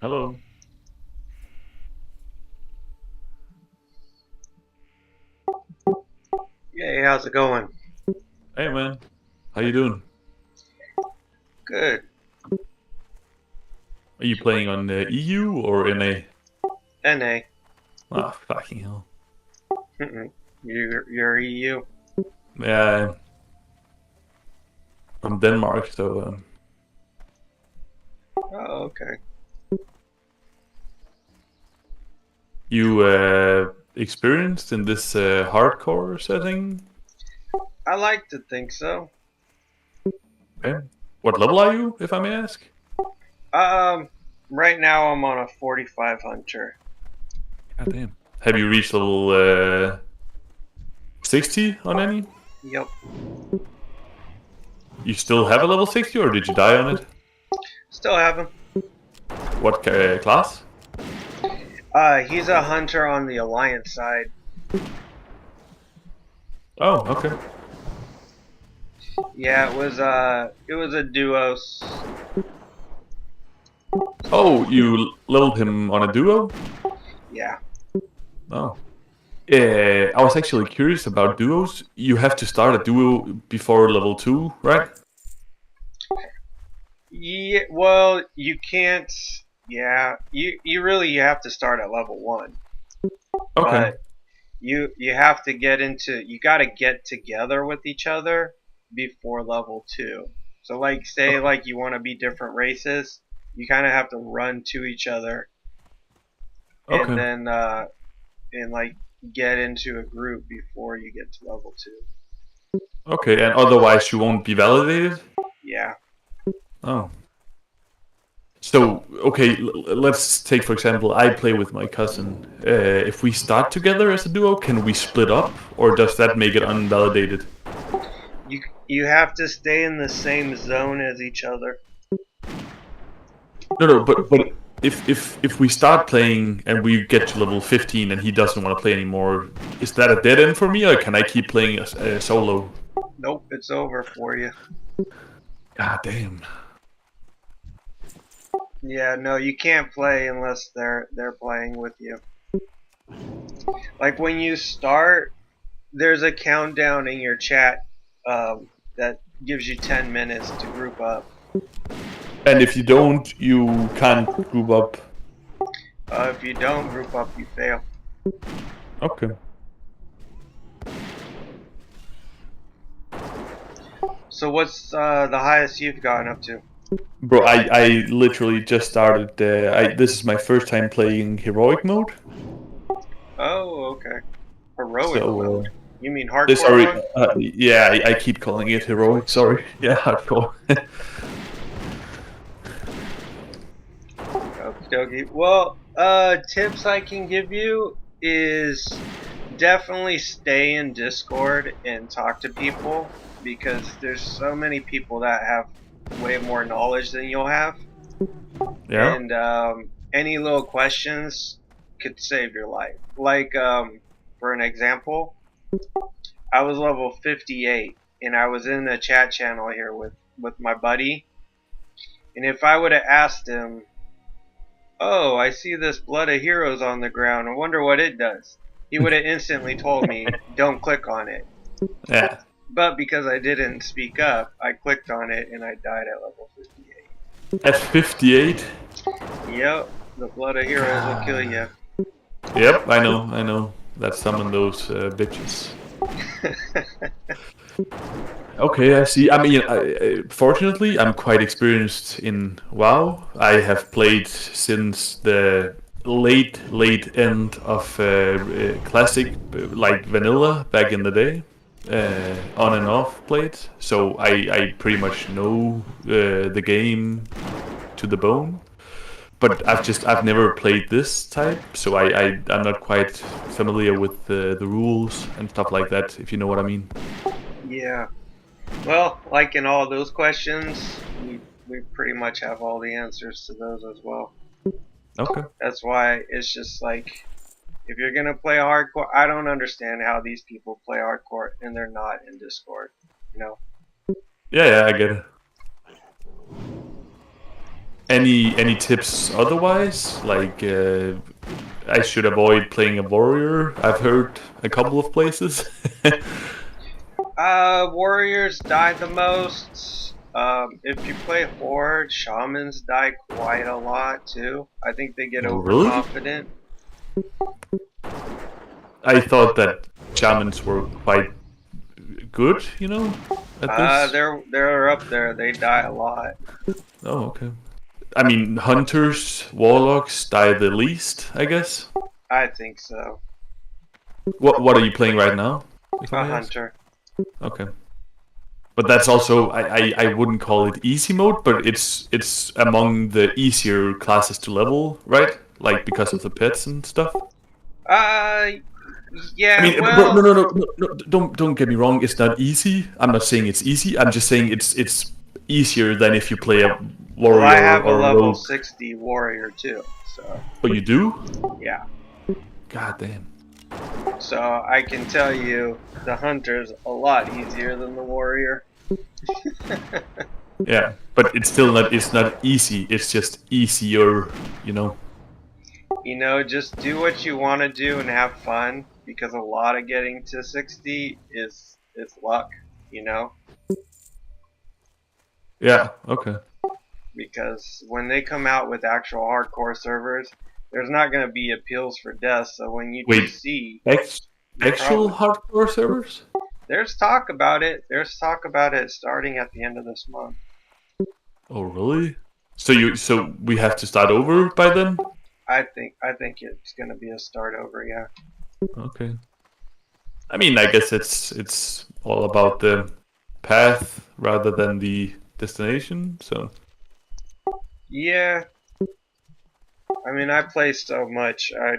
Hello. Hey, how's it going? Hey man. How you doing? Good. Are you playing on EU or NA? NA. Ah, fucking hell. You're EU. Yeah, from Denmark, so Oh, okay. you experienced in this hardcore setting? I like to think so. Okay. What level are you, if I may ask? Um, right now I'm on a 45 hunter. God damn. Have you reached level 60 on any? Yep. You still have a level 60 or did you die on it? Still have him. What class? He's a hunter on the Alliance side. Oh, okay. Yeah, it was a duos. Oh, you leveled him on a duo? Yeah. Oh. I was actually curious about duos. You have to start a duo before level 2, right? Yeah. Well, you can't. Yeah. You really have to start at level 1, Okay. but you have to get into you got to get together with each other before level 2. So like say Okay. like you want to be different races, you kind of have to run to each other and Okay. then and like get into a group before you get to level 2. Okay. And otherwise you won't be validated? Yeah. Oh. So, okay, let's take for example, I play with my cousin. If we start together as a duo, can we split up, or does that make it unvalidated? You have to stay in the same zone as each other. No, no, but if we start playing and we get to level 15 and he doesn't want to play anymore, is that a dead end for me, or can I keep playing solo? Nope, it's over for you. God damn. Yeah, no, you can't play unless they're playing with you. Like when you start, there's a countdown in your chat that gives you 10 minutes to group up. And if you don't, you can't group up. If you don't group up, you fail. Okay. So what's the highest you've gotten up to? Bro, I literally just started. This is my first time playing heroic mode. Oh, okay. Heroic So, mode. You mean hardcore sorry. mode? Yeah, I keep calling it heroic. Sorry. Yeah, hardcore. Okie dokie. Well, tips I can give you is definitely stay in Discord and talk to people because there's so many people that have way more knowledge than you'll have. Yeah. And any little questions could save your life. Like, for an example, I was level 58 and I was in the chat channel here with my buddy. And if I would have asked him, "Oh, I see this blood of heroes on the ground. I wonder what it does," he would have instantly told me, "Don't click on it." Yeah. But because I didn't speak up, I clicked on it and I died at level 58. At 58. Yep, the blood of heroes will kill God. you. Yep, I know. I know. Let's summon those bitches. Okay, I see. I mean, fortunately, I'm quite experienced in WoW. I have played since the late end of classic, like vanilla back in the day, on and off played. So I pretty much know the game to the bone. But I've never played this type, so I'm not quite familiar with the rules and stuff like that. If you know what I mean. Yeah. Well, like in all those questions, we pretty much have all the answers to those as well. Okay. That's why it's just like if you're gonna play hardcore, I don't understand how these people play hardcore and they're not in Discord. You know? Yeah, yeah, I get it. Any tips otherwise? Like I should avoid playing a warrior. I've heard a couple of places. Warriors die the most. If you play Horde, Shamans die quite a lot too. I think they get Oh, really? overconfident. I thought that shamans were quite good, at this. They're up there. They die a lot. Oh, okay. I mean, hunters, warlocks die the least, I guess. I think so. What are you playing right now, if I A may ask? hunter. Okay. But that's also I wouldn't call it easy mode, but it's among the easier classes to level, right? Like because of the pets and stuff. Uh, I yeah. mean, bro, Well, no, don't get me wrong. It's not easy. I'm not saying it's easy. I'm just saying it's easier than if you play a well, I warrior have a or a level rogue. 60 warrior too. So Oh, you do? yeah. God damn. So I can tell you the hunter's a lot easier than the warrior. Yeah, but it's still not. It's not easy. It's just easier, you know. Just do what you want to do and have fun because a lot of getting to 60 is luck, you know? Yeah. Okay. Because when they come out with actual hardcore servers, there's not going to be appeals for death, so when you Wait. TC, Ex- you Actual probably hardcore servers? there's talk about it. There's talk about it starting at the end of this month. Oh, really? So we have to start over by then? I think it's going to be a start over, yeah. Okay. I mean, I guess it's all about the path rather than the destination. So Yeah, I mean, I play so much. I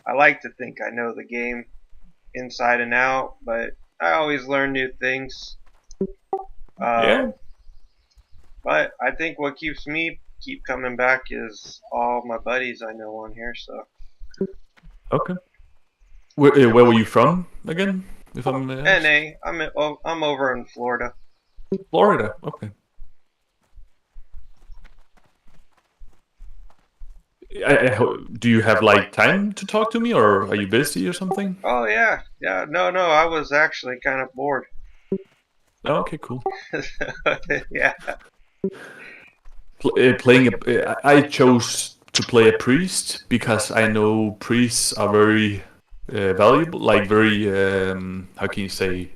I like to think I know the game inside and out, but I always learn new things. yeah. Um, but I think what keeps me keep coming back is all my buddies I know on here. So Okay. Where were you from again? If I may ask. NA, I'm over in Florida. Florida. Okay. Do you have like time to talk to me, or are you busy or something? Oh yeah, yeah. No, I was actually kind of bored. Oh, okay, cool. Yeah. Playing I chose to play a priest because I know priests are very valuable, like very how can you say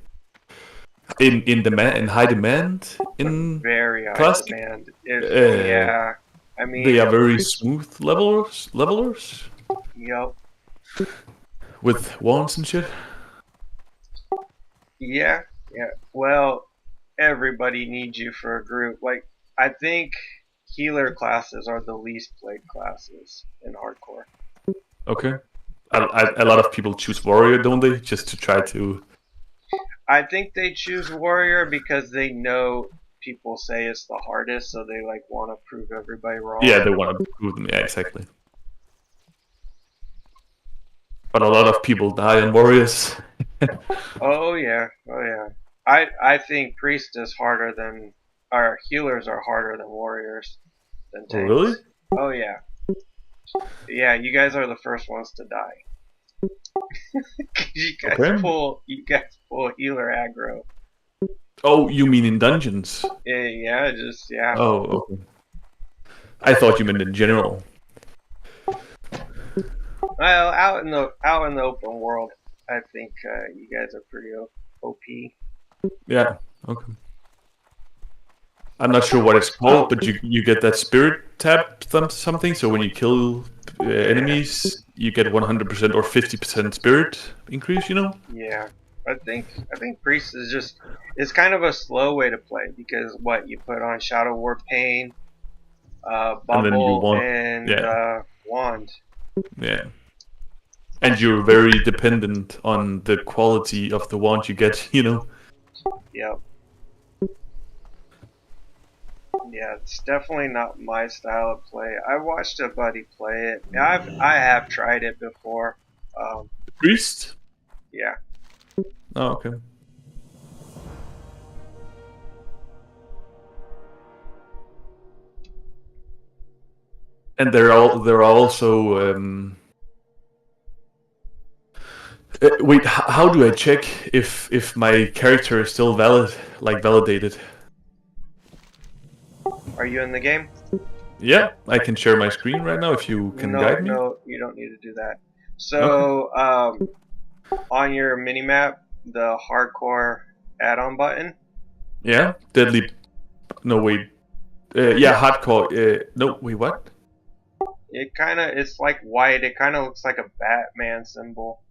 in demand, in high demand in Very high classic. demand. If Uh, yeah, I they mean, are very smooth levelers yup. with wands and shit. Yeah, yeah. Well, everybody needs you for a group. Like, I think healer classes are the least played classes in hardcore. Okay, a lot of people choose warrior, don't they, just to try to. I think they choose warrior because they know people say it's the hardest, so they like want to prove everybody Yeah, wrong. they want to prove them. Yeah, exactly. But a lot of people die on warriors. Oh yeah, oh yeah. I think priest is harder than our healers are harder than warriors than Oh, really? tanks. Oh yeah, yeah. You guys are the first ones to die. Okay. You guys pull healer aggro. Oh, you mean in dungeons? Yeah, just yeah. Oh, okay. I thought you meant in general. Well, out in the open world, I think you guys are pretty OP. Yeah. Okay. I'm not sure what it's called, but you get that spirit tap something. So when you kill Yeah, enemies, you get 100% or 50% spirit increase. yeah. I think priest is just it's kind of a slow way to play because what you put on Shadow War Pain, And then you Bubble, want, and yeah, Wand. yeah. And you're very dependent on the quality of the wand you get. Yep. Yeah, it's definitely not my style of play. I watched a buddy play it. I have tried it before. Um, Priest. yeah. Oh, okay. And there are also wait, how do I check if my character is still valid, like validated? Are you in the game? Yeah, I can share my screen right now if you can No, guide me. no, you don't need to do that. Okay. So, on your minimap, the hardcore add-on button. Yeah, deadly. No wait. Yeah, hardcore. No wait, what? It's like white. It kind of looks like a Batman symbol.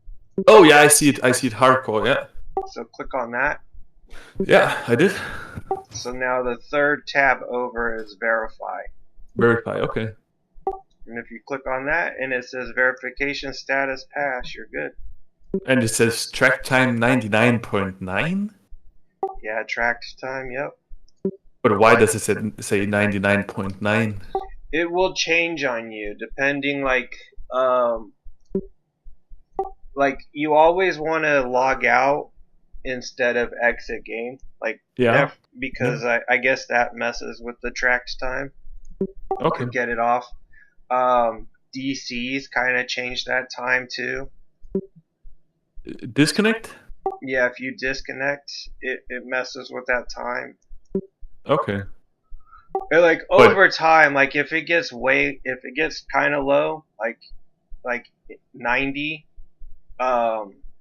Oh yeah, I see it. I see it. Hardcore. Yeah. So click on that. Yeah, I did. So now the third tab over is verify. Verify. Okay. And if you click on that and it says verification status pass, you're good. And it says track time 99.9. Yeah, tracked time, yep. But why does it say 99.9? It will change on you depending like you always want to log out instead of exit game. Like Yeah. because I guess that messes with the tracked time. You Okay. could get it off. DCs kind of change that time too. Disconnect? Yeah, if you disconnect, it messes with that time. Okay. Or like But over time, like if it gets kind of low, like 90,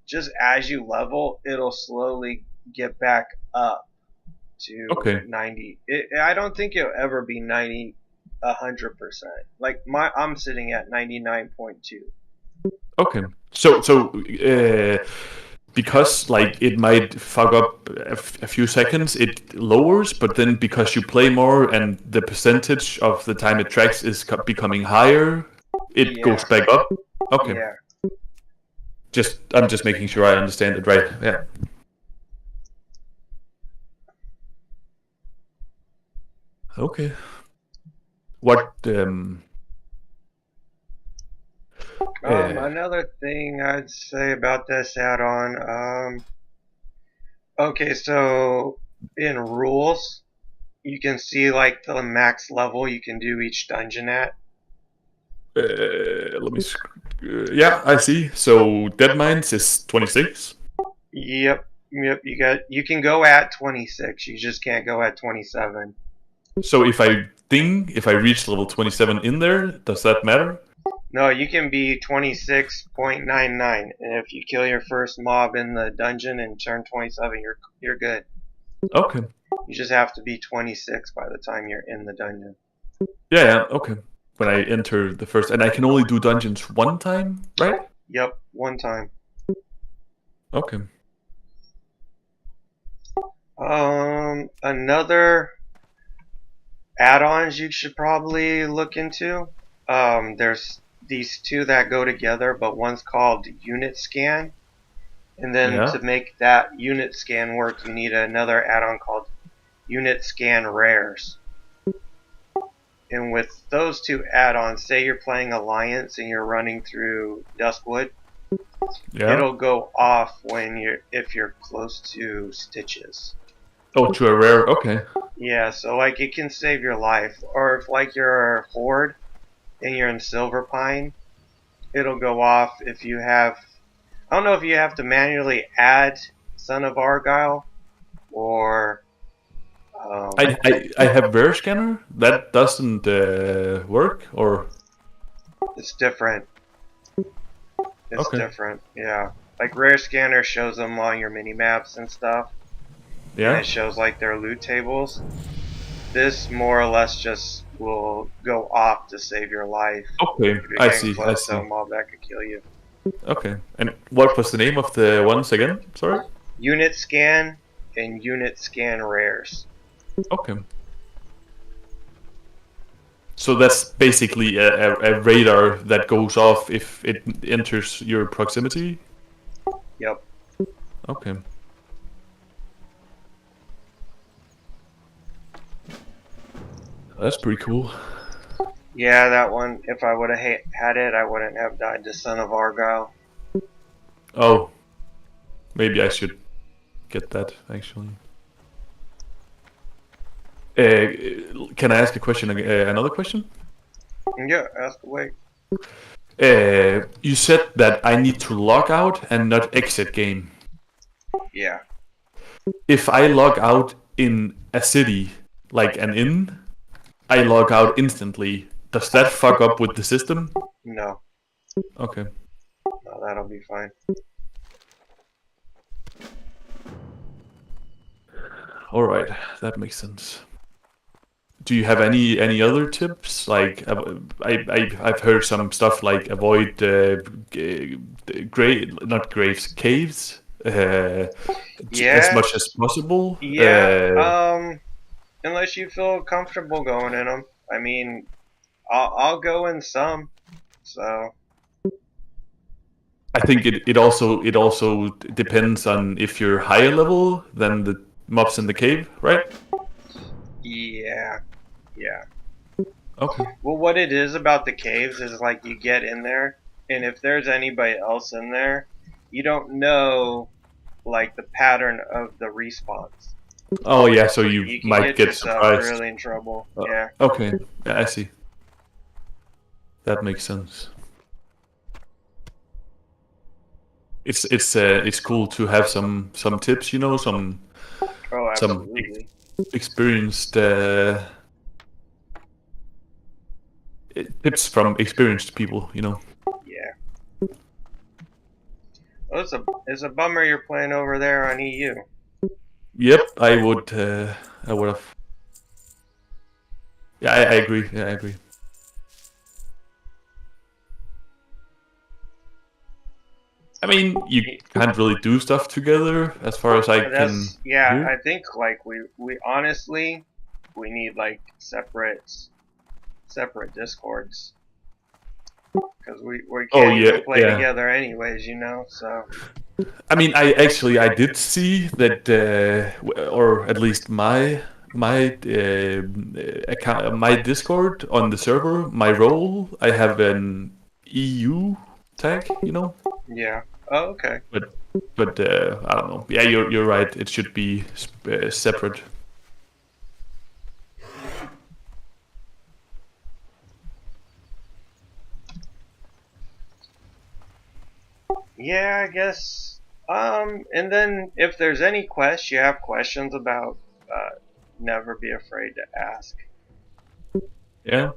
just as you level, it'll slowly get back up to okay. 90. I don't think it'll ever be 90, 100%. Like I'm sitting at 99.2. Okay. So because like it might fuck up a few seconds, it lowers, but then because you play more and the percentage of the time it tracks is becoming higher, it Yeah, goes back up. Okay. yeah. I'm just making sure I understand it right. Yeah. Okay. What Another thing I'd say about this add-on, okay, so in rules, you can see like the max level you can do each dungeon at. let me yeah, I see. So Dead Mines is 26. Yep, yep. You can go at 26. You just can't go at 27. So if I reach level 27 in there, does that matter? No, you can be 26.99, and if you kill your first mob in the dungeon and turn 27, you're good. Okay. You just have to be 26 by the time you're in the dungeon. Yeah, yeah, okay. When I enter the first, and I can only do dungeons one time, right? Yep, one time. Okay. Another add-ons you should probably look into. There's these two that go together, but one's called Unit Scan. And then Yeah. to make that unit scan work, you need another add-on called Unit Scan Rares. And with those two add-ons, say you're playing Alliance and you're running through Duskwood, Yeah. it'll go off if you're close to Stitches. Oh, to a rare. Okay. Yeah, so like it can save your life. Or if like you're a horde and you're in Silver Pine, it'll go off if you have. I don't know if you have to manually add Son of Argyle or. I have rare scanner. That doesn't work, or It's different. It's okay. different. Yeah, like Rare Scanner shows them on your mini maps and stuff, and Yeah. it shows like their loot tables. This more or less just will go off to save your life Okay. if you're I getting see. I close to see. a mob that could kill you. Okay. And what was the name of the ones again? Sorry. Unit Scan and Unit Scan Rares. Okay. So that's basically a radar that goes off if it enters your proximity? Yep. Okay. That's pretty cool. Yeah, that one, if I would have had it, I wouldn't have died to Son of Argyle. Oh. Maybe I should get that, actually. Can I ask a question? Another question? Yeah, ask away. You said that I need to log out and not exit game. Yeah. If I log out in a city, like an inn, I log out instantly. Does that fuck up with the system? No. Okay. No, that'll be fine. All right, that makes sense. Do you have any other tips? Like I've heard some stuff like avoid not graves, caves, as Yeah. much as possible. Yeah. Unless you feel comfortable going in them. I mean, I'll go in some. So I think it also depends on if you're higher level than the mobs in the cave, right? yeah. Yeah. Okay. Well, what it is about the caves is like you get in there, and if there's anybody else in there, you don't know like the pattern of the respawns. Oh yeah, so you You can might get get yourself surprised. really in trouble. Yeah. Okay, yeah, I see. That makes sense. It's cool to have some tips, Oh, some absolutely. experienced tips from experienced people. Yeah. Well, it's a bummer you're playing over there on EU. Yep, I would have. Yeah, I agree. Yeah, I agree. I mean, you can't really do stuff together, as far as I can Yeah. hear. I think like we honestly we need like separate discords because we Oh can't yeah, even play yeah. together anyways. So I mean, I did see that, or at least my account, my Discord on the server, my role, I have an EU tag. yeah. Oh, okay. But I don't know. Yeah, you're right. It should be separate. Yeah, I guess. And then if there's any you have questions about, never be afraid to ask. Yeah.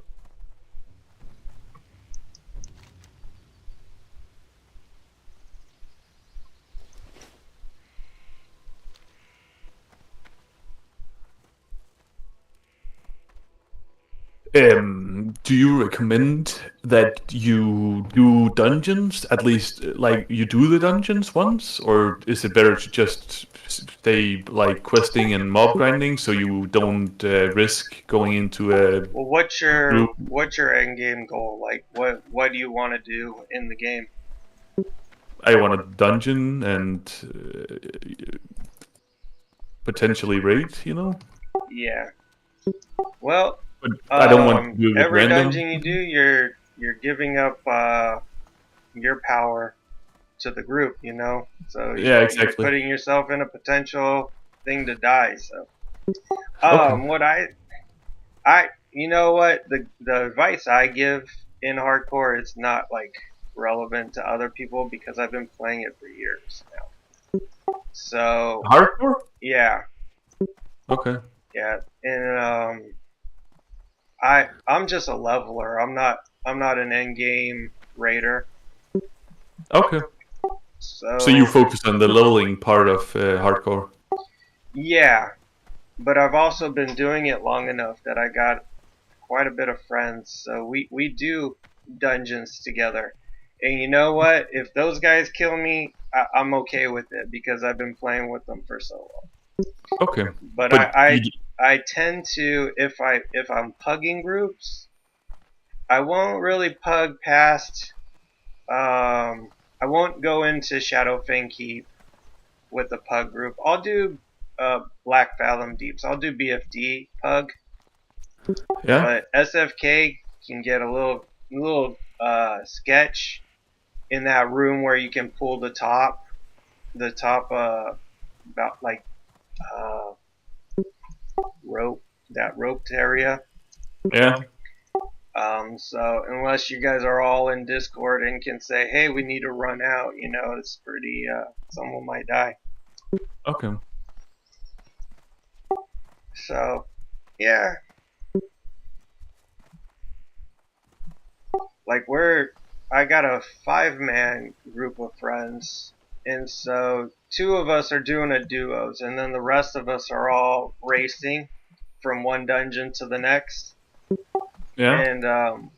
Do you recommend that you do dungeons, at least like you do the dungeons once, or is it better to just stay like questing and mob grinding so you don't risk going into a Well, group? what's your end game goal? Like, what do you want to do in the game? I want a dungeon and potentially raid. Yeah. Well, But I don't want to do it with every random. dungeon you do, you're giving up your power to the group. So Yeah, you're exactly. putting yourself in a potential thing to die. So, Okay. what I you know what the advice I give in hardcore is not like relevant to other people because I've been playing it for years now. So Hardcore? yeah, Okay. yeah, and I'm just a leveler. I'm not an end game raider. Okay. So you So focus on the leveling part of hardcore. yeah, but I've also been doing it long enough that I got quite a bit of friends. So we do dungeons together. And you know what? If those guys kill me, I'm okay with it because I've been playing with them for so long. Okay. But But I tend to if I'm pugging groups, I won't really pug past. I won't go into Shadowfang Keep with the pug group. I'll do Black Fathom Deeps. I'll do BFD pug, yeah. but SFK can get a little sketch in that room where you can pull the top about like uh, rope that roped area. Yeah. some. So unless you guys are all in Discord and can say, hey, we need to run out, it's pretty, someone might die. Okay. So, yeah. Like I got a 5-man group of friends, and so 2 of us are doing a duos, and then the rest of us are all racing from one dungeon to the next. Yeah. And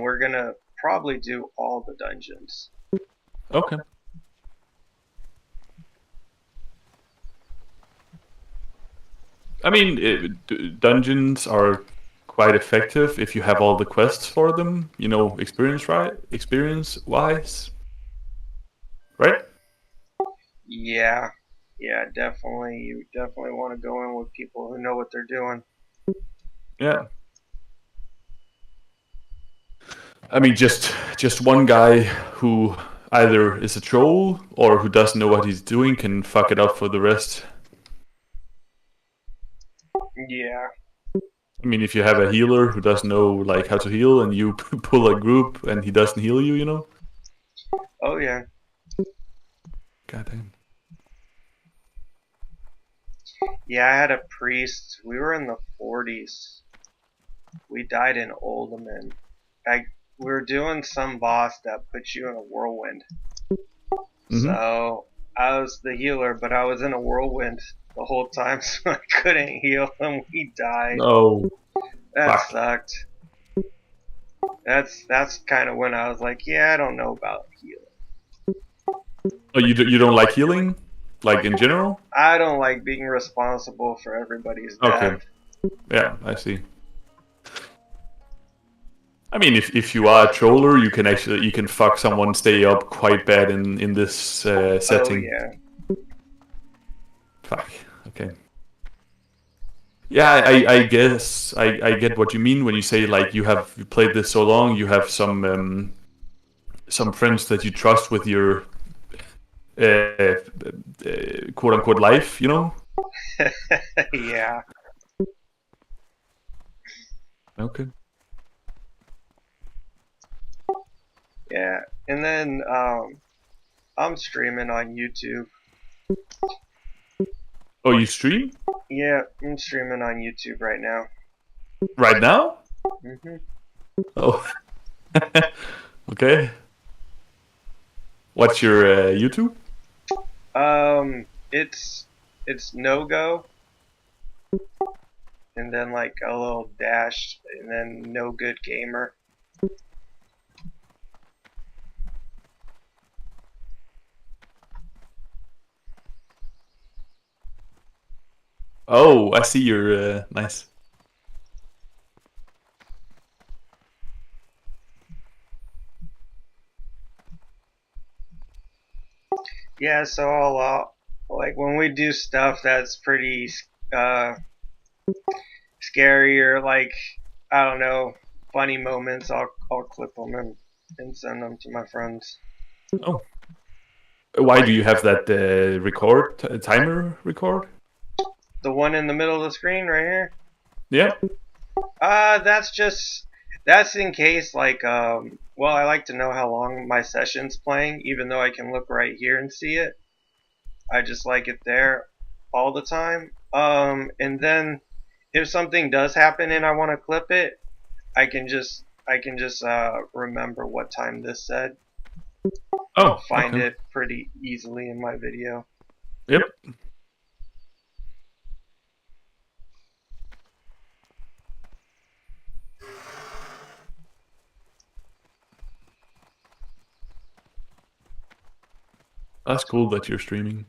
we're gonna probably do all the dungeons. Okay. I mean, dungeons are quite effective if you have all the quests for them. Experience wise, right? Yeah, definitely. You definitely want to go in with people who know what they're doing. Yeah. I mean, just one guy who either is a troll or who doesn't know what he's doing can fuck it up for the rest. Yeah. I mean, if you have a healer who doesn't know like how to heal, and you pull a group and he doesn't heal you. Oh yeah. Goddamn. Yeah, I had a priest. We were in the 40s. We died in Oldham. We were doing some boss that puts you in a whirlwind. Mm-hmm. So I was the healer, but I was in a whirlwind the whole time, so I couldn't heal, and we died. Oh, That fuck. sucked. That's kind of when I was like, yeah, I don't know about healing. Oh, you don't like healing, like in general? I don't like being responsible for everybody's Okay. death. Yeah, I see. I mean, if you are a troller, you can fuck someone stay up quite bad in this setting. Oh yeah. Fuck. Okay. Yeah, I guess I get what you mean when you say like you played this so long, you have some friends that you trust with your quote unquote life. Yeah. Okay. Yeah. And then I'm streaming on YouTube. Oh, you stream Yeah, I'm streaming on YouTube right now. right now? Mhm. Oh. Okay. What's your YouTube? It's Nogo, and then like a little dash, and then Nogo-Nogoodgamer. Oh, I see your nice. Yeah, so like when we do stuff that's pretty uh, scary or like I don't know funny moments, I'll clip them and send them to my friends. Oh, why do you have that timer record? The one in the middle of the screen right here. Yeah. That's in case like well, I like to know how long my session's playing, even though I can look right here and see it. I just like it there all the time. And then if something does happen and I want to clip it, I can just remember what time this said. Oh, I'll find okay. it pretty easily in my video. Yep. That's cool that you're streaming.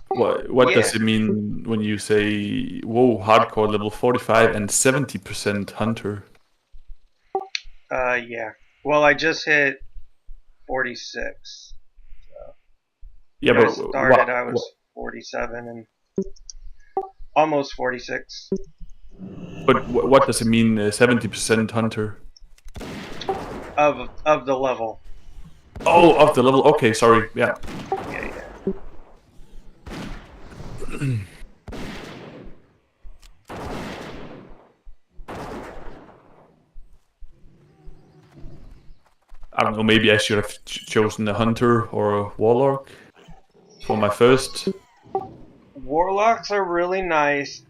What Yeah. does it mean when you say whoa hardcore level 45 and 70% hunter? Yeah. Well, I just hit 46. Yeah, When I but started, I was 47 and almost 46. but what does it mean 70% hunter? Of the level. Oh, of the level. Okay, sorry. Yeah. Yeah. don't know. Maybe I should have chosen a hunter or a warlock for my first. Warlocks are really nice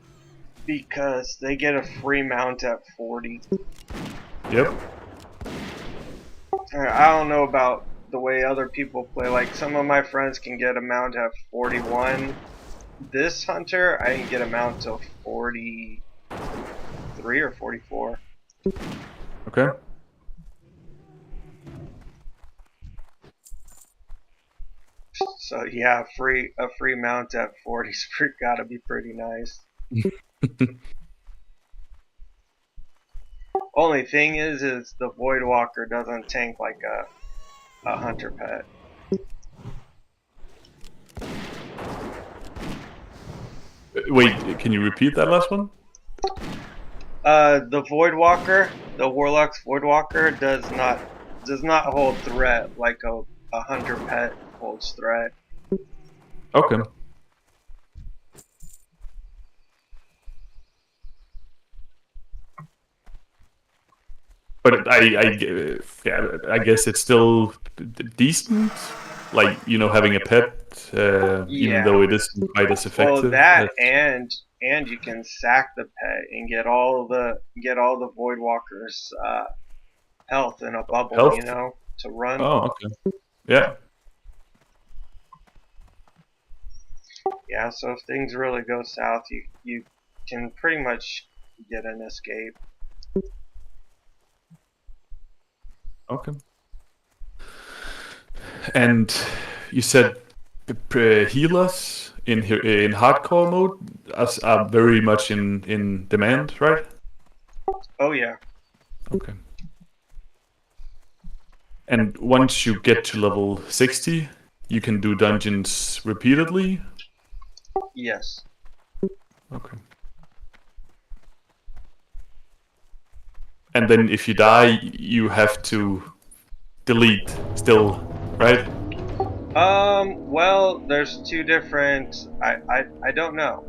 because they get a free mount at 40. Yep. I don't know about the way other people play. Like some of my friends can get a mount at 41. This hunter, I can get a mount to 43 or 44. Okay. So yeah, a free mount at 40's gotta be pretty nice. Only thing is the Voidwalker doesn't tank like a hunter pet. Wait, can you repeat that last one? The Voidwalker, the Warlock's Voidwalker does not hold threat like a hunter pet holds threat. Okay. But I guess it's still decent. Like, having a pet, even Yeah. though it isn't quite as Well, effective. that and you can sack the pet and get all the Voidwalker's health in a bubble, Health. to run. Oh, okay. Yeah. Yeah, so if things really go south, you can pretty much get an escape. Okay. And you said healers in hardcore mode are very much in demand, right? Oh yeah. Okay. And once you get to level 60, you can do dungeons repeatedly? Yes. Okay. And then if you die, you have to delete still, right? Well, there's two different. I don't know.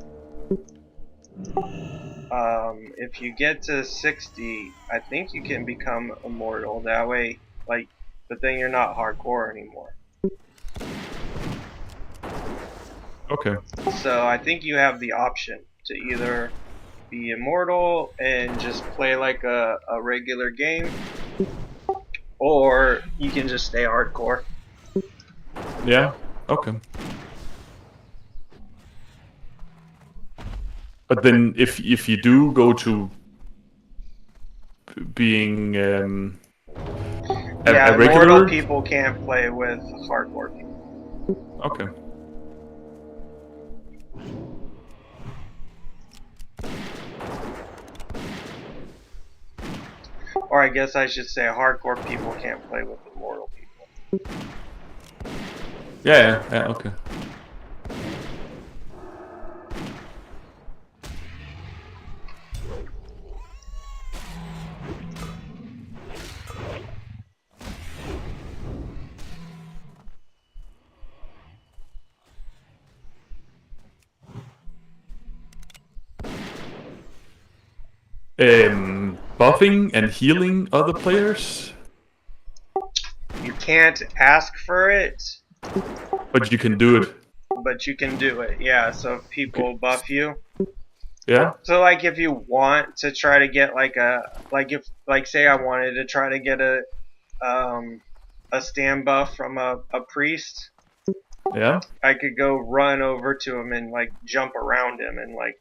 If you get to 60, I think you can become immortal. That way, like, but then you're not hardcore anymore. Okay. So I think you have the option to either be immortal and just play like a regular game, or you can just stay hardcore. Yeah. Okay. But then if you do go to being Yeah, a immortal regular. people can't play with hardcore people. Okay. Or I guess I should say hardcore people can't play with immortal people. Yeah, okay. Buffing and healing other players? You can't ask for it, But you can do it. but you can do it. Yeah, so if people Okay. buff you. Yeah? So like if you want to try to get like say I wanted to try to get a stand buff from a priest, Yeah? I could go run over to him and like jump around him and like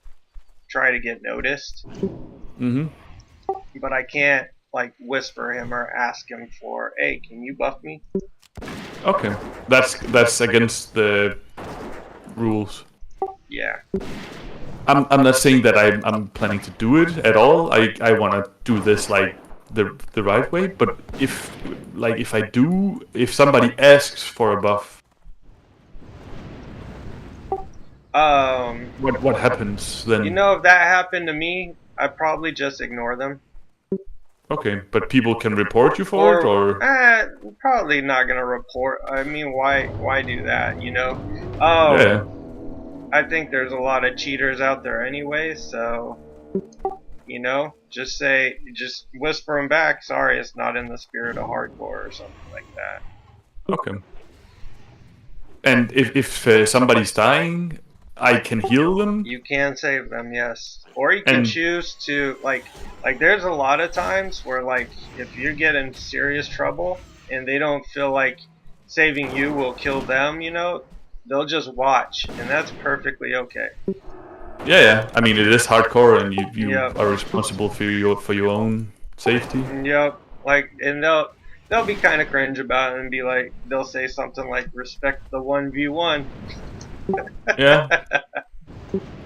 try to get noticed. Mm-hmm. But I can't like whisper him or ask him for, hey, can you buff me? Okay. That's against the rules. Yeah. I'm not saying that I'm planning to do it at all. I wanna do this like the right way, but if somebody asks for a buff, what happens then? If that happened to me, I'd probably just ignore them. Okay, but people can report you for it, or Probably not gonna report. I mean, why do that? yeah. I think there's a lot of cheaters out there anyway, so Just whisper them back. Sorry, it's not in the spirit of hardcore or something like that. Okay. And if somebody's dying, I can heal them. You can save them, yes. Or you can And choose to like there's a lot of times where like if you get in serious trouble and they don't feel like saving you will kill them, they'll just watch, and that's perfectly okay. yeah. I mean, it is hardcore, and you Yep. are responsible for your own safety. Yep. Like, and they'll be kind of cringe about it and be like, they'll say something like, "Respect the 1v1." Yeah.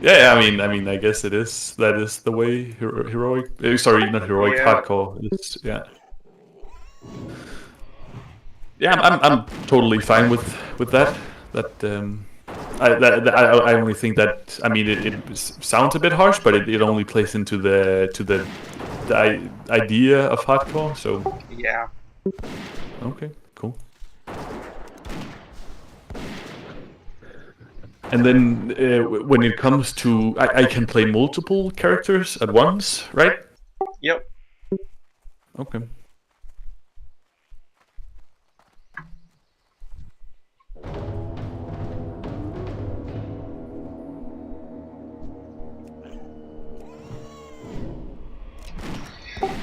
Yeah, I guess it is. That is the way heroic. Sorry, not heroic. Yeah. Hardcore. It's yeah. Yeah, I'm totally fine with that. That I only think that I mean it sounds a bit harsh, but it only plays into the idea of hardcore. So Yeah. okay, cool. And then when it comes to I can play multiple characters at once, right? Yep. Okay.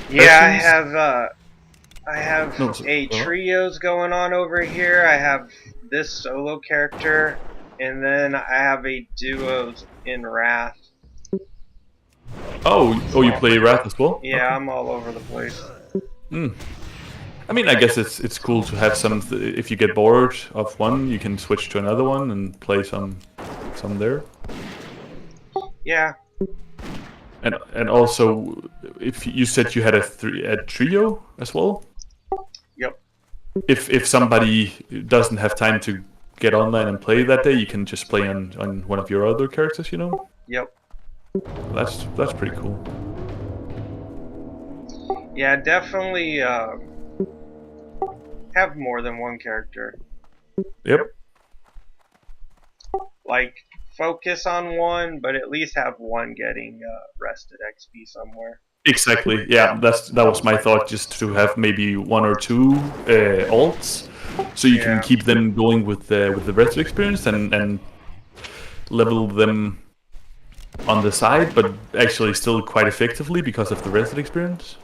Yeah, Questions? I have No. a trios going on over here. I have this solo character, and then I have a duos in Wrath. Oh, you play Wrath as well? Yeah, Okay. I'm all over the place. I mean, I guess it's cool to have some. If you get bored of one, you can switch to another one and play some there. Yeah. And also, if you said you had a trio as well. Yep. If somebody doesn't have time to get online and play that day, you can just play on one of your other characters. Yep. That's pretty cool. Yeah, definitely have more than one character. Yep. Like, focus on one, but at least have one getting rested XP somewhere. Exactly. Yeah, that was my thought. Just to have maybe one or two alts, so you can keep them going with the rest experience and level them on the side, but actually still quite effectively because of the rest experience.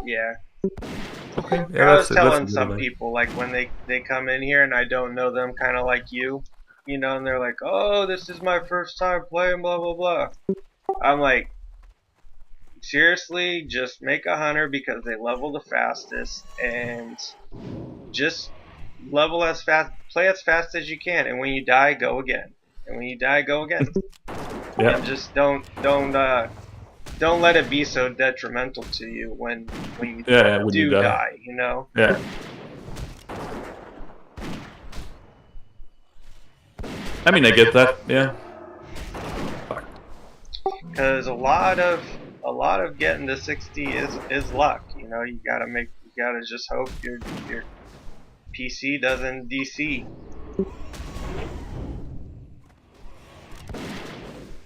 Yeah. Okay. Yeah, I was that's telling a some people, like, when they come in here and I don't know them, kind of like you, and they're like, "Oh, this is my first time playing, blah blah blah." I'm like, seriously, just make a hunter because they level the fastest, and just level as fast, play as fast as you can, and when you die, go again, and when you die, go again, Yeah. and just don't let it be so detrimental to you when you when you do die. die, Yeah. I mean, I get that. Yeah. Because a lot of getting to 60 is luck. You gotta just hope your PC doesn't DC.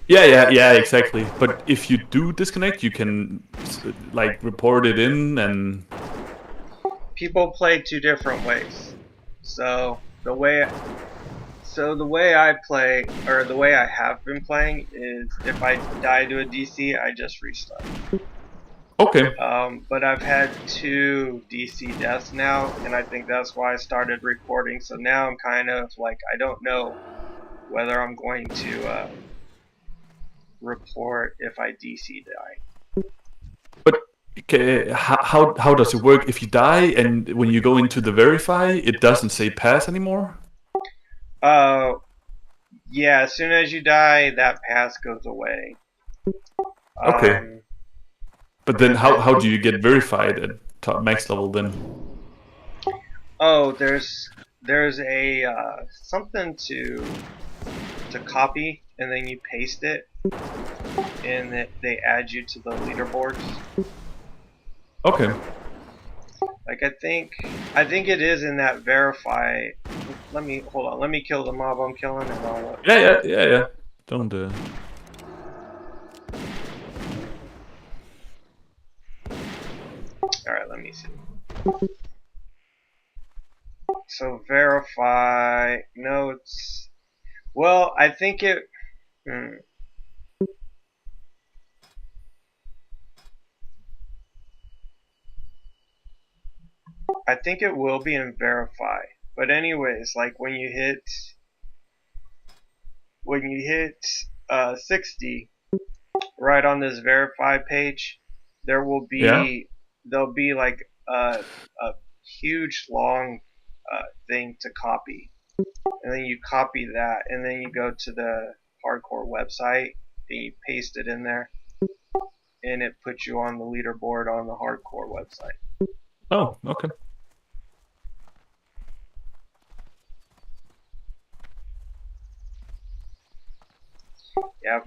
Yeah, exactly. But if you do disconnect, you can like report it in and. People play two different ways. So the way I play, or the way I have been playing, is if I die to a DC, I just restart. Okay. But I've had 2 DC deaths now, and I think that's why I started recording. So now I'm kind of like, I don't know whether I'm going to report if I DC die. But okay, how does it work if you die and when you go into the verify, it doesn't say pass anymore? Yeah, as soon as you die, that pass goes away. Okay. But then how do you get verified at top max level then? Oh, there's a something to copy, and then you paste it, and they add you to the leaderboards. Okay. Like, I think it is in that verify. Hold on. Let me kill the mob I'm killing, and I'll look. Yeah. Don't. Let me see. So verify notes. Well, I think it. I think it will be in verify. But anyways, like when you hit 60, right on this verify page, there'll be like a huge long thing to copy, and then you copy that, and then you go to the hardcore website and you paste it in there, and it puts you on the leaderboard on the hardcore website. Oh, okay. Yeah,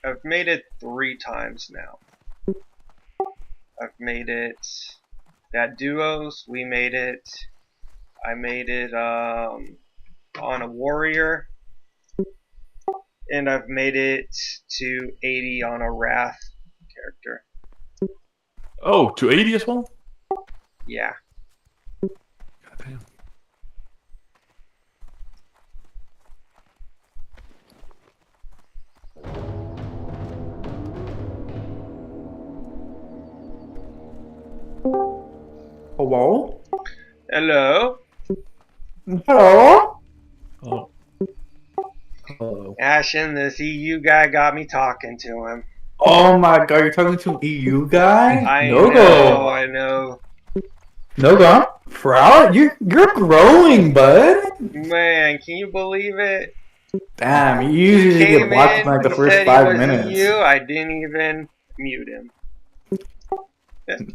I've made it 3 times now. I've made it that duos, we made it. I made it on a warrior, and I've made it to 80 on a wrath character. Oh, to 80 as well? Yeah. Goddamn. Hello? Hello? Hello? Oh. Hello. Ashen, this EU guy got me talking to him. Oh my god, you're talking to an EU guy? I Nogo. know, I know. Nogo, I'm proud. You're growing, bud. Man, can you believe it? Damn, you usually get Came blocked in in, like the he first said he 5 was minutes. EU, I didn't even mute him.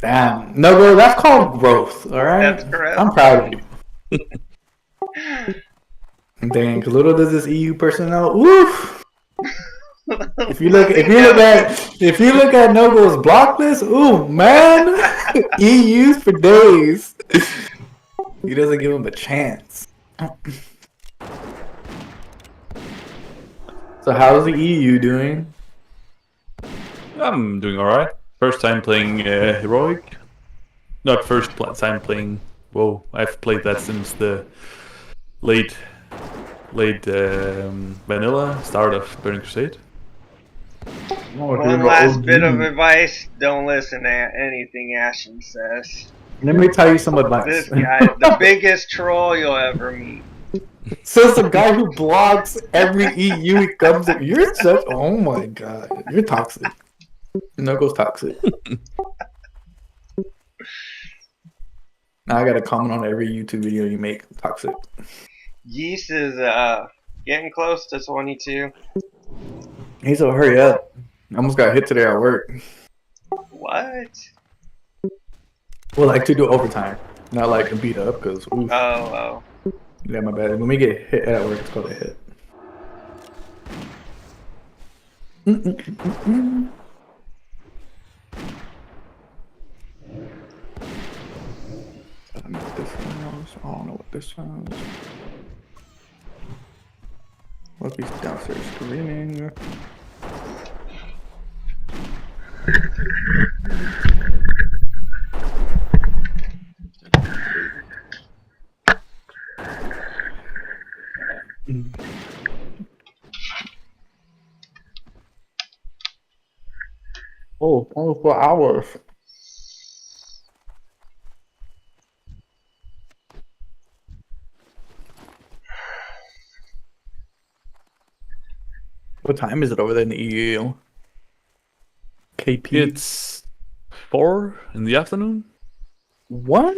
Damn. Nogo, that's called growth, alright? That's correct. I'm proud of you. Dang, because little does this EU person know. Oof. If you look at Nogo's block list, ooh man, EUs for days. He doesn't give him a chance. So how's the EU doing? I'm doing alright. First time playing Heroic. Not first time playing WoW. I've played that since the late vanilla start of Burning Crusade. One last bit of advice, don't listen to anything Ashen says. Let me tell you some advice. This guy, the biggest troll you'll ever meet. Says the guy who blocks every EU he comes to. You're such. Oh my god. You're toxic. Nogo's toxic. Now I gotta comment on every YouTube video you make. Toxic. Yeast is getting close to 22. He's so hurry up. I almost got hit today at work. What? Well, like to do overtime, not like a beat up, because Oh. Yeah, my bad. When we get hit at work, it's called a hit. I don't know what this sounds. I don't know what this sounds. What if he's downstairs screaming? Oh, only 4 hours. What time is it over there in the EU? KP? It's 4 in the afternoon. 1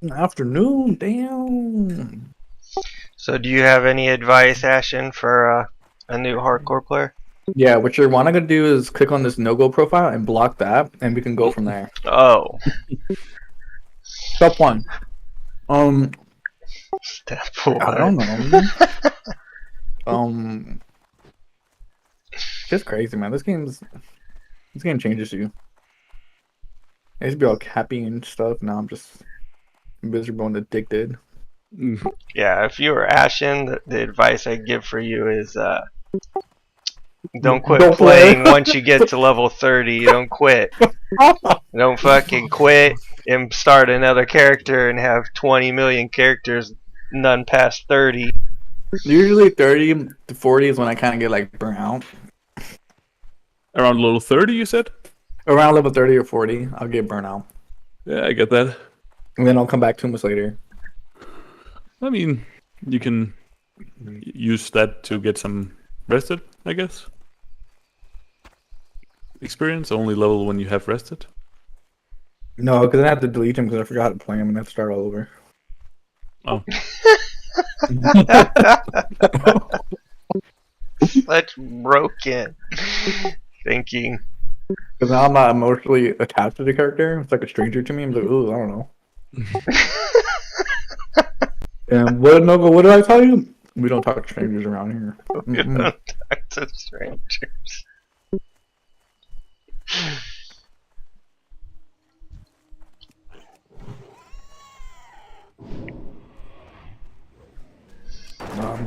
in the afternoon? Damn. So do you have any advice, Ashen, for a new hardcore player? Yeah, what you're wanting to do is click on this no-go profile and block that, and we can go from there. Oh. Step 1. Step 1. I don't know. Just crazy, man. This game changes you. I used to be all happy and stuff. Now I'm just miserable and addicted. Yeah, if you were Ashen, the advice I'd give for you is Don't quit Don't play. playing once you get to level 30. Don't quit. Don't fucking quit and start another character and have 20 million characters, none past 30. Usually 30 to 40 is when I kind of get like burnt out. Around level 30, you said? Around level 30 or 40, I'll get burnt out. Yeah, I get that. And then I'll come back 2 months later. I mean, you can use that to get some rested, I guess. Experience only level when you have rested. No, because I have to delete him because I forgot how to play him and I have to start all over. Oh, Such broken thinking. Because now I'm not emotionally attached to the character. It's like a stranger to me. I'm like, ooh, I don't know. And what did I tell you? We don't talk to strangers around here. You don't talk to strangers.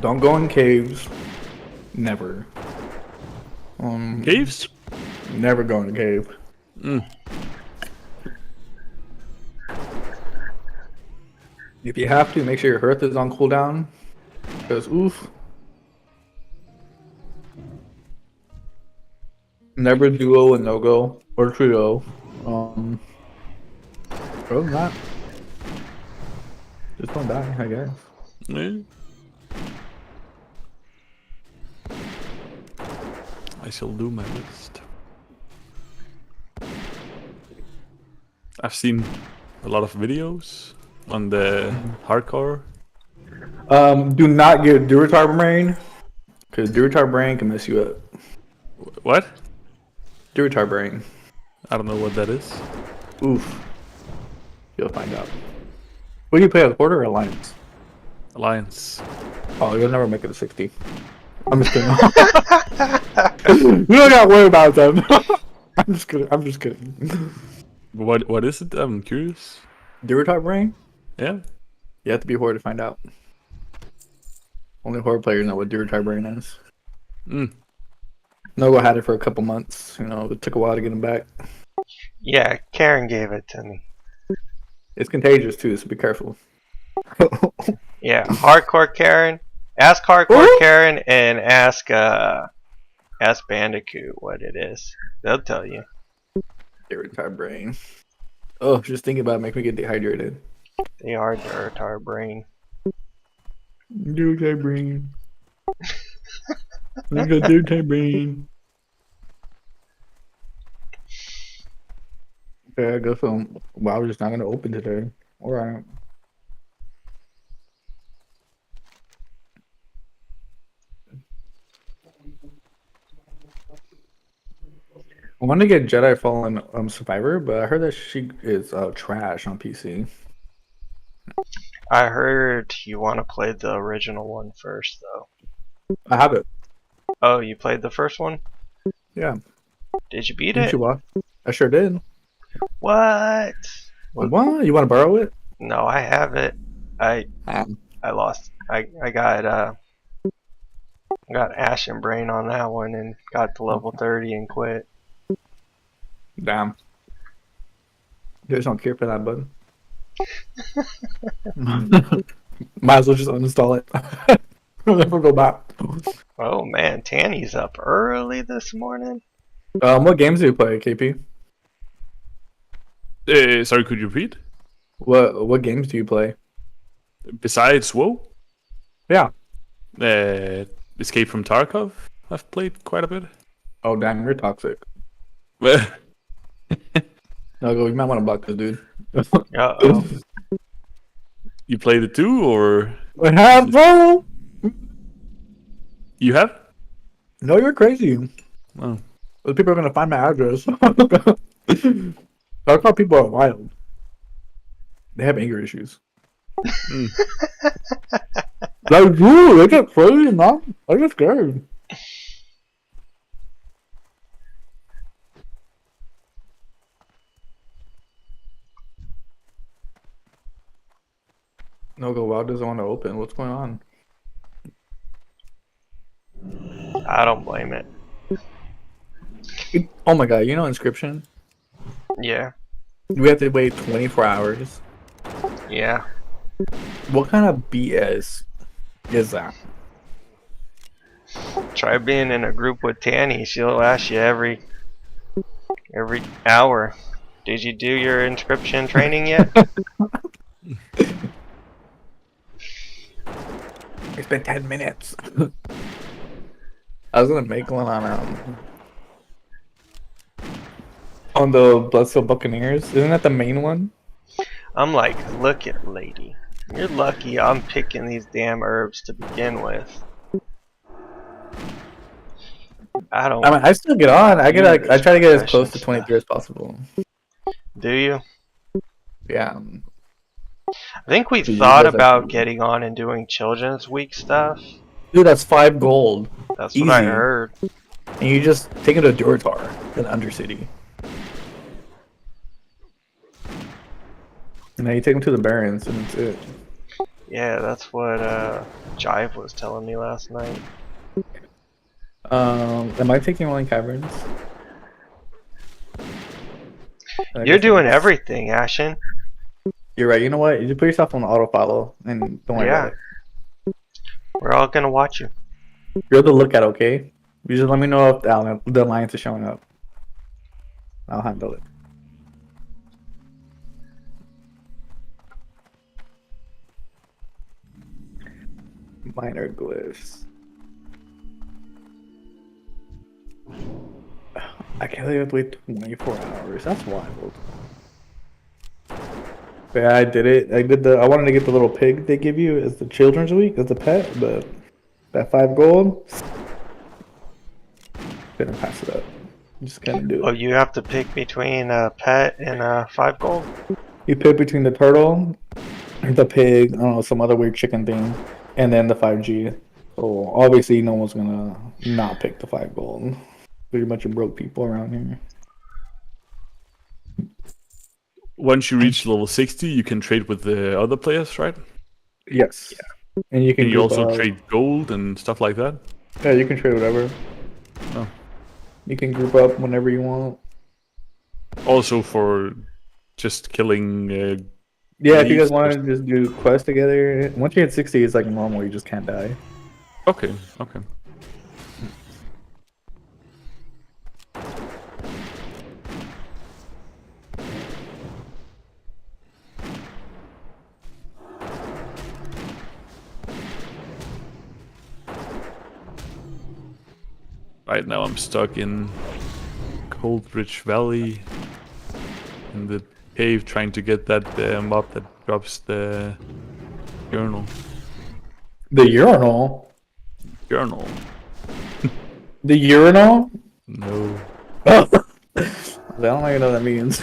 Don't go in caves. Never. caves? Never go in a cave. Mm. If you have to, make sure your hearth is on cooldown. Because, oof. Never duo and no-go. Or trio. Other than that, just don't die, I guess. Yeah. I shall do my best. I've seen a lot of videos on the hardcore. Do not get Durotar Brain. Because Durotar Brain can mess you up. What? Durotar Brain. I don't know what that is. Oof. You'll find out. What do you play as, Porter or Alliance? Alliance. Oh, you'll never make it to 60. I'm just kidding. You don't gotta worry about them. I'm just kidding. What is it? I'm curious. Durotar Brain? Yeah. You have to be horror to find out. Only horror players know what Durotar Brain is. Mm. Nogo had it for a couple months. You know, it took a while to get him back. Yeah, Karen gave it to me. It's contagious too, so be careful. Yeah, hardcore Karen. Ask hardcore Karen and ask Bandicoot what it is. They'll tell you. Durotar Brain. Oh, just thinking about it make me get dehydrated. They are Durotar Brain. Durotar Brain. I got Durotar Brain. Okay, I guess wow, we're just not gonna open today. Alright. I want to get Jedi Fallen Survivor, but I heard that she is trash on PC. I heard you want to play the original one first, though. I have it. Oh, you played the first one? Yeah. Did you beat Didn't it? you watch? I sure did. What? What? You want to borrow it? No, I have it. I lost. I got Ash and Brain on that one and got to level 30 and quit. Damn. You just don't care for that button. Might as well just uninstall it. Never go back. Oh man, Tanny's up early this morning. What games do you play, KP? Sorry, could you repeat? What games do you play? Besides WoW? Yeah. Escape from Tarkov. I've played quite a bit. Oh damn, you're toxic. Well, No, go. You might want to block this dude. Uh-oh. you played it too, or I have, bro. you have? No, you're crazy. Oh. Those people are gonna find my address. I call people are wild. They have anger issues. Mm. Like, dude, they get crazy, man. I get scared. No, go. WoW doesn't want to open. What's going on? I don't blame it. Oh my god, you know Inscription? Yeah, We have to wait 24 hours. yeah. What kind of BS is that? Try being in a group with Tanny. She'll ask you every hour. Did you do your inscription training yet? It's been 10 minutes. I was gonna make one on the Bloodstone Buccaneers. Isn't that the main one? I'm like, look at lady. You're lucky I'm picking these damn herbs to begin with. I don't I mean, I still get on. I use try to get as progression close to stuff. 23 as possible. Do you? Yeah. I think we Do you thought guys about actually? getting on and doing Children's Week stuff. Dude, that's 5 gold. That's what I Easy. heard. And you just take it to Durtar in Undercity. And then you take them to the Barrens, and that's it. Yeah, that's what Jive was telling me last night. Am I taking only caverns? I You're guess doing I'm- everything, Ashen. You're right. You know what? You just put yourself on auto follow and don't worry Yeah. about it. We're all gonna watch you. You're the lookout, okay? You just let me know if the alliance is showing up. I'll handle it. Minor glyphs. I can't believe I have to wait 24 hours. That's wild. Yeah, I did it. I wanted to get the little pig they give you as the children's week as a pet, but that 5 gold didn't pass it up. Just couldn't do Oh, it. you have to pick between a pet and 5 gold? You pick between the turtle, the pig, I don't know, some other weird chicken thing, and then the 5G. So obviously no one's gonna not pick the 5 gold. There's a bunch of broke people around here. Once you reach level 60, you can trade with the other players, right? Yes. And you can Can you group also up. trade gold and stuff like that? Yeah, you can trade whatever. Oh. You can group up whenever you want. Also for just killing. Yeah, if you leaves guys want to just do quests together, once you hit 60, it's like normal. You just can't die. Okay, okay. Right now I'm stuck in Coldridge Valley in the cave trying to get that mob that drops the journal. The urinal? Journal? The urinal? No. Oh. I don't even know what that means.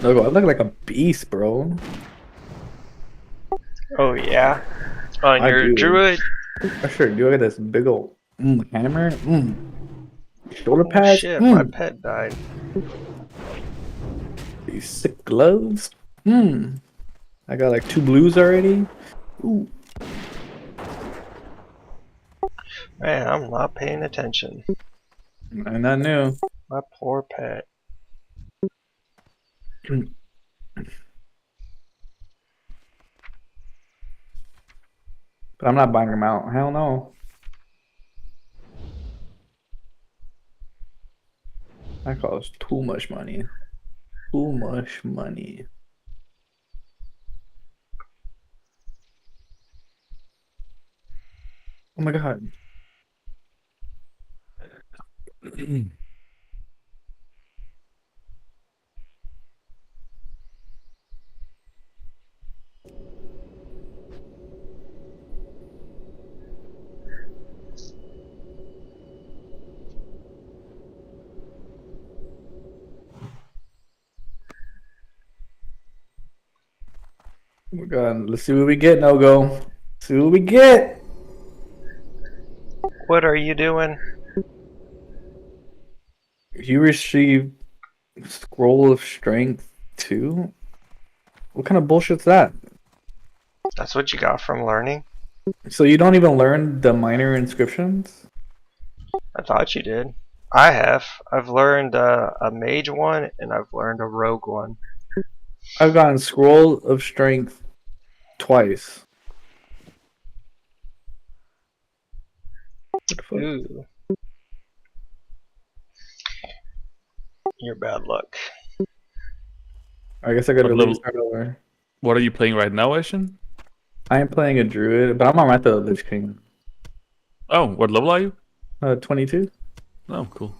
Look, I look like a beast, bro. Oh, yeah? On I your do. druid? I sure do. I got this big old hammer. Shoulder Oh, pads. shit, my pet died. These sick gloves. I got like 2 blues already. Ooh. Man, I'm not paying attention. And I knew. My poor pet. But I'm not buying them out. Hell no. That costs too much money. Too much money. Oh my god. Oh my god. Let's see what we get, Nogo. See what we get. What are you doing? You receive Scroll of Strength 2? What kind of bullshit's that? That's what you got from learning? So you don't even learn the minor inscriptions? I thought you did. I have. I've learned a mage one and I've learned a rogue one. I've gotten Scroll of Strength twice. What the fuck? Ooh. You're bad luck. I guess I gotta What level? restart over. What are you playing right now, Ashen? I am playing a druid, but I'm on Wrath of the Lich King. Oh, what level are you? 22. Oh, cool.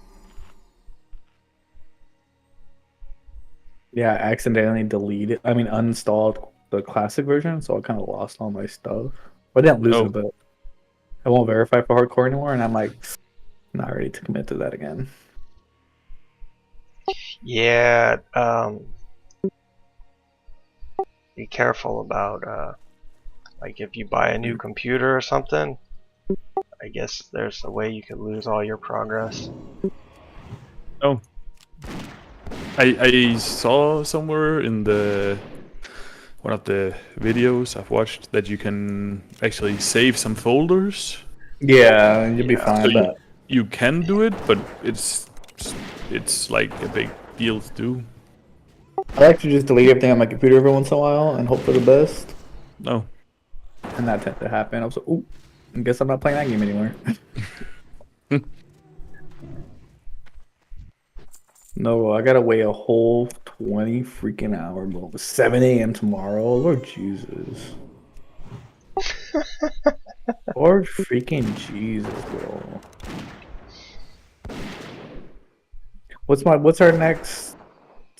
Yeah, I accidentally uninstalled the classic version, so I kind of lost all my stuff. I didn't lose Oh. it, but I won't verify for hardcore anymore, and I'm like, not ready to commit to that again. Yeah, be careful about like if you buy a new computer or something. I guess there's a way you could lose all your progress. Oh. I saw somewhere in one of the videos I've watched that you can actually save some folders. Yeah, you'll be Yeah. fine, So but you can do it, but it's like a big deal to do. I like to just delete everything on my computer every once in a while and hope for the best. No. And that tends to happen. I was like, ooh, I guess I'm not playing that game anymore. No, I gotta wait a whole 20 freaking hour, bro. 7 a.m. tomorrow. Lord Jesus. Lord freaking Jesus, bro. What's our next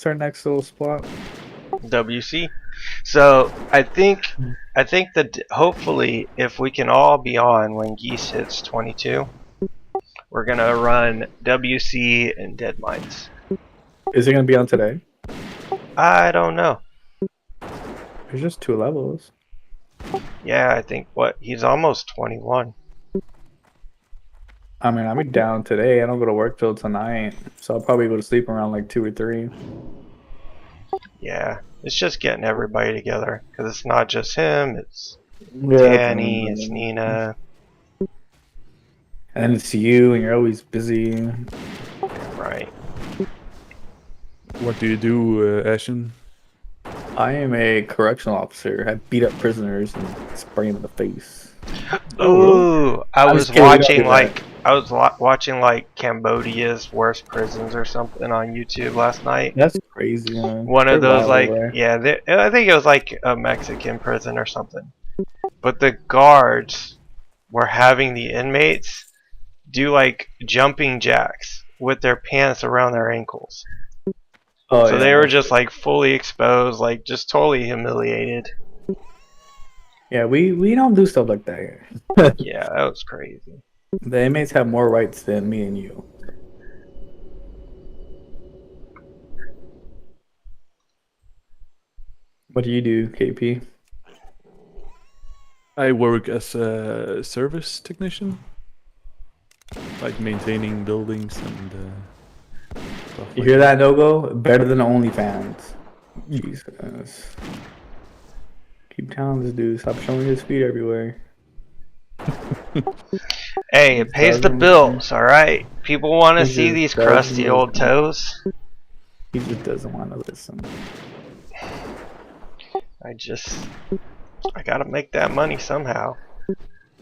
little spot? WC. So I think that hopefully if we can all be on when Geese hits 22, we're gonna run WC and Dead Mines. Is it gonna be on today? I don't know. There's just 2 levels. Yeah, I think he's almost 21. I mean, I'll be down today. I don't go to work till tonight, so I'll probably go to sleep around like 2 or 3. Yeah, it's just getting everybody together because it's not just him. It's Yeah, Danny, it's Nina. and it's you, and you're always busy. Right. What do you do, Ashen? I am a correctional officer. I beat up prisoners and spray them in the face. Ooh, I I'm was just kidding, we don't watching do like watching like Cambodia's worst prisons or something on YouTube last night. That's crazy, man. One They're of those wild like over there. yeah, I think it was like a Mexican prison or something. But the guards were having the inmates do like jumping jacks with their pants around their ankles. Oh, So yeah. they were just like fully exposed, like just totally humiliated. Yeah, we don't do stuff like that here. Yeah, that was crazy. The inmates have more rights than me and you. What do you do, KP? I work as a service technician, like maintaining buildings and stuff You like hear that, Nogo? Better than OnlyFans. Jesus. Keep telling this dude, stop showing his feet everywhere. Hey, it pays the bills, alright? People want to He see just these doesn't crusty old listen. toes. He just doesn't want to listen. I gotta make that money somehow.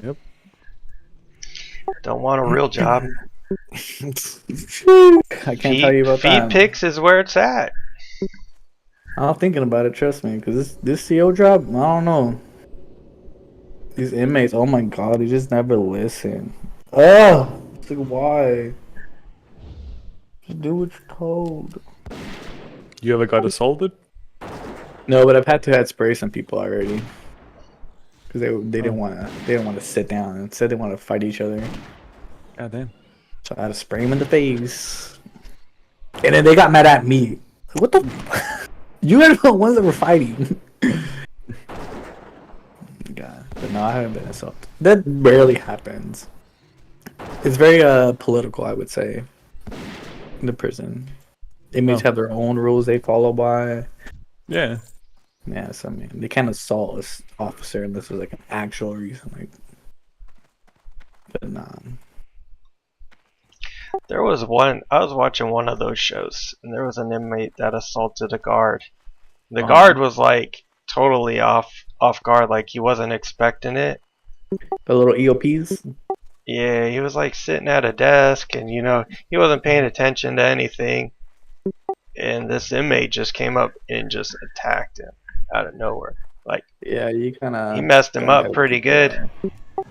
Yep. Don't want a real job. I can't tell you about Feed that. pics is where it's at. I'm thinking about it, trust me, because this CO job, I don't know. These inmates, oh my god, they just never listen. Oh, it's like, why? Just do what you're told. You ever got assaulted? No, but I've had to spray some people already. Because they didn't want to sit down and said they want to fight each other. God damn. So I had to spray them in the face. And then they got mad at me. What the? You guys are the ones that were fighting. God, but no, I haven't been assaulted. That rarely happens. It's very political, I would say. In the prison, inmates Oh. have their own rules they follow by. Yeah. Yes, I mean they can't assault an officer unless there's like an actual reason. Like, but nah. There was one. I was watching one of those shows, and there was an inmate that assaulted a guard. The guard was like totally off guard, like he wasn't expecting it. The little EOPs. Yeah, he was like sitting at a desk, and he wasn't paying attention to anything. And this inmate just came up and just attacked him out of nowhere. Like, Yeah, you kind of. he messed him up pretty good.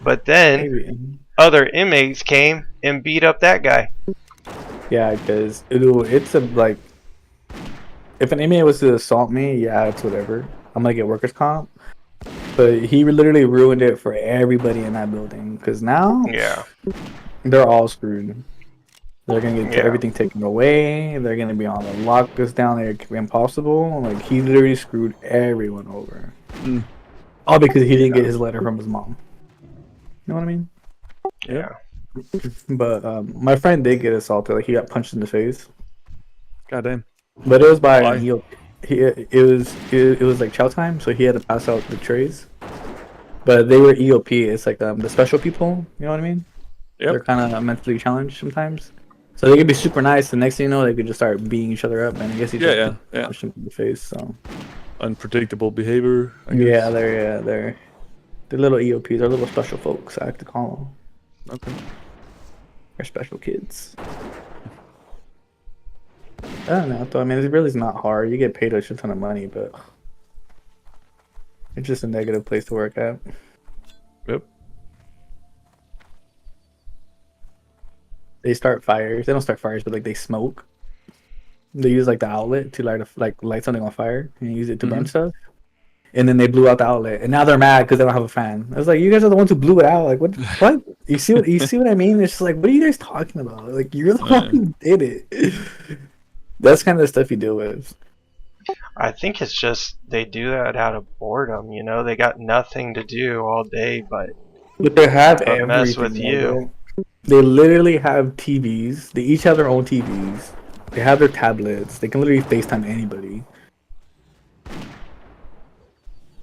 But then Maybe. other inmates came and beat up that guy. Yeah, because it's a like. If an inmate was to assault me, yeah, it's whatever. I'm gonna get workers' comp. But he literally ruined it for everybody in that building. Because now, Yeah. they're all screwed. They're gonna get Yeah. everything taken away. They're gonna be on the lockers down there. It could be impossible. Like he literally screwed everyone over. Mm. All because he didn't get his letter from his mom. You know what I mean? Yeah. But my friend did get assaulted. Like he got punched in the face. Goddamn. But it was by Why? it was like chow time, so he had to pass out the trays. But they were EOP. It's like the special people. You know what I mean? Yep. They're kind of mentally challenged sometimes. So they could be super nice. The next thing you know, they could just start beating each other up. And I guess he just Yeah. punched him in the face. So Unpredictable behavior. I guess. yeah, they're little EOPs. They're little special folks. I like to call them. Okay. They're special kids. I don't know. Though I mean, it really is not hard. You get paid a shit ton of money, but it's just a negative place to work at. Yep. They start fires. They don't start fires, but like they smoke. They use like the outlet to light something on fire and use it to burn stuff. And then they blew out the outlet, and now they're mad because they don't have a fan. I was like, you guys are the ones who blew it out. Like, what? What? You see what I mean? It's just like, what are you guys talking about? Like, you're the one who did it. That's kind of the stuff you deal with. I think it's just they do that out of boredom. They got nothing to do all day but But they have mess everything. with you. They literally have TVs. They each have their own TVs. They have their tablets. They can literally FaceTime anybody.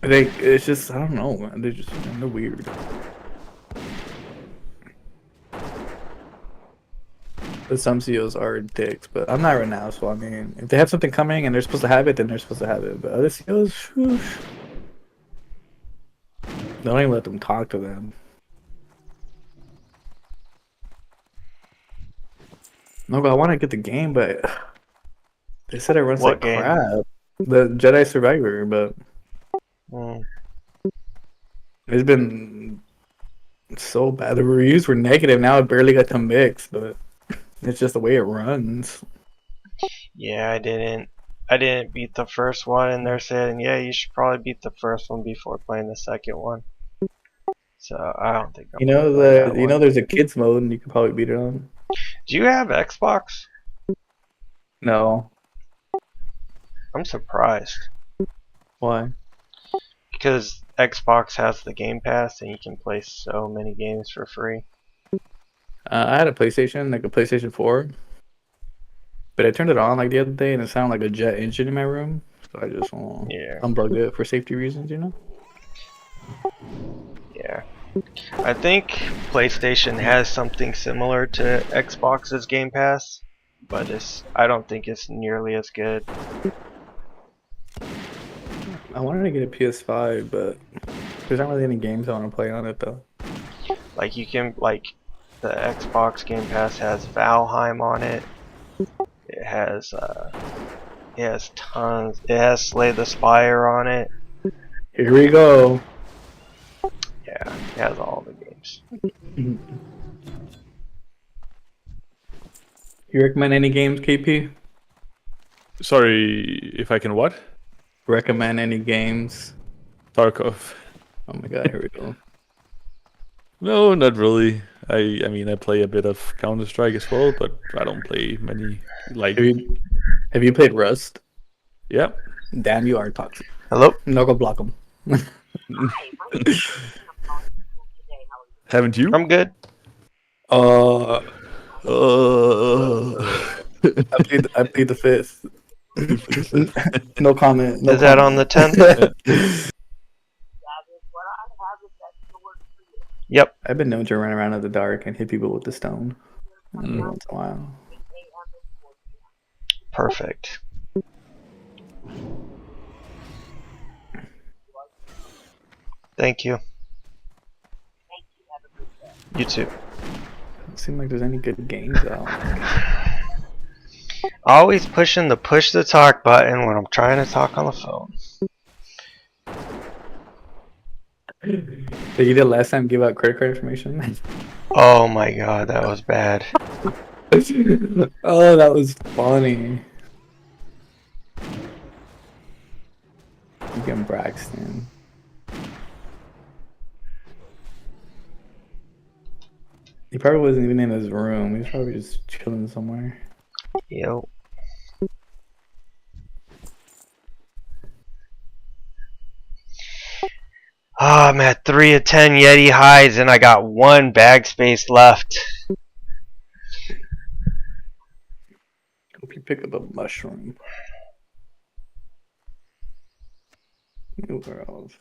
It's just, I don't know, man. They're weird. But some CEOs are dicks, but I'm not right now, so I mean, if they have something coming and they're supposed to have it, then they're supposed to have it. But other CEOs, whoosh, don't even let them talk to them. No, but I want to get the game, but they said it runs What like game? crap. The Jedi Survivor, but it's been so bad. The reviews were negative. Now it barely got to mix, but it's just the way it runs. Yeah, I didn't beat the first one, and they're saying, yeah, you should probably beat the first one before playing the second one. So I don't think I'm gonna play that one. There's a kids mode, and you can probably beat it on. Do you have Xbox? No, I'm surprised why? because Xbox has the Game Pass, and you can play so many games for free. I had a PlayStation, like a PlayStation 4, but I turned it on like the other day, and it sounded like a jet engine in my room. So I just unplugged it for safety reasons, you know. Yeah. I think PlayStation has something similar to Xbox's Game Pass, but I don't think it's nearly as good. I wanted to get a PS5, but there's not really any games I want to play on it though. Like the Xbox Game Pass has Valheim on it. It has tons. It has Slay the Spire on it. Here we go. Yeah, it has all the games. You recommend any games, KP? Sorry, if I can what? Recommend any games? Tarkov. Oh my god, here we go. No, not really. I mean, I play a bit of Counter-Strike as well, but I don't play many. Like, Have you played Rust? yeah. Damn, you are toxic. Hello? No, go block them. Haven't you? I'm good. I played the fifth. No comment. No Is that on the comment. 10th? Yep. I've been known to run around in the dark and hit people with the stone every Mm. once in a while. Perfect. Thank you. You too. Doesn't seem like there's any good games out. Always pushing the push to talk button when I'm trying to talk on the phone. Did you did last time give out credit card information? Oh my god, that was bad. Oh, that was funny. Again, Braxton. He probably wasn't even in his room. He was probably just chilling somewhere. Yo. Ah, I'm at 3 of 10 Yeti hides and I got 1 bag space left. Hope you pick up a mushroom. New world.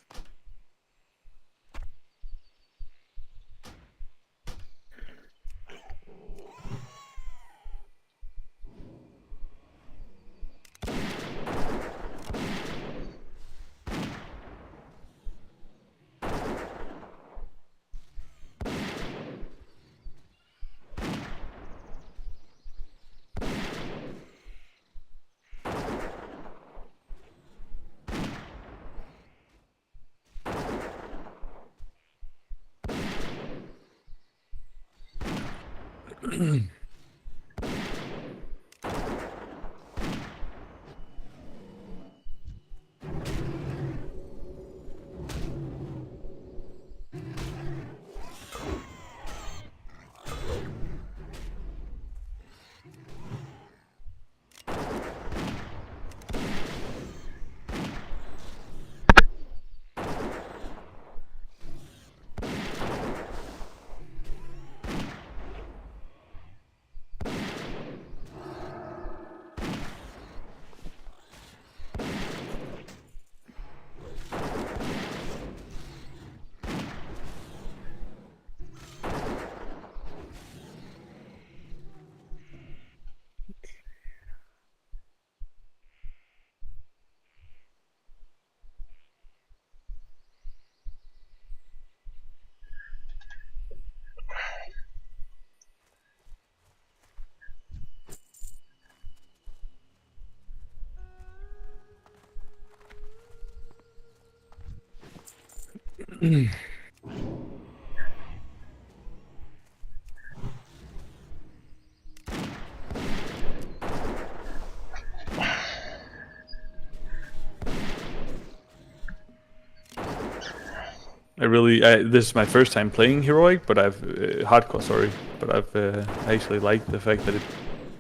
This is my first time playing heroic, but I've hardcore. Sorry, but I actually like the fact that it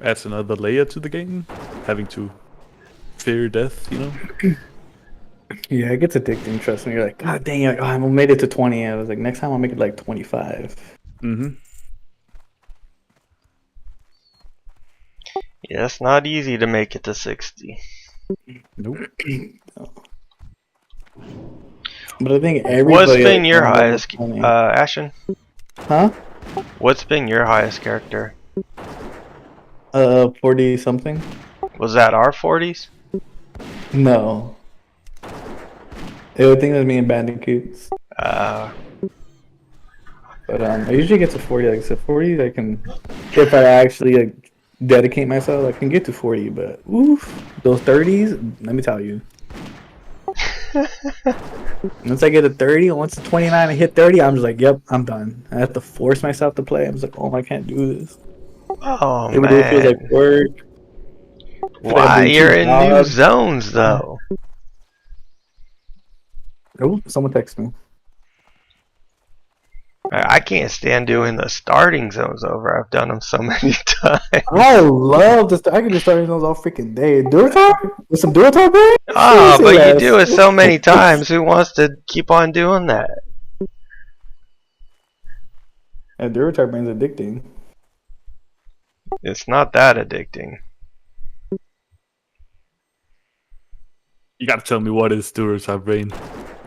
adds another layer to the game, having to fear death. You know. Yeah, it gets addicting. Trust me. You're like, God dang it! Oh, I made it to 20. I was like, next time I'll make it like 25. Mm-hmm. Yeah, it's not easy to make it to 60. Nope. No. But I think What's everybody. been like, your on level highest, 20. Ashen? Huh? What's been your highest character? 40 something. Was that our 40s? No. I think it was me and Bandicoots. But I usually get to 40. Like, so 40, I can, if I actually like dedicate myself, I can get to 40. But oof, those 30s, let me tell you. Once I get to 30, once to 29, I hit 30, I'm just like, yep, I'm done. I have to force myself to play. I'm just like, oh, I can't do this. Oh Every day feels like man. work. I feel like I'm Why? doing You're 2 in new jobs. zones though. Oh, someone text me. I can't stand doing the starting zones over. I've done them so many times. I love this. I can just start those all freaking day. Duratar? With some Duratar, bro? Ah, Say but you less. do it so many times. Who wants to keep on doing that? Yeah, Duratar brain's addicting. It's not that addicting. You gotta tell me what is Duracell Brain.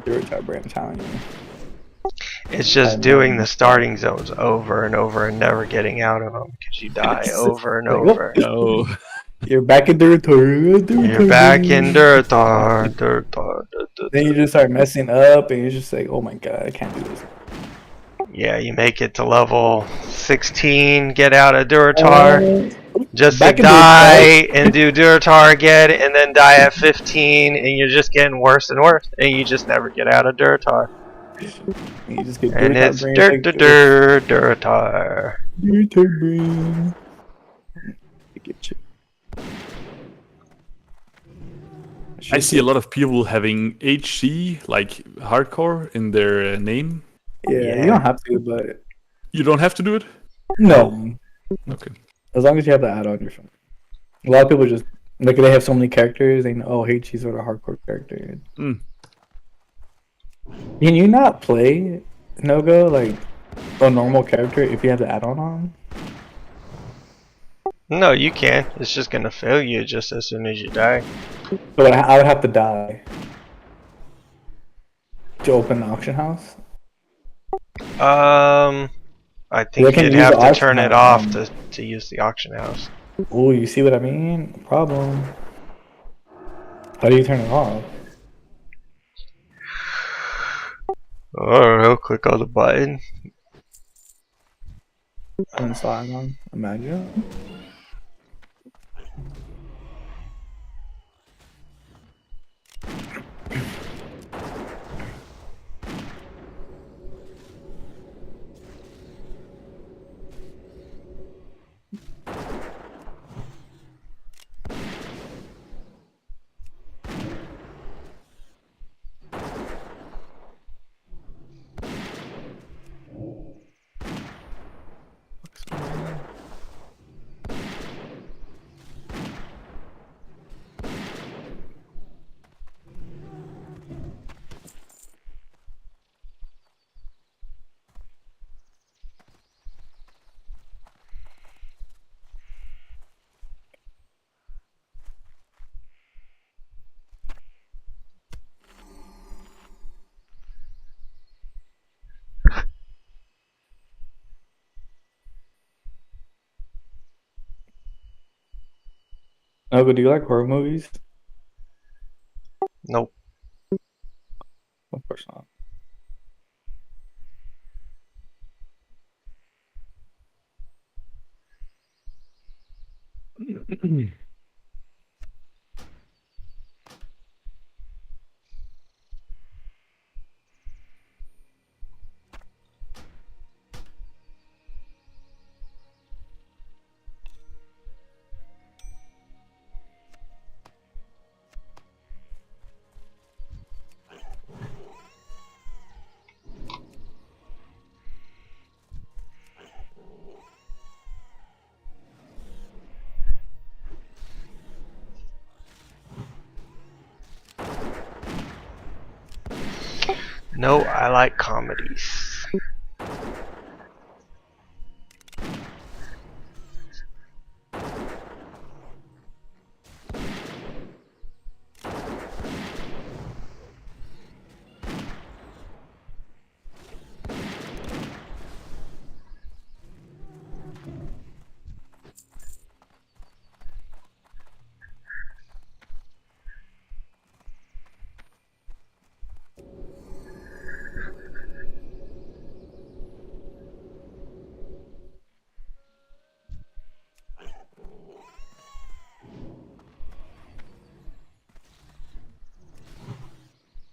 Duracell Brain, I'm telling you. It's just doing the starting zones over and over and never getting out of them because you die over and Like, oh, over. No. you're back in Duracell. You're back in Durtar. Then you just start messing up, and you're just like, oh my god, I can't do this. Yeah, you make it to level 16, get out of Duratar, just to back in die and do Duratar again, and then die at 15, and you're just getting worse and worse, and you just never get out of Duratar. You just get And Duracell it's Brain. Duratar. Duracell Brain. I get you. I see a lot of people having HC, like hardcore, in their name. Yeah, you don't have to, but You don't have to do it? no. Okay. As long as you have the add-on, you're fine. A lot of people just like they have so many characters. They know, oh, hey, she's sort of hardcore character. Mm. Can you not play Nogo like a normal character if you have the add-on on? No, you can. It's just gonna fail you just as soon as you die. But I would have to die to open the auction house. I think can you'd use have the to turn auction it off house, to use the auction house. Oh, you see what I mean? Problem. How do you turn it off? I don't know, click on the button. Uninstall add-on. Imagine. Oh, but do you like horror movies? Nope. Of course not. No, I like comedies.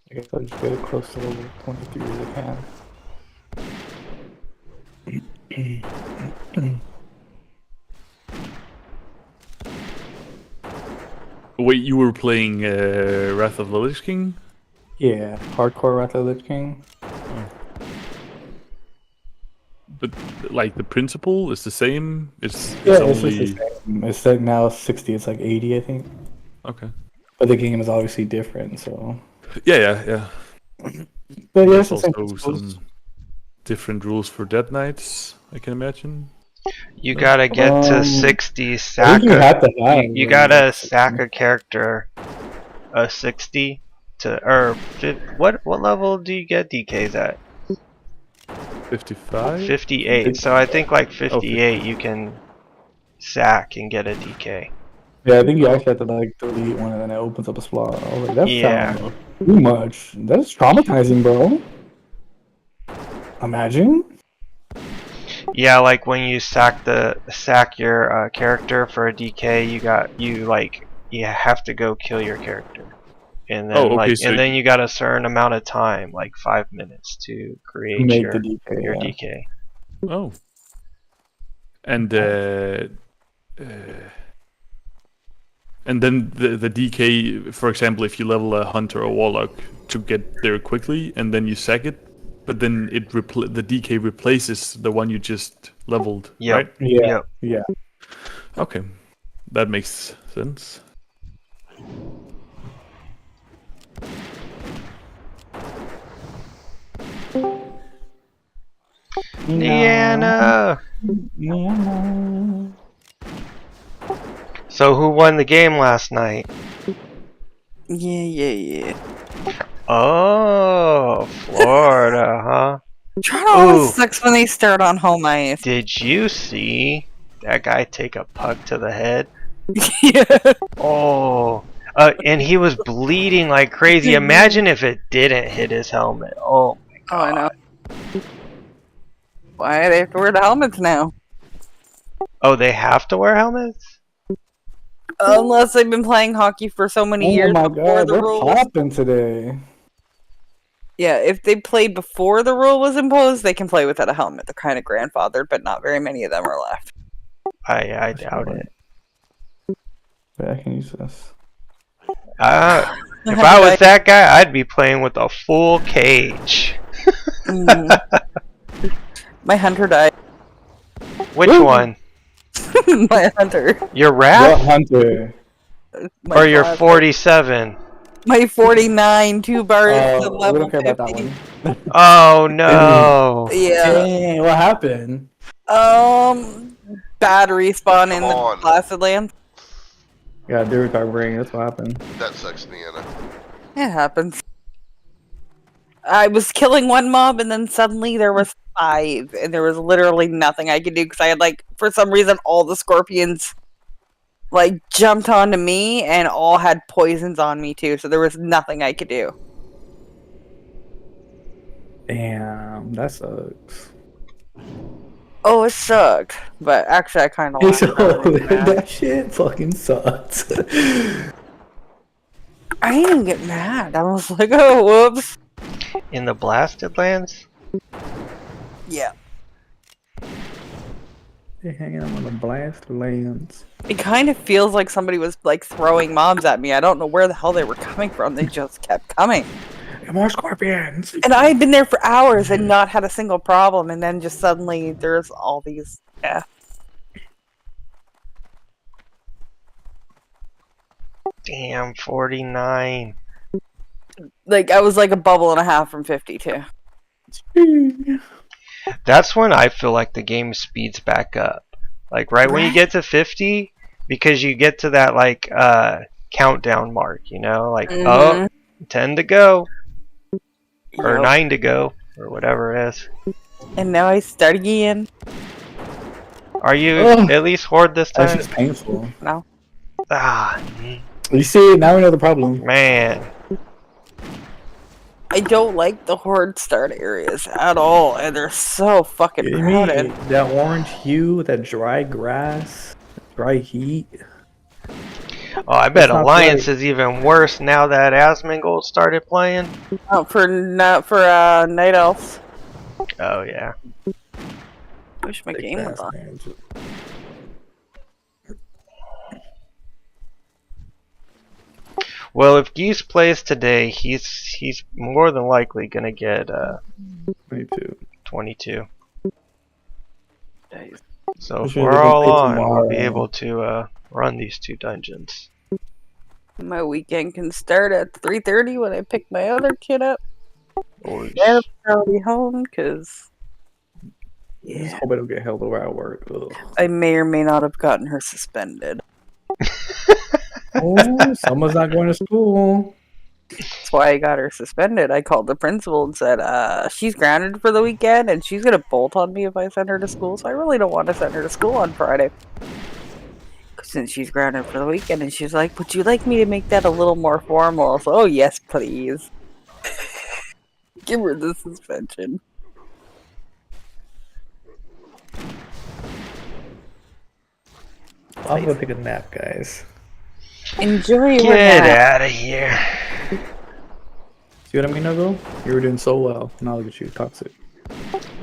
I guess I'll just get it close to level 23 as I can. Wait, you were playing Wrath of the Lich King? Yeah, hardcore Wrath of the Lich King. But like the principle is the same. It's Yeah, only it's just the same. It's like now 60. It's like 80, I think. okay. But the game is obviously different, so. Yeah. But yeah, There's it's the same also principles. some different rules for Dead Knights, I can imagine. You gotta get to Um, 60, I sack think you have to have. you gotta sack a character a 60 to what level do you get DKs at? 55. 58. So I think like Oh, 58 you can sack and get a DK. Yeah, I think you actually have to like delete one and then it opens up a slot. I was like, that Yeah. sounds too much. That's traumatizing, bro. Imagine. Yeah, like when you sack your character for a DK, you have to go kill your character, and then okay. So you got a certain amount of time, like 5 minutes, to create Make the DK. your Yeah. DK. oh, and and then the DK, for example, if you level a hunter or warlock to get there quickly, and then you sack it, but then the DK replaces the one you just leveled, Yep. right? Yeah. Yep. Yeah. Okay, that makes sense. Deanna. Yeah. So who won the game last night? Yeah. Oh, Florida, huh? Toronto always Ooh. sucks when they start on home ice. Did you see that guy take a puck to the head? Yeah. Oh, and he was bleeding like crazy. Imagine if it didn't hit his helmet. Oh my Oh, I know. god. Why do they have to wear the helmets now? Oh, they have to wear helmets? Unless they've been playing hockey for so many Oh years my before god, the we're rule was. popping today. Yeah, if they played before the rule was imposed, they can play without a helmet. They're kind of grandfathered, but not very many of them are left. I doubt it. Yeah, I can use this. If I was that guy, I'd be playing with a full cage. My hunter died. Which Woo! one? My hunter. Your What Wrath? hunter? My Or your classic. 47? My 49 2 bars to We level don't care about that 50. one. Oh no. Yeah. Dang, what happened? Bad respawn in Come the on. Placid Land. Yeah, do recovering. That's what happened. That sucks, Deanna. It happens. I was killing one mob and then suddenly there was 5 and there was literally nothing I could do because I had for some reason all the scorpions jumped onto me and all had poisons on me too, so there was nothing I could do. Damn, that sucks. Oh, it sucked. But actually I kinda Hey, laughed. so, I wasn't even mad. that shit fucking sucks. I didn't even get mad. I was like, oh whoops. In the Blasted Lands? Yeah. They're hanging out on the blast lands. It kind of feels like somebody was throwing mobs at me. I don't know where the hell they were coming from. They just kept coming. More scorpions. And I had been there for hours and not had a single problem, and then just suddenly there's all these. Yeah. Damn, 49. I was like a bubble and a half from 52. That's when I feel like the game speeds back up. Right when you get to 50, because you get to that countdown mark, oh, 10 to go. Or Yep. 9 to go, or whatever it is. And now I start again. Are you Ugh. at least horde this That's time? just painful. No. Ah, You see, now we know the problem. man. I don't like the horde start areas at all, and they're so fucking You crowded. mean that orange hue, that dry grass, dry heat. Oh, I bet That's not Alliance right. is even worse now that Asmongold started playing. Oh, for Night Elves. Oh, yeah. Wish my Big game was grass on. lands. Well, if Geese plays today, he's more than likely gonna get 22. 22. Days. So We if should we're have been all played on, we'll be tomorrow. able to run these 2 dungeons. My weekend can start at 3:30 when I pick my other kid up. Or And I'll be home because Just hope I don't get held over at work. Ugh. I may or may not have gotten her suspended. Oh, someone's not going to school. That's why I got her suspended. I called the principal and said, she's grounded for the weekend and she's gonna bolt on me if I send her to school, so I really don't want to send her to school on Friday. Since she's grounded for the weekend, and she's like, would you like me to make that a little more formal? So, oh yes, please. Give her the suspension. I'll go take a nap, guys. Enjoy your Get nap. out of here. See what I mean, Nogo? You were doing so well. Now look at you, toxic.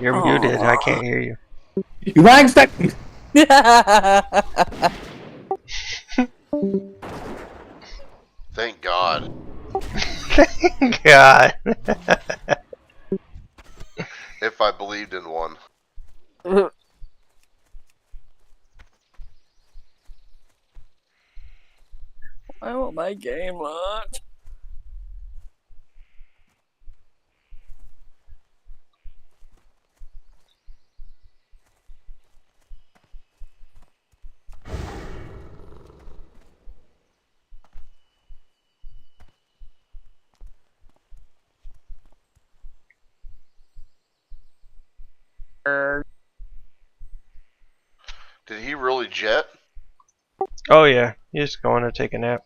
You're muted. I can't hear you. You lying stack. Thank God. God. If I believed in one. I want my game launch. Did he really jet? Oh yeah, he's going to take a nap.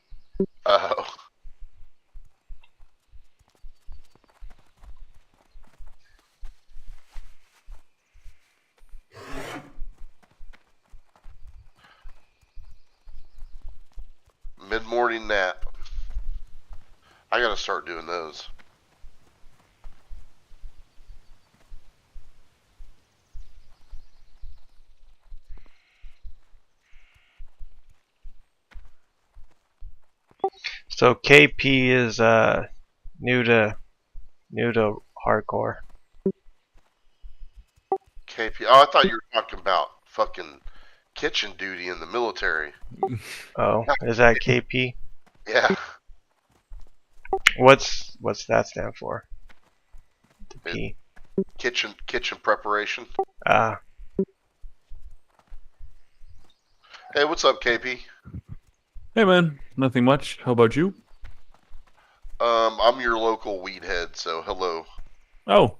Oh. Mid-morning nap. I gotta start doing those. So KP is new to hardcore. KP. Oh, I thought you were talking about fucking kitchen duty in the military. Oh, is that KP? Yeah. What's that stand for? The P. Kitchen preparation. Ah, Hey, what's up, KP? Hey man, nothing much. How about you? I'm your local weed head, so hello. Oh,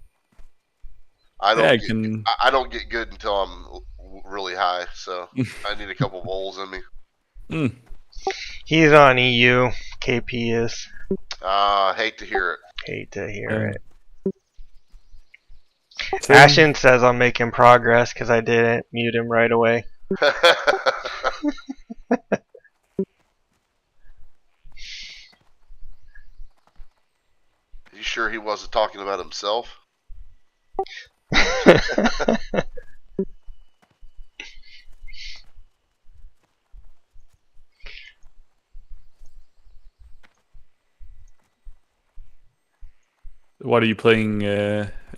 I yeah, don't I don't get good until I'm really high, so I need a couple bowls in me. he's on EU. KP is. Hate to hear it. Hate to hear it. Same. Ashen says I'm making progress because I didn't mute him right away. You sure he wasn't talking about himself? What are you playing,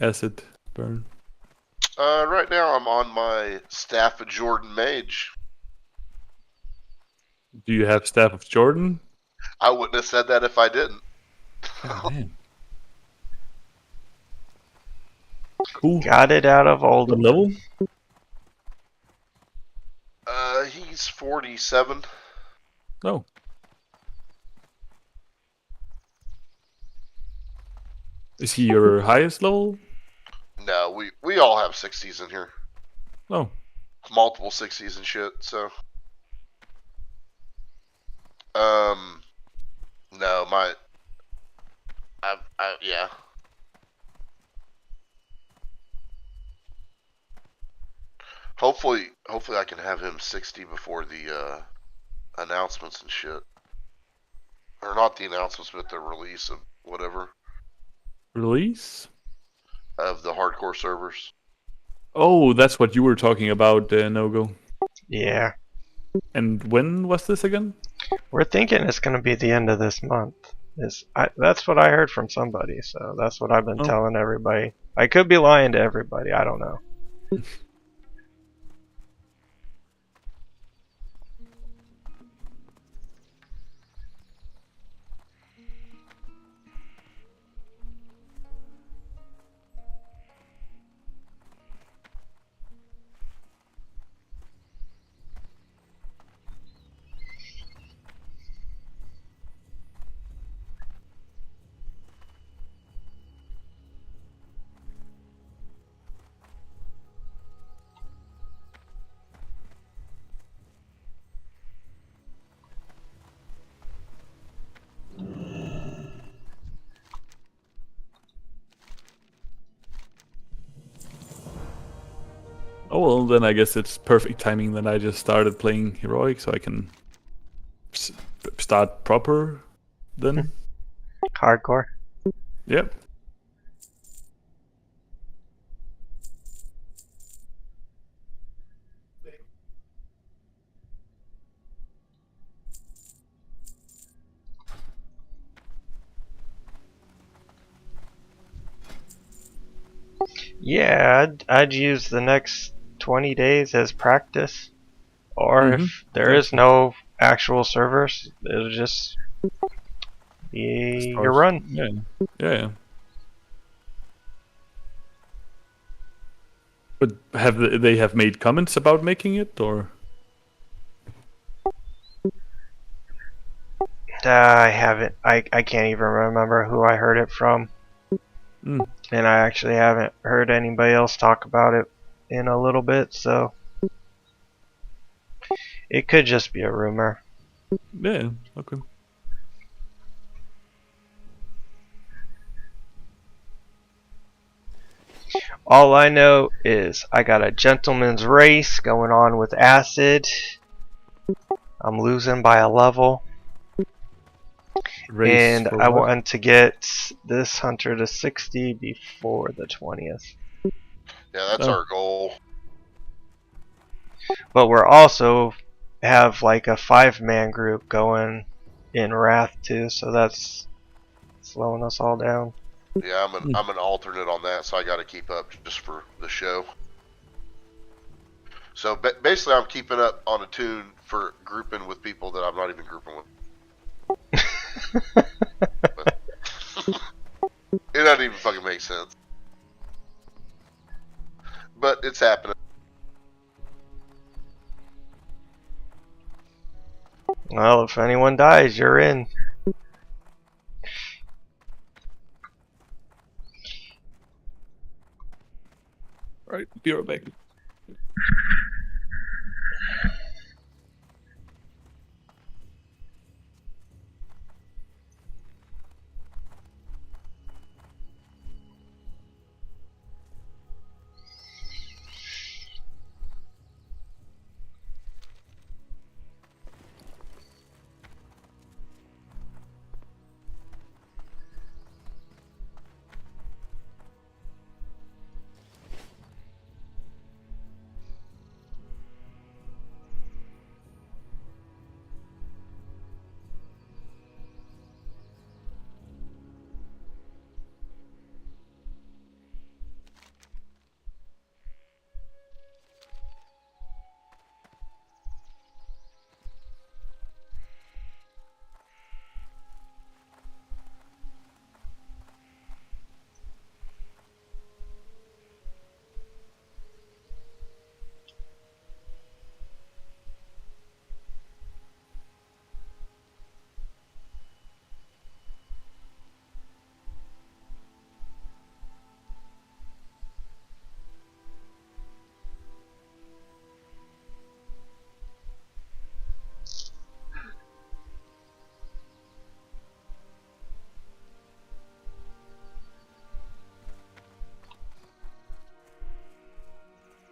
Acid Burn? Right now I'm on my Staff of Jordan Mage. Do you have Staff of Jordan? I wouldn't have said that if I didn't. God, man. Cool. Got it out of old. What level? He's 47. Oh. Is he your highest level? No, we all have 60s in here. Oh. Multiple 60s and shit, so. No, yeah. Hopefully I can have him 60 before the, announcements and shit. Or not the announcements, but the release of whatever. Release? Of the hardcore servers. Oh, that's what you were talking about, Nogo. Yeah. And when was this again? We're thinking it's going to be the end of this month. That's what I heard from somebody, so that's what I've been telling everybody. I could be lying to everybody. I don't know. Oh well, then I guess it's perfect timing that I just started playing heroic, so I can start proper. Then, Hardcore. yep. Yeah, I'd use the next 20 days as practice. Or if there is no actual servers, it'll just be your run. Yeah, yeah. But they have made comments about making it, or? I haven't. I can't even remember who I heard it from. Mm. And I actually haven't heard anybody else talk about it in a little bit, so it could just be a rumor. Yeah, okay. All I know is I got a gentleman's race going on with Acid. I'm losing by a level. Race And for I what? want to get this hunter to 60 before the 20th. Yeah, that's our goal. But we're also have like a 5-man group going in Wrath too, so that's slowing us all down. Yeah, I'm an alternate on that, so I got to keep up just for the show. So basically, I'm keeping up on a tune for grouping with people that I'm not even grouping with. It doesn't even fucking make sense. But it's happening. Well, if anyone dies, you're in. Right, be right back.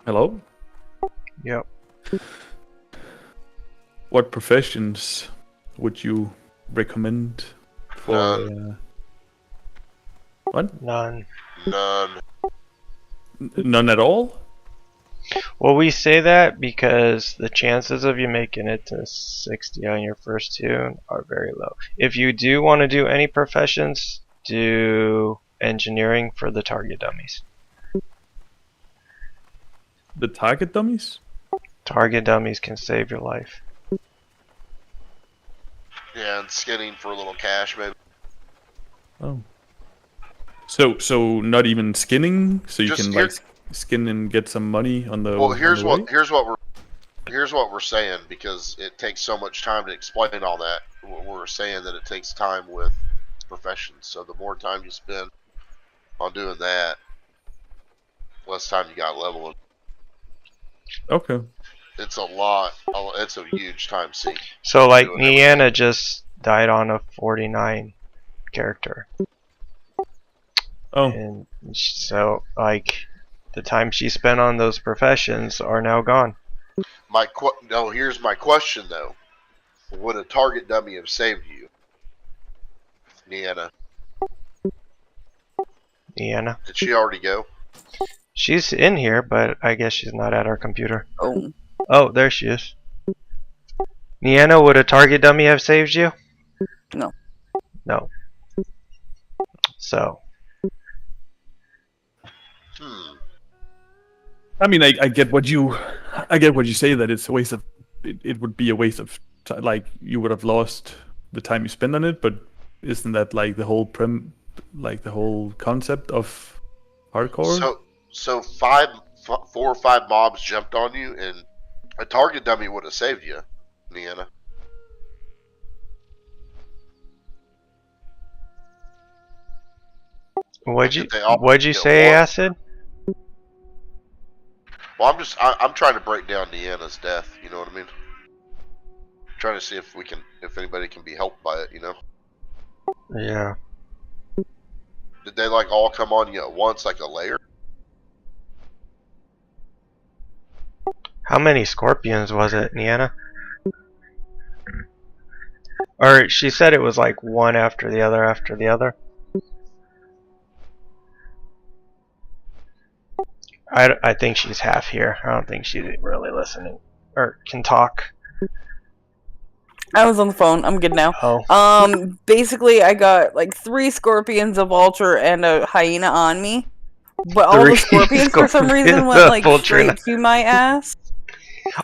Hello? Yep. What professions would you recommend for... None. What? None. None. None at all? Well, we say that because the chances of you making it to 60 on your first tune are very low. If you do want to do any professions, do engineering for the target dummies. The target dummies? Target dummies can save your life. Yeah, and skinning for a little cash, maybe. Oh. So not even skinning? So you Just can here- like skin and get some money on the Well, on here's the what way? here's what we're saying, because it takes so much time to explain all that. We're saying that it takes time with professions. So the more time you spend on doing that, less time you got leveling. Okay. It's a lot. It's a huge time sink. So like Do it every Nianna just died on a 49 character. Oh. And so like the time she spent on those professions are now gone. Here's my question though: would a target dummy have saved you, Deanna? Deanna. Did she already go? She's in here, but I guess she's not at our computer. Oh. Oh, there she is. Deanna, would a target dummy have saved you? No. No. So. I mean, I get what you say, that it's a waste of it would be a waste of time, like you would have lost the time you spend on it, but isn't that like the whole the whole concept of hardcore? So 4 or 5 mobs jumped on you, and a target dummy would have saved you, Deanna. What'd you say, Acid? Well, I'm trying to break down Deanna's death. You know what I mean? Trying to see if anybody can be helped by it. You know? Yeah. Did they like all come on you at once, like a layer? How many scorpions was it, Deanna? Or she said it was like one after the other after the other. I think she's half here. I don't think she's really listening or can talk. I was on the phone. I'm good now. Oh. Basically, I got like 3 scorpions, a vulture, and a hyena on me. But all the scorpions, for some reason, went like straight to my ass.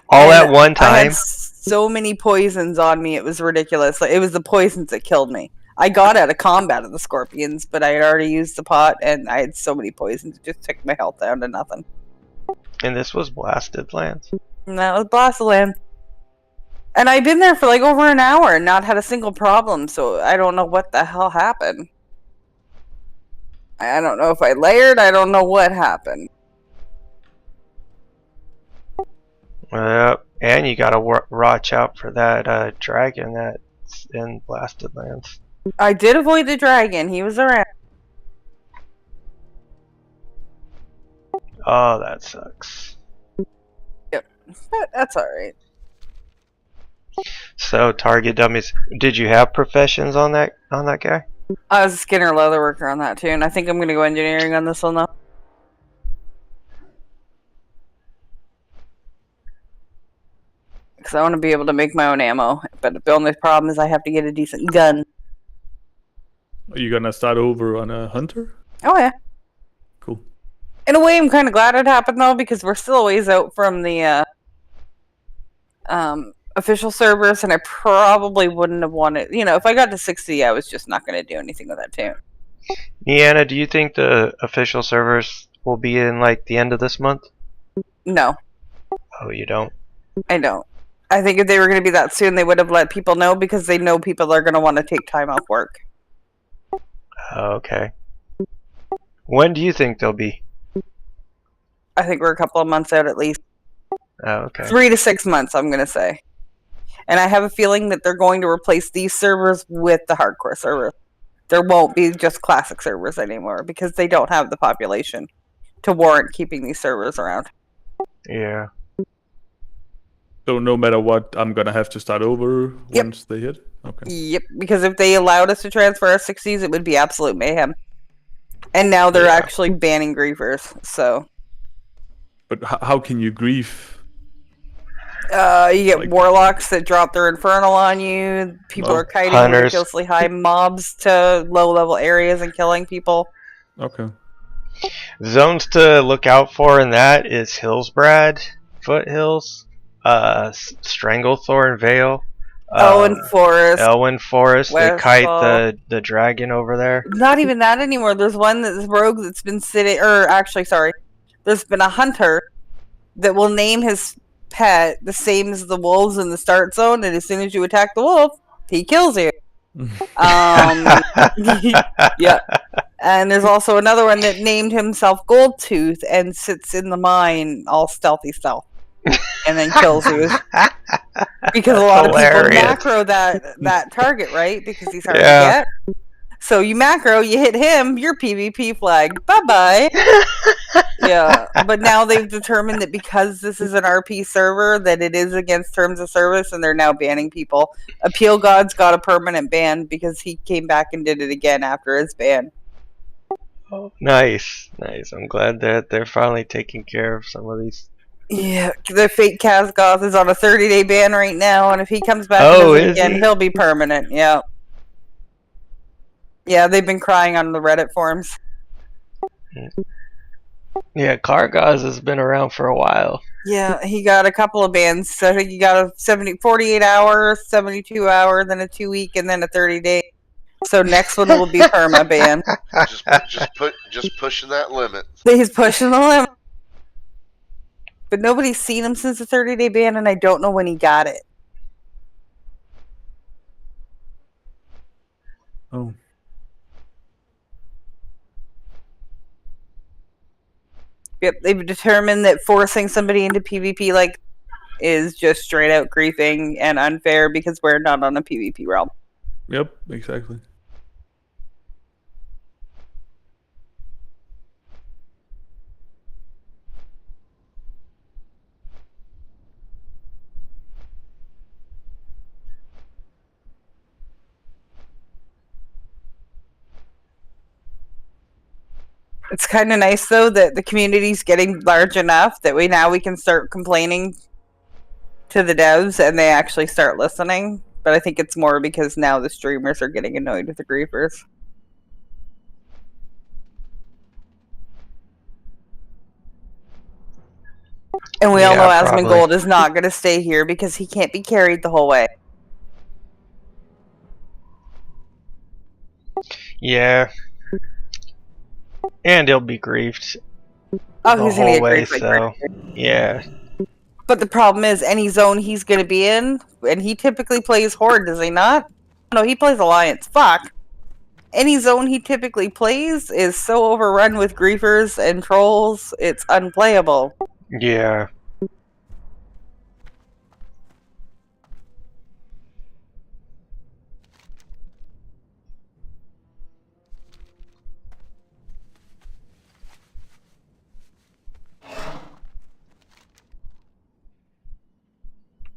All And at one time? I had so many poisons on me, it was ridiculous. Like, it was the poisons that killed me. I got out of combat of the scorpions, but I had already used the pot, and I had so many poisons, it just took my health down to nothing. And this was Blasted Lands? And that was Blasted Land. And I'd been there for like over an hour and not had a single problem, so I don't know what the hell happened. I don't know if I layered, I don't know what happened. And you gotta watch out for that dragon that's in Blasted Lands. I did avoid the dragon, he was around. Oh, that sucks. Yep, but that's alright. So, target dummies. Did you have professions on that guy? I was a Skinner leatherworker on that too, and I think I'm gonna go engineering on this one though. Because I want to be able to make my own ammo, but the only problem is I have to get a decent gun. Are you gonna start over on a hunter? Oh yeah. Cool. In a way, I'm kind of glad it happened though, because we're still a ways out from the official servers, and I probably wouldn't have wanted. You know, if I got to 60, I was just not going to do anything with that too. Deanna, do you think the official servers will be in like the end of this month? No. Oh, you don't? I don't. I think if they were going to be that soon, they would have let people know, because they know people are going to want to take time off work. Okay. When do you think they'll be? I think we're a couple of months out at least. Oh, okay. 3 to 6 months, I'm going to say. And I have a feeling that they're going to replace these servers with the hardcore servers. There won't be just classic servers anymore, because they don't have the population to warrant keeping these servers around. Yeah. So no matter what, I'm gonna have to start over once they hit? Okay. Yep, because if they allowed us to transfer our 60s, it would be absolute mayhem. And now they're actually banning griefers, so... But how can you grief? You get warlocks that drop their infernal on you. People are kiting ridiculously high mobs to low-level areas and killing people. Okay. Zones to look out for in that is Hillsbrad, Foothills, Stranglethorn Vale, Elwyn Forest. They kite the dragon over there. Not even that anymore. There's one that's rogue that's been sitting, or actually, sorry, there's been a hunter that will name his pet the same as the wolves in the start zone, and as soon as you attack the wolf, he kills you. Yeah. And there's also another one that named himself Goldtooth and sits in the mine all stealthy stealth and then kills you. Because a lot of people macro that target, right? Because he's hard to get. So you macro, you hit him, you're PvP flagged. Bye-bye. Yeah, but now they've determined that because this is an RP server, that it is against terms of service, and they're now banning people. Appeal Gods got a permanent ban because he came back and did it again after his ban. Oh, nice. I'm glad that they're finally taking care of some of these. Yeah, the fake Kazgoth is on a 30-day ban right now, and if he comes back and Oh, does it is again, he? he'll be permanent. Yeah. Yeah, they've been crying on the Reddit forums. Yeah, Kargaz has been around for a while. Yeah, he got a couple of bans. So I think he got a 48 hour, 72 hour, then a 2 week, and then a 30-day. So next one will be perma ban. Just pushing that limit. He's pushing the limit. But nobody's seen him since the 30-day ban, and I don't know when he got it. Oh. Yep, they've determined that forcing somebody into PvP like is just straight out griefing and unfair because we're not on a PvP realm. Yep, exactly. It's kind of nice though that the community's getting large enough that we can start complaining to the devs and they actually start listening. But I think it's more because now the streamers are getting annoyed with the griefers. And we all know Asmongold is not going to stay here because he can't be carried the whole way. Yeah. And he'll be griefed. Oh, he's going to get griefed. So, yeah. But the problem is, any zone he's going to be in, and he typically plays Horde, does he not? No, he plays Alliance. Fuck. Any zone he typically plays is so overrun with griefers and trolls, it's unplayable. Yeah.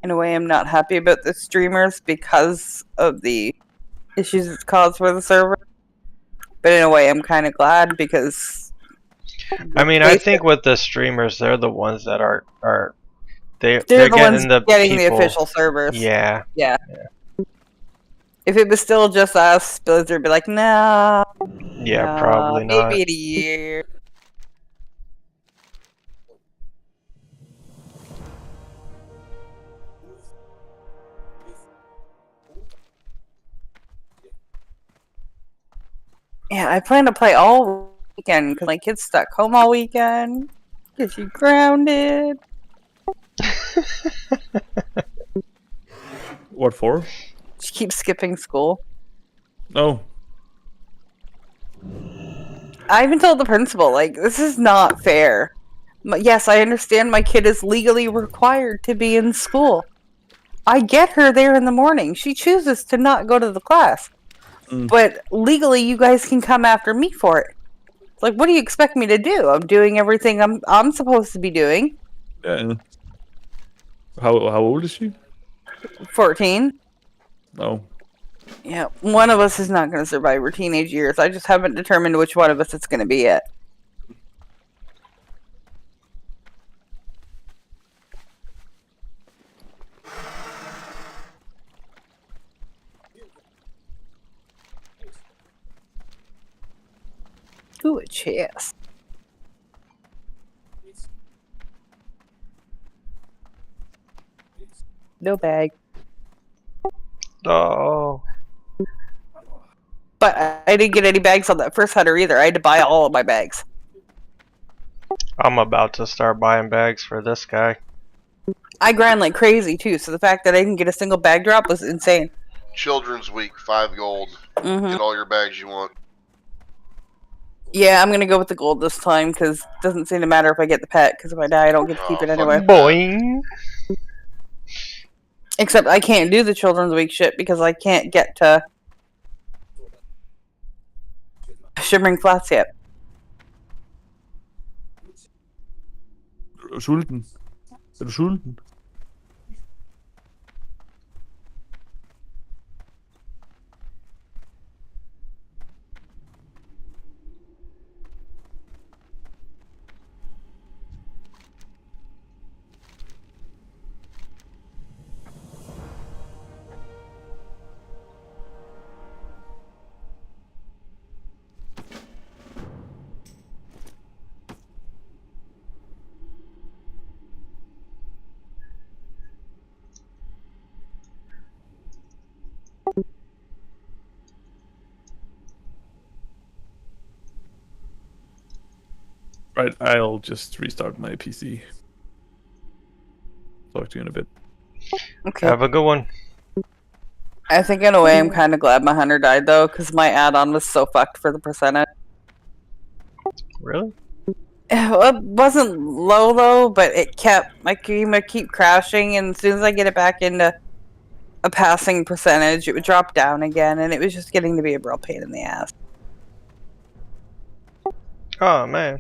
In a way, I'm not happy about the streamers because of the issues it's caused for the server. But in a way, I'm kind of glad because... I mean, I think with the streamers, they're the ones that are they're the getting ones getting the official servers. Yeah. Yeah. If it was still just us, Blizzard would be like, no. Yeah, probably not. Maybe in a year. Yeah, I plan to play all weekend because my kid's stuck home all weekend. Because she's grounded. What for? She keeps skipping school. Oh. I even told the principal, like, this is not fair. Yes, I understand my kid is legally required to be in school. I get her there in the morning. She chooses to not go to the class. But legally, you guys can come after me for it. Like, what do you expect me to do? I'm doing everything I'm supposed to be doing. Yeah. How old is she? 14. Oh. Yeah, one of us is not going to survive her teenage years. I just haven't determined which one of us it's going to be yet. Ooh, a chest. No bag. Oh. But I didn't get any bags on that first hunter either. I had to buy all of my bags. I'm about to start buying bags for this guy. I grind like crazy too, so the fact that I didn't get a single bag drop was insane. Children's Week, 5 gold. Get all your bags you want. Yeah, I'm gonna go with the gold this time because it doesn't seem to matter if I get the pet. Because if I die, I don't get to keep it anyway. Boing. Except I can't do the Children's Week shit because I can't get to Shimmering Flats yet. Sulten. Er du sulten? Right, I'll just restart my PC. Talk to you in a bit. Okay. Have a good one. I think in a way I'm kind of glad my hunter died though, because my add-on was so fucked for the percentage. Really? It wasn't low, but it kept my game would keep crashing, and as soon as I get it back into a passing percentage, it would drop down again, and it was just getting to be a real pain in the ass. Oh man.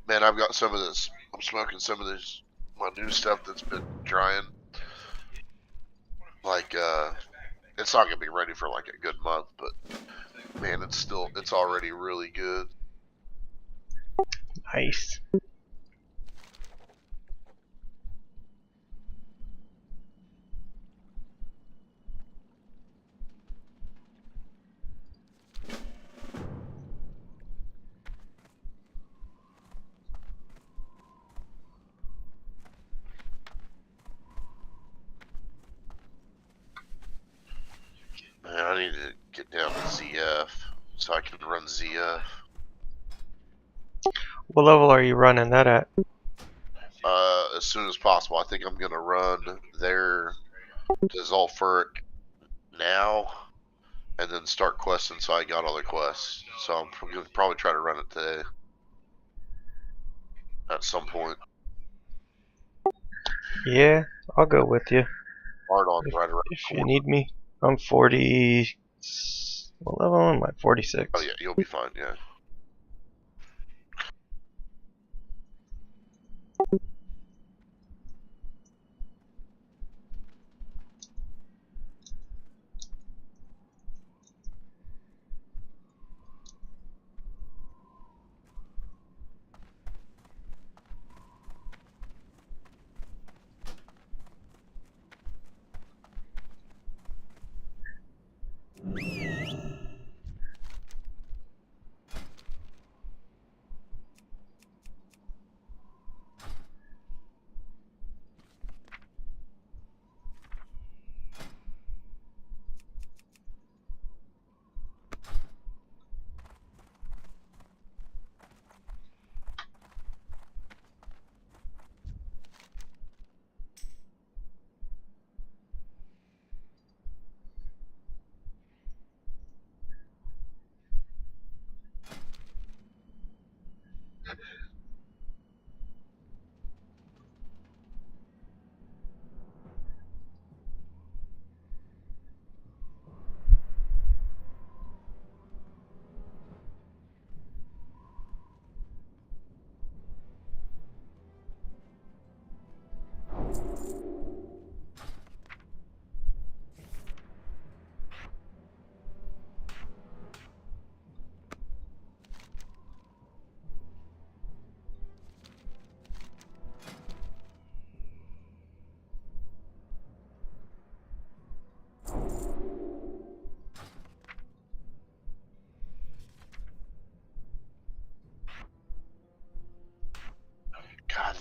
Man, I've got some of this. I'm smoking some of this, my new stuff that's been drying. Like, it's not gonna be ready for like a good month, but man, it's already really good. Nice. Man, I need to get down to ZF so I can run ZF. What level are you running that at? As soon as possible. I think I'm gonna run there to Zulfurk now, and then start questing so I got all the quests. So I'm gonna probably try to run it today at some point. Yeah, I'll go with you Ardon's right around if the you corner. need me. I'm 40. What level am I? 46. Oh yeah, you'll be fine. Yeah.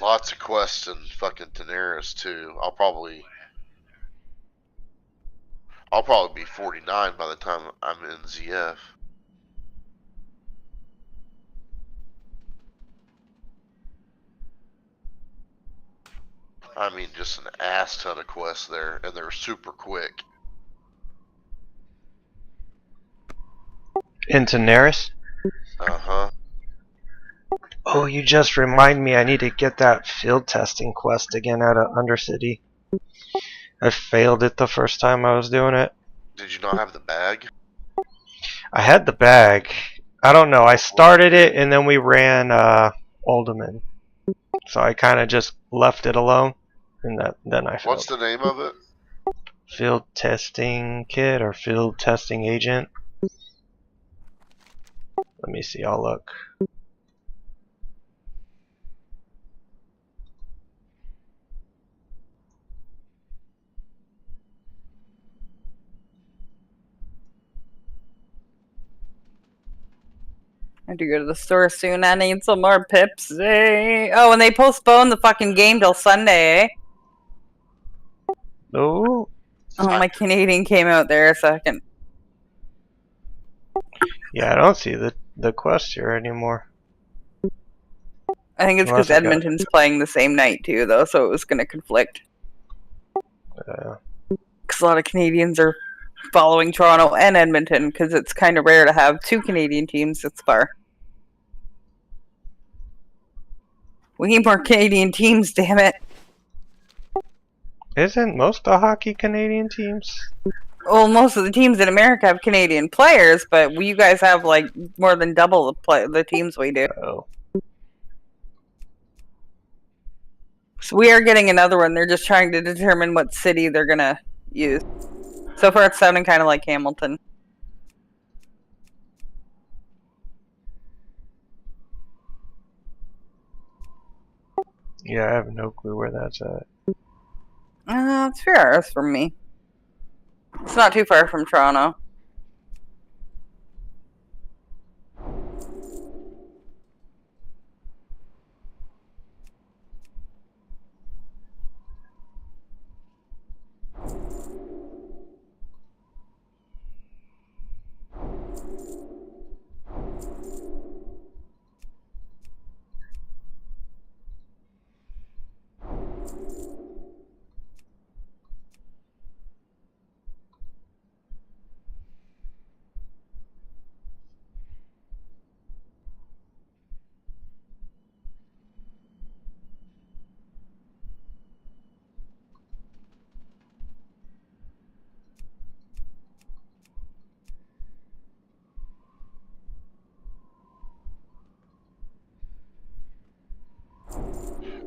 lots of quests in fucking Daenerys too. I'll probably be 49 by the time I'm in ZF. I mean, just an ass ton of quests there, and they're super quick. In Daenerys? Uh-huh. Oh, you just remind me I need to get that field testing quest again out of Undercity. I failed it the first time I was doing it. Did you not have the bag? I had the bag. I don't know. I started it and then we ran Alderman. So I kind of just left it alone. And then I failed. What's the name of it? Field testing kit or field testing agent. Let me see. I'll look. I have to go to the store soon. I need some more pips. Oh, and they postponed the fucking game till Sunday. Oh. Oh, my Canadian came out there a second. Yeah, I don't see the quest here anymore. I think it's because Edmonton's playing the same night too, though, so it was going to conflict. Because a lot of Canadians are following Toronto and Edmonton, because it's kind of rare to have two Canadian teams this far. We need more Canadian teams, damn it. Isn't most of hockey Canadian teams? Well, most of the teams in America have Canadian players, but you guys have like more than double the teams we do. Oh. So we are getting another one. They're just trying to determine what city they're going to use. So far it's sounding kind of like Hamilton. Yeah, I have no clue where that's at. It's 3 hours from me. It's not too far from Toronto.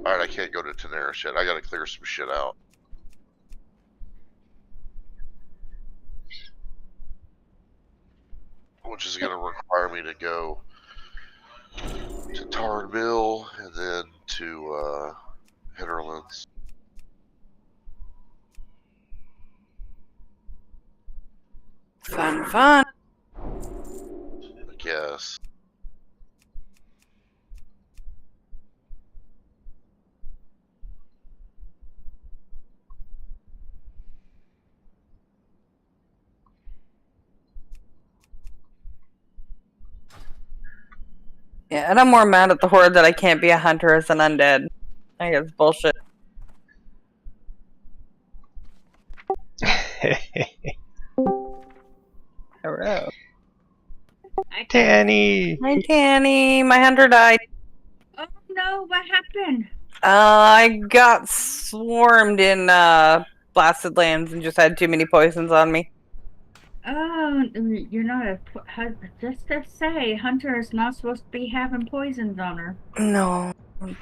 Alright, I can't go to Daenerys yet. I gotta clear some shit out. Which is gonna require me to go to Tarn Mill and then to Hinterlands. Fun, fun. I guess. Yeah, and I'm more mad at the Horde that I can't be a hunter as an undead. I think it's bullshit. Hello. Hi, Danny! Hi, Tanny. My hunter died. Oh no, what happened? I got swarmed in Blasted Lands and just had too many poisons on me. Oh, you're not a. Just to say, Hunter is not supposed to be having poisons on her. No.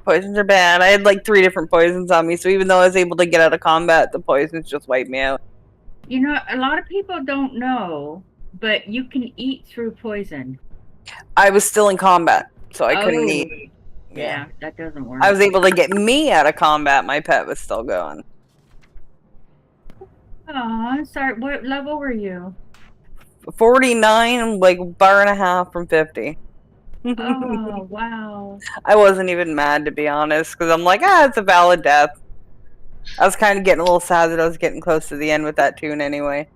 Poisons are bad. I had like 3 different poisons on me, so even though I was able to get out of combat, the poisons just wiped me out. You know, a lot of people don't know, but you can eat through poison. I was still in combat, so I couldn't eat. Yeah, that doesn't work. I was able to get me out of combat. My pet was still going. Oh, I'm sorry. What level were you? 49, like bar and a half from 50. Oh, wow. I wasn't even mad, to be honest, because I'm like, it's a valid death. I was kind of getting a little sad that I was getting close to the end with that tune anyway.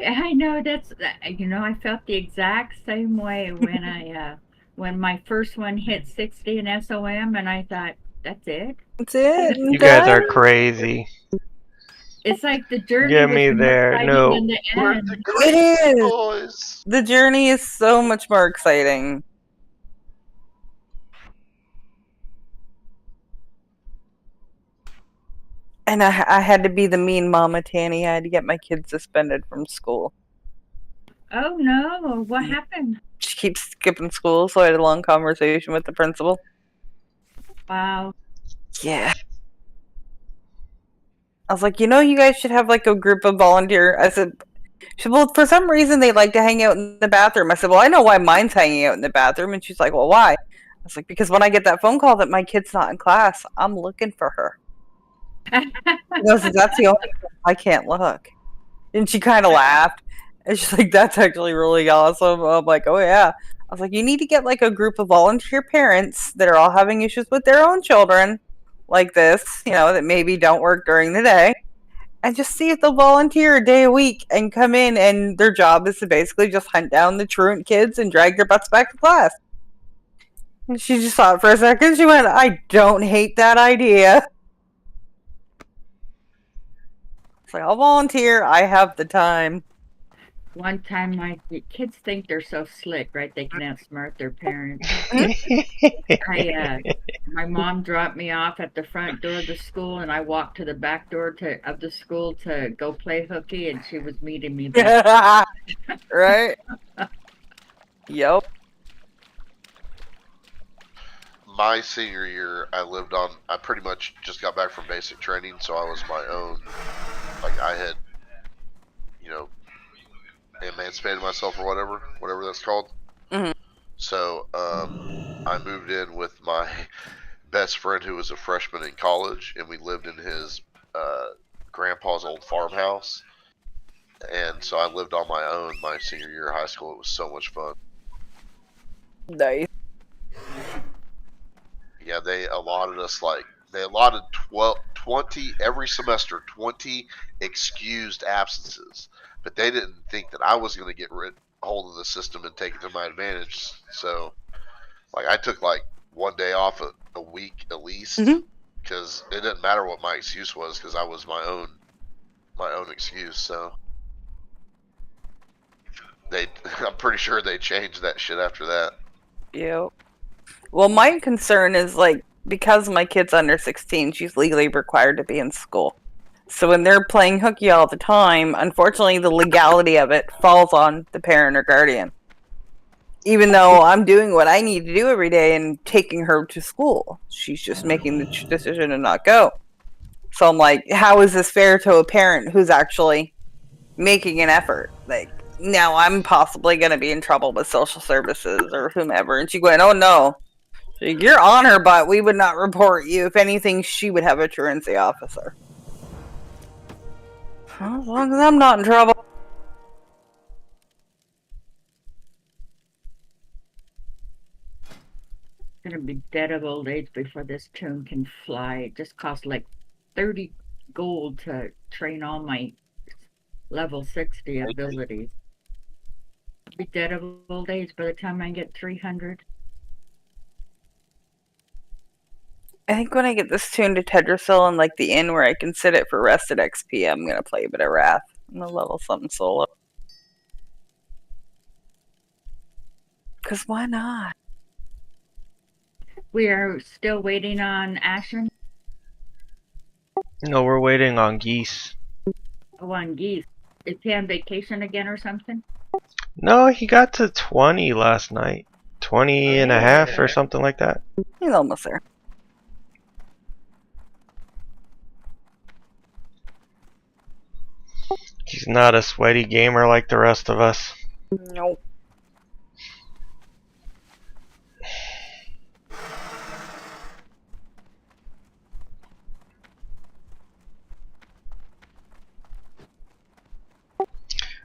I know I felt the exact same way when when my first one hit 60 in SOM, and I thought, that's it? That's it. You guys are crazy. It's like the journey Get was me more there. exciting No. than the We're end. the It crazy is. boys. The journey is so much more exciting. And I had to be the mean mama, Tanny. I had to get my kids suspended from school. Oh no, what happened? She keeps skipping school, so I had a long conversation with the principal. Wow. Yeah. I was like, you guys should have like a group of volunteer. I said, well, for some reason they like to hang out in the bathroom. I said, well, I know why mine's hanging out in the bathroom. And she's like, well, why? I was like, because when I get that phone call that my kid's not in class, I'm looking for her. She goes, that's the only place I can't look. And she kind of laughed. And she's like, that's actually really awesome. I'm like, oh, yeah. I was like, you need to get like a group of volunteer parents that are all having issues with their own children like this, that maybe don't work during the day. And just see if they'll volunteer a day a week and come in, and their job is to basically just hunt down the truant kids and drag their butts back to class. And she just thought for a second. She went, I don't hate that idea. It's like, I'll volunteer. I have the time. One time my kids think they're so slick, right? They can outsmart their parents. My mom dropped me off at the front door of the school, and I walked to the back door of the school to go play hooky, and she was meeting me there. Right? Yep. My senior year, I pretty much just got back from basic training, so I was my own. Like, I had, emancipated myself or whatever that's called. Mm-hmm. So, I moved in with my best friend who was a freshman in college, and we lived in his grandpa's old farmhouse. And so I lived on my own my senior year of high school. It was so much fun. Nice. Yeah, they allotted 20 every semester, 20 excused absences. But they didn't think that I was going to get hold of the system and take it to my advantage. So, like, I took like one day off a week at least, because it didn't matter what my excuse was, because I was my own excuse. So I'm pretty sure they changed that shit after that. Yep. Well, my concern is, like, because my kid's under 16, she's legally required to be in school. So when they're playing hooky all the time, unfortunately, the legality of it falls on the parent or guardian. Even though I'm doing what I need to do every day and taking her to school, she's just making the decision to not go. So I'm like, how is this fair to a parent who's actually making an effort? Like, now I'm possibly going to be in trouble with social services or whomever. And she went, oh no, you're on her butt. We would not report you. If anything, she would have a truancy officer. As long as I'm not in trouble. It's gonna be dead of old age before this tune can fly. It just costs like 30 gold to train all my level 60 abilities. I'll be dead of old age by the time I get 300. I think when I get this tune to Tedrasil and like the inn where I can sit it for rested XP, I'm gonna play a bit of Wrath. I'm gonna level something solo. Cause why not? We are still waiting on Ashen. No, we're waiting on Geese. Oh, on Geese. Is he on vacation again or something? No, he got to 20 last night. 20 and a half or something like that. He's almost there. He's not a sweaty gamer like the rest of us. Nope.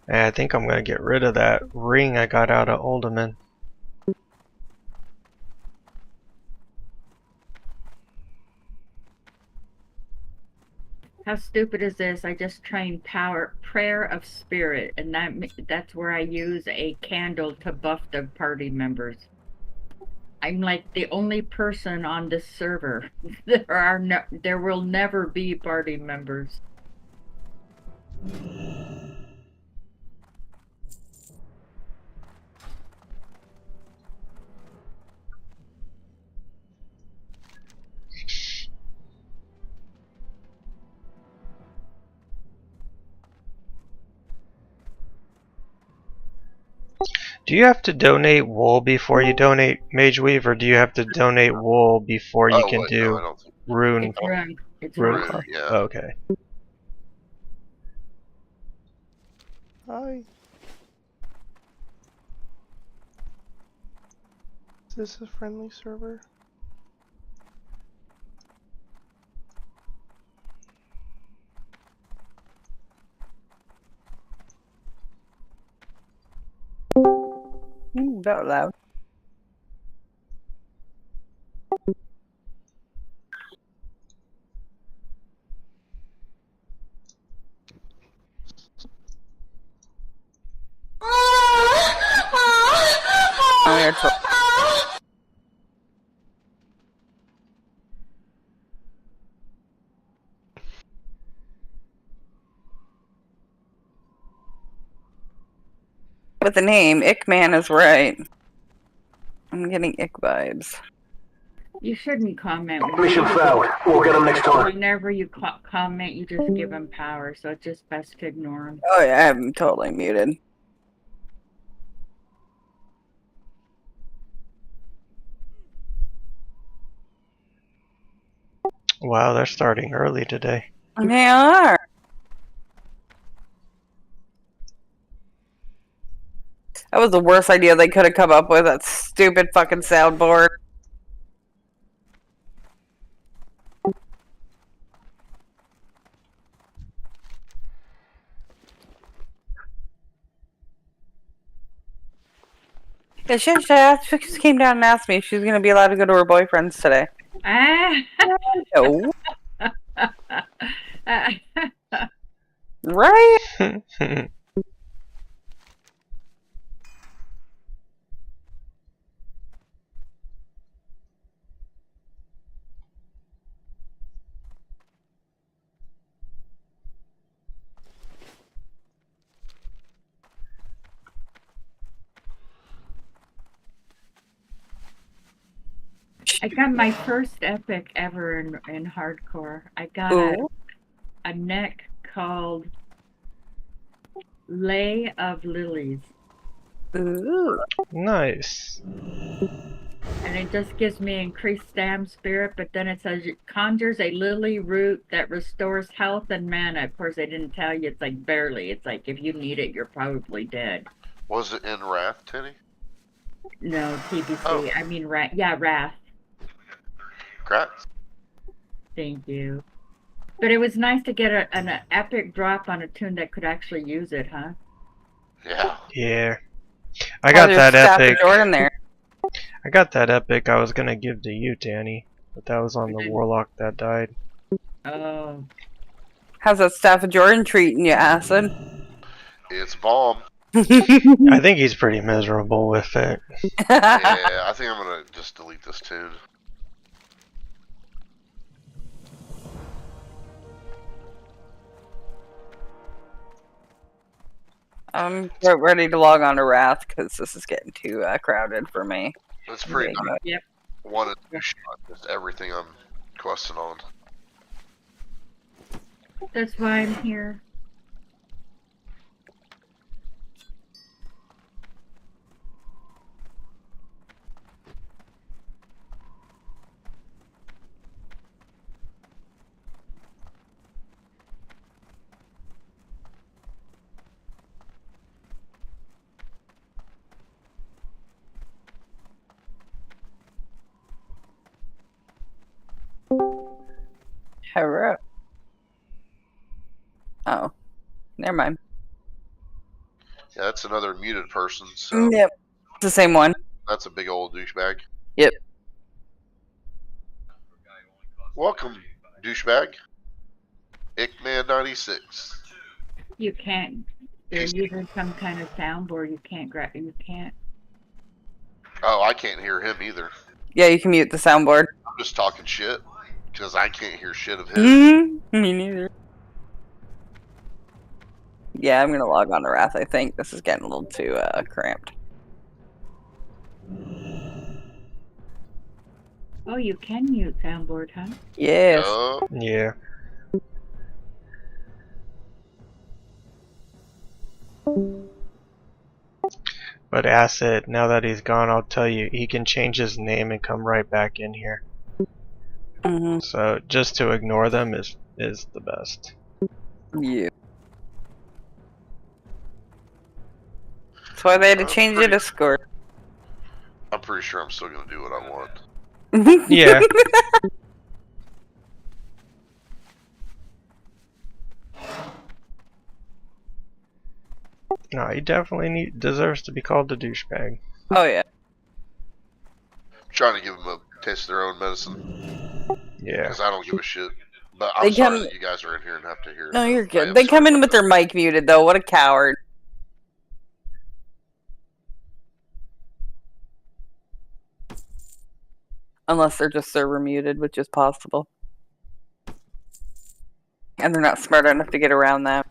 And I think I'm gonna get rid of that ring I got out of Olderman. How stupid is this? I just trained prayer of spirit, and that's where I use a candle to buff the party members. I'm like the only person on this server. There will never be party members. Do you have to donate wool before you donate Mage Weave, or do you have to donate wool before you can wait, do no, I don't think. rune? It's rune. It's Rune rune. class? Yeah. Oh, okay. Hi. Is this a friendly server? That loud. Oh, yeah, with the name, Ickman is right. I'm getting ick vibes. You shouldn't comment. Mission failed. We'll get them next time. Whenever you comment, you just give them power, so it's just best to ignore them. Oh yeah, I'm totally muted. Wow, they're starting early today. They are. That was the worst idea they could have come up with. That stupid fucking soundboard. Yeah, she just came down and asked me if she was going to be allowed to go to her boyfriend's today. No. Right? I got my first epic ever in hardcore. I got a neck called Lay of Lilies. Ooh. Nice. And it just gives me increased stam spirit, but then it says it conjures a lily root that restores health and mana. Of course, they didn't tell you, it's like barely. It's like if you need it, you're probably dead. Was it in Wrath, Tenny? No, TBC. Oh. I mean, Wrath. Congrats. Thank you. But it was nice to get an epic drop on a tune that could actually use it, huh? Yeah. Yeah. I got that Staff of epic. Jordan there. I got that epic I was gonna give to you, Danny. But that was on the warlock that died. Oh. How's that Staff of Jordan treating you, Acid? It's bomb. I think he's pretty miserable with it. Yeah, I think I'm gonna just delete this tune. I'm ready to log on to Wrath because this is getting too crowded for me. It's pretty nice. Yep. One and two shot is everything I'm questing on. That's why I'm here. Hello. Oh, never mind. Yeah, that's another muted person, so Yep, it's the same one. that's a big old douchebag. Yep. Welcome, douchebag. Ickman96. You can't. They're using some kind of soundboard. You can't grab. You can't. Oh, I can't hear him either. Yeah, you can mute the soundboard. I'm just talking shit because I can't hear shit of his. Me neither. Yeah, I'm gonna log on to Wrath. I think this is getting a little too cramped. Oh, you can mute soundboard, huh? Yes. Yeah. But Acid, now that he's gone, I'll tell you, he can change his name and come right back in here. Mm-hmm. So just to ignore them is the best. Yeah. That's why they had to change it to score. I'm pretty sure I'm still gonna do what I want. Yeah. No, he definitely deserves to be called a douchebag. Oh yeah. I'm trying to give them a taste of their own medicine Yeah. because I don't give a shit. But I'm They sorry come- that you guys are in here and have to hear. No, you're I good. am They sorry come in about with that. their mic muted though. What a coward. Unless they're just server muted, which is possible. And they're not smart enough to get around that.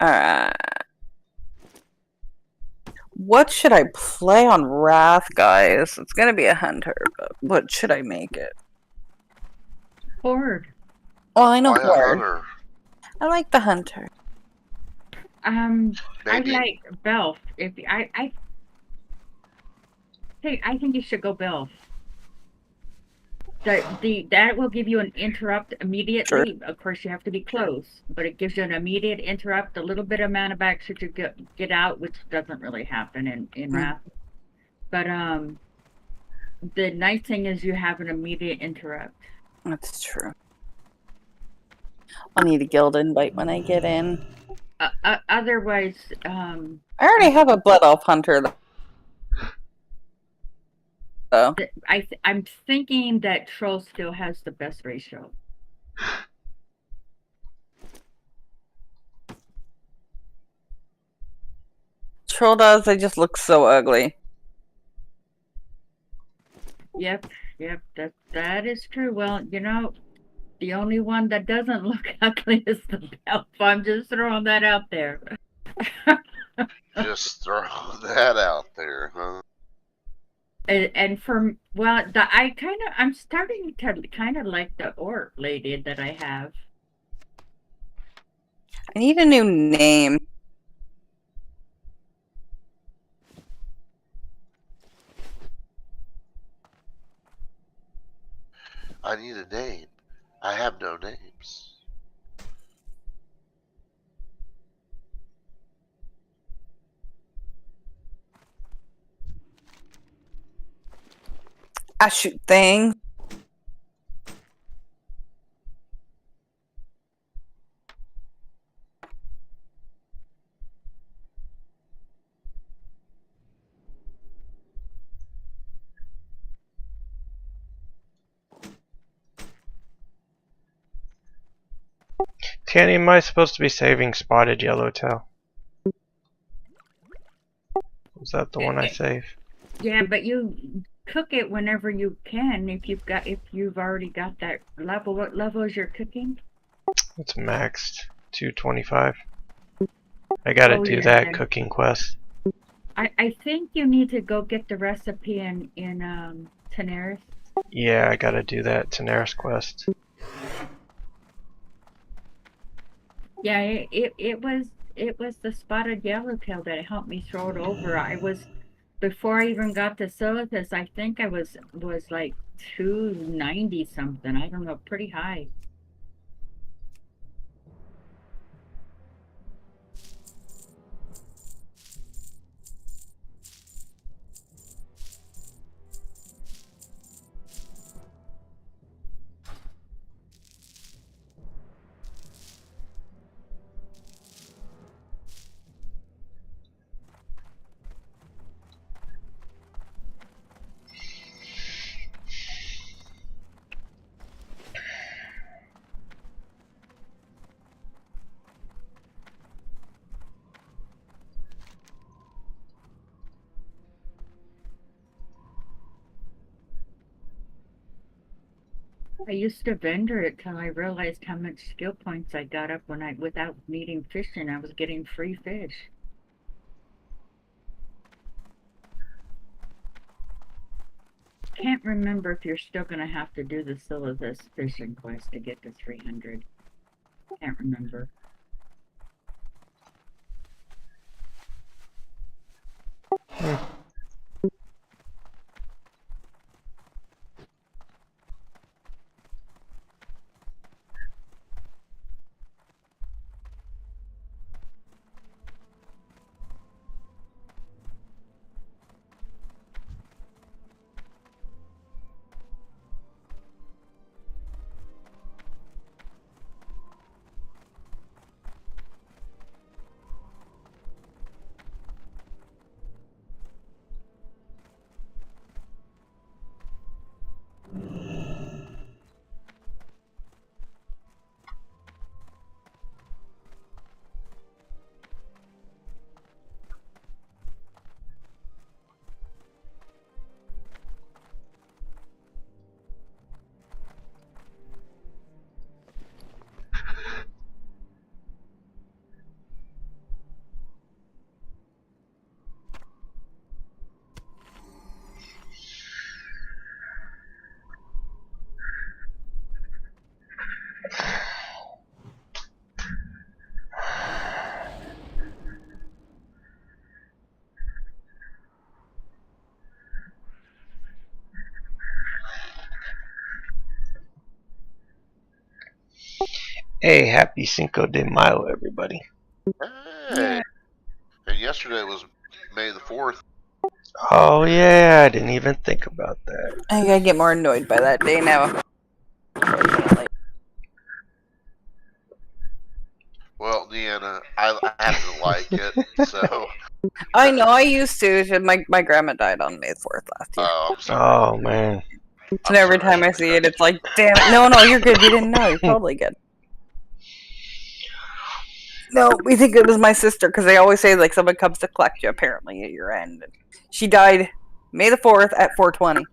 Alright. What should I play on Wrath, guys? It's gonna be a hunter, but what should I make it? Horde. Well, I know Why a Horde. hunter? I like the hunter. I Maybe. like Belf. If I think you should go Belf. That will give you an interrupt immediately. Sure. Of course, you have to be close, but it gives you an immediate interrupt, a little bit of mana back should you get out, which doesn't really happen in Wrath. But the nice thing is you have an immediate interrupt. That's true. I'll need a guild invite when I get in. Otherwise, I already have a Blood Elf Hunter, though. I'm thinking that Troll still has the best ratio. Troll does, they just look so ugly. Yep, that is true. Well, you know, the only one that doesn't look ugly is the Belf. I'm just throwing that out there. Just throw that out there, huh? And for I'm starting to kind of like the orc lady that I have. I need a new name. I need a name. I have no names. I shoot things. Tanny, am I supposed to be saving Spotted Yellowtail? Was that the one I saved? Yeah, but you cook it whenever you can. If you've already got that level. What level is your cooking? It's maxed 225. I gotta do that then. cooking quest. I think you need to go get the recipe in Tenaris. Yeah, I gotta do that Tenaris quest. Yeah, it was the spotted yellowtail that helped me throw it over. Before I even got to Silithus, I think I was like 290 something. I don't know, pretty high. I used to vendor it till I realized how much skill points I got up when without needing fishing, I was getting free fish. Can't remember if you're still gonna have to do the Silithus fishing quest to get to 300. Can't remember. Hey, happy Cinco de Mayo, everybody. Hey. And yesterday was May the 4th. Oh yeah, I didn't even think about that. I gotta get more annoyed by that day now. Unfortunately. Well, Deanna, I happen to like it, so. I know, I used to. My grandma died on May 4th last year. Oh, I'm sorry. Oh man. And every time I see it, it's like, damn it. No, you're good. You didn't know. You're totally good. No, we think it was my sister because they always say like someone comes to collect you apparently at your end. She died May the 4th at 4:20.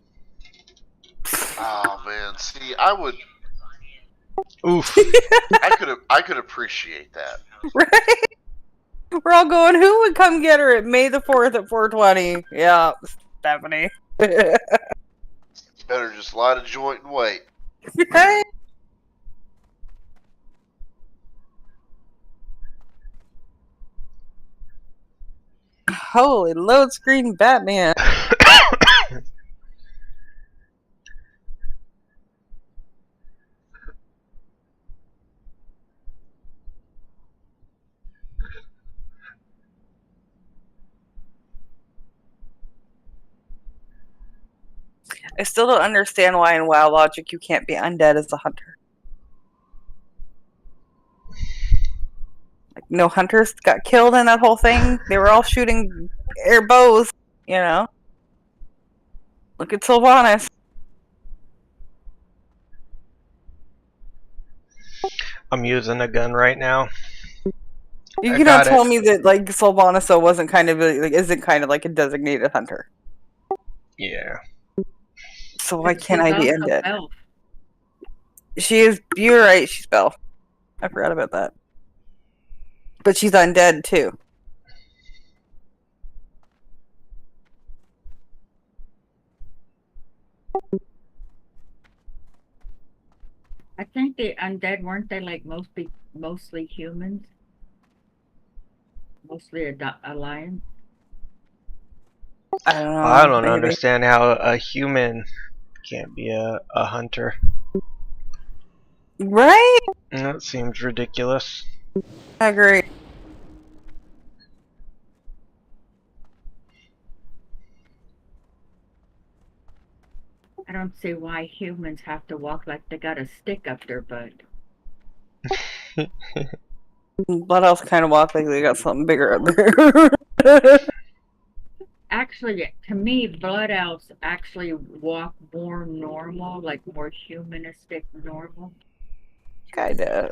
Oh man, see, I would, Oof. I could appreciate that. Right? We're all going, who would come get her at May the 4th at 4:20? Yeah, Stephanie. Better just light a joint and wait. Right? Holy load screen Batman. I still don't understand why in WoW logic you can't be undead as a hunter. Like, no hunters got killed in that whole thing. They were all shooting air bows, you know. Look at Sylvanas. I'm using a gun right now. You I cannot got tell it. me that like Sylvanas wasn't kind of like isn't kind of like a designated hunter. Yeah. So why But can't she's I be also undead? elf. She is. You're right. She's Belle. I forgot about that. But she's undead too. I think the undead weren't they like mostly humans, mostly a lion. I don't know. I don't Maybe. understand how a human can't be a hunter. Right? That seems ridiculous. I agree. I don't see why humans have to walk like they got a stick up their butt. Blood elves kind of walk like they got something bigger up there. Actually, to me, blood elves actually walk more normal, like more humanistic normal. Kinda.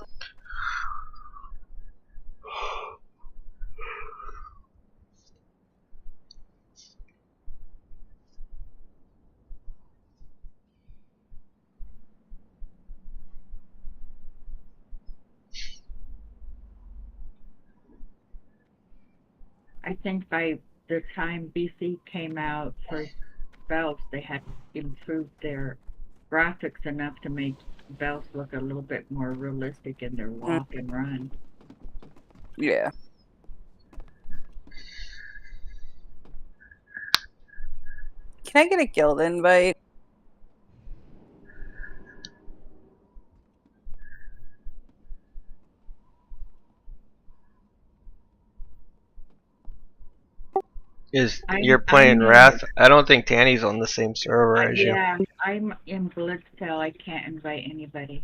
I think by the time BC came out for belts, they had improved their graphics enough to make belts look a little bit more realistic in their walk and run. Yeah. Can I get a guild invite? You're playing Wrath? I don't think Tanny's on the same server as you. Yeah, I'm in Blitztail. I can't invite anybody.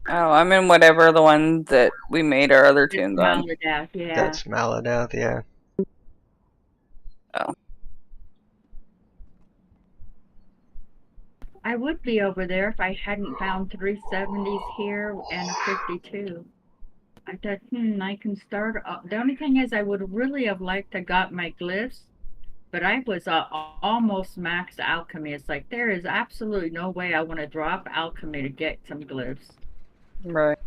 Oh, I'm in whatever the one that we made our other It's tunes on. Maladath, yeah. That's Maladath, yeah. Oh. I would be over there if I hadn't found 370s here and a 52. I thought, I can start. The only thing is, I would really have liked to got my glyphs, but I was almost max alchemy. It's like there is absolutely no way I want to drop alchemy to get some glyphs. Right.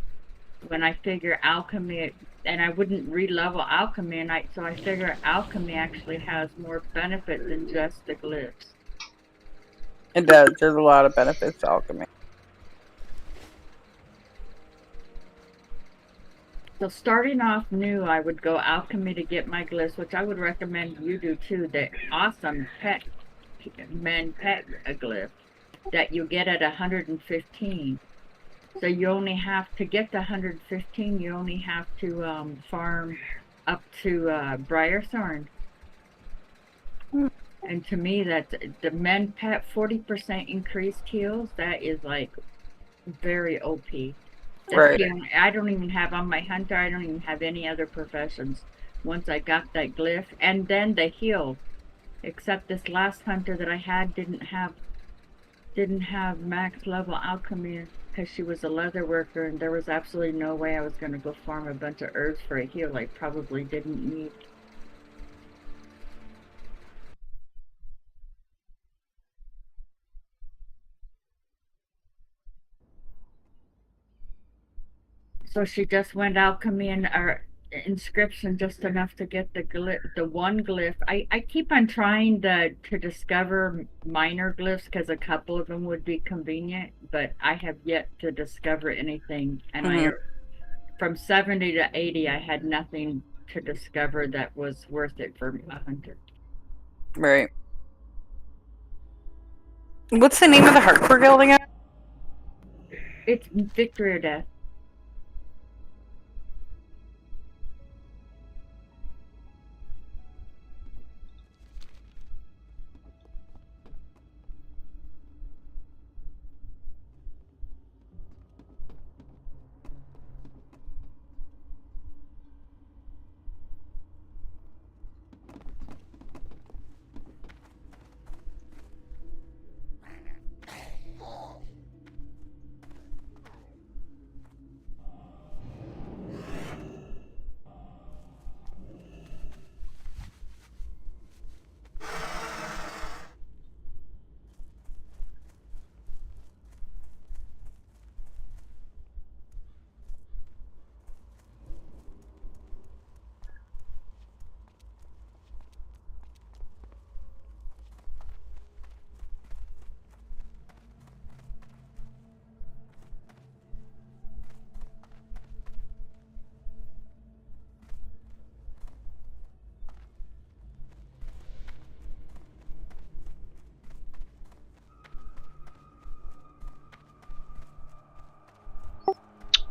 When I figure alchemy, and I wouldn't re-level alchemy, and so I figure alchemy actually has more benefit than just the glyphs. It does. There's a lot of benefits to alchemy. So starting off new, I would go alchemy to get my glyphs, which I would recommend you do too. The awesome pet glyph that you get at 115. So you only have to get to 115. You only have to farm up to Briarthorn. And to me, that's the men pet 40% increased heals. That is like very OP. Right. I don't even have on my hunter. I don't even have any other professions. Once I got that glyph, and then the heal. Except this last hunter that I had didn't have max level alchemy because she was a leather worker, and there was absolutely no way I was going to go farm a bunch of herbs for a heal I probably didn't need. So she just went alchemy and inscription just enough to get the one glyph. I keep on trying to discover minor glyphs because a couple of them would be convenient, but I have yet to discover anything. And from 70 to 80, I had nothing to discover that was worth it for a hunter. Right. What's the name of the hardcore guild again? It's Victory or Death.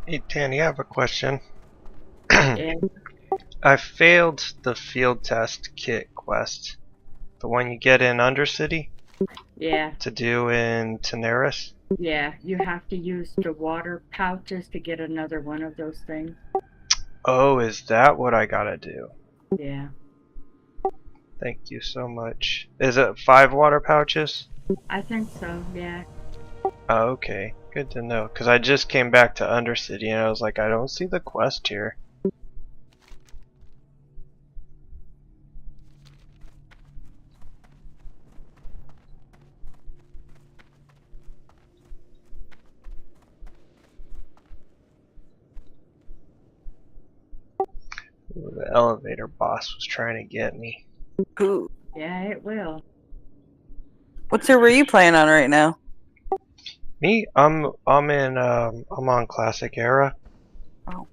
Hey, Tanny, I have a question. Yeah. I failed the field test kit quest. The one you get in Undercity? Yeah. To do in Teneris? Yeah, you have to use the water pouches to get another one of those things. Oh, is that what I gotta do? Yeah. Thank you so much. Is it 5 water pouches? I think so, yeah. Oh, okay. Good to know. Because I just came back to Undercity and I was like, I don't see the quest here. Ooh, the elevator boss was trying to get me. Who? Yeah, it will. What server are you playing on right now? Me? I'm on Classic Era. Oh.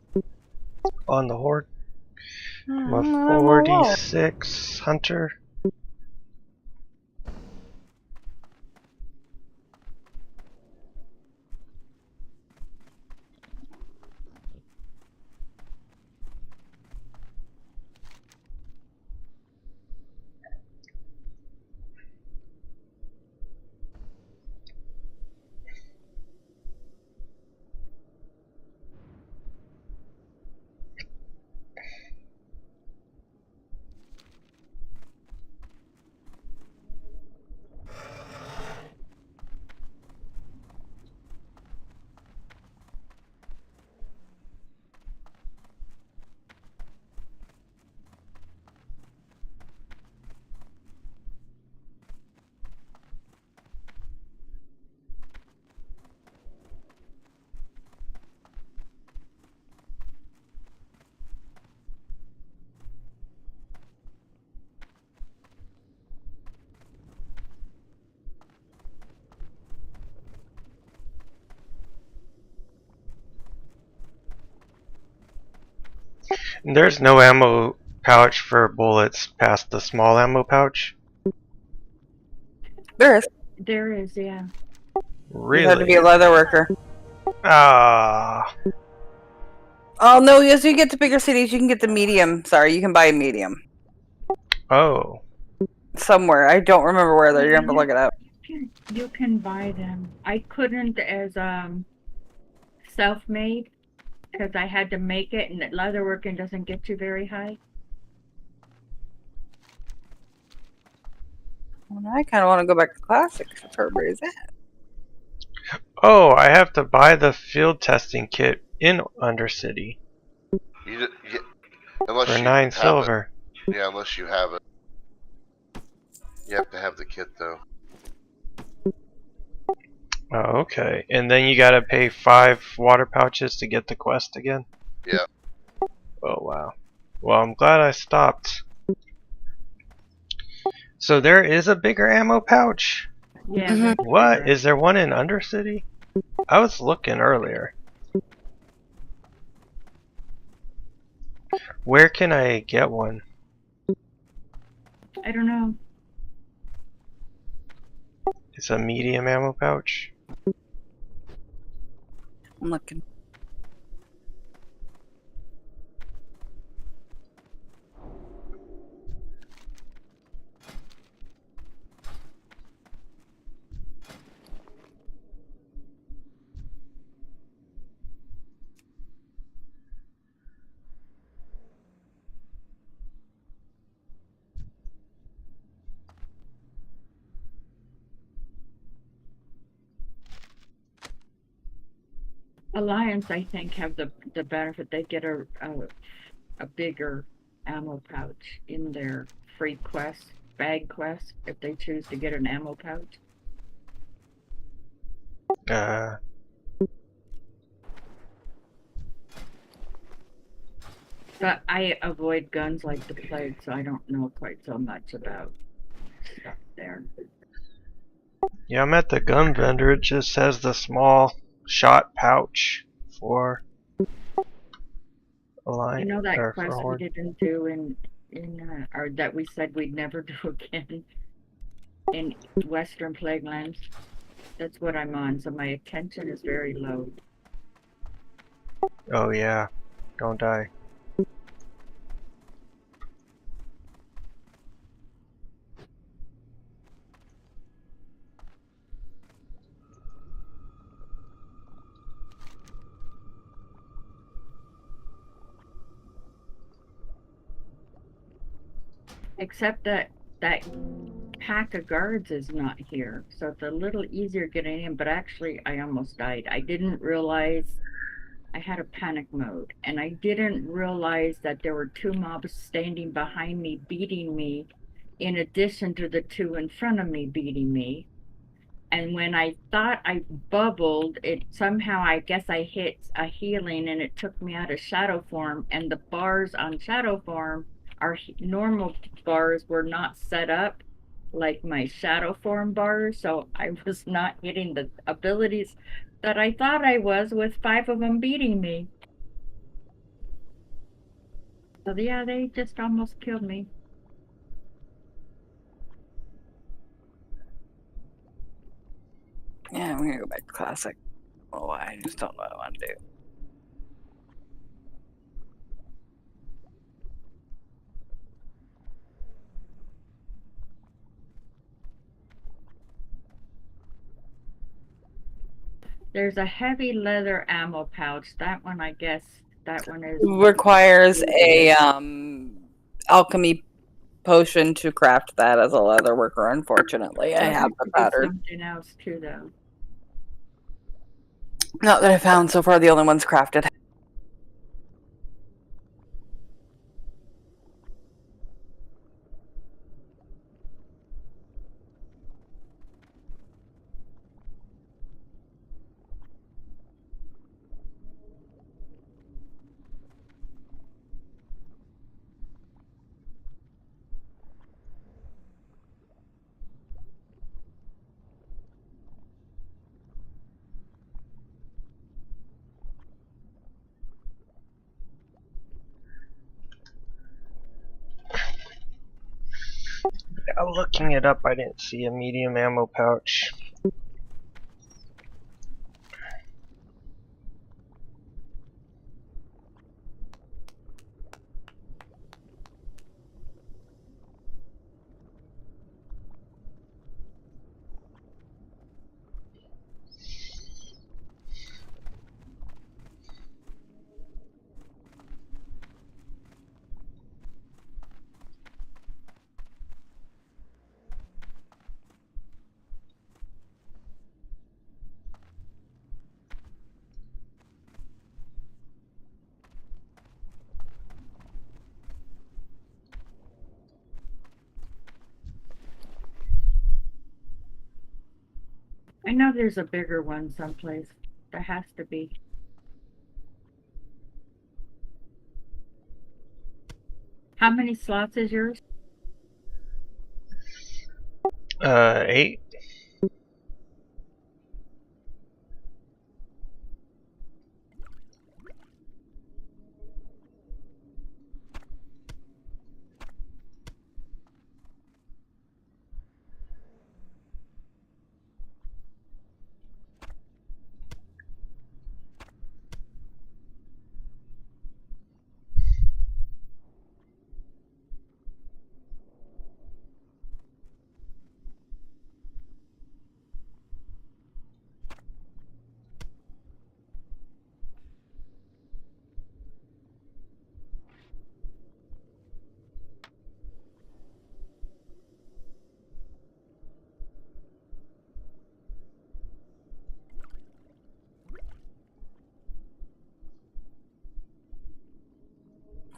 On the Horde. I'm a Oh, 46 hunter. There's no ammo pouch for bullets past the small ammo pouch. There is. There is, yeah. You had to be Really? a leather worker. Ah. Oh no, yes, you get to bigger cities, you can get the medium. Sorry, you can buy a medium. Oh. Somewhere. I don't remember where though. You're gonna have to Yeah, look it up. you can buy them. I couldn't as self-made because I had to make it, and leatherworking doesn't get you very high. Well, I kind of want to go back to classics. That's where everybody's at. Oh, I have to buy the field testing kit in Undercity Unless for you 9 have silver. it. Yeah, unless you have it. You have to have the kit though. Oh, okay. And then you gotta pay 5 water pouches to get the quest again? Yeah. Oh, wow. Well, I'm glad I stopped. So there is a bigger ammo pouch? Yeah. Mhm. that's What? correct. Is there one in Undercity? I was looking earlier. Where can I get one? I don't know. It's a medium ammo pouch? I'm looking. Alliance, I think, have the benefit they get a bigger ammo pouch in their free quest, bag quest, if they choose to get an ammo pouch. But I avoid guns like the plague, so I don't know quite so much about stuff there. Yeah, I'm at the gun vendor. It just says the small shot pouch for You know that or for quest we Horde. didn't do or that we said we'd never do again in Western Plaguelands? That's what I'm on, so my attention is very low. Oh yeah, don't die. Except that pack of guards is not here, so it's a little easier getting in, but actually I almost died. I didn't realize I had a panic mode, and I didn't realize that there were 2 mobs standing behind me beating me, in addition to the 2 in front of me beating me. And when I thought I bubbled, it somehow, I guess I hit a healing and it took me out of shadow form. And the bars on shadow form, our normal bars were not set up like my shadow form bars. So I was not hitting the abilities that I thought I was, with 5 of them beating me. So yeah, they just almost killed me. Yeah, I'm gonna go back to classic. Oh, I just don't know what I want to do. There's a heavy leather ammo pouch. That one, I guess, that one is Requires a alchemy potion to craft that as a leather worker. Unfortunately, I have the powder. Something else too, though. Not that I found so far. The only ones crafted. I'm looking it up. I didn't see a medium ammo pouch. I know there's a bigger one someplace. There has to be. How many slots is yours? 8.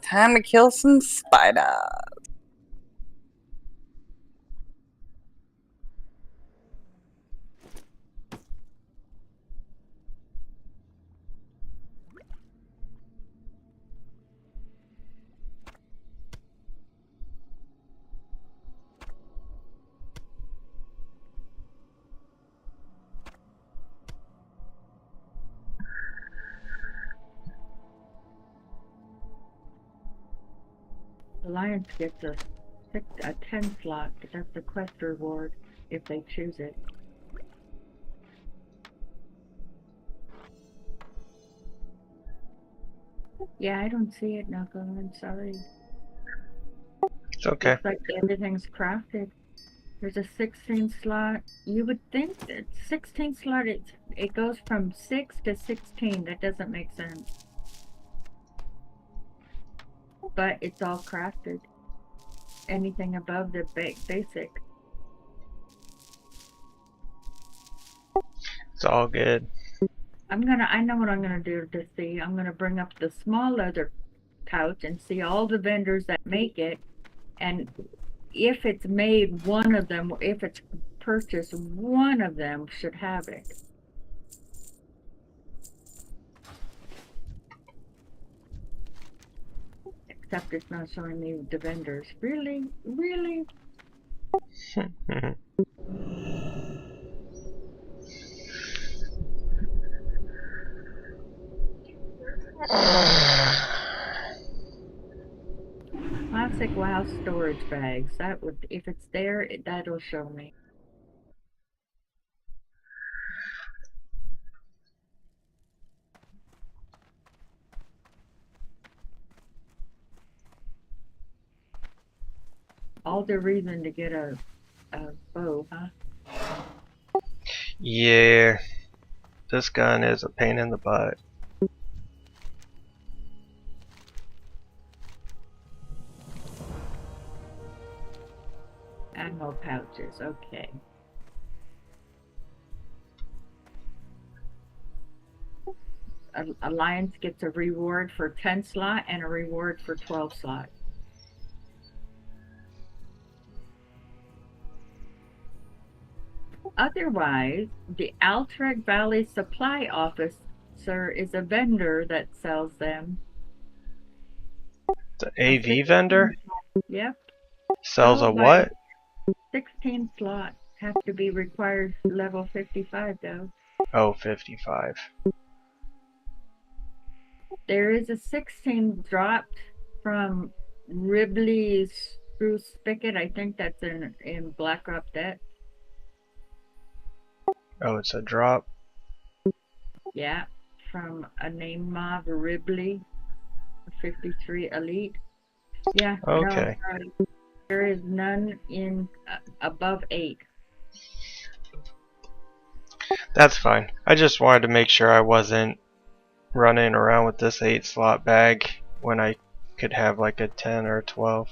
Time to kill some spiders. Alliance gets a 10 slot. That's the quest reward if they choose it. Yeah, I don't see it, Knuckle. I'm sorry. It's okay. Looks like everything's crafted. There's a 16 slot. You would think that 16 slot, it goes from 6 to 16. That doesn't make sense. But it's all crafted. Anything above the basic. It's all good. I know what I'm gonna do to see. I'm gonna bring up the small leather pouch and see all the vendors that make it, and if it's made, one of them, if it's purchase one of them should have it. Except it's not showing me the vendors. Really? Really? Classic WoW storage bags. That would, if it's there, that'll show me. All the reason to get a bow, huh? Yeah, this gun is a pain in the butt. Ammo pouches, okay. Alliance gets a reward for 10 slot and a reward for 12 slot. Otherwise, the Altrek Valley Supply Officer is a vendor that sells them. The AV vendor Yep. sells a Followed by what? 16 slot. Have to be required level 55 though. Oh, 55. There is a 16 dropped from Ribley's Screw Spigot. I think that's in Black Rock Debt. Oh, it's a drop. Yeah, from a name mob Ribley, 53 Elite. Yeah, Okay. no, there is none in above 8. That's fine. I just wanted to make sure I wasn't running around with this 8 slot bag when I could have like a 10 or a 12.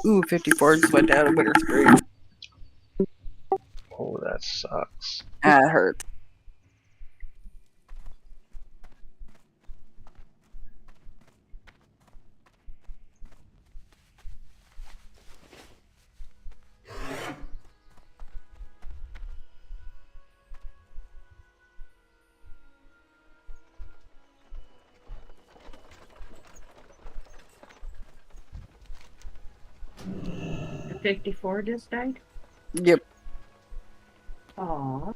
Ooh, 54 just went down a winter screen. Oh, that sucks. Ah, it hurts. The 54 just died? Yep. Aww.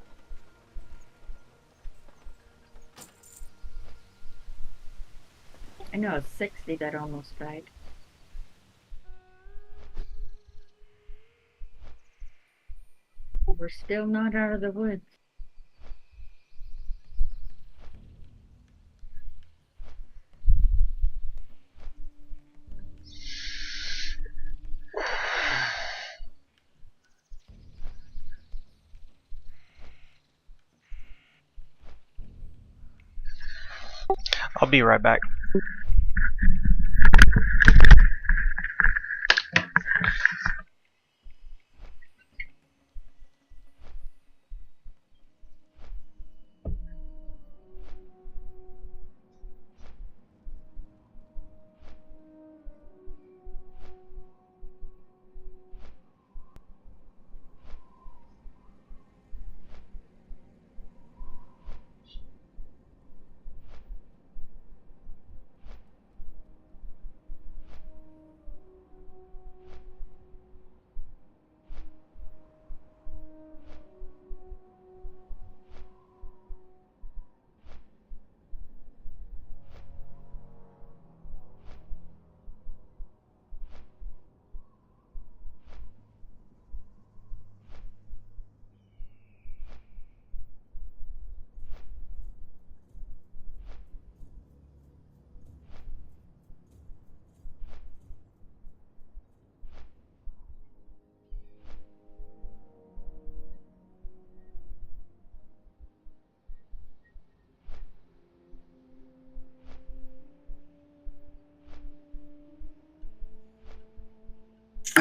I know a 60 that almost died. We're still not out of the woods. I'll be right back.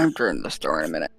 Enter in the store in a minute.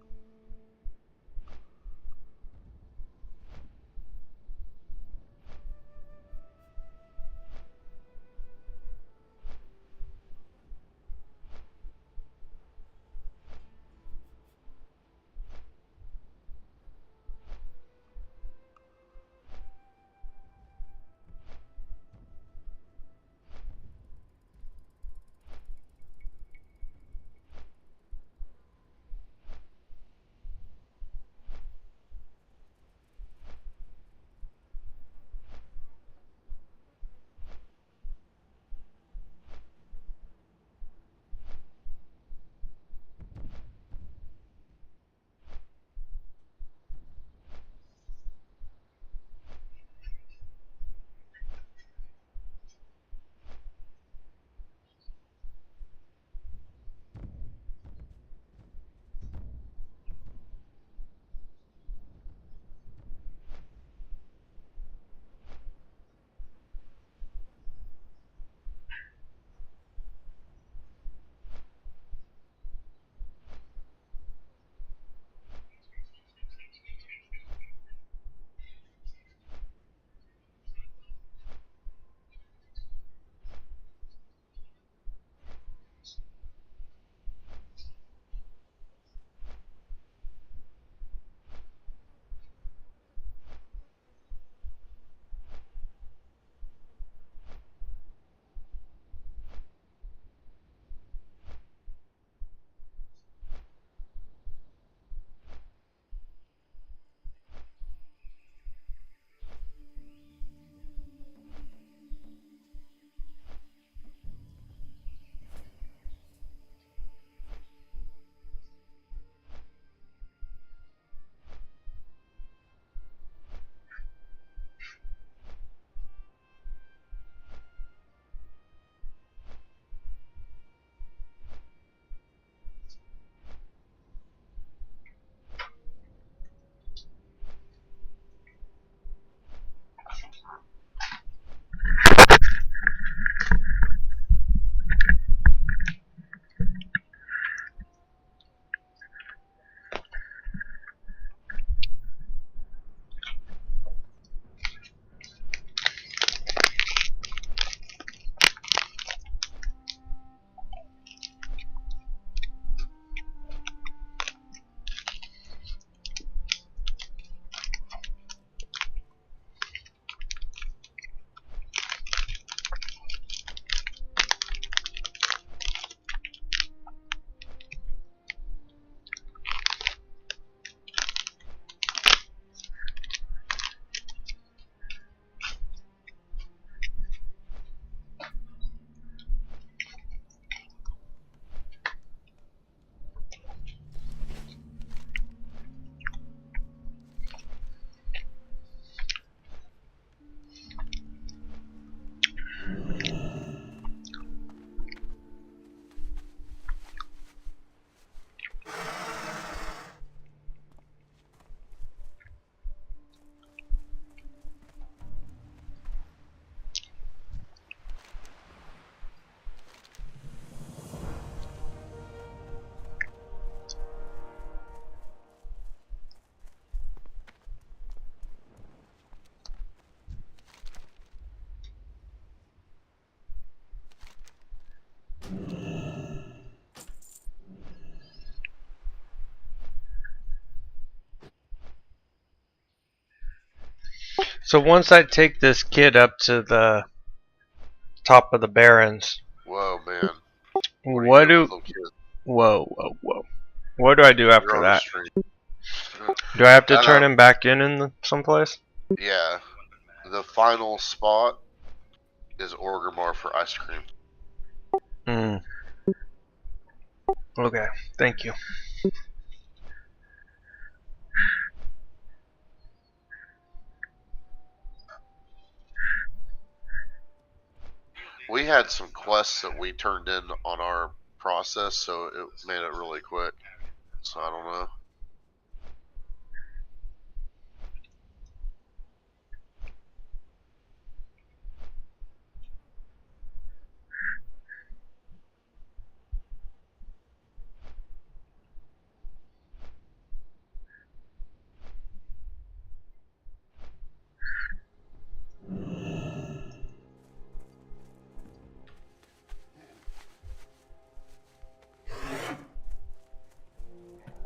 So once I take this kid up to the top of the Barrens, Whoa, man. what do? Little kid? Whoa! What do I do You're after on the that? street. Do I have to turn him back in someplace? Yeah. The final spot is Orgrimmar for ice cream. Hmm. Okay. Thank you. We had some quests that we turned in on our process, so it made it really quick. So I don't know.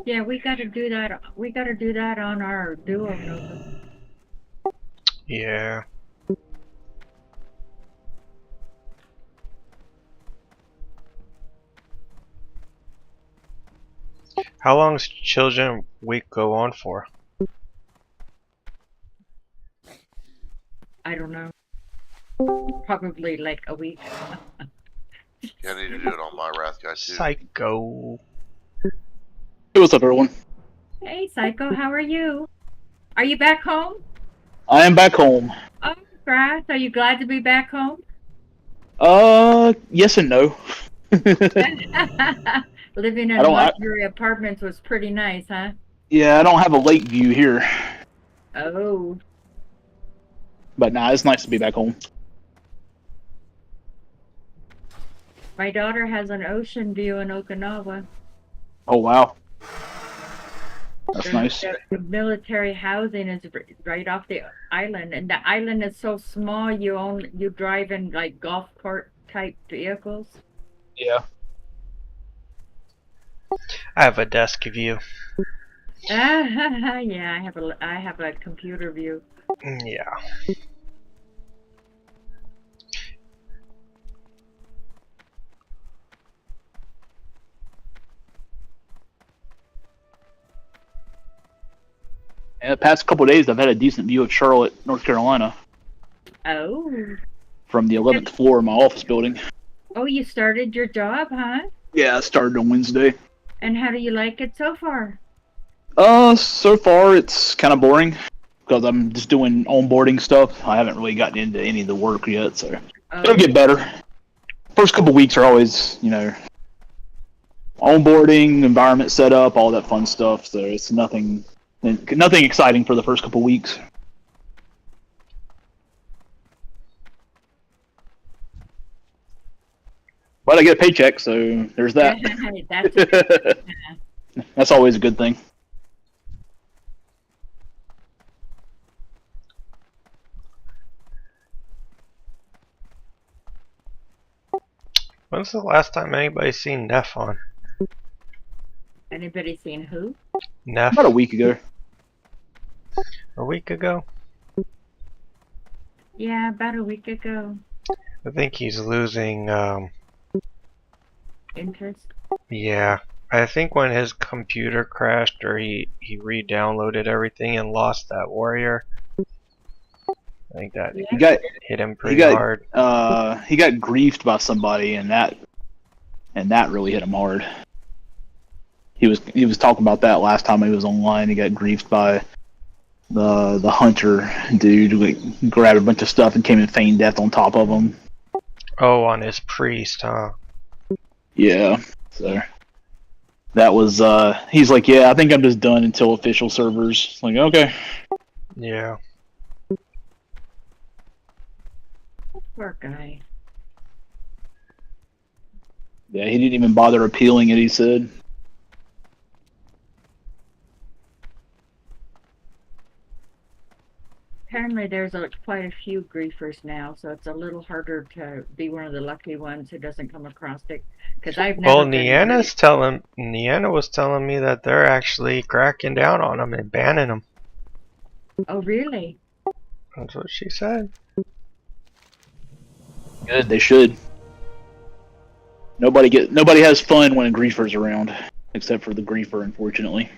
Yeah, we got to do that. We got to do that on our duo. Nogo. Yeah. How long's Children Week go on for? I don't know. Probably like a week. Yeah, I need to do it on my Wrath Guy too. Psycho. Hey, what's up, everyone? Hey, Psycho, how are you? Are you back home? I am back home. Oh, Grass, are you glad to be back home? Yes and no. Living I in don't. luxury apartments was pretty nice, huh? Yeah, I don't have a lake view here, Oh, but nah, it's nice to be back home. my daughter has an ocean view in Okinawa. Oh wow, that's The, nice. the military housing is right off the island, and the island is so small. You drive in like golf cart type vehicles. Yeah. I have a desk view. Yeah, I have a computer view. Yeah. And the past couple of days, I've had a decent view of Charlotte, North Carolina, Oh, from the 11th floor of my office building. oh, you started your job, huh? Yeah, I started on Wednesday. And how do you like it so far? So far it's kind of boring because I'm just doing onboarding stuff. I haven't really gotten into any of the work yet, so it'll get better. First couple weeks are always, onboarding, environment setup, all that fun stuff. So it's nothing exciting for the first couple weeks. But I get a paycheck, so there's that. That's okay. That's always a good thing. When's the last time anybody seen Neff on? Anybody seen who? Neff? About a week ago. A week ago? Yeah, about a week ago. I think he's losing, Interest? yeah. I think when his computer crashed or he re-downloaded everything and lost that warrior. I think that He got hit him pretty hard. he got griefed by somebody, and that really hit him hard. He was talking about that last time he was online. He got griefed by the hunter dude who grabbed a bunch of stuff and came and feigned death on top of him. Oh, on his priest, huh? Yeah. So that was he's like, yeah, I think I'm just done until official servers. Like, okay. Yeah. Poor guy. Yeah, he didn't even bother appealing it, he said. Apparently there's quite a few griefers now, so it's a little harder to be one of the lucky ones who doesn't come across it. Because I've never Well, been Niana was telling me that they're actually cracking down on him and banning him. Oh, really? That's what she said. Good, they should. Nobody has fun when a griefer's around, except for the griefer, unfortunately.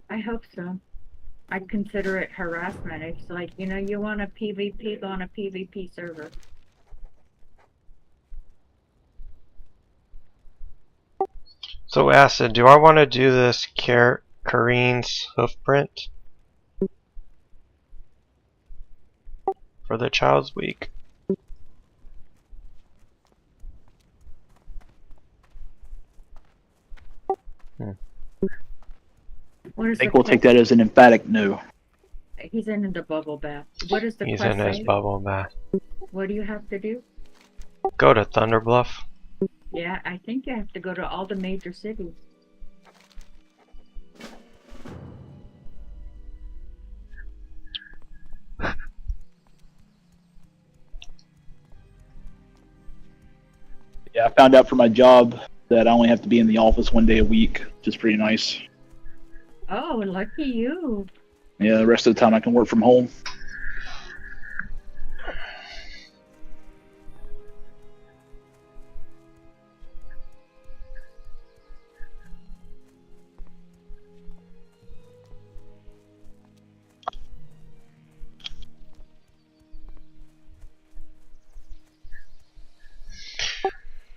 I hope so. I'd consider it harassment. It's like, you want a PvP, go on a PvP server. So, Acid, do I want to do this Kareen's hoofprint for the Child's Week? I think we'll take that as an emphatic no. He's in the bubble bath. What is the He's quest in his say? bubble bath. What do you have to do? Go to Thunderbluff. Yeah, I think you have to go to all the major cities. Yeah, I found out for my job that I only have to be in the office 1 day a week, which is pretty nice. Oh, lucky you. Yeah, the rest of the time I can work from home.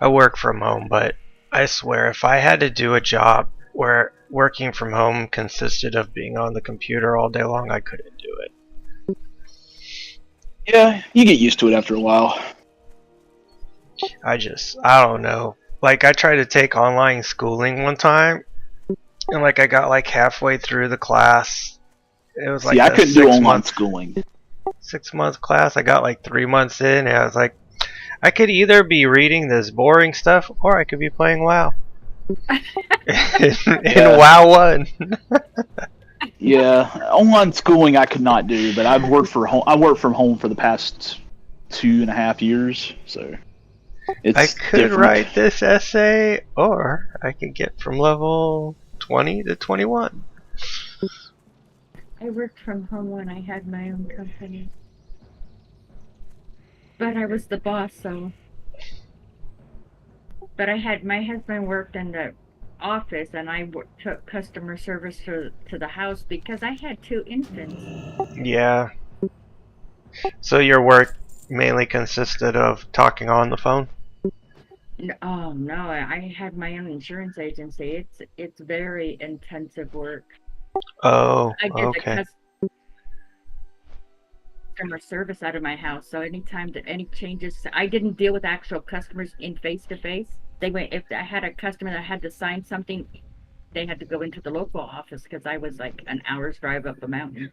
I work from home, but I swear if I had to do a job where working from home consisted of being on the computer all day long, I couldn't do it. Yeah, you get used to it after a while. I don't know. Like, I tried to take online schooling one time, and like I got like halfway through the class. It was like See, I a couldn't do online 6 month schooling. 6 month class. I got like 3 months in, and I was like, I could either be reading this boring stuff, or I could be playing WoW. in WoW 1. Yeah, online schooling I could not do, but I've worked for home. I worked from home for the past 2.5 years, so it's I could different. write this essay, or I could get from level 20 to 21. I worked from home when I had my own company. But I was the boss, so. But my husband worked in the office, and I took customer service to the house because I had 2 infants. Yeah. So your work mainly consisted of talking on the phone? Oh no, I had my own insurance agency. It's very intensive work. Oh, I did okay. the customer service out of my house, so anytime that any changes, I didn't deal with actual customers in face to face. They went, if I had a customer that had to sign something, they had to go into the local office because I was like an hour's drive up the mountain.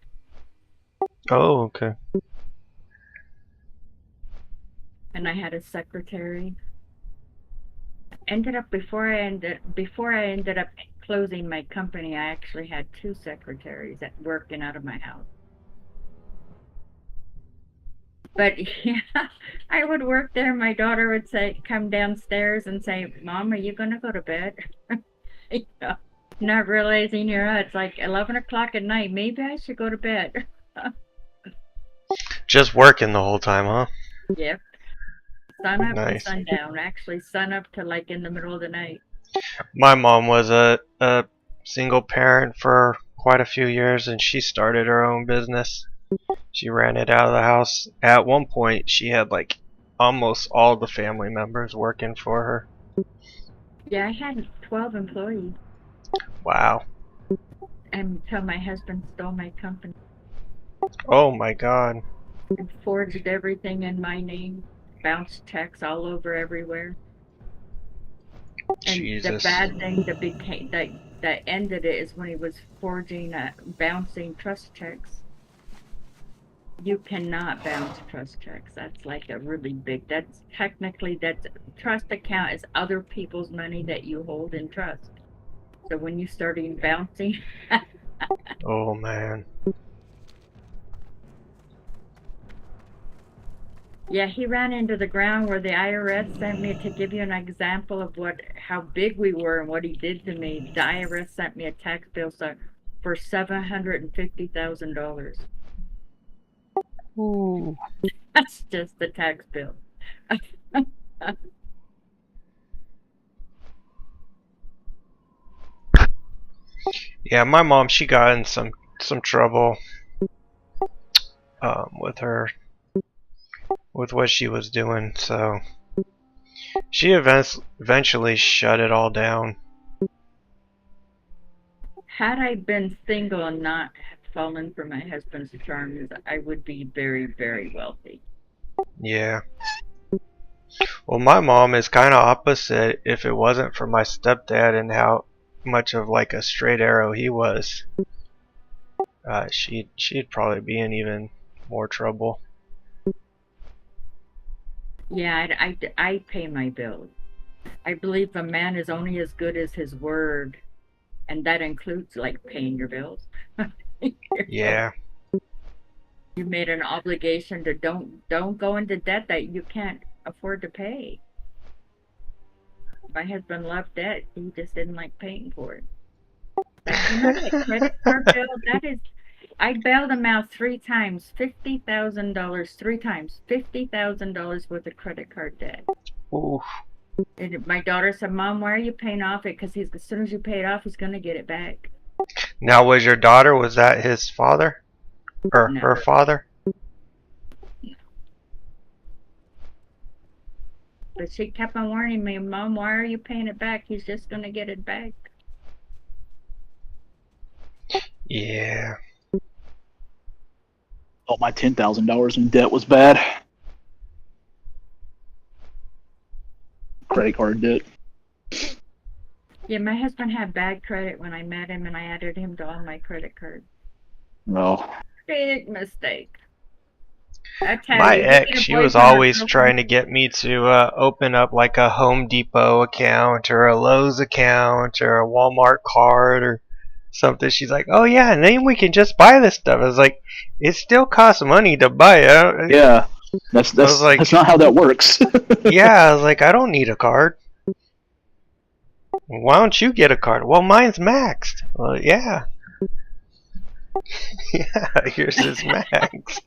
Oh, okay. And I had a secretary. Ended up before I ended up closing my company, I actually had 2 secretaries that working out of my house. But yeah, I would work there. My daughter would come downstairs and say, "Mom, are you gonna go to bed?" You know, not realizing it's like 11 o'clock at night. Maybe I should go to bed. Just working the whole time, huh? Yep. Sun up to Nice. sundown. Actually, sun up to like in the middle of the night. My mom was a single parent for quite a few years, and she started her own business. She ran it out of the house. At one point, she had like almost all the family members working for her. Yeah, I had 12 employees Wow. until my husband stole my company Oh my god. and forged everything in my name. Bounced checks all over everywhere. And the Jesus. bad thing that ended it is when he was forging bouncing trust checks. You cannot bounce trust checks. That's like a really big. That's trust account is other people's money that you hold in trust. So when you started bouncing, Oh man. yeah, he ran into the ground where the IRS sent me to give you an example of how big we were and what he did to me. The IRS sent me a tax bill for $750,000. Ooh. That's just the tax bill. Yeah, my mom, she got in some trouble with what she was doing, so she eventually shut it all down. Had I been single and not fallen for my husband's charms, I would be very, very wealthy. Yeah. Well, my mom is kind of opposite. If it wasn't for my stepdad and how much of like a straight arrow he was, she'd probably be in even more trouble. Yeah, I pay my bills. I believe a man is only as good as his word, and that includes like paying your bills. Yeah. You made an obligation to don't go into debt that you can't afford to pay. My husband loved debt. He just didn't like paying for it. But you know that credit card bill, that is, I bailed him out 3 times, $50,000, 3 times, $50,000 worth of credit card debt. Oof. And my daughter said, Mom, why are you paying off it? Because as soon as you pay it off, he's going to get it back. Now, was your daughter, was that his father? Or No. her father? But she kept on warning me, Mom, why are you paying it back? He's just going to get it back. Yeah. Oh, my $10,000 in debt was bad. Credit card debt. Yeah, my husband had bad credit when I met him, and I added him to all my credit cards. No. Big mistake. I tell My you, ex, she was always trying to get me to open up like a Home Depot account or a Lowe's account or a Walmart card or something. She's like, oh yeah, and then we can just buy this stuff. I was like, it still costs money to buy it. Yeah. That's like, that's not how that works. Yeah, I was like, I don't need a card. Why don't you get a card? Well, mine's maxed. Well, yeah. Yeah, yours is maxed.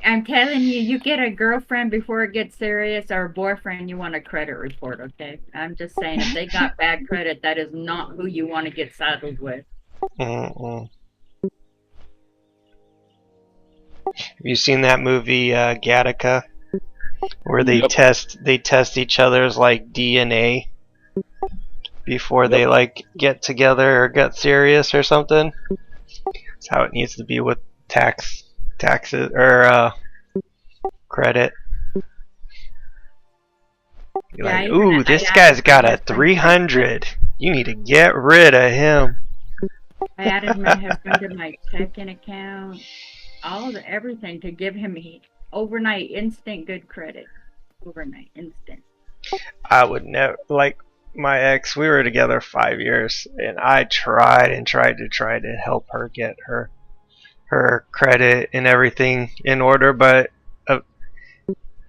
I'm telling you, you get a girlfriend before it gets serious, or a boyfriend, you want a credit report, okay? I'm just saying, if they got bad credit, that is not who you want to get saddled with. Mm-mm. Have you seen that movie Gattaca, where they test each other's like DNA before they like get together or get serious or something? That's how it needs to be with taxes or credit. You're like, ooh, this guy's got a 300. You need to get rid of him. I added my husband to my checking account, everything to give him overnight instant good credit. Overnight instant. I would never, like my ex, we were together 5 years, and I tried to help her get her credit and everything in order, but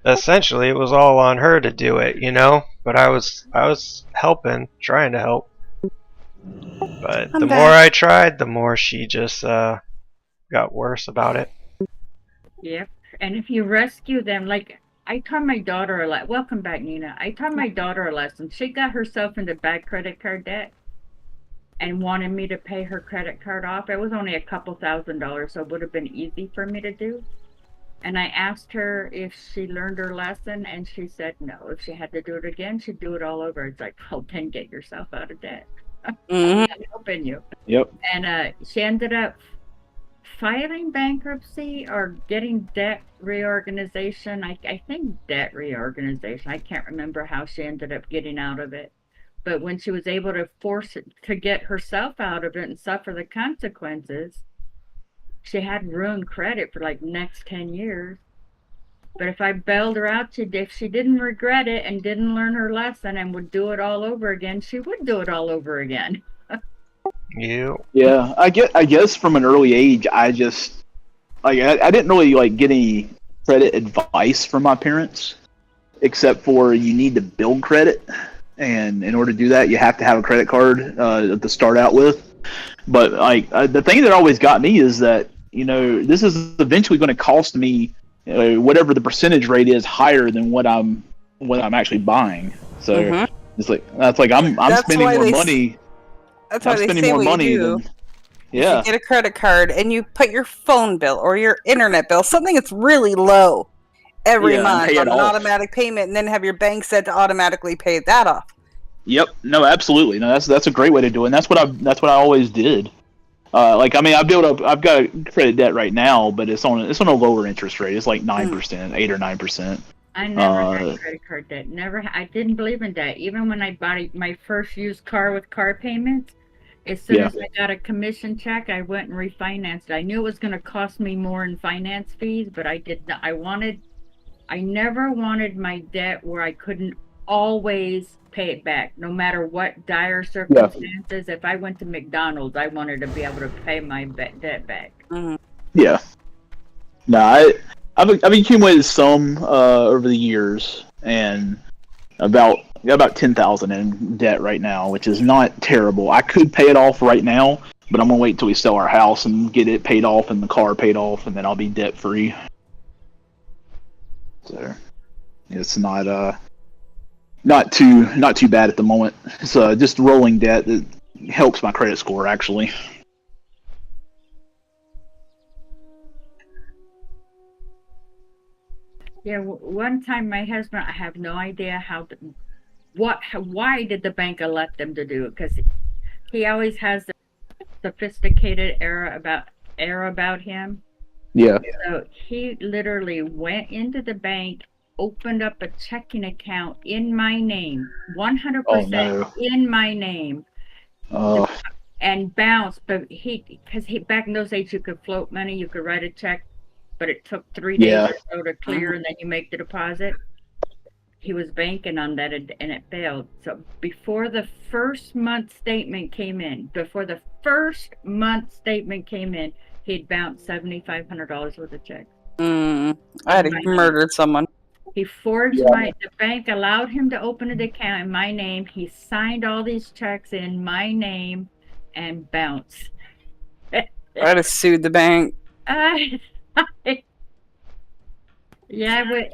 essentially it was all on her to do it, you know. But I was helping, trying to help. But the more I tried, the more she just got worse about it. Yep. And if you rescue them, like I taught my daughter a lesson. Welcome back, Nina. I taught my daughter a lesson. She got herself into bad credit card debt and wanted me to pay her credit card off. It was only a couple $1,000s, so it would have been easy for me to do. And I asked her if she learned her lesson, and she said no. If she had to do it again, she'd do it all over. It's like, well, then get yourself out of debt. I'm helping you. Yep. And she ended up filing bankruptcy or getting debt reorganization. I think debt reorganization. I can't remember how she ended up getting out of it. But when she was able to force it to get herself out of it and suffer the consequences, she had ruined credit for like the next 10 years. But if I bailed her out, if she didn't regret it and didn't learn her lesson and would do it all over again, she would do it all over again. Yeah, I guess from an early age, I just like I didn't really like get any credit advice from my parents, except for you need to build credit, and in order to do that, you have to have a credit card to start out with. But like the thing that always got me is that this is eventually going to cost me whatever the percentage rate is higher than what I'm actually buying. So it's like I'm spending more money. That's why they say what you do. Yeah. You get a credit card and you put your phone bill or your internet bill, something that's really low, every month on an automatic payment, and then have your bank set to automatically pay that off. Yep. No, absolutely. No, that's a great way to do it. And that's what I always did. I've got a credit debt right now, but it's on a lower interest rate. It's like 9%, 8 or 9%. I never had credit card debt. I didn't believe in debt. Even when I bought my first used car with car payments, as soon as I got a commission check, I went and refinanced it. I knew it was going to cost me more in finance fees, but I did not. I never wanted my debt where I couldn't always pay it back, no matter what dire circumstances. If I went to McDonald's, I wanted to be able to pay my debt back. Yeah. No, I've accumulated some over the years, and about got about 10,000 in debt right now, which is not terrible. I could pay it off right now, but I'm gonna wait till we sell our house and get it paid off and the car paid off, and then I'll be debt free. So it's not too bad at the moment. It's just rolling debt that helps my credit score actually. Yeah, one time my husband, I have no idea why did the bank elect them to do it? Because he always has the sophisticated air about him. Yeah. So he literally went into the bank, opened up a checking account in my name, 100% in my name, and bounced. But because back in those days you could float money, you could write a check, but it took 3 days or so to clear, and then you make the deposit. He was banking on that, and it failed. So before the first month statement came in, he'd bounced $7,500 worth of checks. I had murdered someone. He forged the bank allowed him to open an account in my name. He signed all these checks in my name and bounced. I'd have sued the bank. Yeah, but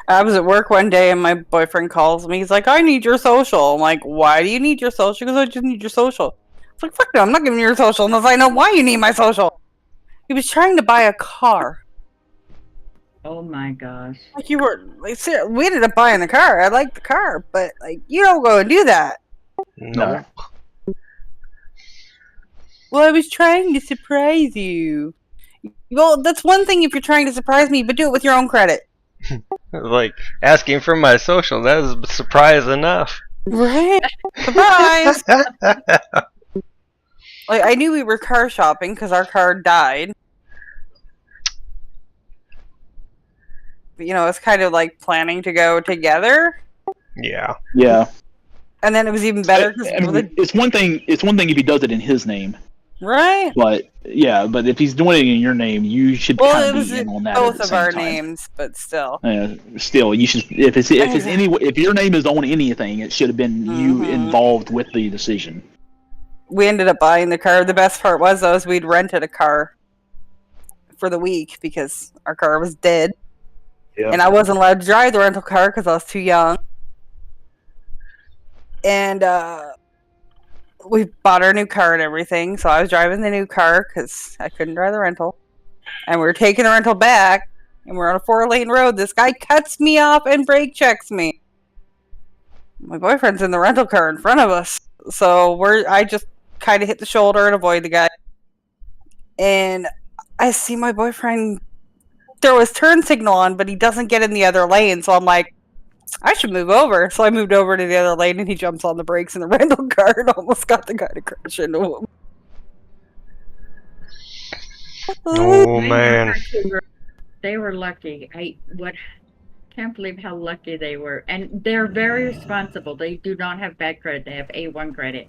I was at work one day and my boyfriend calls me. He's like, I need your social. I'm like, why do you need your social? Because I just need your social. It's like, fuck no, I'm not giving you your social unless I know why you need my social. He was trying to buy a car. Oh my gosh. Like we ended up buying the car. I like the car, but like you don't go and do that. No. Well, I was trying to surprise you. Well, that's one thing if you're trying to surprise me, but do it with your own credit. Like asking for my social, that is a surprise enough. Right? Surprise! Like I knew we were car shopping because our car died. But, it's kind of like planning to go together. Yeah. Yeah. And then it was even better because it's one thing. It's one thing if he does it in his name. Right. But if he's doing it in your name, you should kind of be in on that. Both at the of same our time. names, but still. Still, you should. If your name is on anything, it should have been you involved with the decision. We ended up buying the car. The best part was we'd rented a car for the week because our car was dead, and I wasn't allowed to drive the rental car because I was too young. And we bought our new car and everything, so I was driving the new car because I couldn't drive the rental. And we were taking the rental back, and we're on a 4-lane road. This guy cuts me off and brake checks me. My boyfriend's in the rental car in front of us, so I just kind of hit the shoulder and avoid the guy. And I see my boyfriend throw his turn signal on, but he doesn't get in the other lane, so I'm like, I should move over. So I moved over to the other lane, and he jumps on the brakes in the rental car and almost got the guy to crash into him. Oh man, they were lucky. Can't believe how lucky they were, and they're very responsible. They do not have bad credit; they have A1 credit.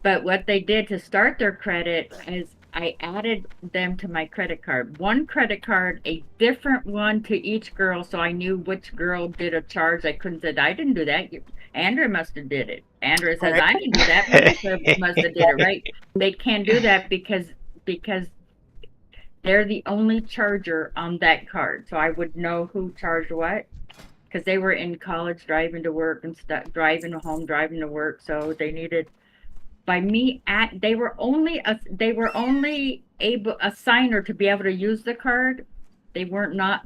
But what they did to start their credit is I added them to my credit card. One credit card, a different one to each girl, so I knew which girl did a charge. I couldn't say, I didn't do that. Andrea must have did it. Andrea says, I didn't do that. Melissa must have did it, right? They can't do that because they're the only charger on that card. So I would know who charged what. Because they were in college driving to work and stuff, driving home, driving to work. So they needed... By me, they were only able a signer to be able to use the card. They were not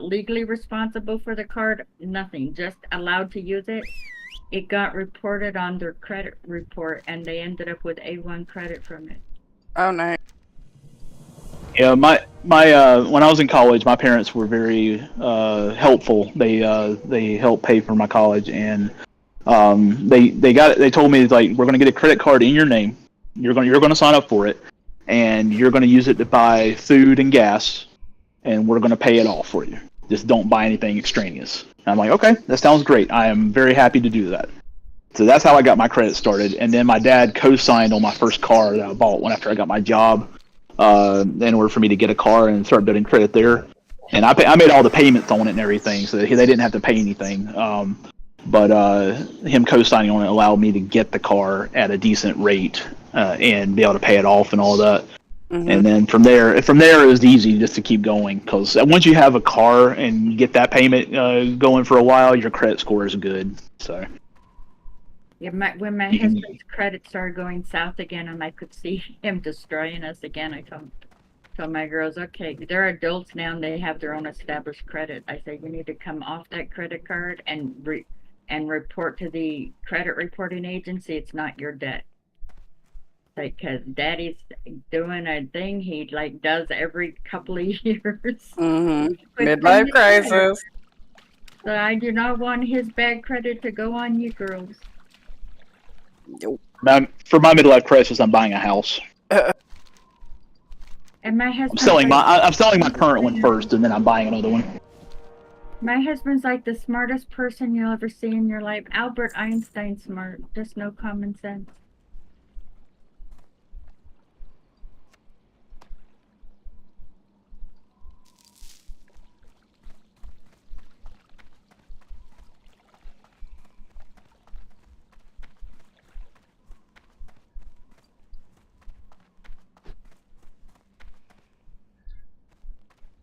legally responsible for the card. Nothing, just allowed to use it. It got reported on their credit report, and they ended up with A1 credit from it. Oh, nice. Yeah, my when I was in college, my parents were very helpful. They helped pay for my college, and they told me, like, we're gonna get a credit card in your name. You're gonna sign up for it, and you're gonna use it to buy food and gas, and we're gonna pay it off for you. Just don't buy anything extraneous. And I'm like, okay, that sounds great. I am very happy to do that. So that's how I got my credit started. And then my dad co-signed on my first car that I bought after I got my job, in order for me to get a car and start building credit there. and I made all the payments on it and everything, so they didn't have to pay anything. But him co-signing on it allowed me to get the car at a decent rate and be able to pay it off and all that. Mm-hmm. And then from there it was easy just to keep going, because once you have a car and you get that payment going for a while, your credit score is good. So Yeah, when my husband's credit started going south again, and I could see him destroying us again, I told my girls, okay, they're adults now and they have their own established credit. I said, you need to come off that credit card and report to the credit reporting agency. It's not your debt. Because Daddy's doing a thing he like does every couple of years. Mm-hmm. Quit Midlife paying credit. crisis. So I do not want his bad credit to go on you girls. for my midlife crisis, I'm buying a house. And my I'm husband selling my current one first, and then I'm buying another one. My husband's like the smartest person you'll ever see in your life. Albert Einstein smart, just no common sense.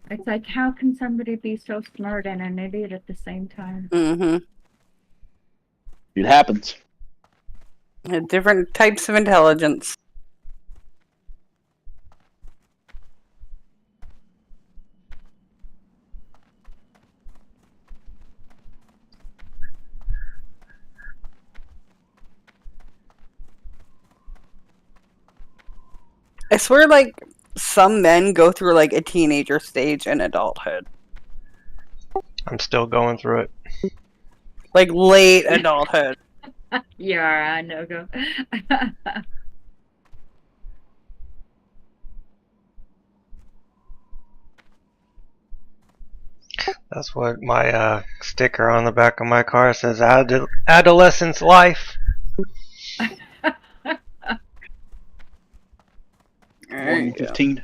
It's like, how can somebody be so smart and an idiot at the same time? Mm-hmm. It happens. Different types of intelligence. I swear, like, some men go through, like, a teenager stage in adulthood. I'm still going through it. Like, late adulthood. Yeah, no go. That's what my sticker on the back of my car says. Adolescence life. There you go. 15.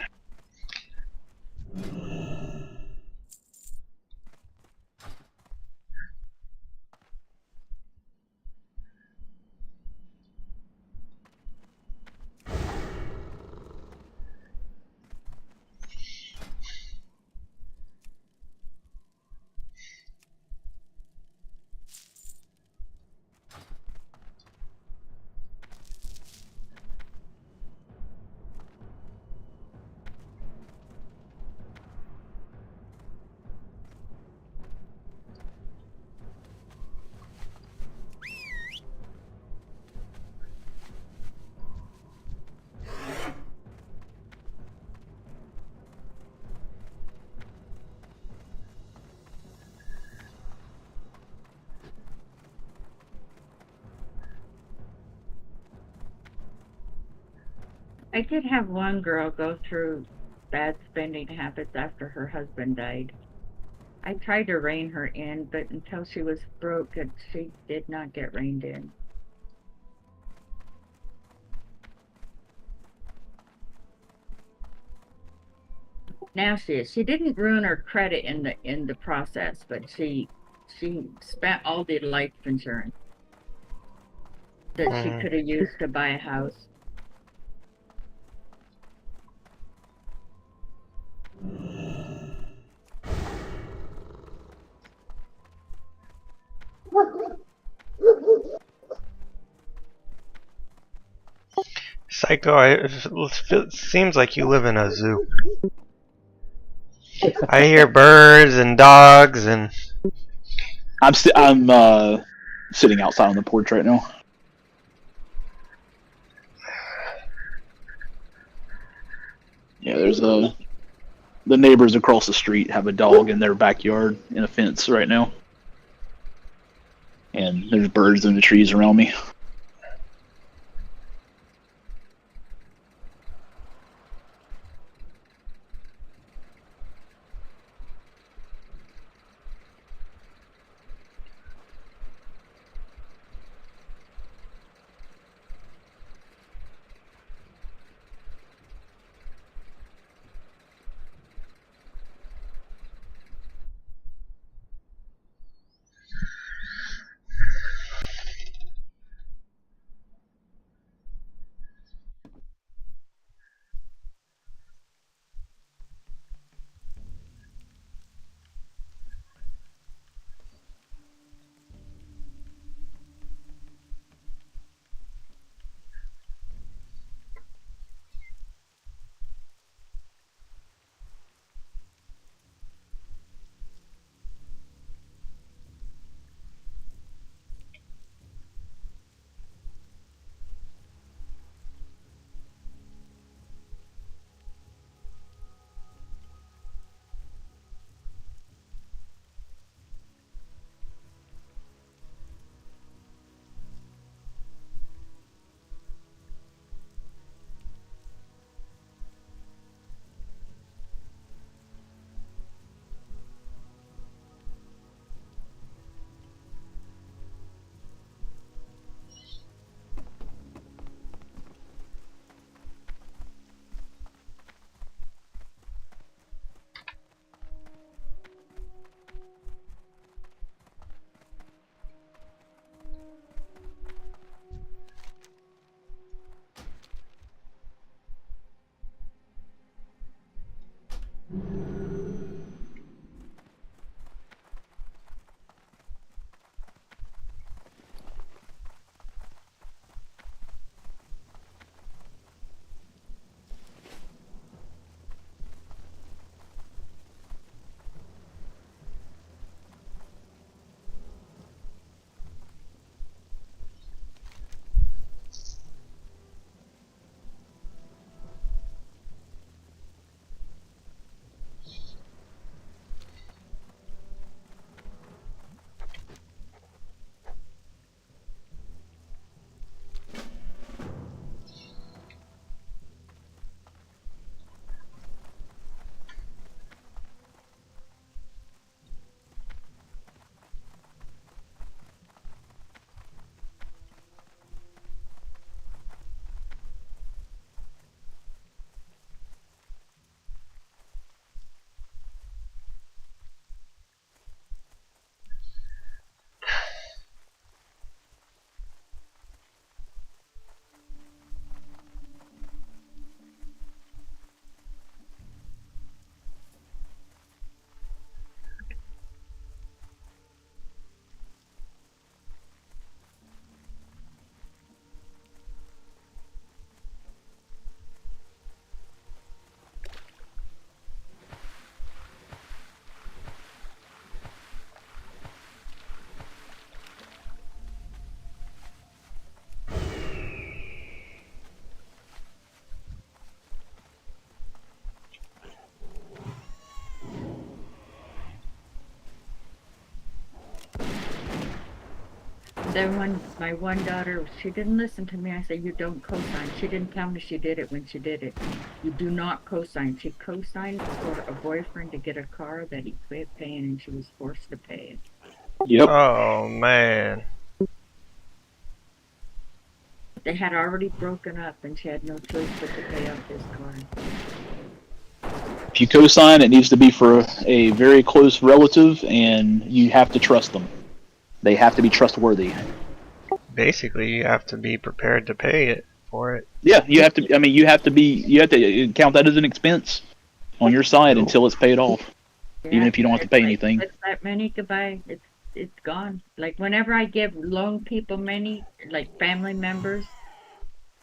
I did have one girl go through bad spending habits after her husband died. I tried to rein her in, but until she was broke, she did not get reined in. Now she is. She didn't ruin her credit in the process, but she spent all the life insurance that she could have used to buy a house. Psycho, it seems like you live in a zoo. I hear birds and dogs and... I'm sitting outside on the porch right now. Yeah, the neighbors across the street have a dog in their backyard in a fence right now. And there's birds in the trees around me. Then when my one daughter, she didn't listen to me. I said, "You don't co-sign." She didn't tell me she did it when she did it. You do not co-sign. She co-signed for a boyfriend to get a car that he quit paying, and she was forced to pay it. Yep. Oh man. They had already broken up, and she had no choice but to pay off his car. If you co-sign, it needs to be for a very close relative, and you have to trust them. They have to be trustworthy. Basically, you have to be prepared to pay it for it. Yeah, you have to. I mean, you have to count that as an expense on your side until it's paid off. Even if you don't have to pay anything. With that money, goodbye. It's gone. Like whenever I give loan people money, like family members,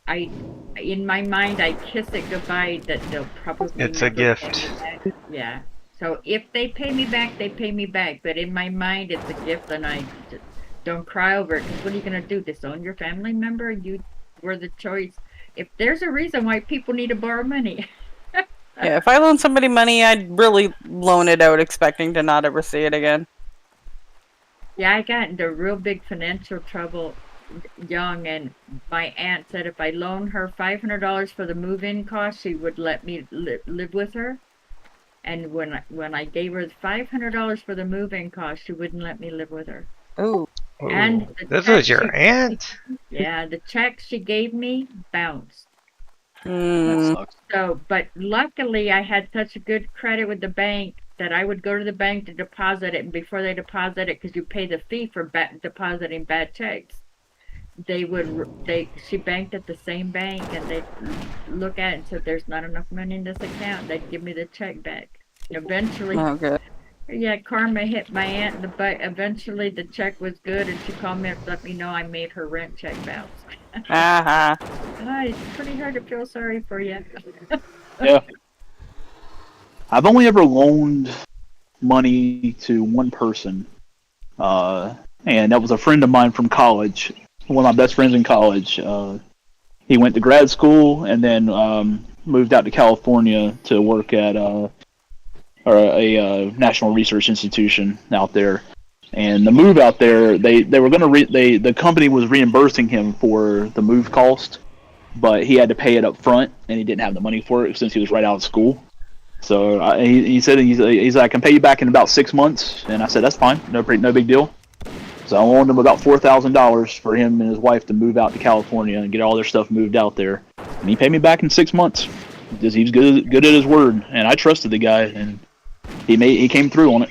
in my mind I kiss it goodbye that they'll probably It's a never gift. pay me back. Yeah. So if they pay me back, they pay me back. But in my mind, it's a gift, and I just don't cry over it. Because what are you gonna do? Disown your family member? You were the choice. If there's a reason why people need to borrow money. Yeah, if I loan somebody money, I'd really loan it out expecting to not ever see it again. Yeah, I got into real big financial trouble young, and my aunt said if I loaned her $500 for the move-in cost, she would let me live with her. And when I gave her $500 for the move-in cost, she wouldn't let me live with her. Ooh. And Ooh, this was your aunt? Yeah, the check she gave me bounced. That sucks. So, but luckily I had such a good credit with the bank that I would go to the bank to deposit it, and before they deposit it, because you pay the fee for depositing bad checks, she banked at the same bank, and they'd look at it and said, "There's not enough money in this account." They'd give me the check back. Eventually, Okay. yeah, karma hit my aunt in the butt. Eventually, the check was good, and she called me up to let me know I made her rent check bounce. It's pretty hard to feel sorry for you. Yeah. I've only ever loaned money to one person, and that was a friend of mine from college. One of my best friends in college. He went to grad school and then moved out to California to work at a national research institution out there. And the move out there, they were going to the company was reimbursing him for the move cost, but he had to pay it up front, and he didn't have the money for it since he was right out of school. So he said he's like, "I can pay you back in about 6 months," and I said, "That's fine, no big deal." So I loaned him about $4,000 for him and his wife to move out to California and get all their stuff moved out there, and he paid me back in 6 months. Because he was good at his word, and I trusted the guy, and he came through on it.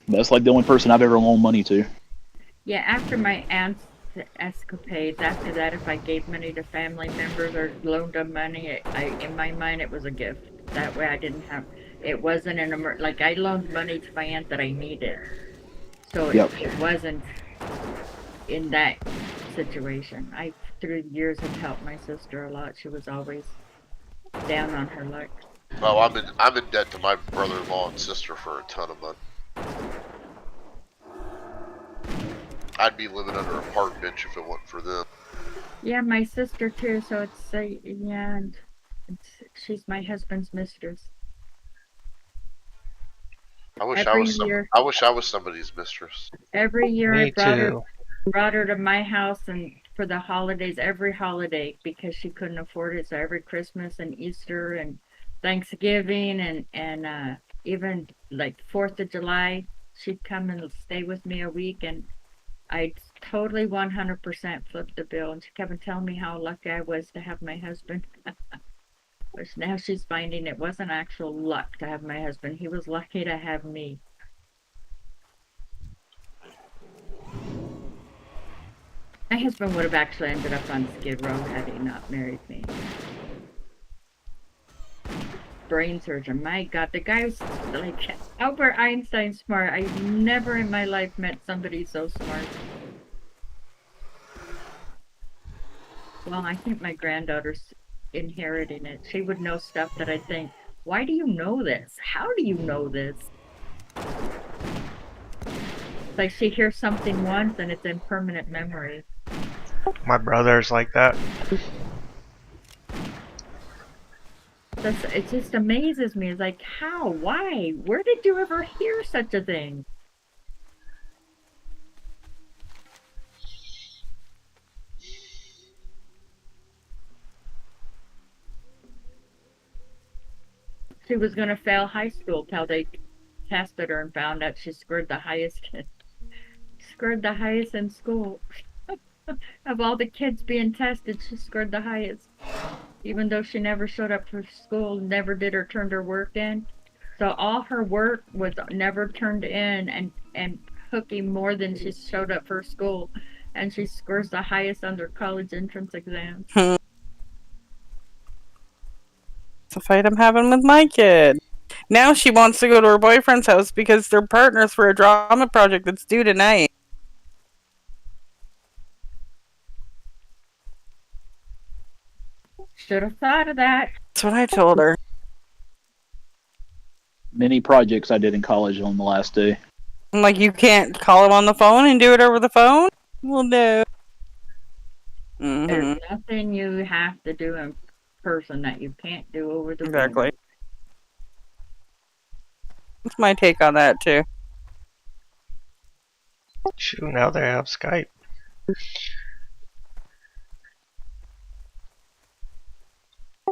That's like the only person I've ever loaned money to. Yeah, after my aunt's escapades, after that, if I gave money to family members or loaned them money, in my mind it was a gift. That way I didn't have, it wasn't like I loaned money to my aunt that I needed. So Yep. it wasn't in that situation. I, through the years, have helped my sister a lot. She was always down on her luck. Well, I'm in debt to my brother-in-law and sister for a ton of money. I'd be living under a park bench if it wasn't for them. Yeah, my sister too. So she's my husband's mistress. I wish I was somebody's mistress. Every year Me I too. brought her to my house and for the holidays, every holiday, because she couldn't afford it. So every Christmas and Easter and Thanksgiving and even like 4th of July, she'd come and stay with me a week, and I'd totally 100% flip the bill. And she kept telling me how lucky I was to have my husband. But now she's finding it wasn't actual luck to have my husband. He was lucky to have me. My husband would have actually ended up on Skid Row had he not married me. Brain surgeon, my God, the guy's like Albert Einstein smart. I've never in my life met somebody so smart. Well, I think my granddaughter's inheriting it. She would know stuff that I think, why do you know this? How do you know this? Like she hears something once and it's in permanent memory. My brother's like that. It just amazes me. It's like, how? Why? Where did you ever hear such a thing? she was gonna fail high school till they tested her and found out she scored the highest. Scored the highest in school. Of all the kids being tested, she scored the highest. Even though she never showed up for school, never did or turned her work in. So all her work was never turned in, and hooky more than she showed up for school, and she scores the highest on their college entrance exams. It's a fight I'm having with my kid. Now she wants to go to her boyfriend's house because they're partners for a drama project that's due tonight. Should have thought of that. That's what I told her. Many projects I did in college on the last day. I'm like, you can't call him on the phone and do it over the phone? Well, no. There's nothing you have to do in person that you can't do over the phone. Exactly. That's my take on that, too. Shoot, now they have Skype.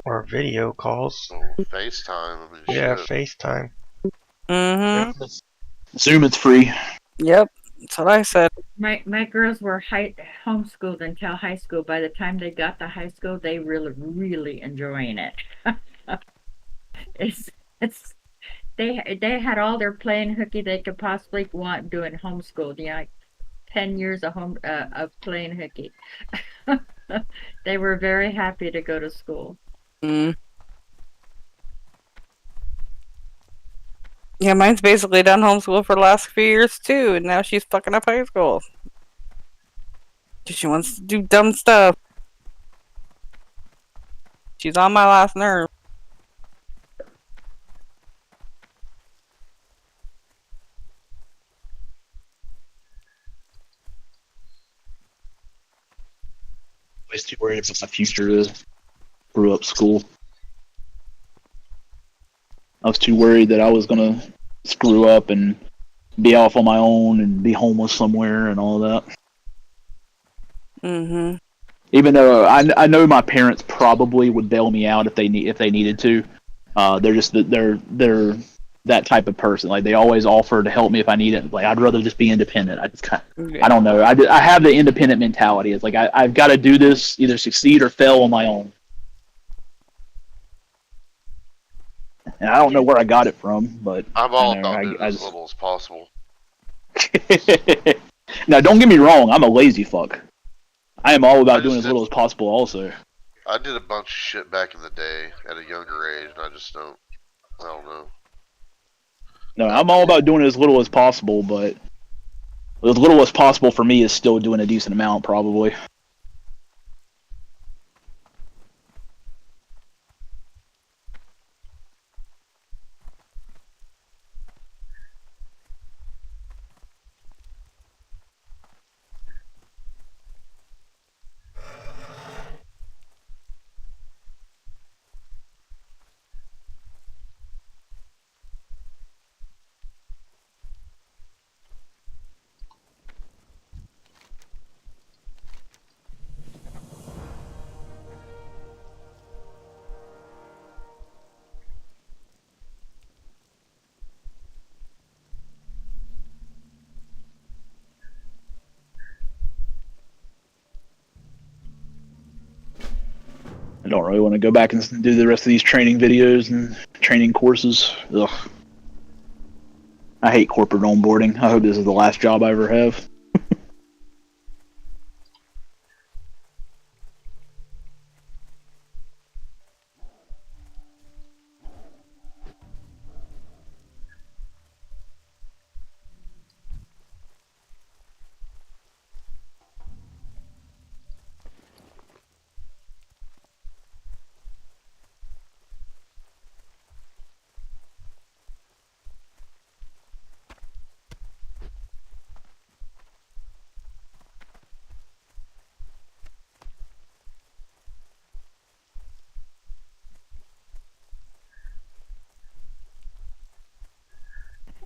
Or video calls. Oh, FaceTime. I mean, Yeah, shit. FaceTime. Mm-hmm. Assume it's free. Yep. That's what I said. My girls were homeschooled until high school. By the time they got to high school, they really enjoying it. it's they had all their playing hooky they could possibly want doing homeschool. Yeah, like 10 years of playing hooky. They were very happy to go to school. Mm. Yeah, mine's basically done homeschool for the last few years too, and now she's fucking up high school. She wants to do dumb stuff. She's on my last nerve. I was too worried about my future to screw up school. I was too worried that I was gonna screw up and be off on my own and be homeless somewhere and all that. Mm-hmm. Even though I know my parents probably would bail me out if they needed to. They're that type of person. Like, they always offer to help me if I need it. Like, I'd rather just be independent. I don't know. I have the independent mentality. It's like I've got to do this, either succeed or fail on my own. And I don't know where I got it from, but I'm all about doing as little as possible. Now, don't get me wrong. I'm a lazy fuck. I am all about doing as little as possible also. I did a bunch of shit back in the day at a younger age, and I don't know. No, I'm all about doing as little as possible, but as little as possible for me is still doing a decent amount, probably. I don't really want to go back and do the rest of these training videos and training courses. Ugh. I hate corporate onboarding. I hope this is the last job I ever have.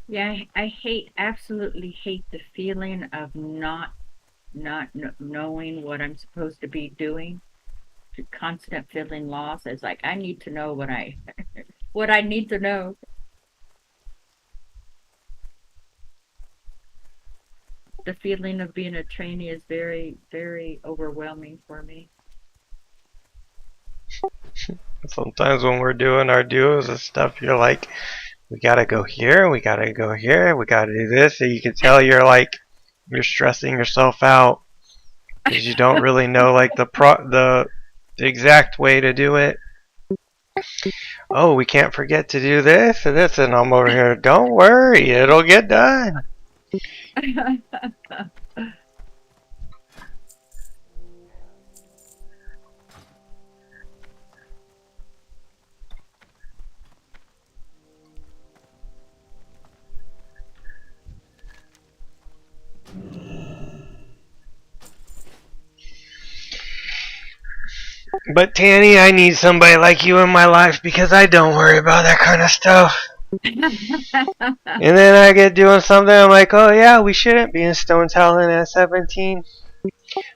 Yeah, I absolutely hate the feeling of not knowing what I'm supposed to be doing. The constant feeling lost. It's like, I need to know what what I need to know. The feeling of being a trainee is very, very overwhelming for me. Sometimes when we're doing our duos and stuff, you're like, we gotta go here, we gotta go here, we gotta do this. And you can tell you're stressing yourself out because you don't really know like the exact way to do it. Oh, we can't forget to do this and this, and I'm over here. Don't worry, it'll get done. But Tanny, I need somebody like you in my life because I don't worry about that kind of stuff. And then I get doing something, I'm like, oh yeah, we shouldn't be in Stone Talon at 17.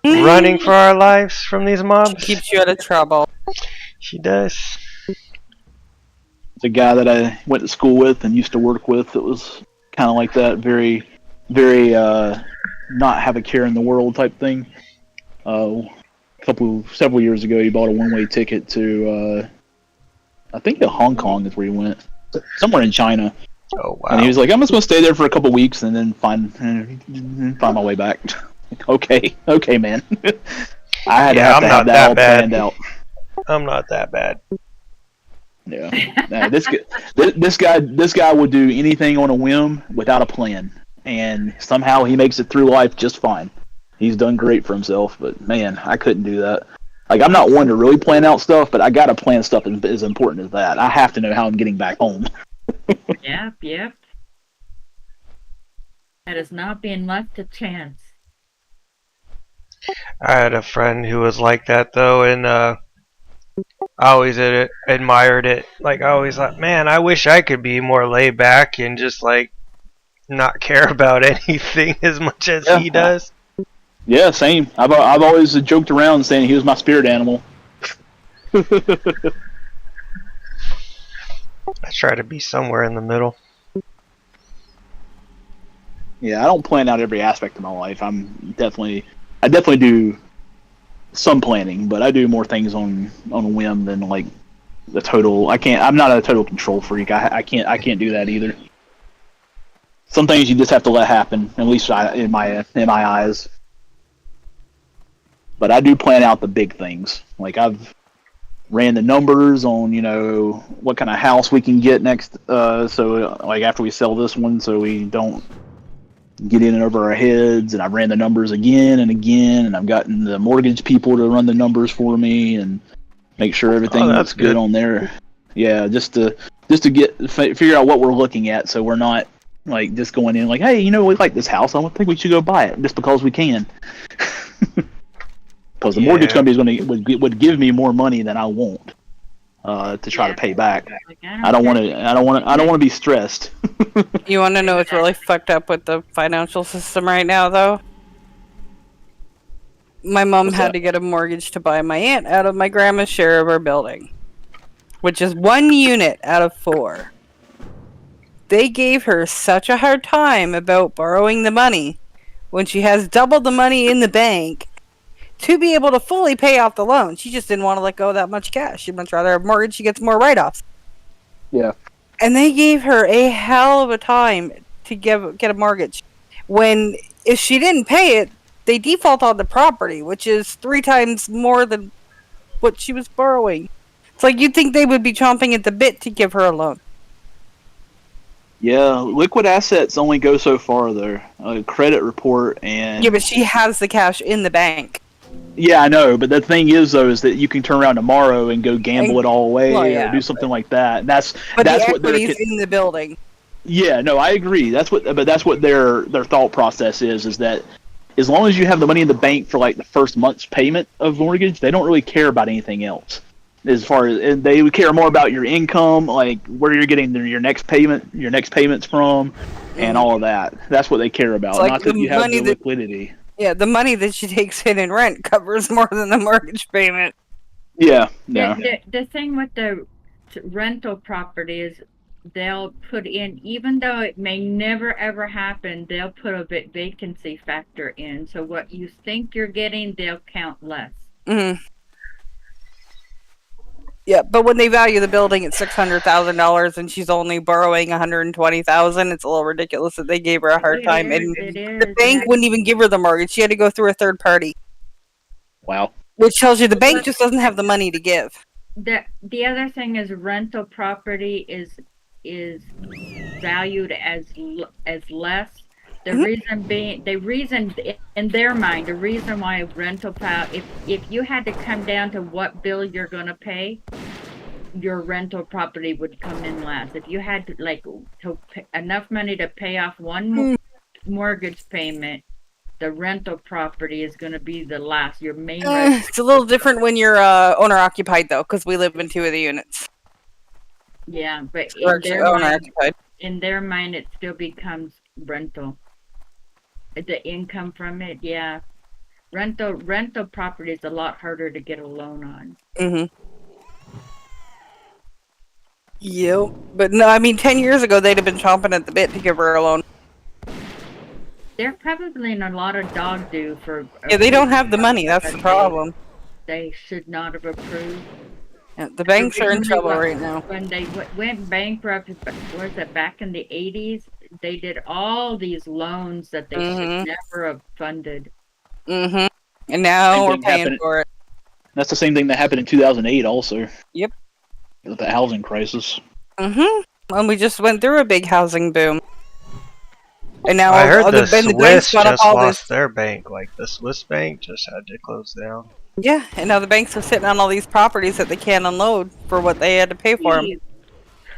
Running for our lives from these mobs. She keeps you out of trouble. She does. The guy that I went to school with and used to work with that was kind of like that, very, very not have a care in the world type thing. Several years ago, he bought a one-way ticket to, I think Hong Kong is where he went, somewhere in China. Oh wow! And he was like, "I'm just gonna stay there for a couple weeks and then find my way back." Okay, man. I had to have that all planned out. I'm not that bad. Yeah. Nah, this guy would do anything on a whim without a plan, and somehow he makes it through life just fine. He's done great for himself, but man, I couldn't do that. Like, I'm not one to really plan out stuff, but I gotta plan stuff as important as that. I have to know how I'm getting back home. Yep. That is not being left to chance. I had a friend who was like that though, and I always admired it. Like, I always thought, man, I wish I could be more laid back and just like not care about anything as much as he does. Yeah, same. I've always joked around saying he was my spirit animal. I try to be somewhere in the middle. Yeah, I don't plan out every aspect of my life. I definitely do some planning, but I do more things on a whim than like the total. I'm not a total control freak. I can't do that either. Some things you just have to let happen, at least in my eyes. But I do plan out the big things. Like, I've ran the numbers on, what kind of house we can get next. So like after we sell this one, so we don't get in and over our heads. And I've ran the numbers again and again, and I've gotten the mortgage people to run the numbers for me and make sure everything looks good on there. Yeah, just to figure out what we're looking at, so we're not like just going in like, hey, we like this house. I don't think we should go buy it just because we can. Because the mortgage company would give me more money than I want to try to pay back. I don't want to be stressed. You want to know what's really fucked up with the financial system right now, though? My mom had to get a mortgage to buy my aunt out of my grandma's share of her building, which is 1 unit out of 4. They gave her such a hard time about borrowing the money when she has double the money in the bank to be able to fully pay off the loan. She just didn't want to let go of that much cash. She'd much rather have a mortgage. She gets more write-offs. Yeah. And they gave her a hell of a time to get a mortgage. When, if she didn't pay it, they default on the property, which is 3 times more than what she was borrowing. It's like you'd think they would be chomping at the bit to give her a loan. Yeah, liquid assets only go so far, though. A credit report and... Yeah, but she has the cash in the bank. Yeah, I know, but the thing is, though, is that you can turn around tomorrow and go gamble it all away or do something like that. And that's the what equity's in the building. Yeah, no, I agree. That's what their thought process is that as long as you have the money in the bank for like the first month's payment of mortgage, they don't really care about anything else. As far as they would care more about your income, like where you're getting your next payments from, and all of that. That's what they care about, like not that you have the liquidity. Yeah, the money that she takes in rent covers more than the mortgage payment. Yeah, The thing with the rental properties, they'll put in, even though it may never ever happen, they'll put a vacancy factor in. So what you think you're getting, they'll count less. Mm-hmm. Yeah, but when they value the building at $600,000 and she's only borrowing $120,000, it's a little ridiculous that they gave her a hard time. And the bank wouldn't even give her the mortgage; she had to go through a third party. Wow. Which tells you the bank just doesn't have the money to give. The other thing is rental property is valued as less. The reason in their mind, the reason why rental if you had to come down to what bill you're going to pay, your rental property would come in last. If you had enough money to pay off one mortgage payment, the rental property is going to be the last. Your main. It's a little different when you're owner occupied though, because we live in 2 of the units. Yeah, but in their mind, it still becomes rental. The income from it, yeah. Rental property is a lot harder to get a loan on. Mm-hmm. Yep. But no, I mean, 10 years ago, they'd have been chomping at the bit to give her a loan. They're probably in a lot of dog do for... Yeah, they don't have the money. That's the problem. They should not have approved. Yeah, the banks are in trouble right now. When they went bankrupt, was it back in the 80s? They did all these loans that they should never have funded. Mm-hmm. And now we're paying for it. That's the same thing that happened in 2008 also. Yep. With the housing crisis. Mm-hmm. And we just went through a big housing boom. And now I heard the Swiss just lost their bank. Like the Swiss bank just had to close down. Yeah, and now the banks are sitting on all these properties that they can't unload for what they had to pay for them.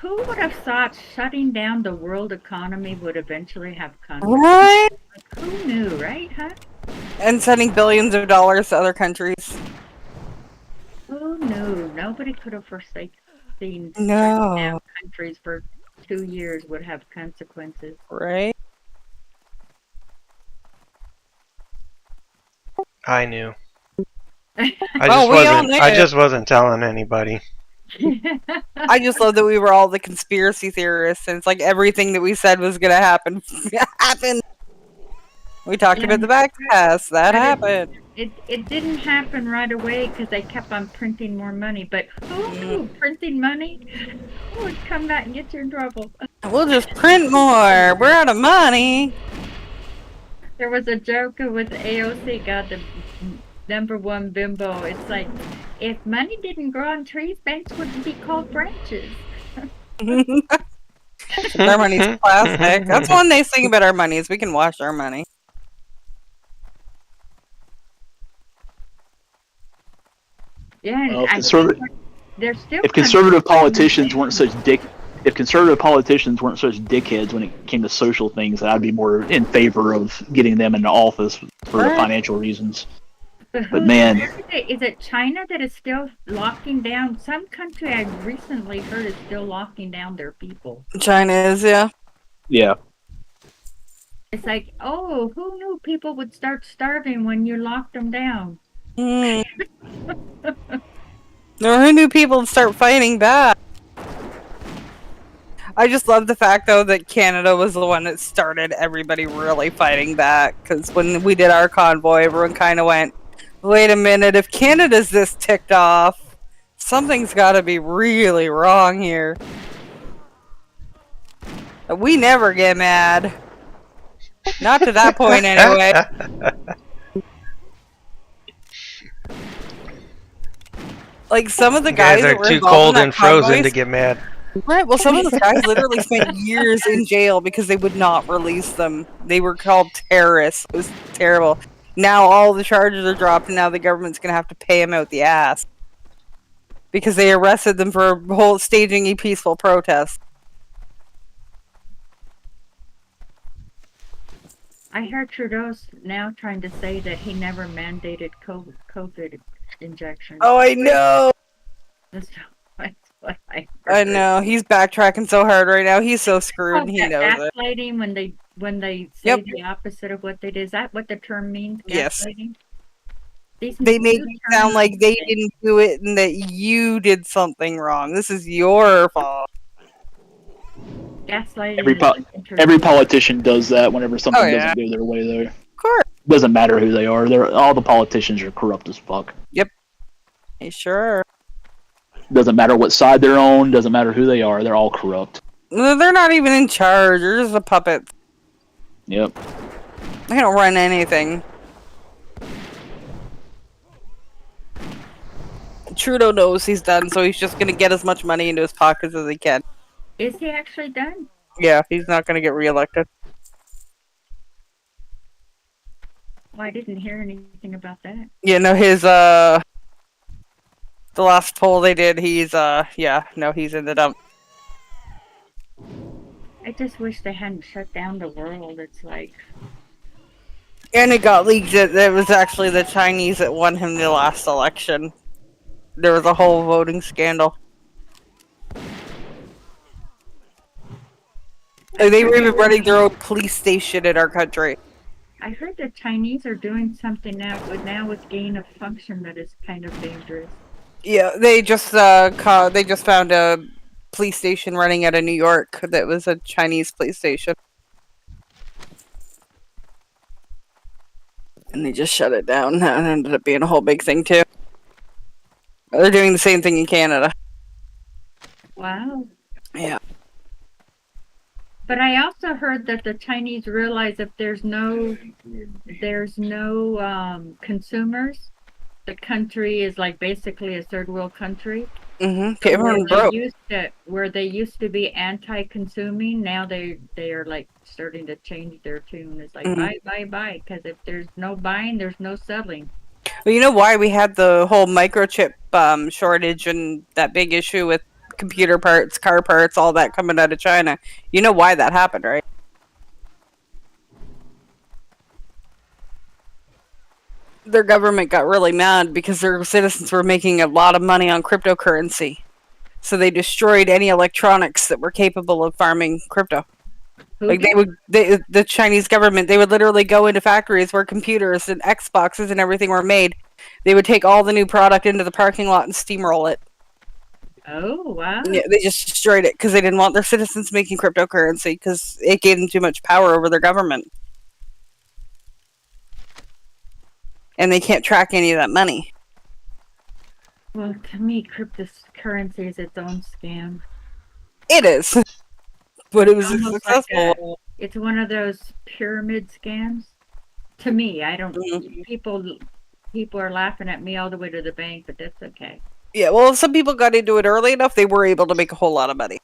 Who would have thought shutting down the world economy would eventually have consequences? Right? Like, who knew, right, huh? And sending billions of dollars to other countries. Who knew? Nobody could have foreseen shutting down countries for 2 years would have consequences. Right? I knew. I just wasn't telling anybody. I just love that we were all the conspiracy theorists, and it's like everything that we said was going to happen happened. We talked about the back pass. That happened. It didn't happen right away because they kept on printing more money. But who printing money? Who would come back and get you in trouble? We'll just print more. We're out of money. There was a joke with AOC got the #1 bimbo. It's like, if money didn't grow on trees, banks wouldn't be called branches. Our money's plastic. That's one nice thing about our money is we can wash our money. Yeah, well, if conservative politicians weren't such dickheads when it came to social things, I'd be more in favor of getting them into office for financial reasons. But man, is it China that is still locking down? Some country I recently heard is still locking down their people. China is, yeah. Yeah. It's like, oh, who knew people would start starving when you locked them down? Or who knew people would start fighting back? I just love the fact, though, that Canada was the one that started everybody really fighting back. Because when we did our convoy, everyone kind of went, wait a minute, if Canada's this ticked off, something's got to be really wrong here. We never get mad. Not to that point, anyway. Like, some of the guys are too cold and frozen to get mad. Right, well, some of those guys literally spent years in jail because they would not release them. They were called terrorists. It was terrible. Now all the charges are dropped, and now the government's going to have to pay them out the ass. Because they arrested them for staging a peaceful protest. I heard Trudeau's now trying to say that he never mandated COVID injections. Oh, I know! That's what I heard. I know, he's backtracking so hard right now. He's so screwed, and he knows it. Gaslighting when they say the opposite of what they did. Is that what the term means? Gaslighting? They make it sound like they didn't do it and that you did something wrong. This is your fault. Gaslighting. Every politician does that whenever something Oh, yeah. doesn't go their way. There, Of course. doesn't matter who they are. All the politicians are corrupt as fuck. Yep. They sure. Doesn't matter what side they're on. Doesn't matter who they are. They're all corrupt. They're not even in charge. They're just a puppet. Yep. They don't run anything. Trudeau knows he's done, so he's just gonna get as much money into his pockets as he can. Is he actually done? Yeah, he's not gonna get reelected. Well, I didn't hear anything about that. Yeah, no, his the last poll they did, he's he's in the dump. I just wish they hadn't shut down the world. It's like, And it got leaked that it was actually the Chinese that won him the last election. There was a whole voting scandal. Like, they were even running their own police station in our country. I heard the Chinese are doing something now with gain of function that is kind of dangerous. Yeah, they just found a police station running out of New York that was a Chinese police station. And they just shut it down. That ended up being a whole big thing too. They're doing the same thing in Canada. Wow. Yeah. But I also heard that the Chinese realize if there's no consumers, the country is like basically a third world country. Where they used to be anti-consuming, now they are like starting to change their tune. It's like buy, because if there's no buying, there's no selling. Well, you know why we had the whole microchip shortage and that big issue with computer parts, car parts, all that coming out of China. You know why that happened, right? Their government got really mad because their citizens were making a lot of money on cryptocurrency. So they destroyed any electronics that were capable of farming crypto. Like the Chinese government, they would literally go into factories where computers and Xboxes and everything were made. They would take all the new product into the parking lot and steamroll it. Oh, wow. Yeah, they just destroyed it because they didn't want their citizens making cryptocurrency because it gave them too much power over their government. And they can't track any of that money. Well, to me, cryptocurrency is its own scam. It is. But it was successful. It's one of those pyramid scams. To me, I don't. People are laughing at me all the way to the bank, but that's okay. Yeah, well, if some people got into it early enough, they were able to make a whole lot of money.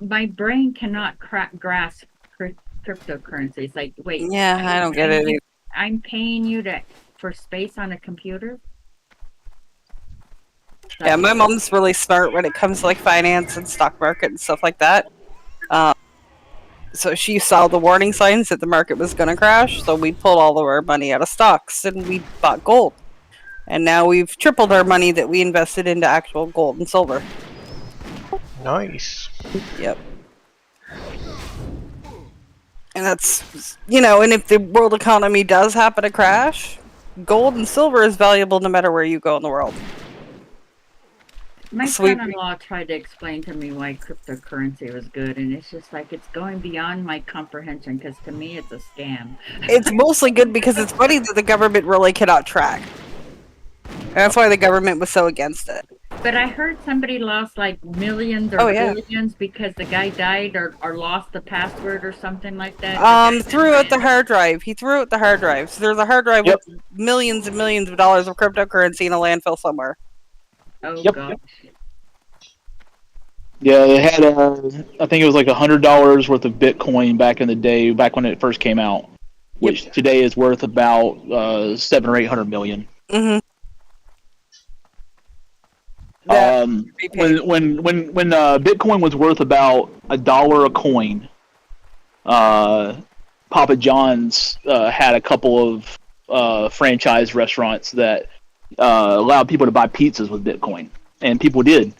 My brain cannot grasp cryptocurrency. It's like, wait. Yeah, I don't get it either. I'm paying you for space on a computer? Yeah, my mom's really smart when it comes to like finance and stock market and stuff like that. So she saw the warning signs that the market was going to crash, so we pulled all of our money out of stocks and we bought gold. And now we've tripled our money that we invested into actual gold and silver. Nice. Yep. And that's, and if the world economy does happen to crash, gold and silver is valuable no matter where you go in the world. My son-in-law tried to explain to me why cryptocurrency was good, and it's just like it's going beyond my comprehension, because to me it's a scam. It's mostly good because it's money that the government really cannot track. And that's why the government was so against it. But I heard somebody lost like millions or billions because the guy died or lost the password or something like that. Threw out the hard drive. He threw out the hard drive. So there's a hard drive with millions and millions of dollars of cryptocurrency in a landfill somewhere. Oh, gosh. Yeah, they had, I think it was like $100 worth of Bitcoin back in the day, back when it first came out, which today is worth about 700 or 800 million. Mm-hmm. When Bitcoin was worth about $1 a coin, Papa John's had a couple of franchise restaurants that allowed people to buy pizzas with Bitcoin, and people did.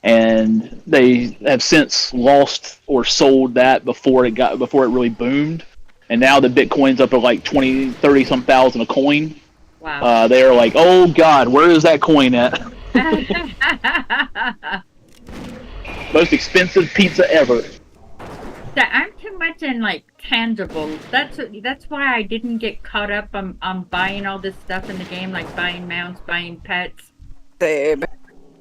And they have since lost or sold that before it really boomed. And now the Bitcoin's up at like 20, 30 some thousand a coin. Wow. They're like, oh God, where is that coin at? Most expensive pizza ever. I'm too much in like tangibles. That's why I didn't get caught up on buying all this stuff in the game, like buying mounts, buying pets, Babe.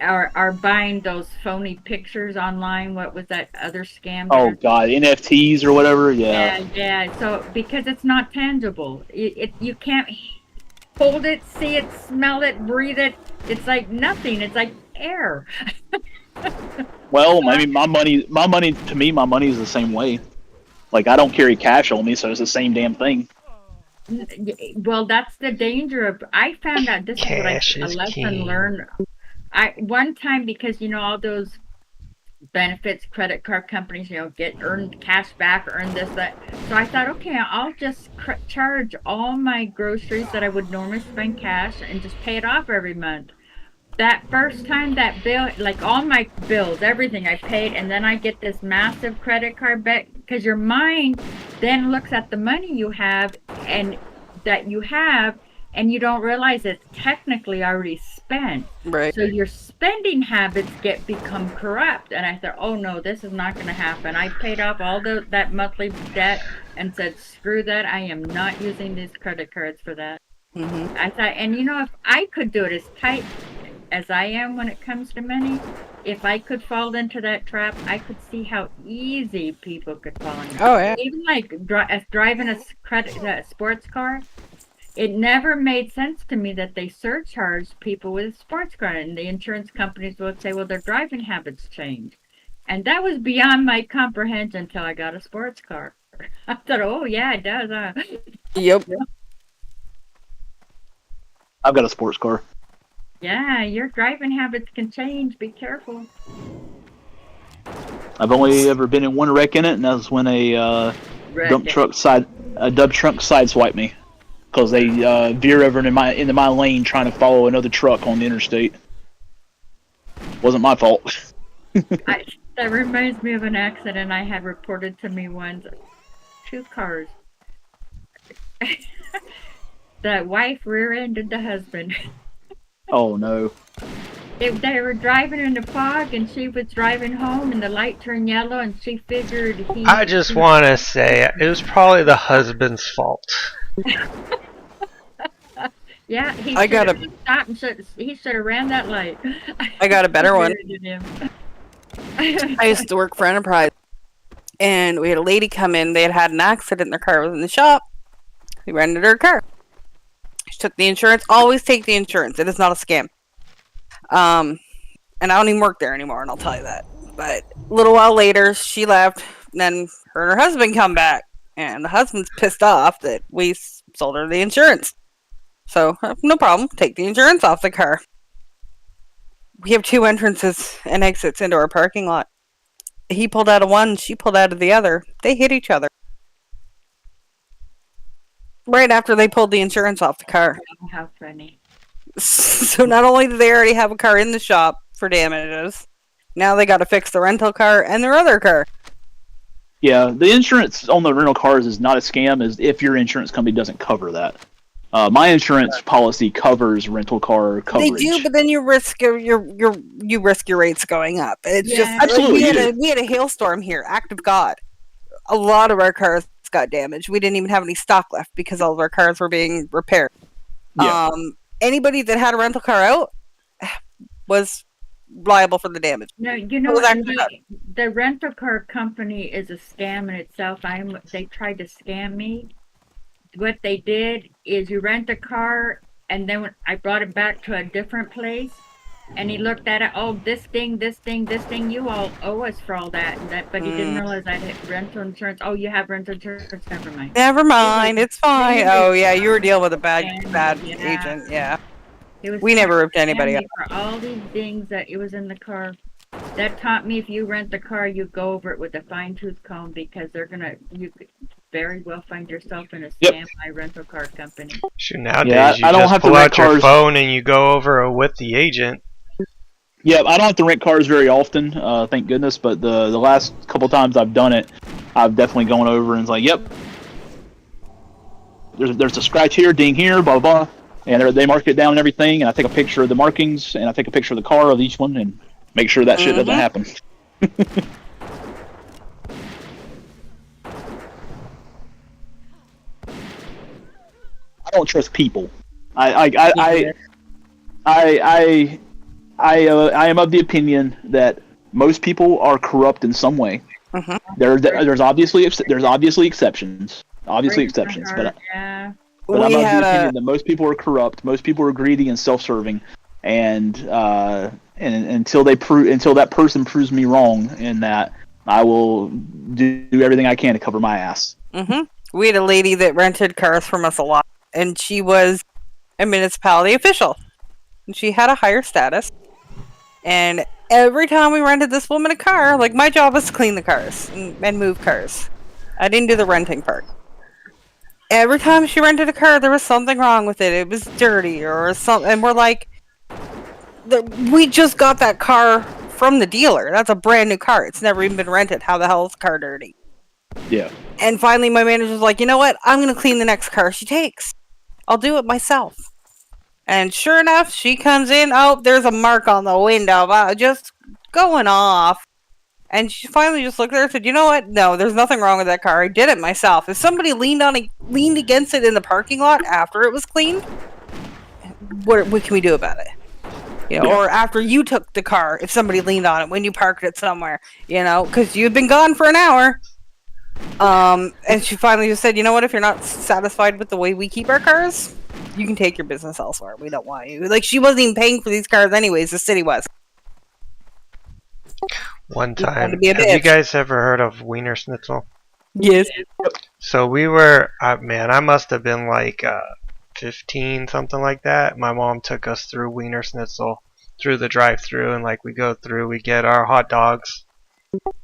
or buying those phony pictures online. What was that other scam? Oh God, NFTs or whatever. Yeah. Yeah. So because it's not tangible, you can't hold it, see it, smell it, breathe it. It's like nothing. It's like air. Well, I mean, my money to me, my money is the same way. Like, I don't carry cash on me, so it's the same damn thing. Well, that's the danger of. I found out this Cash is is what a lesson king. learned. One time, because all those benefits, credit card companies, get earned cash back, earn this, that. So I thought, okay, I'll just charge all my groceries that I would normally spend cash and just pay it off every month. That first time that bill, like all my bills, everything I paid, and then I get this massive credit card back, because your mind then looks at the money you have and you don't realize it's technically already spent. Right. So your spending habits become corrupt. And I thought, oh no, this is not going to happen. I paid off all that monthly debt and said, screw that. I am not using these credit cards for that. Mm-hmm. I thought, and if I could do it as tight as I am when it comes to money, if I could fall into that trap, I could see how easy people could fall into. Oh yeah. Even like driving a sports car, it never made sense to me that they surcharge people with a sports car, and the insurance companies would say, well, their driving habits change. And that was beyond my comprehension until I got a sports car. I thought, oh yeah, it does. Yep. I've got a sports car. Yeah, your driving habits can change. Be careful. I've only ever been in one wreck in it, and that was when a dump truck sideswiped me because they veered over into my lane trying to follow another truck on the interstate. Wasn't my fault. That reminds me of an accident I had reported to me once. 2 cars. The wife rear-ended the husband. Oh no. They were driving in the fog, and she was driving home, and the light turned yellow, and she figured I just want to say it was probably the husband's fault. Yeah, he should have ran that light. I got a better one. I used to work for Enterprise, and we had a lady come in. They had an accident. Their car was in the shop. We rented her car. She took the insurance. Always take the insurance. It is not a scam. And I don't even work there anymore, and I'll tell you that. But a little while later, she left. And then her and her husband come back, and the husband's pissed off that we sold her the insurance. So no problem. Take the insurance off the car. We have 2 entrances and exits into our parking lot. He pulled out of one. She pulled out of the other. They hit each other. Right after they pulled the insurance off the car. How funny. So not only do they already have a car in the shop for damages, now they got to fix the rental car and their other car. Yeah, the insurance on the rental cars is not a scam as if your insurance company doesn't cover that. My insurance policy covers rental car coverage. They do, but then you risk you risk your rates going up. It's just absolutely. We had a hailstorm here. Act of God. A lot of our cars got damaged. We didn't even have any stock left because all of our cars were being repaired. Yeah. Anybody that had a rental car out was liable for the damage. No, the rental car company is a scam in itself. They tried to scam me. What they did is you rent a car, and then when I brought it back to a different place, and he looked at it, oh, this thing, you all owe us for all that, but he didn't realize I had rental insurance. Oh, you have rental insurance? Never mind. Never mind, it's fine. Oh yeah, you were dealing with a bad agent. Yeah. We never ripped anybody up for all these things that it was in the car. That taught me if you rent the car, you go over it with a fine-tooth comb because you could very well find yourself in a Yep. scam by rental car company. Shoot, nowadays Yeah, you I don't just have to pull rent out your cars. phone and you go over with the agent. Yeah, I don't have to rent cars very often, thank goodness. But the last couple times I've done it, I've definitely gone over and it's like, yep, there's a scratch here, ding here, blah blah, and they mark it down and everything. And I take a picture of the markings and I take a picture of the car of each one and make sure that shit doesn't happen. I don't trust people. I am of the opinion that most people are corrupt in some way. There's obviously exceptions, but Yeah. I'm of We the had opinion that most people are corrupt. Most people are greedy and self-serving, and until that person proves me wrong in that, I will do everything I can to cover my ass. We had a lady that rented cars from us a lot, and she was a municipality official. And she had a higher status. And every time we rented this woman a car, like my job was to clean the cars and move cars. I didn't do the renting part. Every time she rented a car, there was something wrong with it. It was dirty or something. And we're like, we just got that car from the dealer. That's a brand new car. It's never even been rented. How the hell is the car dirty? Yeah. And finally, my manager was like, you know what? I'm going to clean the next car she takes. I'll do it myself. And sure enough, she comes in. Oh, there's a mark on the window. Just going off. And she finally just looked at her and said, you know what? No, there's nothing wrong with that car. I did it myself. If somebody leaned against it in the parking lot after it was cleaned, what can we do about it? You know, or after you took the car, if somebody leaned on it when you parked it somewhere, you know, because you'd been gone for an hour. And she finally just said, you know what? If you're not satisfied with the way we keep our cars, you can take your business elsewhere. We don't want you. Like, she wasn't even paying for these cars anyways. The city was. One time, have you guys ever heard of Wiener Schnitzel? Yes. So we were, man, I must have been like 15, something like that. My mom took us through Wiener Schnitzel, through the drive-through, and like we go through, we get our hot dogs,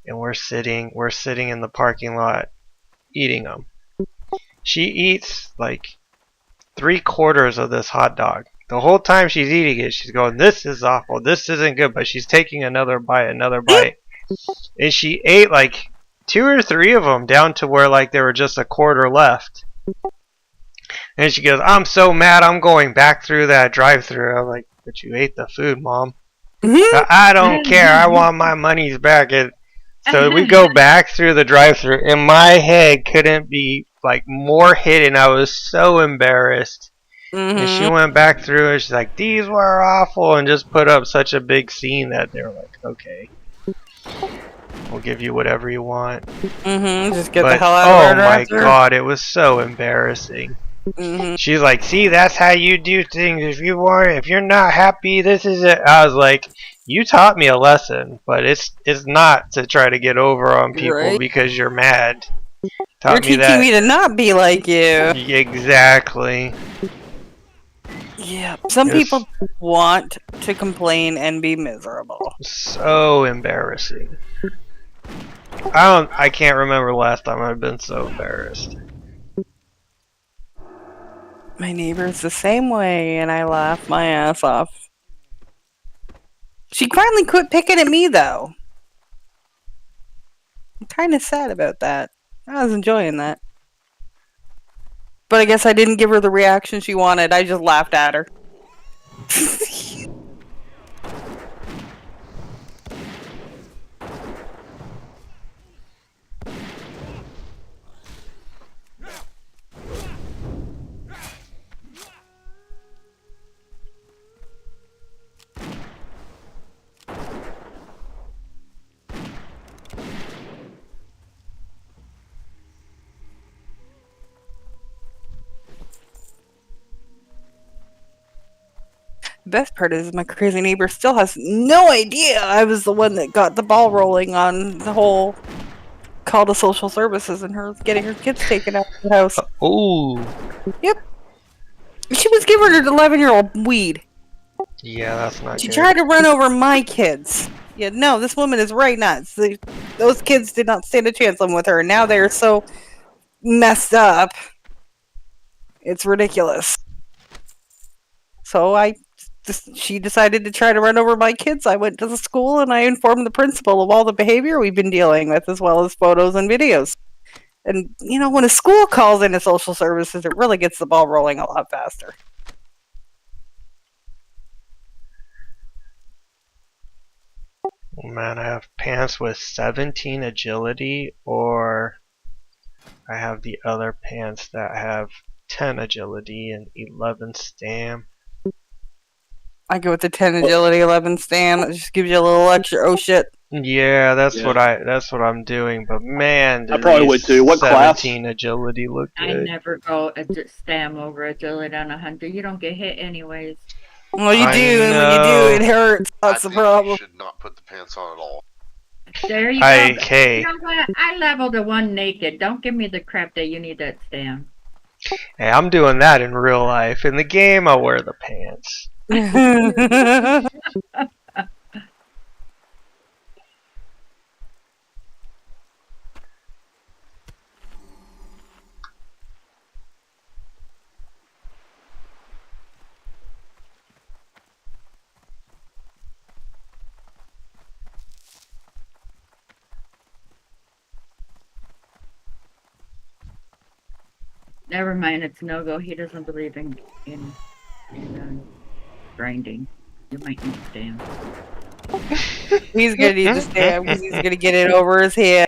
and we're sitting in the parking lot eating them. She eats like 3/4 of this hot dog. The whole time she's eating it, she's going, this is awful, this isn't good, but she's taking another bite. And she ate like 2 or 3 of them down to where like there were just 1/4 left. And she goes, I'm so mad, I'm going back through that drive-through. I'm like, but you ate the food, Mom. I don't care, I want my monies back. And so we go back through the drive-through, and my head couldn't be like more hidden. I was so embarrassed. And she went back through and she's like, these were awful, and just put up such a big scene that they were like, okay, we'll give you whatever you want. Just get the hell out of her. Oh my god, it was so embarrassing. She's like, see, that's how you do things. If you're not happy, this is it. I was like, you taught me a lesson, but it's not to try to get over on people because you're mad. You're teaching me to not be like you. Exactly. Yeah, some people want to complain and be miserable. So embarrassing. I can't remember the last time I've been so embarrassed. My neighbor's the same way, and I laugh my ass off. She finally quit picking at me, though. I'm kind of sad about that. I was enjoying that. But I guess I didn't give her the reaction she wanted. I just laughed at her. The best part is my crazy neighbor still has no idea I was the one that got the ball rolling on the whole call to social services and her getting her kids taken out of the house. Ooh. Yep. She was giving her 11-year-old weed. Yeah, that's not She good. tried to run over my kids. Yeah, no, this woman is right nuts. Those kids did not stand a chance living with her, and now they're so messed up. It's ridiculous. So she decided to try to run over my kids. I went to the school and I informed the principal of all the behavior we've been dealing with, as well as photos and videos. And, you know, when a school calls into social services, it really gets the ball rolling a lot faster. Oh, man, I have pants with 17 agility, or I have the other pants that have 10 agility and 11 stam. I go with the 10 agility, 11 stam. That just gives you a little extra. Oh shit! Yeah, that's Yeah. what I'm doing. But man, I probably would too. What class? 17 agility look I good. never go stam over agility on 100. You don't get hit anyways. Well, you I do, and when you know. do, it hurts. That's the I think problem. you should not put the pants on at all. There you go. Hey. You know what? I leveled a 1 naked. Don't give me the crap that you need that stam. Hey, I'm doing that in real life. In the game, I'll wear the pants. Never mind, it's no-go. He doesn't believe in grinding. You might need stam. He's gonna need to stam because he's gonna get it over his head.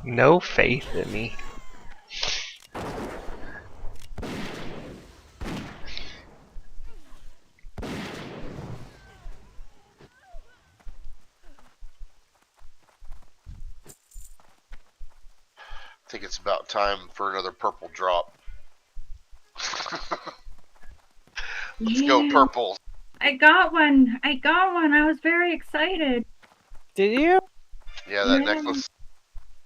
No faith in me. I think it's about time for another purple drop. Let's go purple. I got one. I was very excited. Did you? Yeah, that necklace.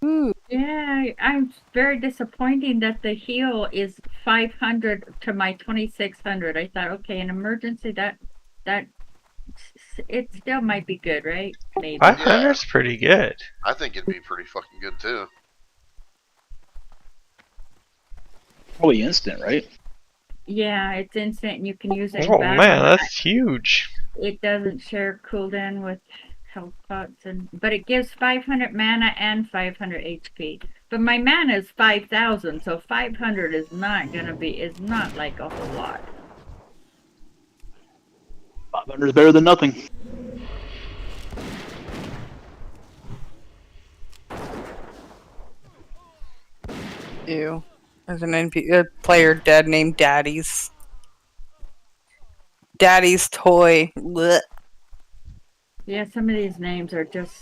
Ooh. Yeah, I'm very disappointed that the heal is 500 to my 2600. I thought, okay, an emergency that it still might be good, right? Maybe. 500's pretty good. I think it'd be pretty fucking good too. Probably instant, right? Yeah, it's instant and you can use it in Oh battle. man, that's huge. It doesn't share cooldown with health pots, but it gives 500 mana and 500 HP. But my mana is 5,000, so 500 is not like a whole lot. 500 is better than nothing. Ew. There's a player dead named Daddy's. Daddy's toy. Blech. Yeah, some of these names are just...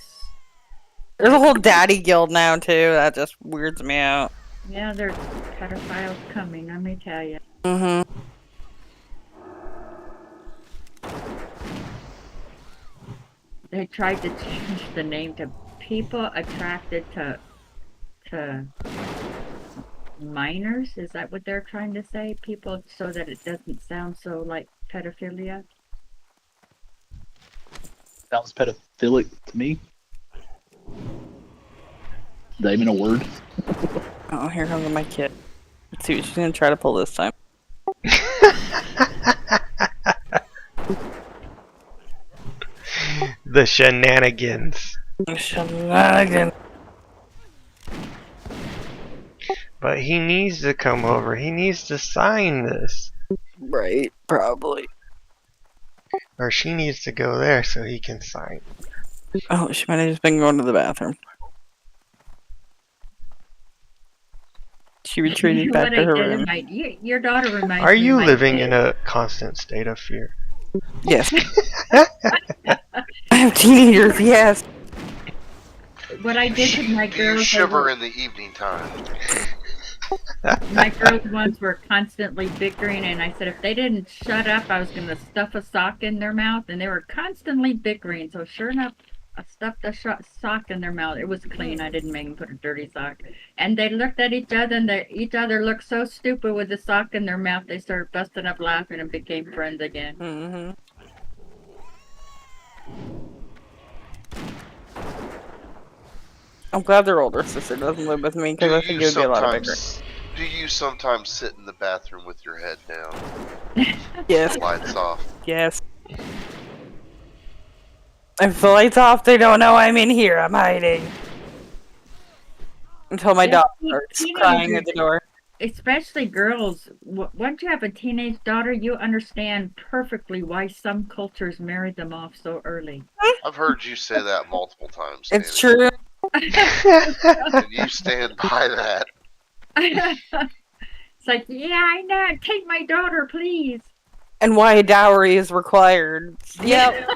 There's a whole daddy guild now too. That just weirds me out. Yeah, there's pedophiles coming, let me tell you. Mm-hmm. They tried to change the name to people attracted to minors. Is that what they're trying to say? People, so that it doesn't sound so like pedophilia? Sounds pedophilic to me. Is that even a word? Oh, here comes my kid. Let's see what she's gonna try to pull this time. The shenanigans. Shenanigans. But he needs to come over. He needs to sign this. Right, probably. Or she needs to go there so he can sign. Oh, she might have just been going to the bathroom. She retreated back to her room. Your daughter reminds me. Are you of my living kid. in a constant state of fear? Yes. I have teenagers, yes. What I did with my Do you girls, shiver in the evening time? my girls once were constantly bickering, and I said if they didn't shut up, I was going to stuff a sock in their mouth, and they were constantly bickering. So sure enough, stuffed a sock in their mouth. It was clean. I didn't make them put a dirty sock. And they looked at each other, and each other looked so stupid with the sock in their mouth. They started busting up laughing and became friends again. Mm-hmm. I'm glad their older sister doesn't live with me because I think it would be a lot bigger. Do you sometimes sit in the bathroom with your head down? Yes. Lights off. Yes. If the lights off, they don't know I'm in here. I'm hiding. Until my daughter starts crying at the door. Especially girls. Once you have a teenage daughter, you understand perfectly why some cultures marry them off so early. I've heard you say that multiple times. It's Danny. true. And you stand by that. It's like, yeah, I know. Take my daughter, please. And why a dowry is required. Yep.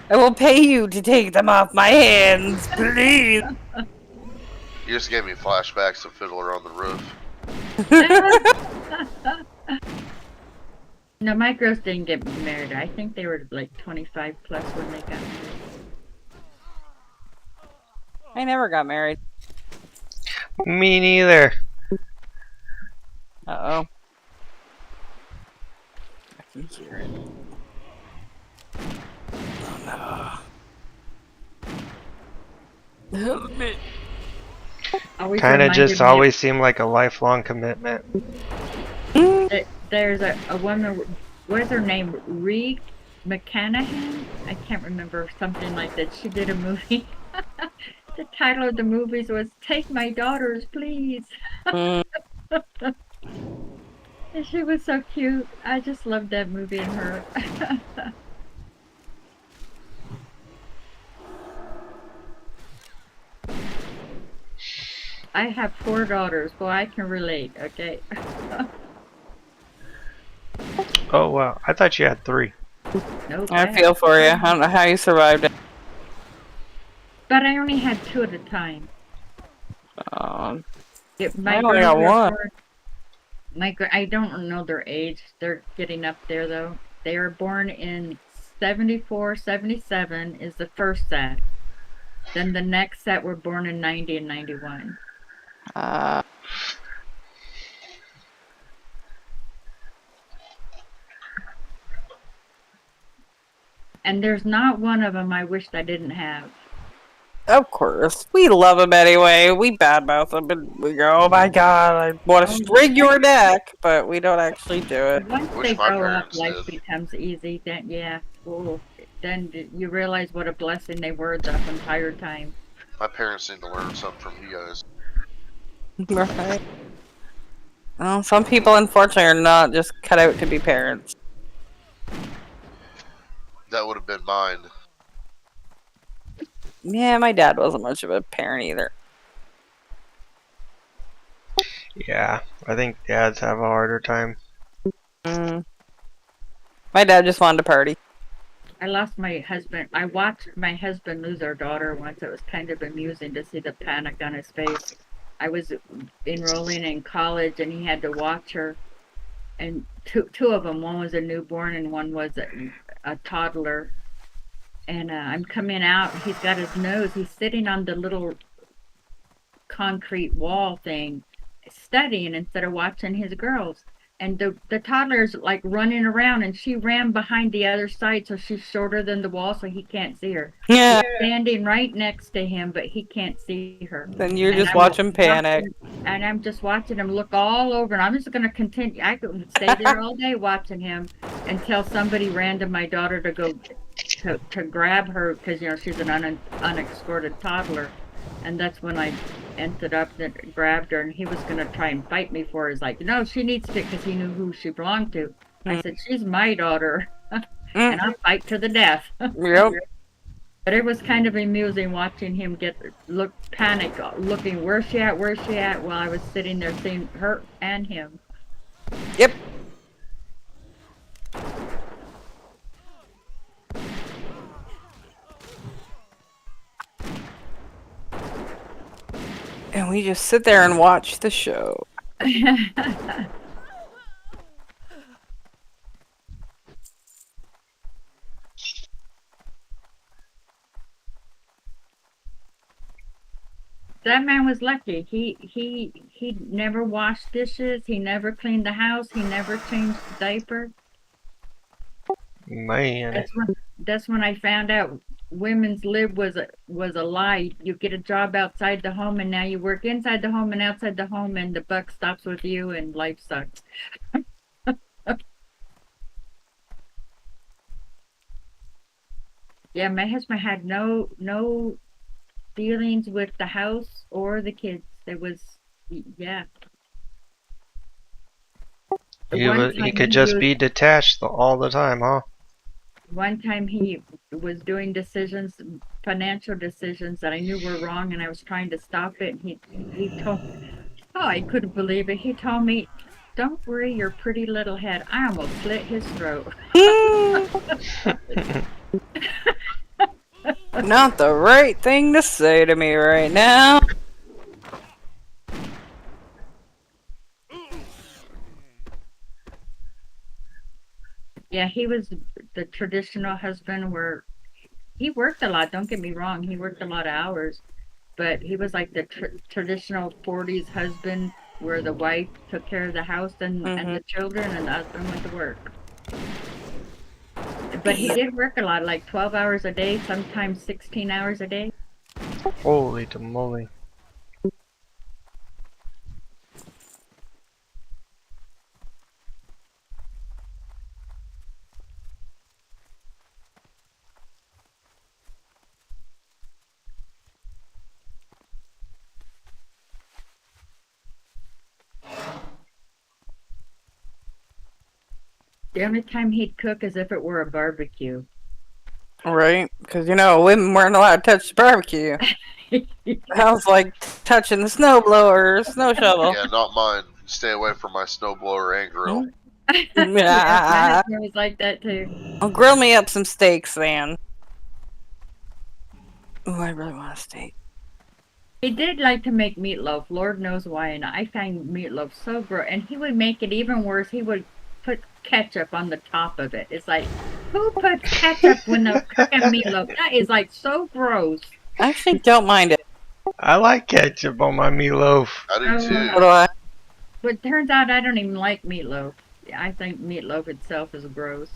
I will pay you to take them off my hands, please. You just gave me flashbacks of Fiddler on the Roof. No, my girls didn't get married. I think they were like 25 plus when they got married. I never got married. Me neither. Uh-oh. I can hear it. Oh no. Help me. Kind of just always seemed like a lifelong commitment. There's a woman, what's her name? Ree McCanahan? I can't remember, something like that. She did a movie. The title of the movies was Take My Daughters, Please. And she was so cute. I just loved that movie and her. I have 4 daughters, so I can relate, okay? Oh wow, I thought you had 3. Nope, I feel for you. I don't know how you survived it. But I only had 2 at a time. I My only got one. I don't know their age. They're getting up there, though. They were born in 74, 77 is the first set. Then the next set were born in 90 and 91. And there's not one of them I wished I didn't have. Of course. We love them anyway. We badmouth them and we go, oh my god, I want to string your neck, but we don't actually do it. Once they grow up, life becomes easy. Then, yeah. Ooh, then you realize what a blessing they were the entire time. My parents need to learn something from you guys. Right. Well, some people, unfortunately, are not just cut out to be parents. That would have been mine. Yeah, my dad wasn't much of a parent either. Yeah, I think dads have a harder time. My dad just wanted to party. I lost my husband. I watched my husband lose our daughter once. It was kind of amusing to see the panic on his face. I was enrolling in college and he had to watch her. And two of them, one was a newborn and one was a toddler. And I'm coming out, he's got his nose, he's sitting on the little concrete wall thing, studying instead of watching his girls. And the toddler's like running around, and she ran behind the other side, so she's shorter than the wall, so he can't see her. Yeah. She's standing right next to him, but he can't see her. Then you're just watching panic. And I'm just watching him look all over, and I'm just going to continue. I could stay there all day watching him until somebody ran to my daughter to go to grab her, because, you know, she's an unescorted toddler. And that's when I ended up that grabbed her, and he was going to try and fight me for her. He's like, no, she needs to, because he knew who she belonged to. I said, she's my daughter, and I'll fight to the death. Yep. But it was kind of amusing watching him panic, looking, where's she at, while I was sitting there seeing her and him. Yep. And we just sit there and watch the show. That man was lucky. He never washed dishes. He never cleaned the house. He never changed the diaper. Man. That's when I found out women's lib was a lie. You get a job outside the home, and now you work inside the home and outside the home, and the buck stops with you, and life sucks. Yeah, my husband had no dealings with the house or the kids. There was, yeah. He could just be detached all the time, huh? One time he was doing decisions, financial decisions that I knew were wrong, and I was trying to stop it. And he told, oh, I couldn't believe it. He told me, "Don't worry your pretty little head." I almost slit his throat. Not the right thing to say to me right now. Yeah, he was the traditional husband where he worked a lot. Don't get me wrong, he worked a lot of hours, but he was like the traditional 40s husband where the wife took care of the house and the children, and the husband went to work. But he did work a lot, like 12 hours a day, sometimes 16 hours a day. Holy moly. The only time he'd cook is if it were a barbecue. Right, because women weren't allowed to touch the barbecue. I was like touching the snow blower or snow shovel. Yeah, not mine. Stay away from my snowblower and grill. Yeah, my husband was like that too. I'll grill me up some steaks then. Oh, I really want a steak. He did like to make meatloaf. Lord knows why, and I find meatloaf so gross. And he would make it even worse. He would put ketchup on the top of it. It's like, who puts ketchup when they're cooking meatloaf? That is like so gross. I actually don't mind it. I like ketchup on my meatloaf. I do too. What do I? But it turns out I don't even like meatloaf. I think meatloaf itself is gross.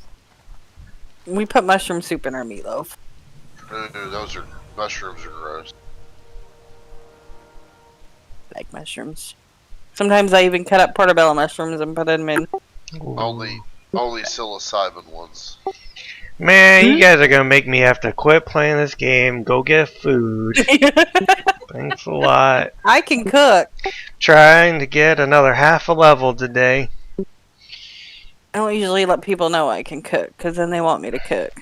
We put mushroom soup in our meatloaf. Those mushrooms are gross. Like mushrooms. Sometimes I even cut up portobello mushrooms and put them in. Only psilocybin ones. Man, you guys are gonna make me have to quit playing this game, go get food. Thanks a lot. I can cook. Trying to get another half a level today. I don't usually let people know I can cook, because then they want me to cook.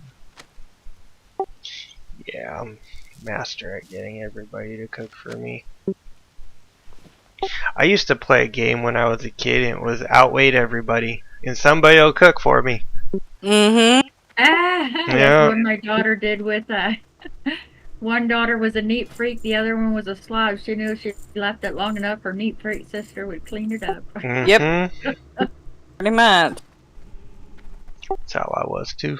Yeah, I'm master at getting everybody to cook for me. I used to play a game when I was a kid and it was outweighed everybody. And somebody will cook for me. Mm-hmm. That's what my daughter did with one daughter was a neat freak, the other one was a slob. She knew if she left it long enough, her neat freak sister would clean it up. Yep. Pretty much. That's how I was too.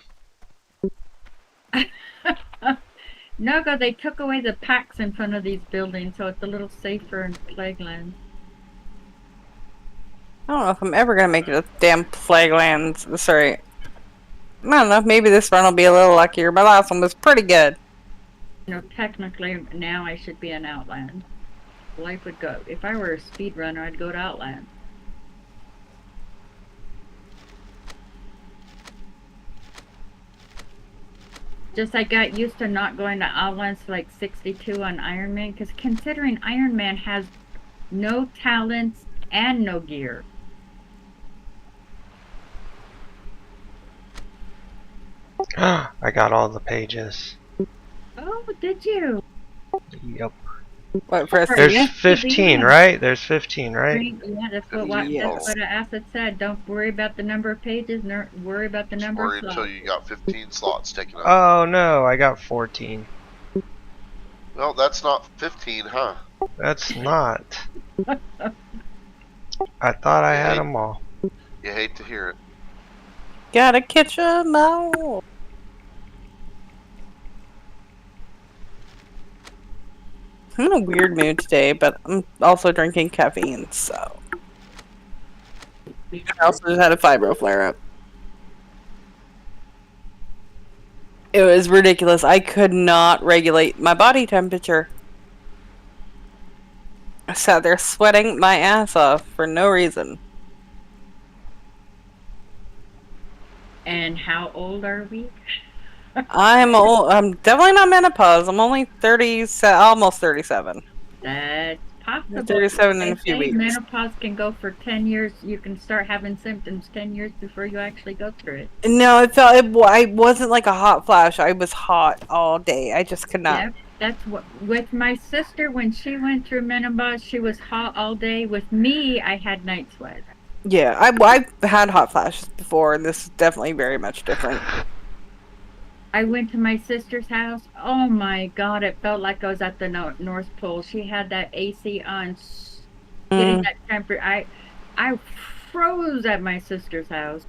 Nogo, they took away the packs in front of these buildings, so it's a little safer in Plagueland. I don't know if I'm ever going to make it a damn Plaguelands. Sorry. I don't know. Maybe this run will be a little luckier. My last one was pretty good. Technically, now I should be an Outland. Life would go. If I were a speedrunner, I'd go to Outland. Just I got used to not going to Outlands to like 62 on Iron Man, because considering Iron Man has no talents and no gear. I got all the pages. Oh, did you? Yep. What, for There's 15, right? There's 15, right? Yeah, that's what Acid said. Don't worry about the number of pages, worry about the number of slots. Until you got 15 slots taken up. Oh no, I got 14. Well, that's not 15, huh? That's not. I thought I had them all. You hate to hear it. Gotta catch 'em all. I'm in a weird mood today, but I'm also drinking caffeine, so. I also just had a fibro flare up. It was ridiculous. I could not regulate my body temperature. I sat there sweating my ass off for no reason. And how old are we? I'm old. I'm definitely not menopause. I'm only 30, almost 37. That's possible. 37 in They a few say weeks. menopause can go for 10 years. You can start having symptoms 10 years before you actually go through it. No, I wasn't like a hot flash. I was hot all day. I just could not. Yep, that's what with my sister when she went through menopause, she was hot all day. With me, I had night sweats. Yeah, I've had hot flashes before, and this is definitely very much different. I went to my sister's house. Oh my God, it felt like I was at the North Pole. She had that AC on, getting that temperature. I froze at my sister's house.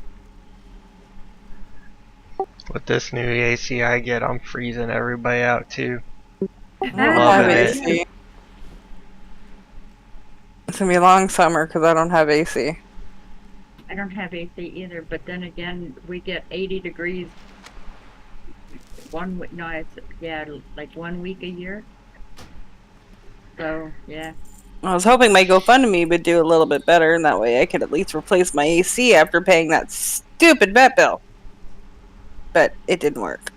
With this new AC I get, I'm freezing everybody out too. I don't have Loving it. AC. It's gonna be a long summer because I don't have AC. I don't have AC either, but then again, we get 80 degrees. Like 1 week a year. So yeah. I was hoping my GoFundMe would do a little bit better, and that way I could at least replace my AC after paying that stupid vet bill. But it didn't work.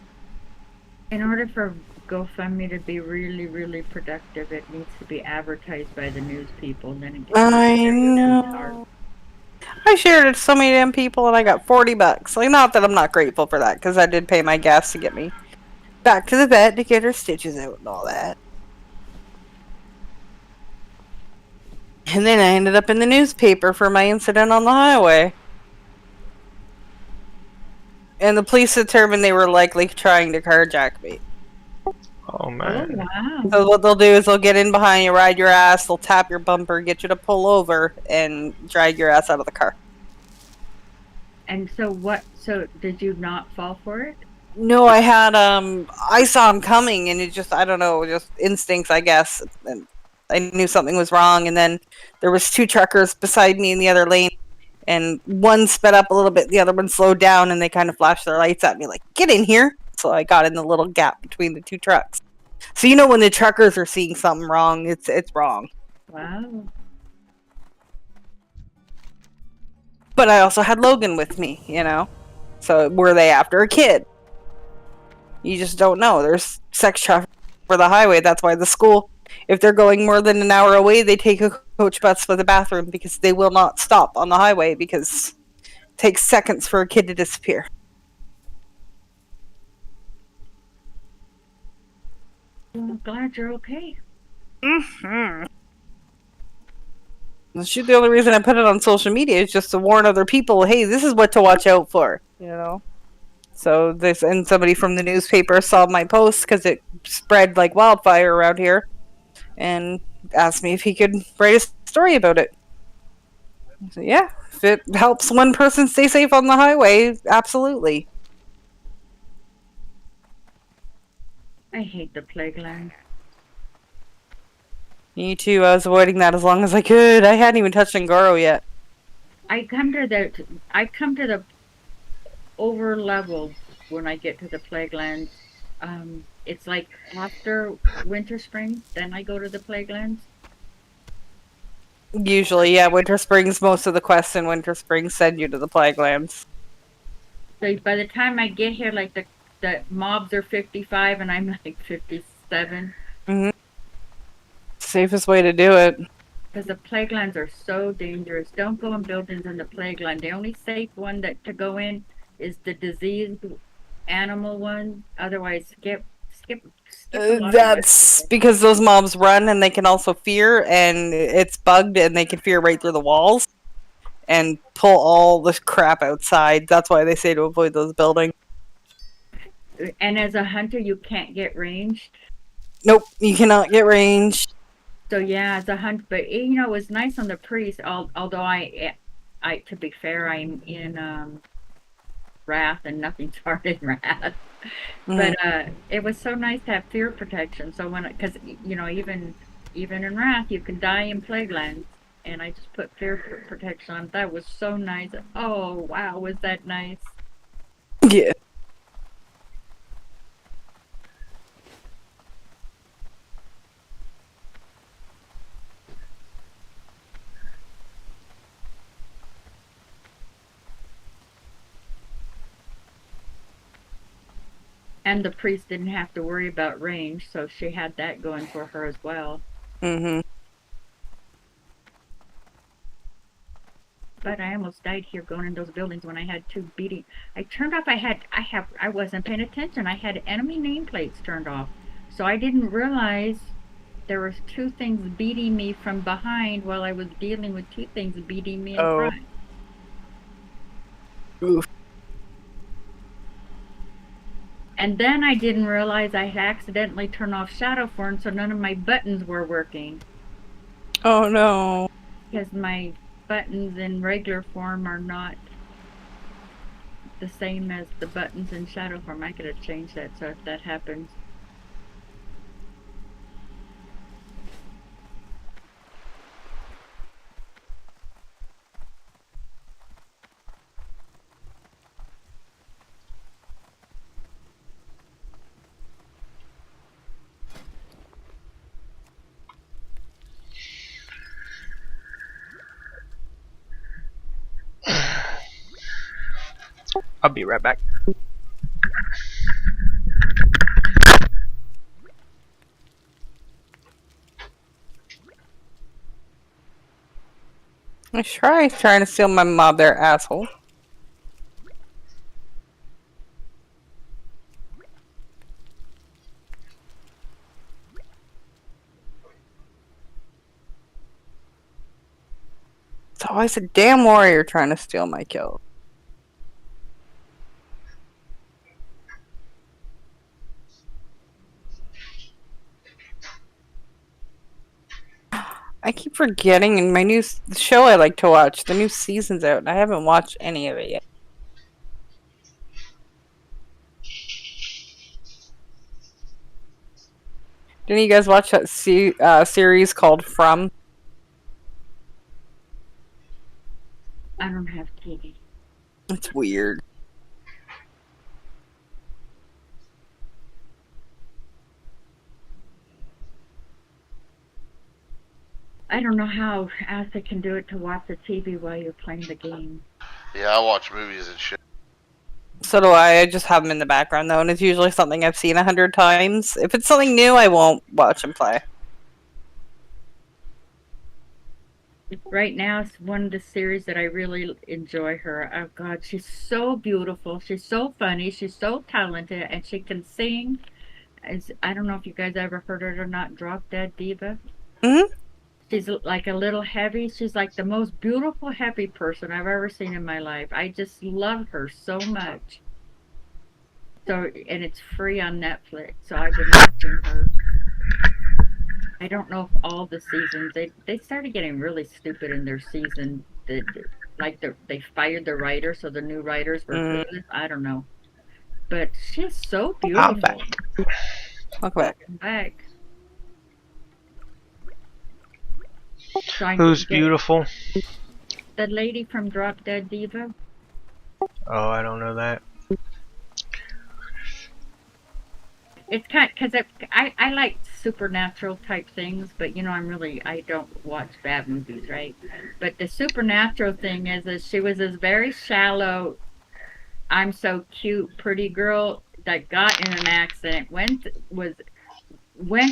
In order for GoFundMe to be really, really productive, it needs to be advertised by the news people. And then it gets I know. I shared it to so many damn people, and I got $40. Like, not that I'm not grateful for that, because I did pay my gas to get me back to the vet to get her stitches out and all that. And then I ended up in the newspaper for my incident on the highway. And the police determined they were likely trying to carjack me. Oh man. wow. So what they'll do is they'll get in behind you, ride your ass, they'll tap your bumper, get you to pull over, and drag your ass out of the car. And so did you not fall for it? No, I had, I saw him coming, and it just, I don't know, just instincts, I guess. And I knew something was wrong, and then there was 2 truckers beside me in the other lane, and one sped up a little bit, the other one slowed down, and they kind of flashed their lights at me like, get in here! So I got in the little gap between the 2 trucks. So you know when the truckers are seeing something wrong, it's wrong. Wow. But I also had Logan with me, you know? So were they after a kid? You just don't know. There's sex trafficking for the highway. That's why the school, if they're going more than an hour away, they take a coach bus for the bathroom because they will not stop on the highway because it takes seconds for a kid to disappear. Well, I'm glad you're okay. Mm-hmm. Shoot, the only reason I put it on social media is just to warn other people, hey, this is what to watch out for, you know? So this, and somebody from the newspaper saw my post because it spread like wildfire around here and asked me if he could write a story about it. So yeah, if it helps one person stay safe on the highway, absolutely. I hate the plague land. Me too. I was avoiding that as long as I could. I hadn't even touched Ngoro yet. I come to the over level when I get to the plague lands. It's like after winter spring, then I go to the plague lands. Usually, yeah, Winter Springs, most of the quests in Winter Springs send you to the Plague Lands. So by the time I get here, like the mobs are 55 and I'm like 57. Mm-hmm. Safest way to do it. Because the plague lands are so dangerous. Don't go in buildings in the plague land. The only safe one to go in is the diseased animal one. Otherwise, skip. That's because those mobs run and they can also fear, and it's bugged and they can fear right through the walls and pull all the crap outside. That's why they say to avoid those buildings. And as a hunter, you can't get ranged. Nope, you cannot get ranged. So yeah, as a hunt, but it was nice on the priest. Although I to be fair, I'm in Wrath and nothing's hard in Wrath. But it was so nice to have fear protection. So because even in Wrath, you can die in Plaguelands, and I just put fear protection on. That was so nice. Oh wow, was that nice? Yeah. And the priest didn't have to worry about range, so she had that going for her as well. Mm-hmm. But I almost died here going in those buildings when I had two beating. I turned off. I wasn't paying attention. I had enemy nameplates turned off, so I didn't realize there was two things beating me from behind while I was dealing with two things beating me in Oh. front. Oof. And then I didn't realize I had accidentally turned off shadow form, so none of my buttons were working. Oh no. Because my buttons in regular form are not the same as the buttons in shadow form. I could have changed that, so if that happens. I'll be right back. I trying to steal my mob there, asshole. It's always a damn warrior trying to steal my kill. I keep forgetting in my new show I like to watch. The new season's out and I haven't watched any of it yet. Didn't you guys watch that series called From? I don't have TV. It's weird. I don't know how Asa can do it to watch the TV while you're playing the game. Yeah, I watch movies and shit. So do I. I just have them in the background though, and it's usually something I've seen 100 times. If it's something new, I won't watch and play. Right now, it's one of the series that I really enjoy her. Oh God, she's so beautiful. She's so funny. She's so talented, and she can sing. I don't know if you guys ever heard her or not. Drop Dead Diva. Mm-hmm. She's like a little heavy. She's like the most beautiful heavy person I've ever seen in my life. I just love her so much. So, and it's free on Netflix. So I've been watching her. I don't know if all the seasons they started getting really stupid in their season. They fired the writer, so the new writers were clueless. I don't know, but she's so beautiful. I'm back. Welcome back. Back. Who's beautiful? The lady from Drop Dead Diva. Oh, I don't know that. It's kind because I like supernatural type things, but I don't watch bad movies, right? But the supernatural thing is she was this very shallow, I'm so cute, pretty girl that got in an accident, went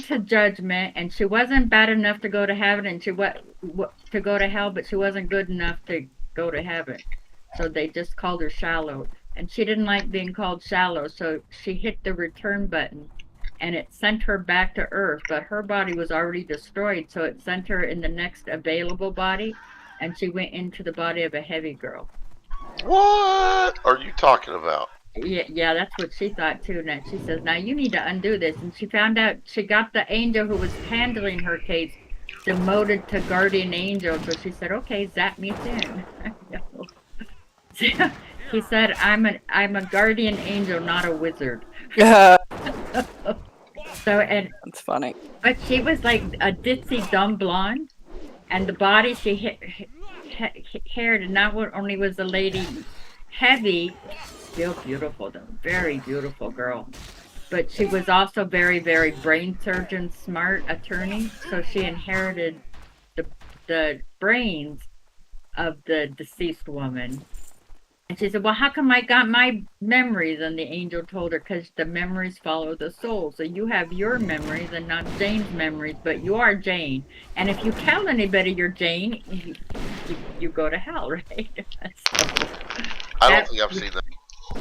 to judgment, and she wasn't bad enough to go to heaven, and she to go to hell, but she wasn't good enough to go to heaven. So they just called her shallow. And she didn't like being called shallow, so she hit the return button, and it sent her back to Earth. But her body was already destroyed, so it sent her in the next available body, and she went into the body of a heavy girl. What are you talking about? Yeah, that's what she thought too. And she says, "Now you need to undo this." And she found out she got the angel who was handling her case demoted to guardian angel. So she said, "Okay, zap me in." He said, I'm a guardian angel, not a wizard. That's So, and funny. but she was like a ditzy dumb blonde, and the body she haired, and not only was the lady heavy, still beautiful though, very beautiful girl, but she was also very, very brain surgeon, smart attorney. So she inherited the brains of the deceased woman. And she said, well, how come I got my memories? And the angel told her, because the memories follow the soul. So you have your memories and not Jane's memories, but you are Jane. And if you tell anybody you're Jane, you go to hell, right? So I don't think I've seen that.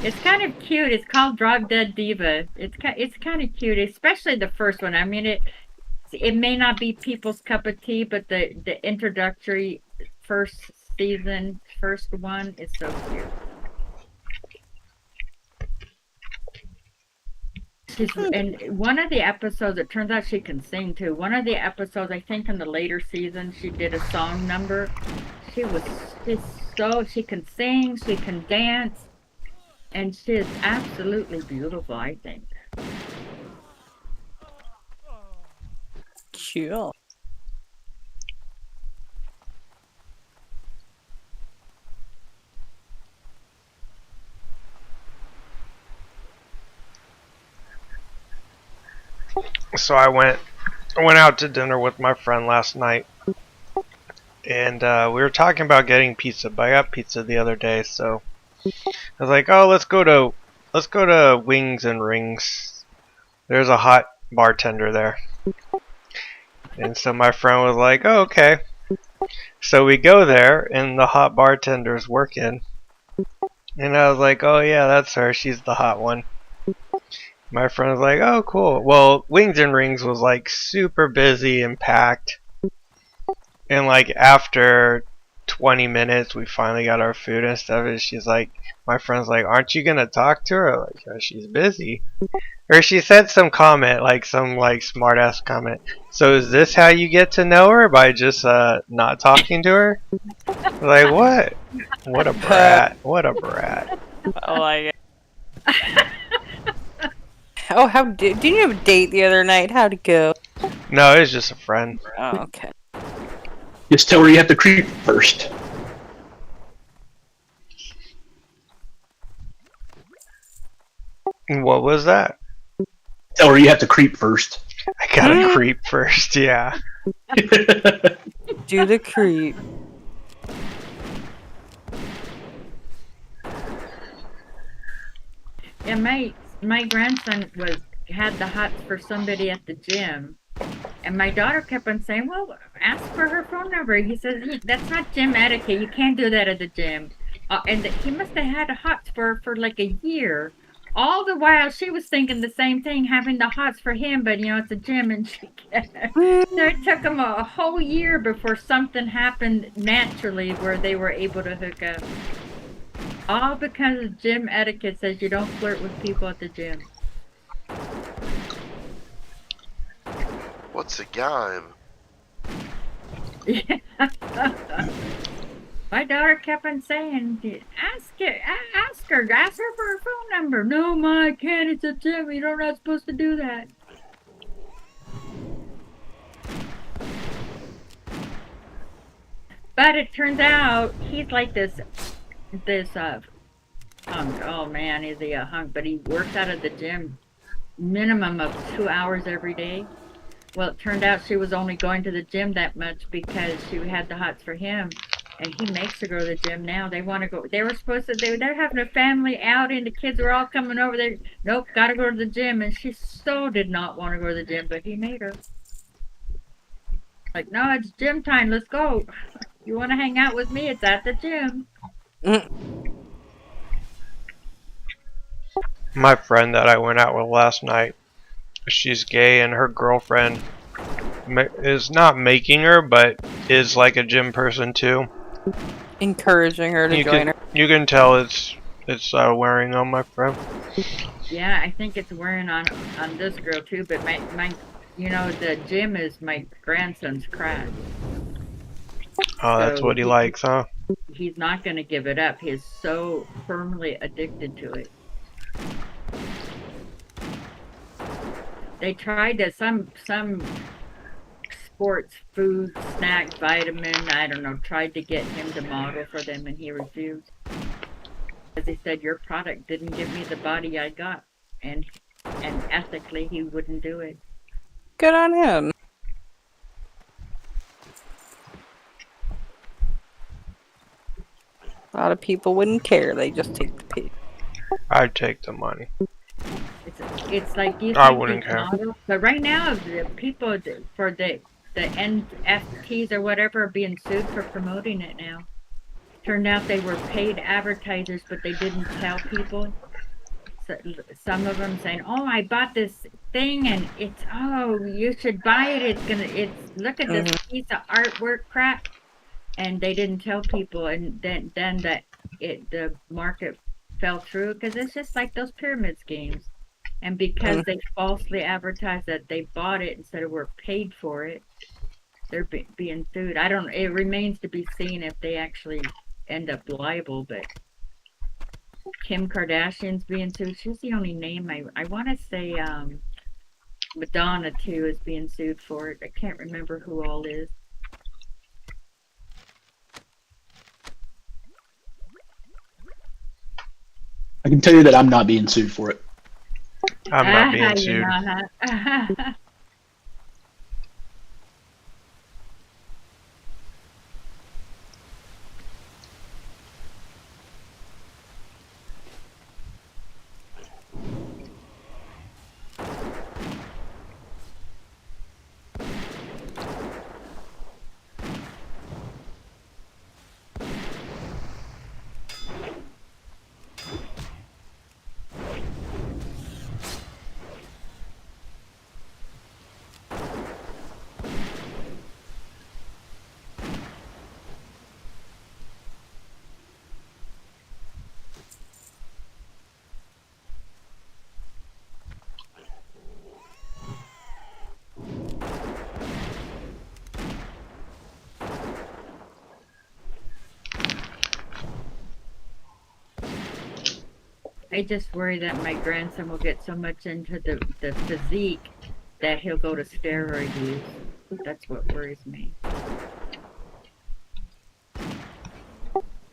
it's kind of cute. It's called Drop Dead Diva. It's kind of cute, especially the first one. I mean, it may not be people's cup of tea, but the introductory first season, first one is so cute. And one of the episodes, it turns out she can sing too. One of the episodes, I think in the later season, she did a song number. She can sing, she can dance, and she is absolutely beautiful, I think. Cool. So I went out to dinner with my friend last night, and we were talking about getting pizza. But I got pizza the other day, so I was like, "Oh, let's go to Wings and Rings. There's a hot bartender there." And so my friend was like, "Oh, okay." So we go there, and the hot bartender's working, and I was like, "Oh yeah, that's her. She's the hot one." My friend was like, "Oh, cool." Well, Wings and Rings was like super busy and packed. And like after 20 minutes, we finally got our food and stuff. And she's like, my friend's like, "Aren't you gonna talk to her?" I'm like, "Oh, she's busy." Or she said some comment, like some like smart ass comment. "So is this how you get to know her, by just not talking to her?" Like, what? What a brat. What a brat. Oh my god. Oh, did you have a date the other night? How'd it go? No, it was just a friend. Oh, okay. Just tell her you have to creep first. What was that? Tell her you have to creep first. I gotta creep first, yeah. Do the creep. Yeah, my grandson had the hots for somebody at the gym, and my daughter kept on saying, "Well, ask for her phone number." He says, "That's not gym etiquette. You can't do that at the gym." And he must have had hots for like a year. All the while, she was thinking the same thing, having the hots for him, but it's a gym, and she can't. So it took them a whole year before something happened naturally where they were able to hook up. All because of gym etiquette says you don't flirt with people at the gym. What's a game? My daughter kept on saying, ask her for her phone number." "No, Ma, I can't. It's a gym. You're not supposed to do that." But it turns out he's like this hunk. Oh man, is he a hunk? But he works out at the gym minimum of 2 hours every day. Well, it turned out she was only going to the gym that much because she had the hots for him, and he makes her go to the gym now. They want to go. They were supposed to. They're having a family outing. The kids were all coming over there. Nope, got to go to the gym, and she so did not want to go to the gym, but he made her. Like, "No, it's gym time. Let's go. You want to hang out with me? It's at the gym." My friend that I went out with last night, she's gay, and her girlfriend is not making her, but is like a gym person too. Encouraging her to join her. You can tell it's wearing on my friend. Yeah, I think it's wearing on this girl too. But my the gym is my grandson's crash. Oh, that's So what he likes, huh? he's not going to give it up. He's so firmly addicted to it. They tried to some sports food snack vitamin, I don't know, tried to get him to model for them, and he refused. Because he said, your product didn't give me the body I got, and ethically he wouldn't do it. Good on him. A lot of people wouldn't care. They just take the pay. I'd take the money. It's like you I think wouldn't these care. models, but right now the people for the NFTs or whatever are being sued for promoting it now. Turned out they were paid advertisers, but they didn't tell people. So, some of them saying, "Oh, I bought this thing, and you should buy it. Look at this piece of artwork crap," and they didn't tell people, and then the market fell through because it's just like those pyramid schemes, and because they falsely advertised that they bought it instead of were paid for it, they're being sued. I don't. It remains to be seen if they actually end up liable, but Kim Kardashian's being sued. She's the only name I want to say. Madonna too is being sued for it. I can't remember who all is. I can tell you that I'm not being sued for it. I'm not being You sued. know, huh? I just worry that my grandson will get so much into the physique that he'll go to steroid use. That's what worries me.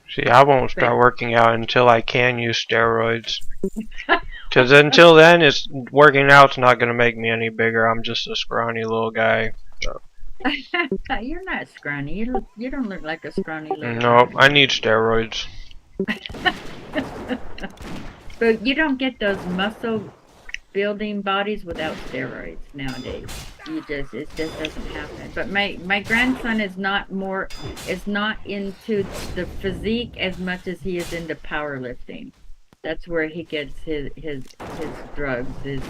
See, I won't start working out until I can use steroids. Because until then, working out's not going to make me any bigger. I'm just a scrawny little guy. So. You're not scrawny. You don't look like a scrawny little No, guy. I need steroids. But you don't get those muscle building bodies without steroids nowadays. It just doesn't happen. But my grandson is not into the physique as much as he is into powerlifting. That's where he gets his drugs, is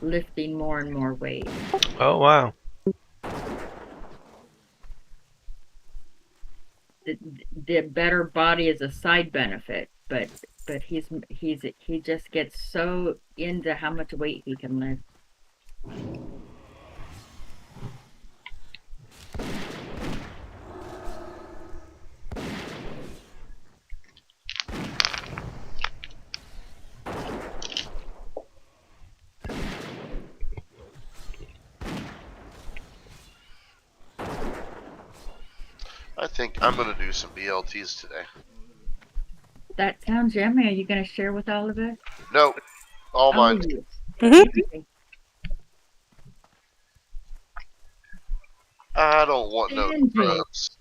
lifting more and more weight. Oh wow. The better body is a side benefit, but he just gets so into how much weight he can lift. I think I'm going to do some BLTs today. That sounds yummy. Are you going to share with all of us? Nope. All mine. I don't want no scrubs.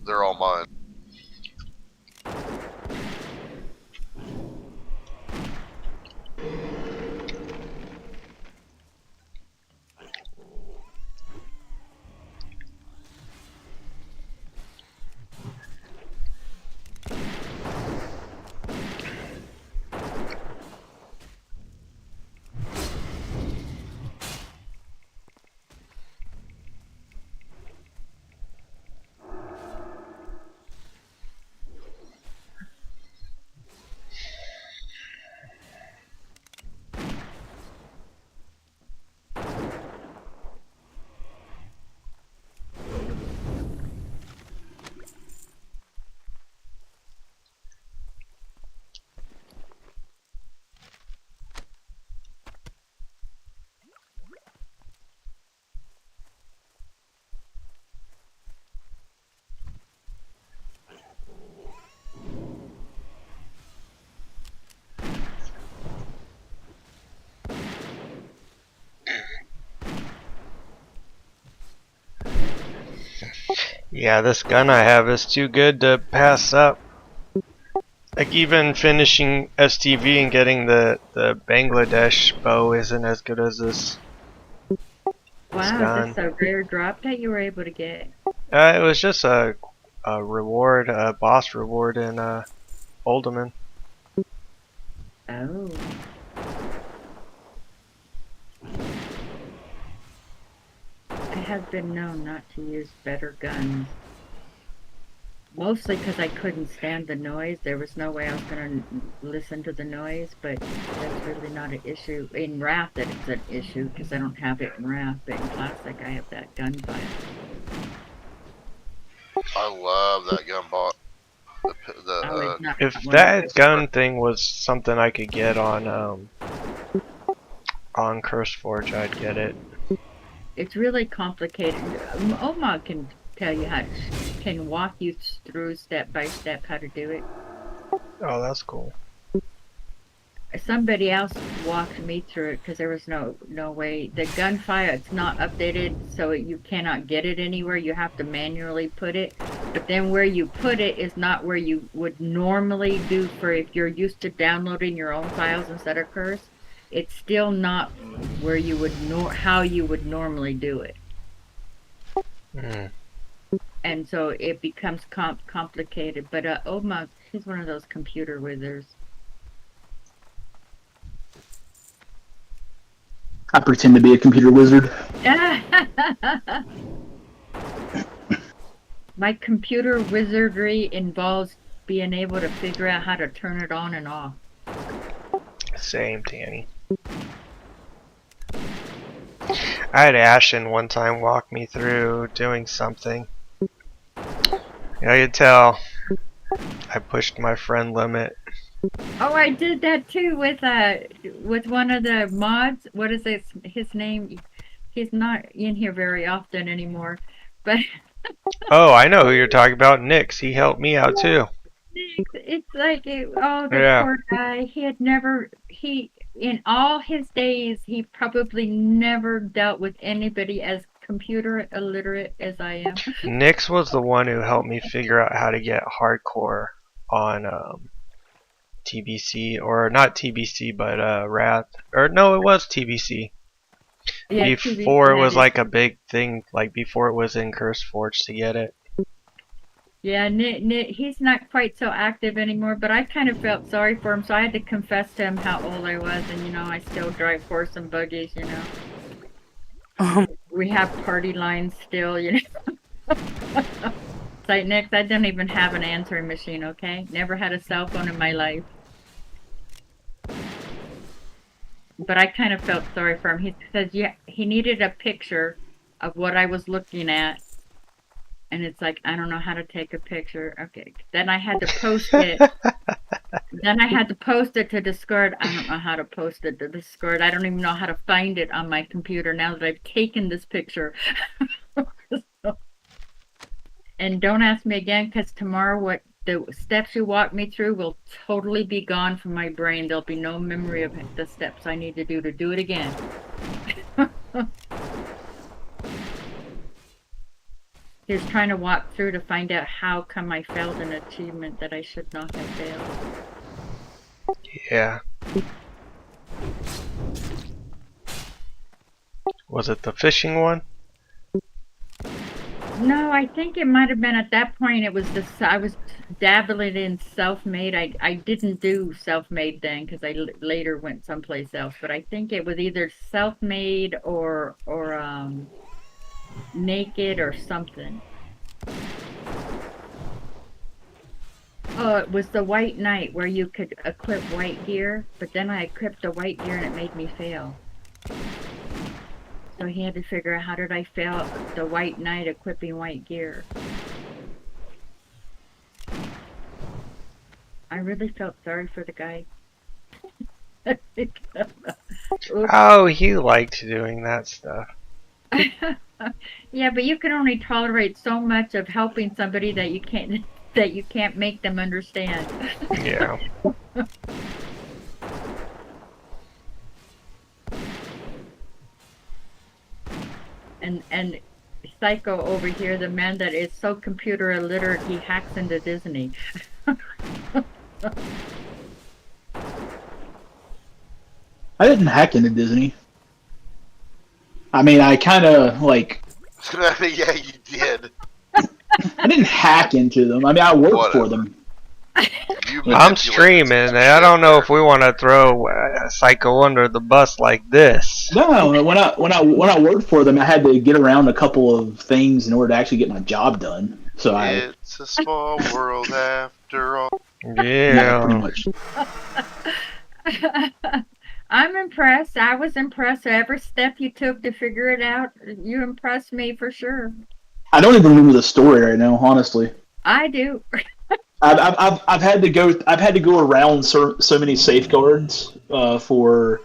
They're all mine. Yeah, this gun I have is too good to pass up. Like even finishing STV and getting the Bangladesh bow isn't as good as this Wow, is gun. this a rare drop that you were able to get? It was just a reward, a boss reward in Uldaman. Oh. I have been known not to use better guns. Mostly because I couldn't stand the noise. There was no way I was going to listen to the noise, but that's really not an issue. In Wrath, it's an issue because I don't have it in Wrath, but in Classic, I have that gunfire. I love that gun bot. Oh, it's not If one of that those. gun thing was something I could get on CurseForge, I'd get it. It's really complicated. Oma can tell you can walk you through step by step how to do it. Oh, that's cool. Somebody else walked me through it because there was no way. The gunfire, it's not updated, so you cannot get it anywhere. You have to manually put it. But then where you put it is not where you would normally do for if you're used to downloading your own files instead of Curse. It's still not where you would how you would normally do it. Mm. And so it becomes complicated. But Oma, he's one of those computer wizards. I pretend to be a computer wizard. My computer wizardry involves being able to figure out how to turn it on and off. Same, Danny. I had Ashen one time walk me through doing something. I could tell I pushed my friend limit. Oh, I did that too with one of the mods. What is his name? He's not in here very often anymore, but Oh, I know who you're talking about, Nix. He helped me out too. it's like the Yeah. poor guy. In all his days, he probably never dealt with anybody as computer illiterate as I am. Nix was the one who helped me figure out how to get hardcore on TBC, or not TBC, but Wrath. Or no, it was TBC. Yeah, Before it was TBC. like a big thing, like before it was in CurseForge to get it. Yeah, he's not quite so active anymore, but I kind of felt sorry for him, so I had to confess to him how old I was, and I still drive horse and buggies, We have party lines still, It's like, Nick, I don't even have an answering machine, okay? Never had a cell phone in my life. But I kind of felt sorry for him. He says, yeah, he needed a picture of what I was looking at. And it's like, I don't know how to take a picture. Okay. Then I had to post it. Then I had to post it to Discord. I don't know how to post it to Discord. I don't even know how to find it on my computer now that I've taken this picture. And don't ask me again, because tomorrow what the steps you walk me through will totally be gone from my brain. There'll be no memory of the steps I need to do it again. He was trying to walk through to find out how come I failed an achievement that I should not have failed. Yeah. Was it the fishing one? No, I think it might have been at that point. It was I was dabbling in self-made. I didn't do self-made then because I later went someplace else. But I think it was either self-made or naked or something. Oh, it was the White Knight where you could equip white gear, but then I equipped the white gear and it made me fail. So he had to figure out how did I fail the White Knight equipping white gear. I really felt sorry for the guy. Oh, he liked doing that stuff. Yeah, but you can only tolerate so much of helping somebody that you can't make them understand. Yeah. And Psycho over here, the man that is so computer illiterate he hacks into Disney. I didn't hack into Disney. I mean, I kind of like. Yeah, you did. I didn't hack into them. I mean, I worked for them. You I'm manipulated streaming, some and I shit don't know there. if we want to throw Psycho under the bus like this. No, when I worked for them, I had to get around a couple of things in order to actually get my job done. So It's a small world after all. yeah, pretty Yeah. much. I'm impressed. I was impressed. Every step you took to figure it out, you impressed me for sure. I don't even remember the story right now, honestly. I do. I've had to go around so many safeguards for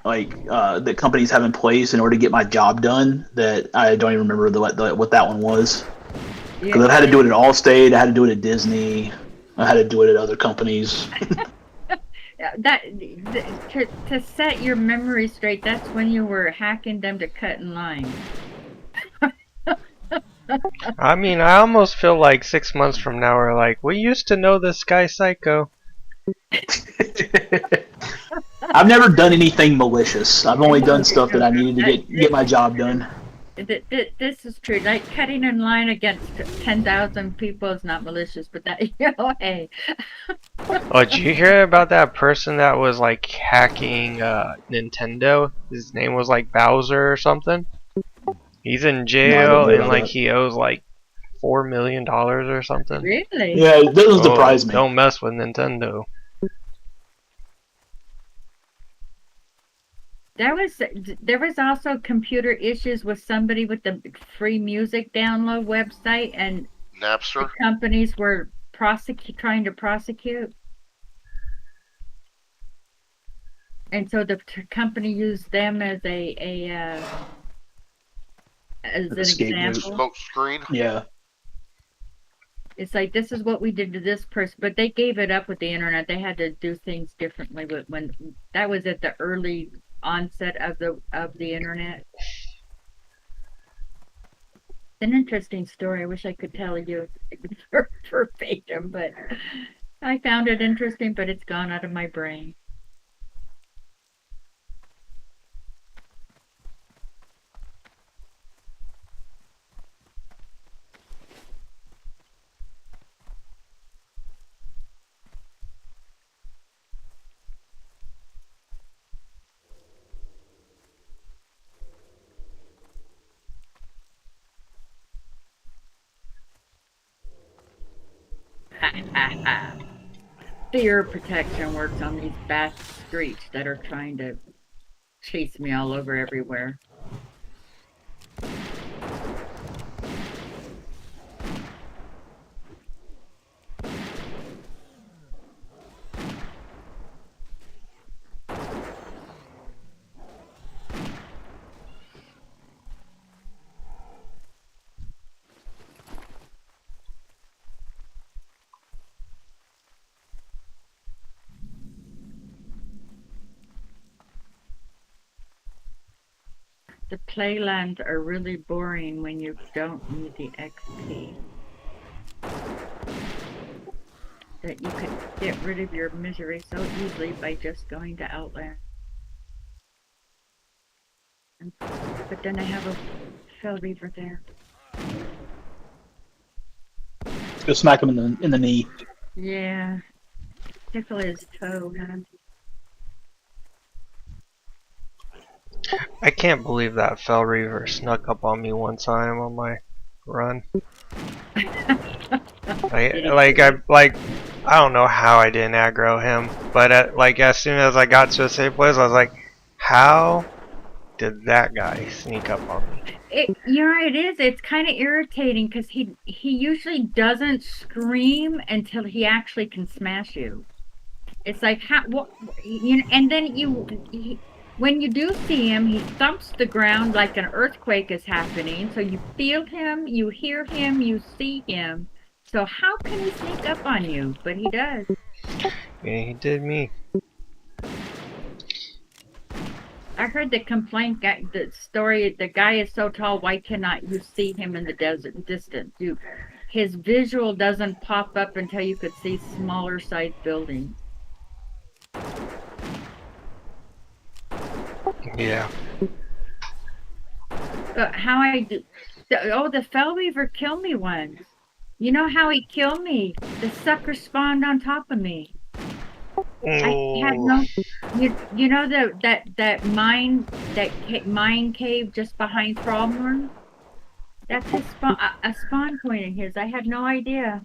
like that companies have in place in order to get my job done that I don't even remember what that one was. Because I've had to do it at Allstate, I had to do it at Disney, I had to do it at other companies. To set your memory straight, that's when you were hacking them to cut in line. I mean, I almost feel like 6 months from now we're like, we used to know this guy Psycho. I've never done anything malicious. I've only done stuff that I needed to get my job done. This is true. Like cutting in line against 10,000 people is not malicious, but that, hey. Oh, did you hear about that person that was like hacking Nintendo? His name was like Bowser or something. He's in jail and like he owes like $4 million or something. Really? Yeah, it doesn't surprise me. Don't mess with Nintendo. There was also computer issues with somebody with the free music download website, and Napster. the companies were trying to prosecute, and so the company used them as as an example. Smoke screen. Yeah. It's like, this is what we did to this person, but they gave it up with the internet. They had to do things differently. But when that was at the early onset of the internet. It's an interesting story. I wish I could tell you verbatim, but I found it interesting, but it's gone out of my brain. Fear protection works on these back streets that are trying to chase me all over everywhere. The playlands are really boring when you don't need the XP. That you could get rid of your misery so easily by just going to Outland. But then I have a Fell Reaver there. Let's go smack him in the knee. Yeah. Tickle his toe, huh? I can't believe that Fell Reaver snuck up on me one time on my run. I don't know how I didn't aggro him, but as soon as I got to a safe place, I was like, how did that guy sneak up on me? It is. It's kind of irritating because he usually doesn't scream until he actually can smash you. It's like, and then when you do see him, he thumps the ground like an earthquake is happening. So you feel him, you hear him, you see him. So how can he sneak up on you? But he does. Yeah, he did me. I heard the complaint guy, the story, the guy is so tall, why cannot you see him in the desert distance? His visual doesn't pop up until you could see smaller sized buildings. Yeah. But how I do, the fell weaver killed me once. You know how he killed me? The sucker spawned on top of me. I had Oh, no, you know that mine cave just behind Thrallmore? That's his a spawn point in his. I had no idea.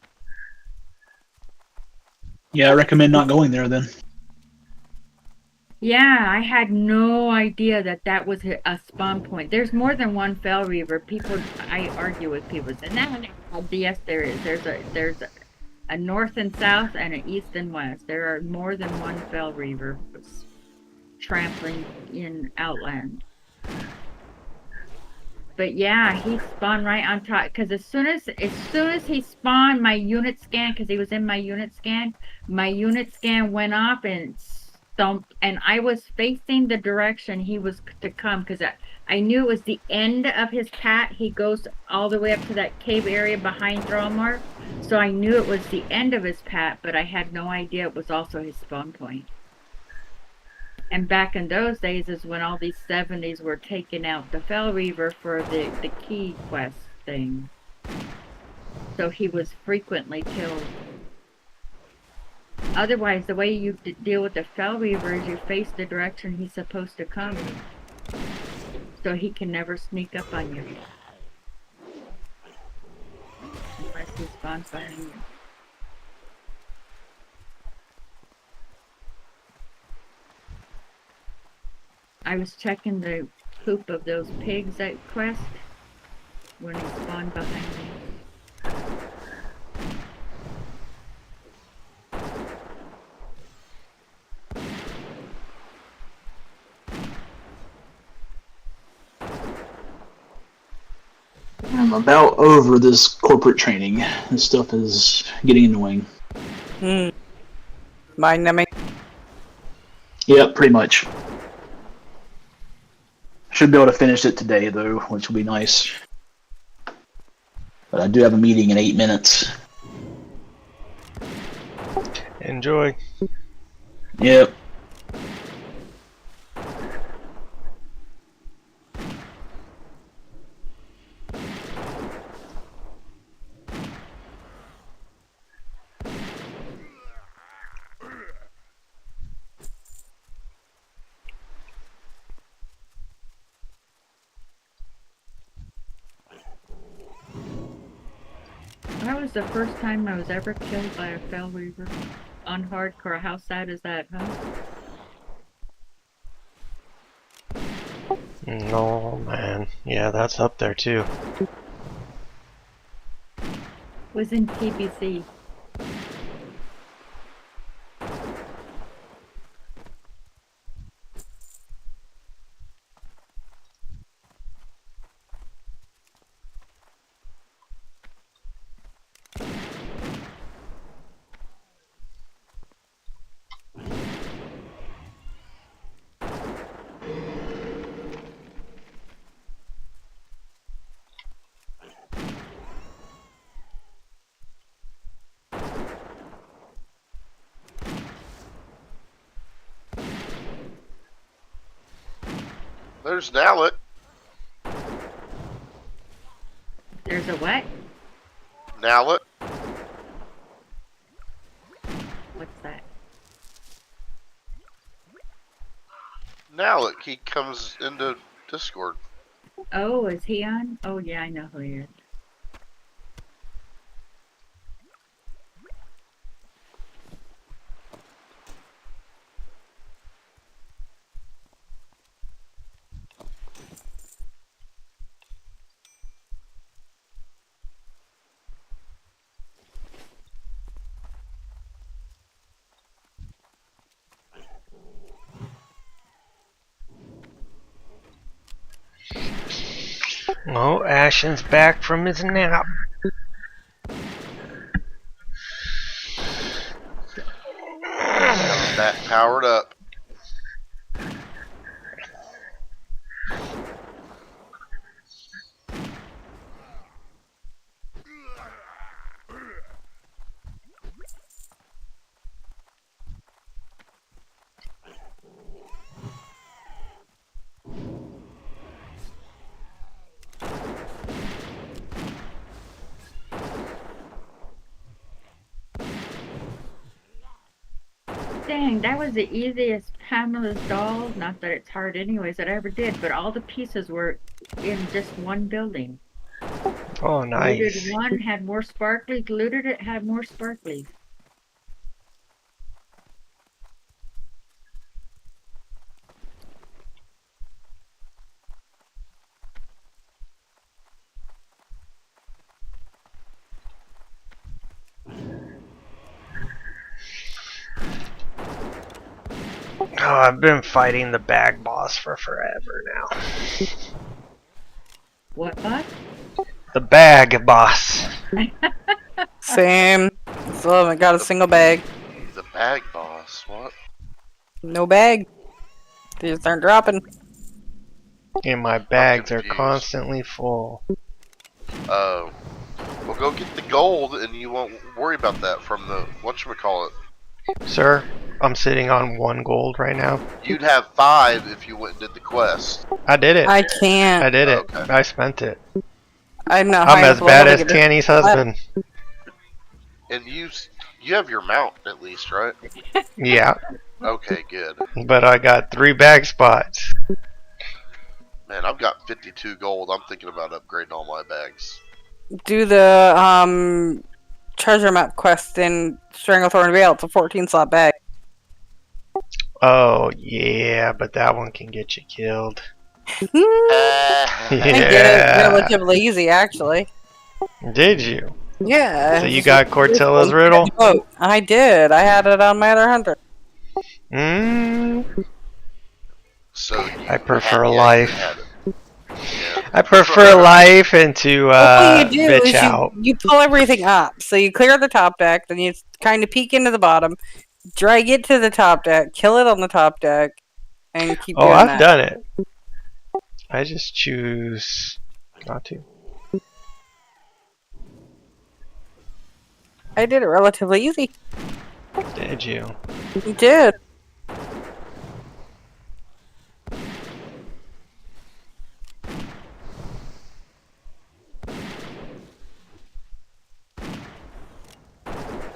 Yeah, I recommend not going there then. Yeah, I had no idea that was a spawn point. There's more than one Fell Reaver. I argue with people saying, no, yes, there is. There's a north and south and an east and west. There are more than one Fell Reaver trampling in Outland. But yeah, he spawned right on top. Because as soon as he spawned, my unit scan, because he was in my unit scan went off and stumped. And I was facing the direction he was to come because I knew it was the end of his pat. He goes all the way up to that cave area behind Thrallmore. So I knew it was the end of his pat, but I had no idea it was also his spawn point. And back in those days is when all these 70s were taking out the Fell Reaver for the key quest thing. So he was frequently killed. Otherwise, the way you deal with the Fell Reaver is you face the direction he's supposed to come. So he can never sneak up on you. Unless he spawns behind you. I was checking the poop of those pigs at Quest when he spawned behind me. I'm about over this corporate training. This stuff is getting annoying. Mind numbing. Yeah, pretty much. Should be able to finish it today, though, which will be nice. But I do have a meeting in 8 minutes. enjoy. Yep. That was the first time I was ever killed by a Fell Reaver. On hardcore, how sad is that, huh? No, man. Yeah, that's up there too. Was in TBC. There's Nowlet. There's a what? Nowlet. What's that? Nowlet. He comes into Discord. Oh, is he on? Oh yeah, I know who he is. Oh, Ashen's back from his nap. Back powered up. saying that was the easiest Pamela's doll, not that it's hard anyways, that I ever did, but all the pieces were in just one building. Oh, nice. Looted one, had more sparklies, looted it, had more sparklies. Oh, I've been fighting the bag boss for forever now. What boss? The bag boss. Same. Still haven't got a single bag. The bag boss. What? No bag. They just aren't dropping. And my bags are confused. constantly full. Oh. Well, go get the gold, and you won't worry about that from the whatchamacallit. Sir, I'm sitting on 1 gold right now. You'd have 5 if you went and did the quest. I did it. I can't. I did it. Okay. I spent it. I'm not I'm high as enough bad level as to get Tanny's husband. And you have your mount at least, right? Yeah, Okay, good. but I got 3 bag spots. Man, I've got 52 gold. I'm thinking about upgrading all my bags. do the treasure map quest in Stranglethorn Vale. It's a 14 slot bag. Oh, yeah, but that one can get you killed. I Yeah. did it relatively easy, actually. Did you? Yeah. So you got Cortella's riddle? Oh, I did. I had it on my other hunter. So I prefer you life. had it. Yeah. I prefer life and to what you do bitch is out. you pull everything up. So you clear the top deck, then you kind of peek into the bottom, drag it to the top deck, kill it on the top deck, and keep Oh, doing I've that. done it. I just choose not to. I did it relatively easy. Did you? You did.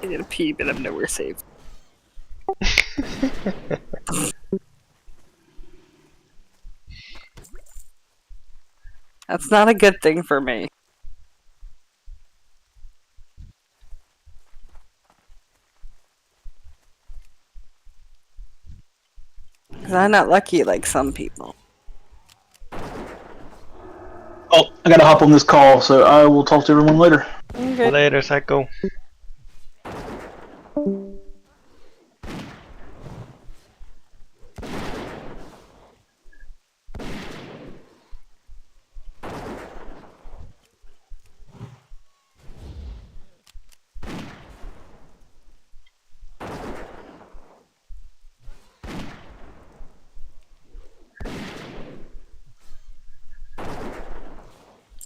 I did a pee, but I'm nowhere safe. That's not a good thing for me. Because I'm not lucky like some people. Oh, I gotta hop on this call, so I will talk to everyone later. Okay. Later, Psycho.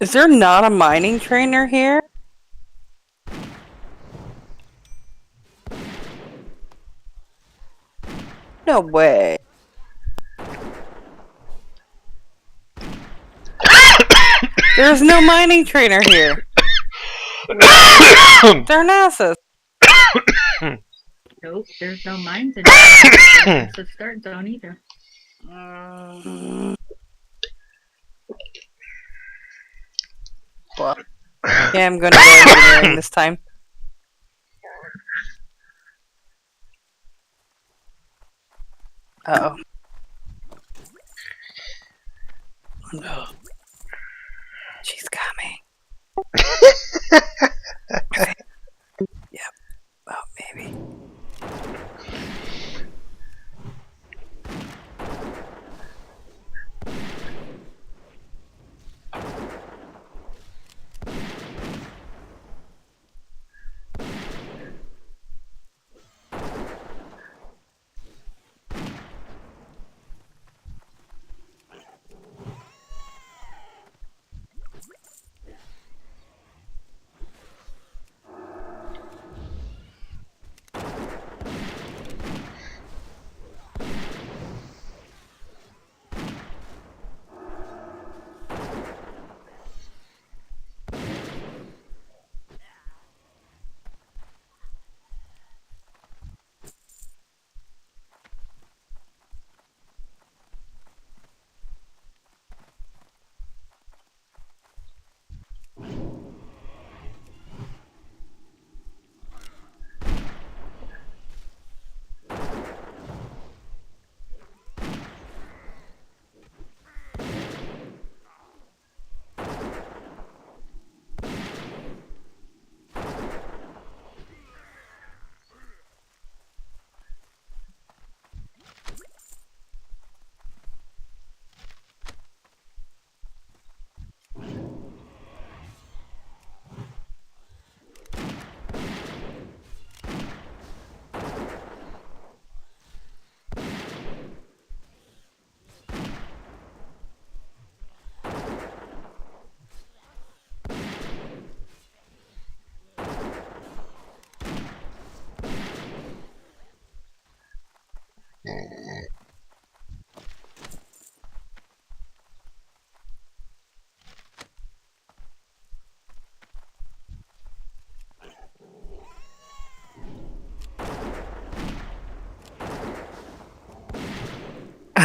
Is there not a mining trainer here? No way. There's no mining trainer here. They're NASA's. Nope, there's no mines in it. That's the start zone either. Well, yeah, I'm gonna go engineering this time. Uh oh. No. She's coming. Yep. Oh, maybe.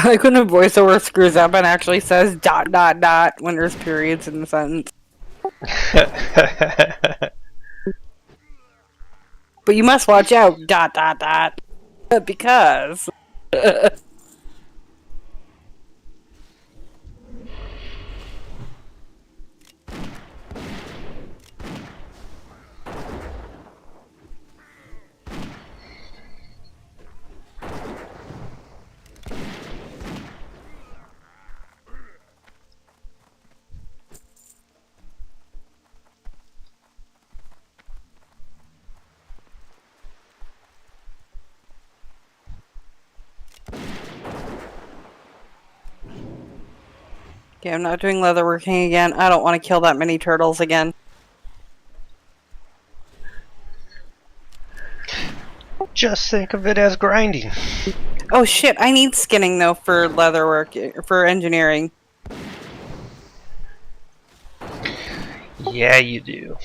like when a voiceover screws up and actually says ... when there's periods in the sentence. But you must watch out ... because... Okay, I'm not doing leatherworking again. I don't want to kill that many turtles again. Just think of it as grinding. Oh shit, I need skinning though for leatherwork, for engineering. Yeah, you do.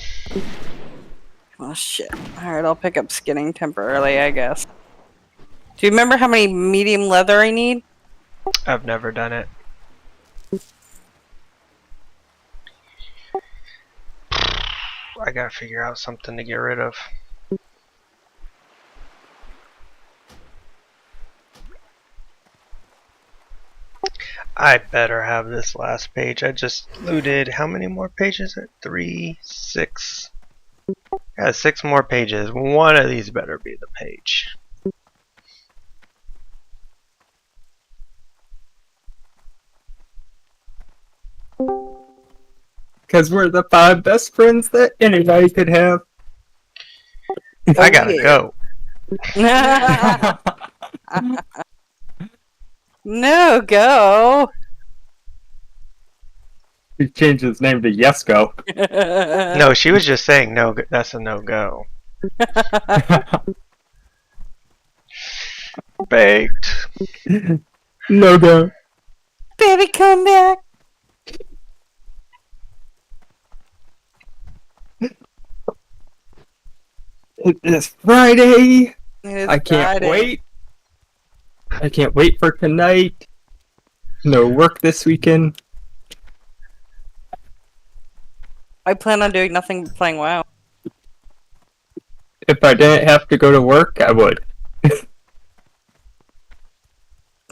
Oh shit. Alright, I'll pick up skinning temporarily, I guess. Do you remember how many medium leather I need? I've never done it. I gotta figure out something to get rid of. I better have this last page. I just looted. How many more pages? 3, 6. Yeah, 6 more pages. One of these better be the page. Because we're the 5 best friends that anybody could have. I gotta go. No, go! He changed his name to Yesco. No, she was just saying no. That's a no-go. Baked. No go. Baby, come back! It's Friday. It's I can't Friday. wait. I can't wait for tonight. No work this weekend. I plan on doing nothing but playing WoW. If I didn't have to go to work, I would.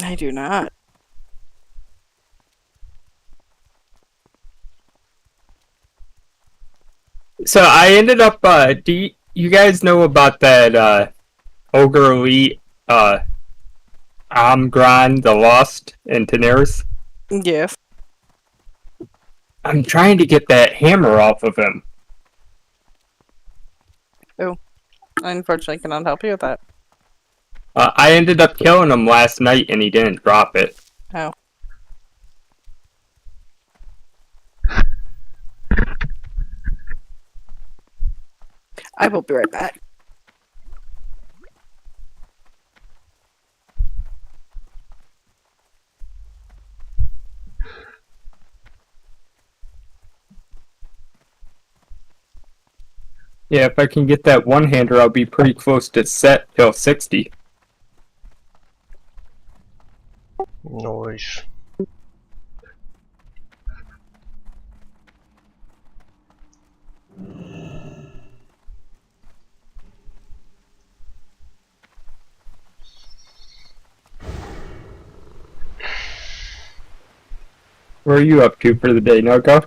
I do not. So I ended up, do you guys know about that, Ogre Elite, Amgran the Lost in Daenerys? Yes. I'm trying to get that hammer off of him. I unfortunately cannot help you with that. I ended up killing him last night and he didn't drop it. Oh. I will be right back. Yeah, if I can get that one-hander, I'll be pretty close to set till 60. Noise. Where are you up to for the day, Nogo?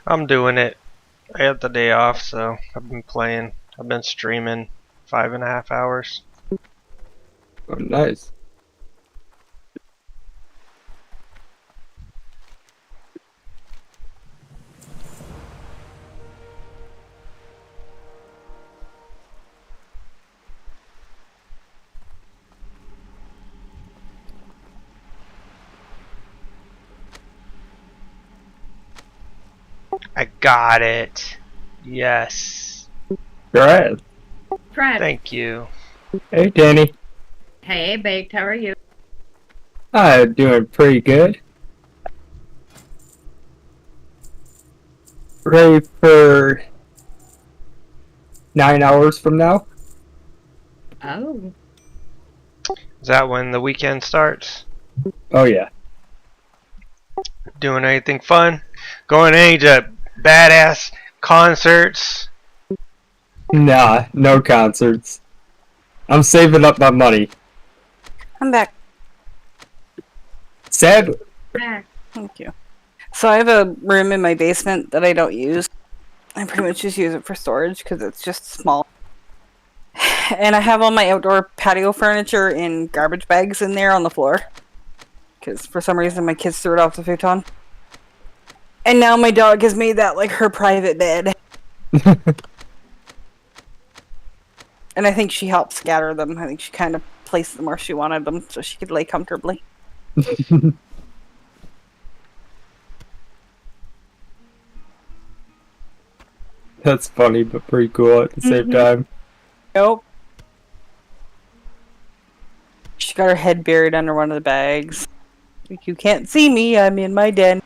I'm doing it. I had the day off, so I've been playing. I've been streaming 5.5 hours. Oh, nice. I got it. Yes. Alright. Fred. Thank you. Hey, Danny. Hey, Baked, how are you? I'm doing pretty good. Ready for 9 hours from now? Oh. Is that when the weekend starts? Oh yeah. Doing anything fun? Going any to badass concerts? Nah, no concerts. I'm saving up my money. I'm back. Sad. Back. Thank you. So I have a room in my basement that I don't use. I pretty much just use it for storage because it's just small. And I have all my outdoor patio furniture in garbage bags in there on the floor. Because for some reason my kids threw it off the futon. And now my dog has made that like her private bed. And I think she helped scatter them. I think she kind of placed them where she wanted them so she could lay comfortably. That's funny, but pretty cool at the same time. Nope. She got her head buried under one of the bags. Like, you can't see me, I'm in my den.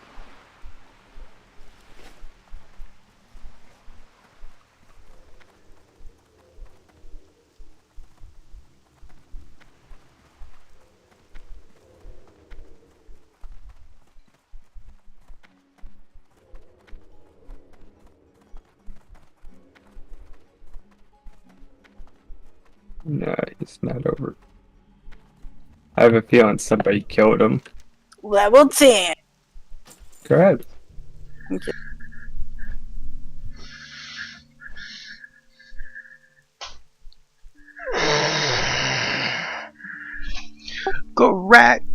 No, it's not over. I have a feeling somebody killed him. Level 10. Correct. Okay. Correct.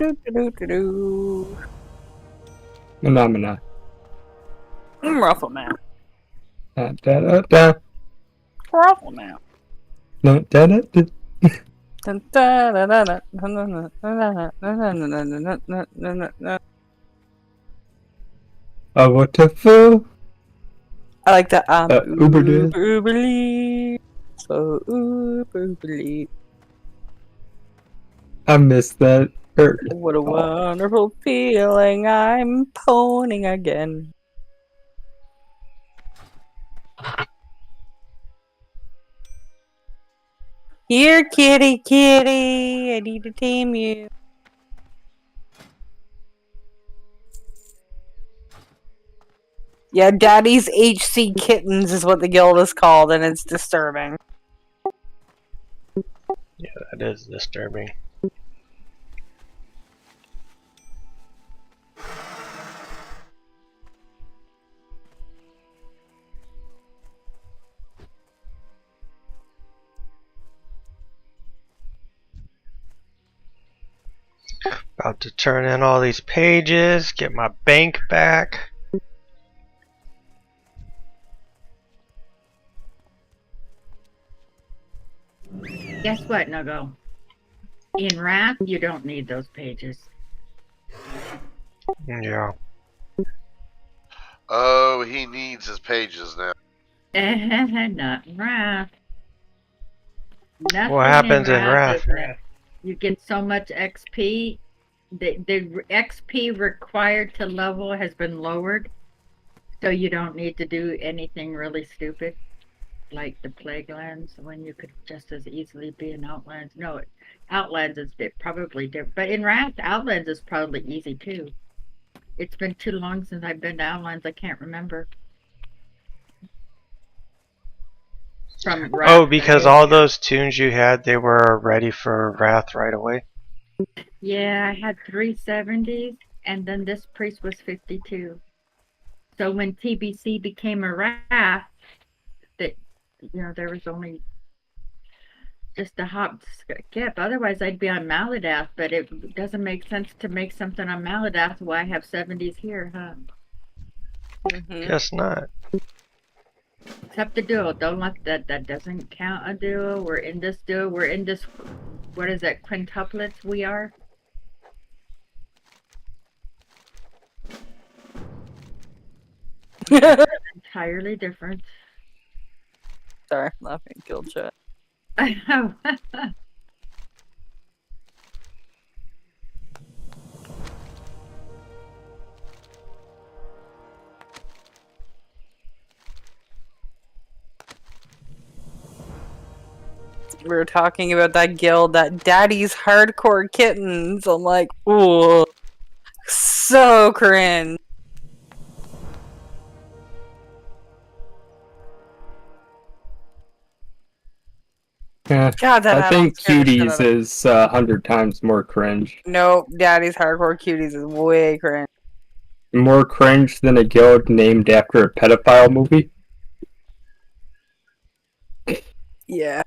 Doo-doo-doo-doo. Phenomena. Ruffle Man. Da da da da. Ruffle Man. Da da da da. Dun, da, da, da, da, dun, dun, dun, dun, dun, dun, dun, dun, dun, dun. A waterfall. I like that. Uber did. Uberly. So Uberly. I missed that. What a wonderful feeling. I'm poning again. Here, kitty, kitty. I need to tame you. Yeah, Daddy's HC Kittens is what the guild is called, and it's disturbing. Yeah, that is disturbing. About to turn in all these pages, get my bank back. Guess what, Nogo? In Wrath, you don't need those pages. Yeah. Oh, he needs his pages now. Not in Wrath. Nothing What happens in Wrath Wrath? is you get so much XP. The XP required to level has been lowered, so you don't need to do anything really stupid like the Plaguelands when you could just as easily be in Outlands. No, Outlands is probably different, but in Wrath, Outlands is probably easy too. It's been too long since I've been to Outlands. I can't remember. From Wrath Oh, because to- all those tunes you had, they were ready for Wrath right away. Yeah, I had 370s, and then this priest was 52. So when TBC became a Wrath, that there was only just a hop skip. Otherwise, I'd be on Maladath, but it doesn't make sense to make something on Maladath. Why have 70s here, huh? Guess not. Except the duo. Don't let that doesn't count a duo. We're in this duo. We're in this. What is that? Quintuplets. We are. Entirely different. Sorry, laughing guild chat. I know. We were talking about that guild, that Daddy's Hardcore Kittens. I'm like, ooh, so cringe. Yeah, God, that I add-on think scared the shit Cuties out of me. is 100 times more cringe. Nope, Daddy's Hardcore Cuties is way cringe. More cringe than a guild named after a pedophile movie. Yeah.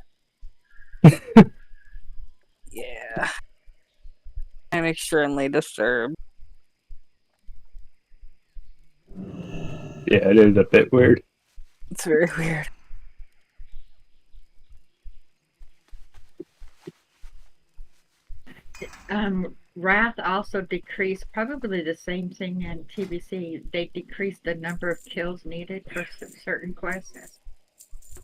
Yeah. I'm extremely disturbed. Yeah, it is a bit weird. It's very weird. Wrath also decreased, probably the same thing in TBC. They decreased the number of kills needed for certain quests,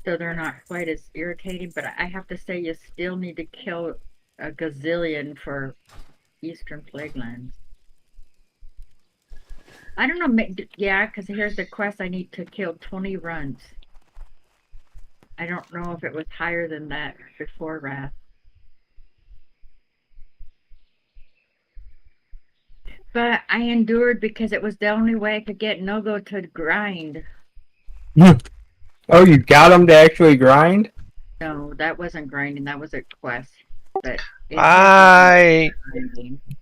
so they're not quite as irritating. But I have to say, you still need to kill a gazillion for Eastern Plaguelands. I don't know, yeah, because here's the quest: I need to kill 20 runs. I don't know if it was higher than that before Wrath. But I endured because it was the only way I could get Nogo to grind. Oh, you got them to actually grind? No, that wasn't grinding. That was a quest. But I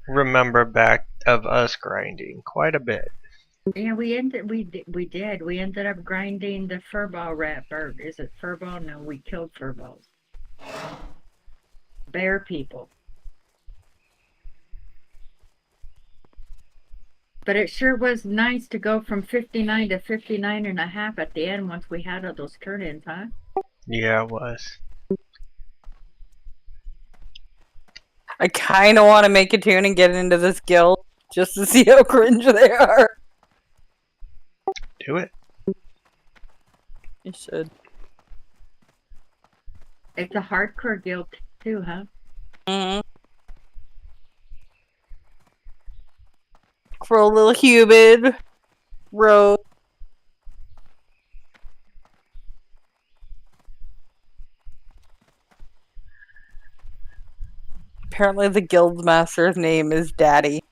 remember back of us grinding quite a bit. yeah, we did. We ended up grinding the furball rat. Or is it furball? No, we killed furballs. Bear people. But it sure was nice to go from 59 to 59.5 at the end once we had all those turn-ins, huh? Yeah, it was. I kind of want to make a tune and get into this guild just to see how cringe they are. Do it. You should. It's a hardcore guild too, huh? Mm-hmm. For a little humid road. Apparently the guild master's name is Daddy.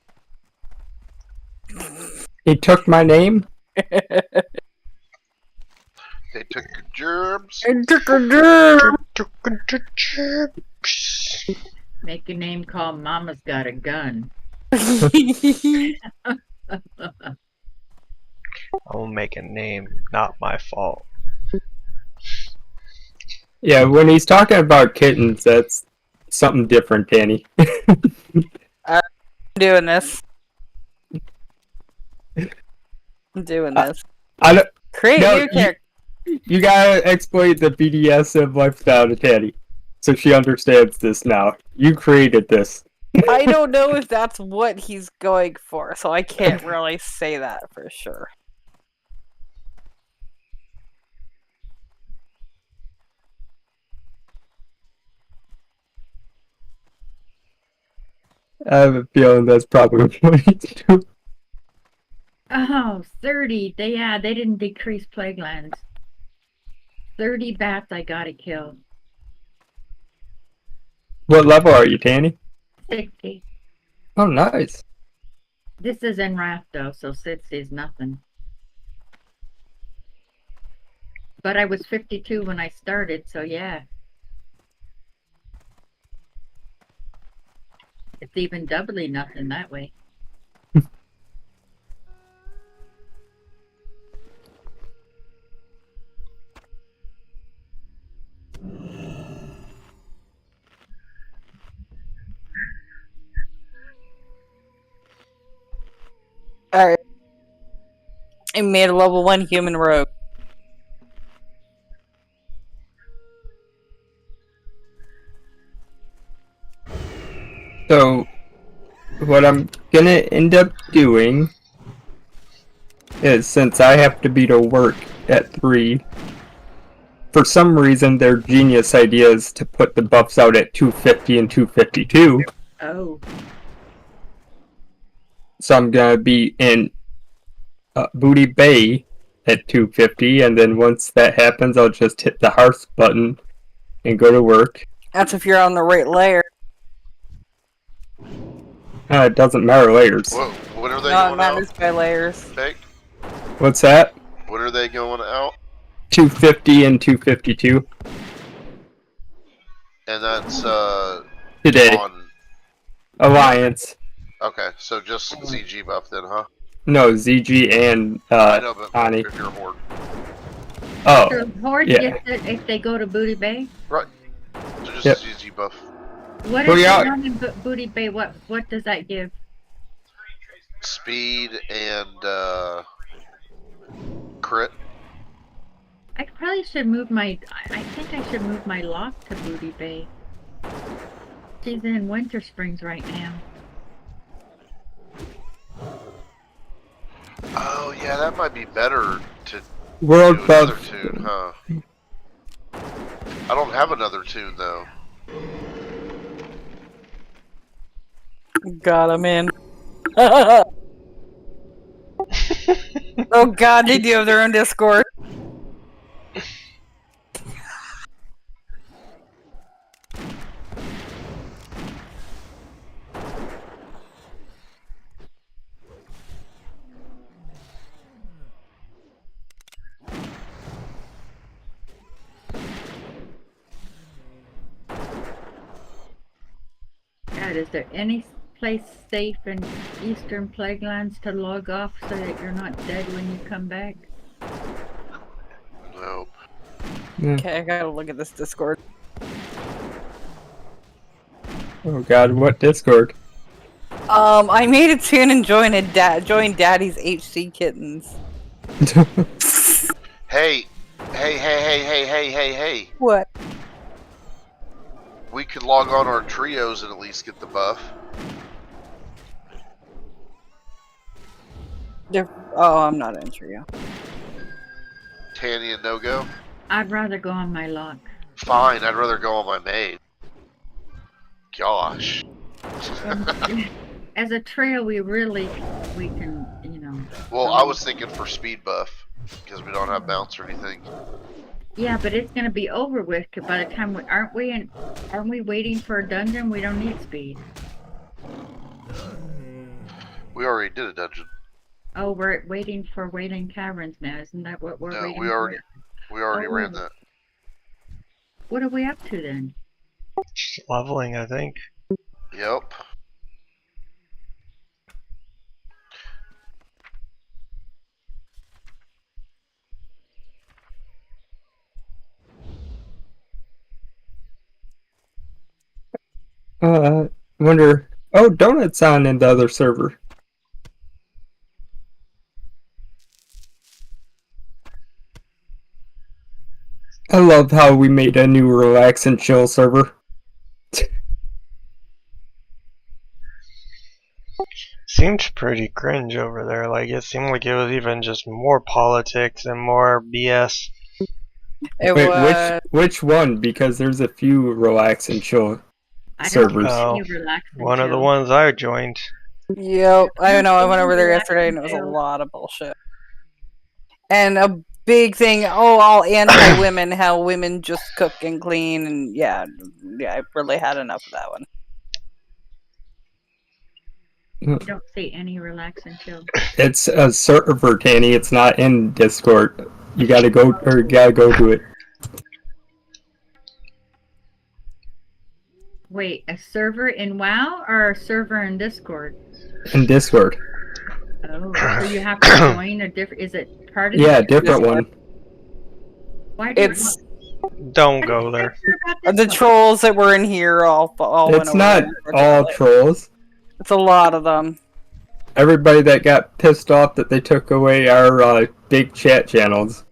He took my name? They took your gerbs. It took a germ. Make a name called Mama's Got a Gun. I'll make a name, not my fault. Yeah, when he's talking about kittens, that's something different, Danny. I'm doing this. I'm doing this. I don't, Create no, new character. you gotta explain the BDSM lifestyle to Danny, so she understands this now. You created this. I don't know if that's what he's going for, so I can't really say that for sure. I have a feeling that's probably what he's doing. Oh, 30. They didn't decrease plague lands. 30 bats I gotta kill. What level are you, Tanny? 60. Oh, nice. This is in Wrath though, so 60 is nothing. But I was 52 when I started, so yeah. It's even doubly nothing that way. Alright. I made a level 1 human rogue. So, what I'm gonna end up doing is, since I have to be to work at 3, for some reason their genius idea is to put the buffs out at 250 and 252. Oh. So I'm gonna be in Booty Bay at 250, and then once that happens, I'll just hit the hearth button and go to work. That's if you're on the right layer. It doesn't matter layers. When are they No, it going matters out? by layers. Take? What's that? When are they going out? 250 and 252 And that's today. on. Alliance. Okay, so just ZG buff then, huh? No, ZG and I know, but Ani. if you're Horde. Oh, So Horde yeah. gets it if they go to Booty Bay? Right. So just Yep. ZG buff. What Booty is out. the one in Booty Bay? What does that give? Speed and crit. I probably should move my. I think I should move my lock to Booty Bay. She's in Winter Springs right now. Oh yeah, that might be better to World do another buff. tune, huh? I don't have another tune though. God, I'm in. Oh god, they do have their own Discord. God, is there any place safe in Eastern Plaguelands to log off so that you're not dead when you come back? Nope. Okay, I gotta look at this Discord. Oh god, what Discord? I made a tune and joined Daddy's HC Kittens. Hey, hey. What? We could log on our trios and at least get the buff. Oh, I'm not in trio. Tanny and No-Go? I'd rather go on my lock. Fine, I'd rather go on my maid. Gosh. As a trio, we can, you know. Well, I was thinking for speed buff, because we don't have bounce or anything. Yeah, but it's gonna be over with 'cause by the time aren't we waiting for a dungeon? We don't need speed. We already did a dungeon. Oh, we're waiting for Wailing Caverns now. Isn't that what we're No, waiting we already for? ran that. What are we up to then? Just leveling, I think. Yep. Wonder. Oh, Donut's on in the other server. I love how we made a new relax and chill server. Seemed pretty cringe over there. Like, it seemed like it was even just more politics and more BS. It Wait, was. which one? Because there's a few relax and chill I don't servers. see Oh, any relaxing one of the chill. ones I joined. Yep, I know. I went over there Relax yesterday, and and it was a chill. lot of bullshit. And a big thing, all anti-women, how women just cook and clean, and yeah, I really had enough of that one. You don't see any relax and chill. It's a server, Tanny. It's not in Discord. You gotta go to it. Wait, a server in WoW or a server in Discord? In Discord. Oh, so you have to join a different. Is it part of? Yeah, the different one. Why do It's Don't go there. the trolls that were in here all went It's over not there, all unfortunately. trolls. It's a lot of them. Everybody that got pissed off that they took away our big chat channels.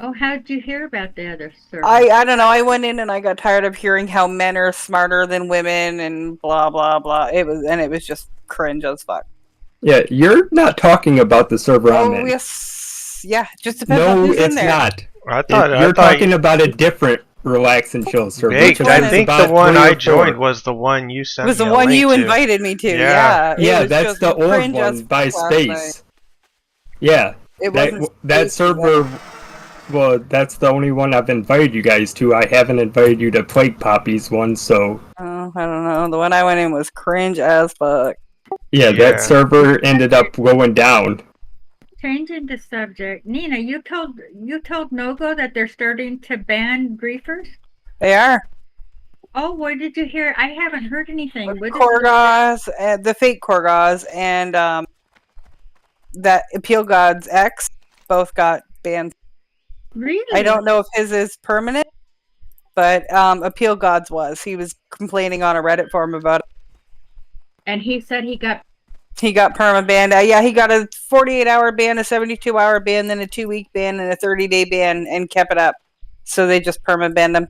Oh, how did you hear about the other server? I don't know. I went in and I got tired of hearing how men are smarter than women and blah blah blah. It was just cringe as fuck. Yeah, you're not talking about the server I'm in. Yes, yeah. Just depends on No, who's in it's there. not. I You're thought talking about a different relax and chill server. Baked, which I is think about the one 3 or I 4. joined was the one you It sent was me the a one link you to. invited me to. Yeah. It Yeah, was that's just the old cringe one as by fuck last night. Space. Yeah, It wasn't that Space, server. Well, that's the only one I've invited you guys to. I haven't invited you to Plague Poppies one, so Oh, I don't know. The one I went in was cringe as fuck. yeah, Yeah. that server ended up going down. Changing the subject, Nina, you told Nogo that they're starting to ban griefers. They are. Oh, what did you hear? I haven't heard anything. What is Korgoth, the fake Korgoth, and that Appeal God's ex both got banned. Really? I don't know if his is permanent, but Appeal God's was. He was complaining on a Reddit forum about it. And he said he got perma banned. Yeah, he got a 48-hour ban, a 72-hour ban, then a 2-week ban, and a 30-day ban, and kept it up. So they just perma banned him.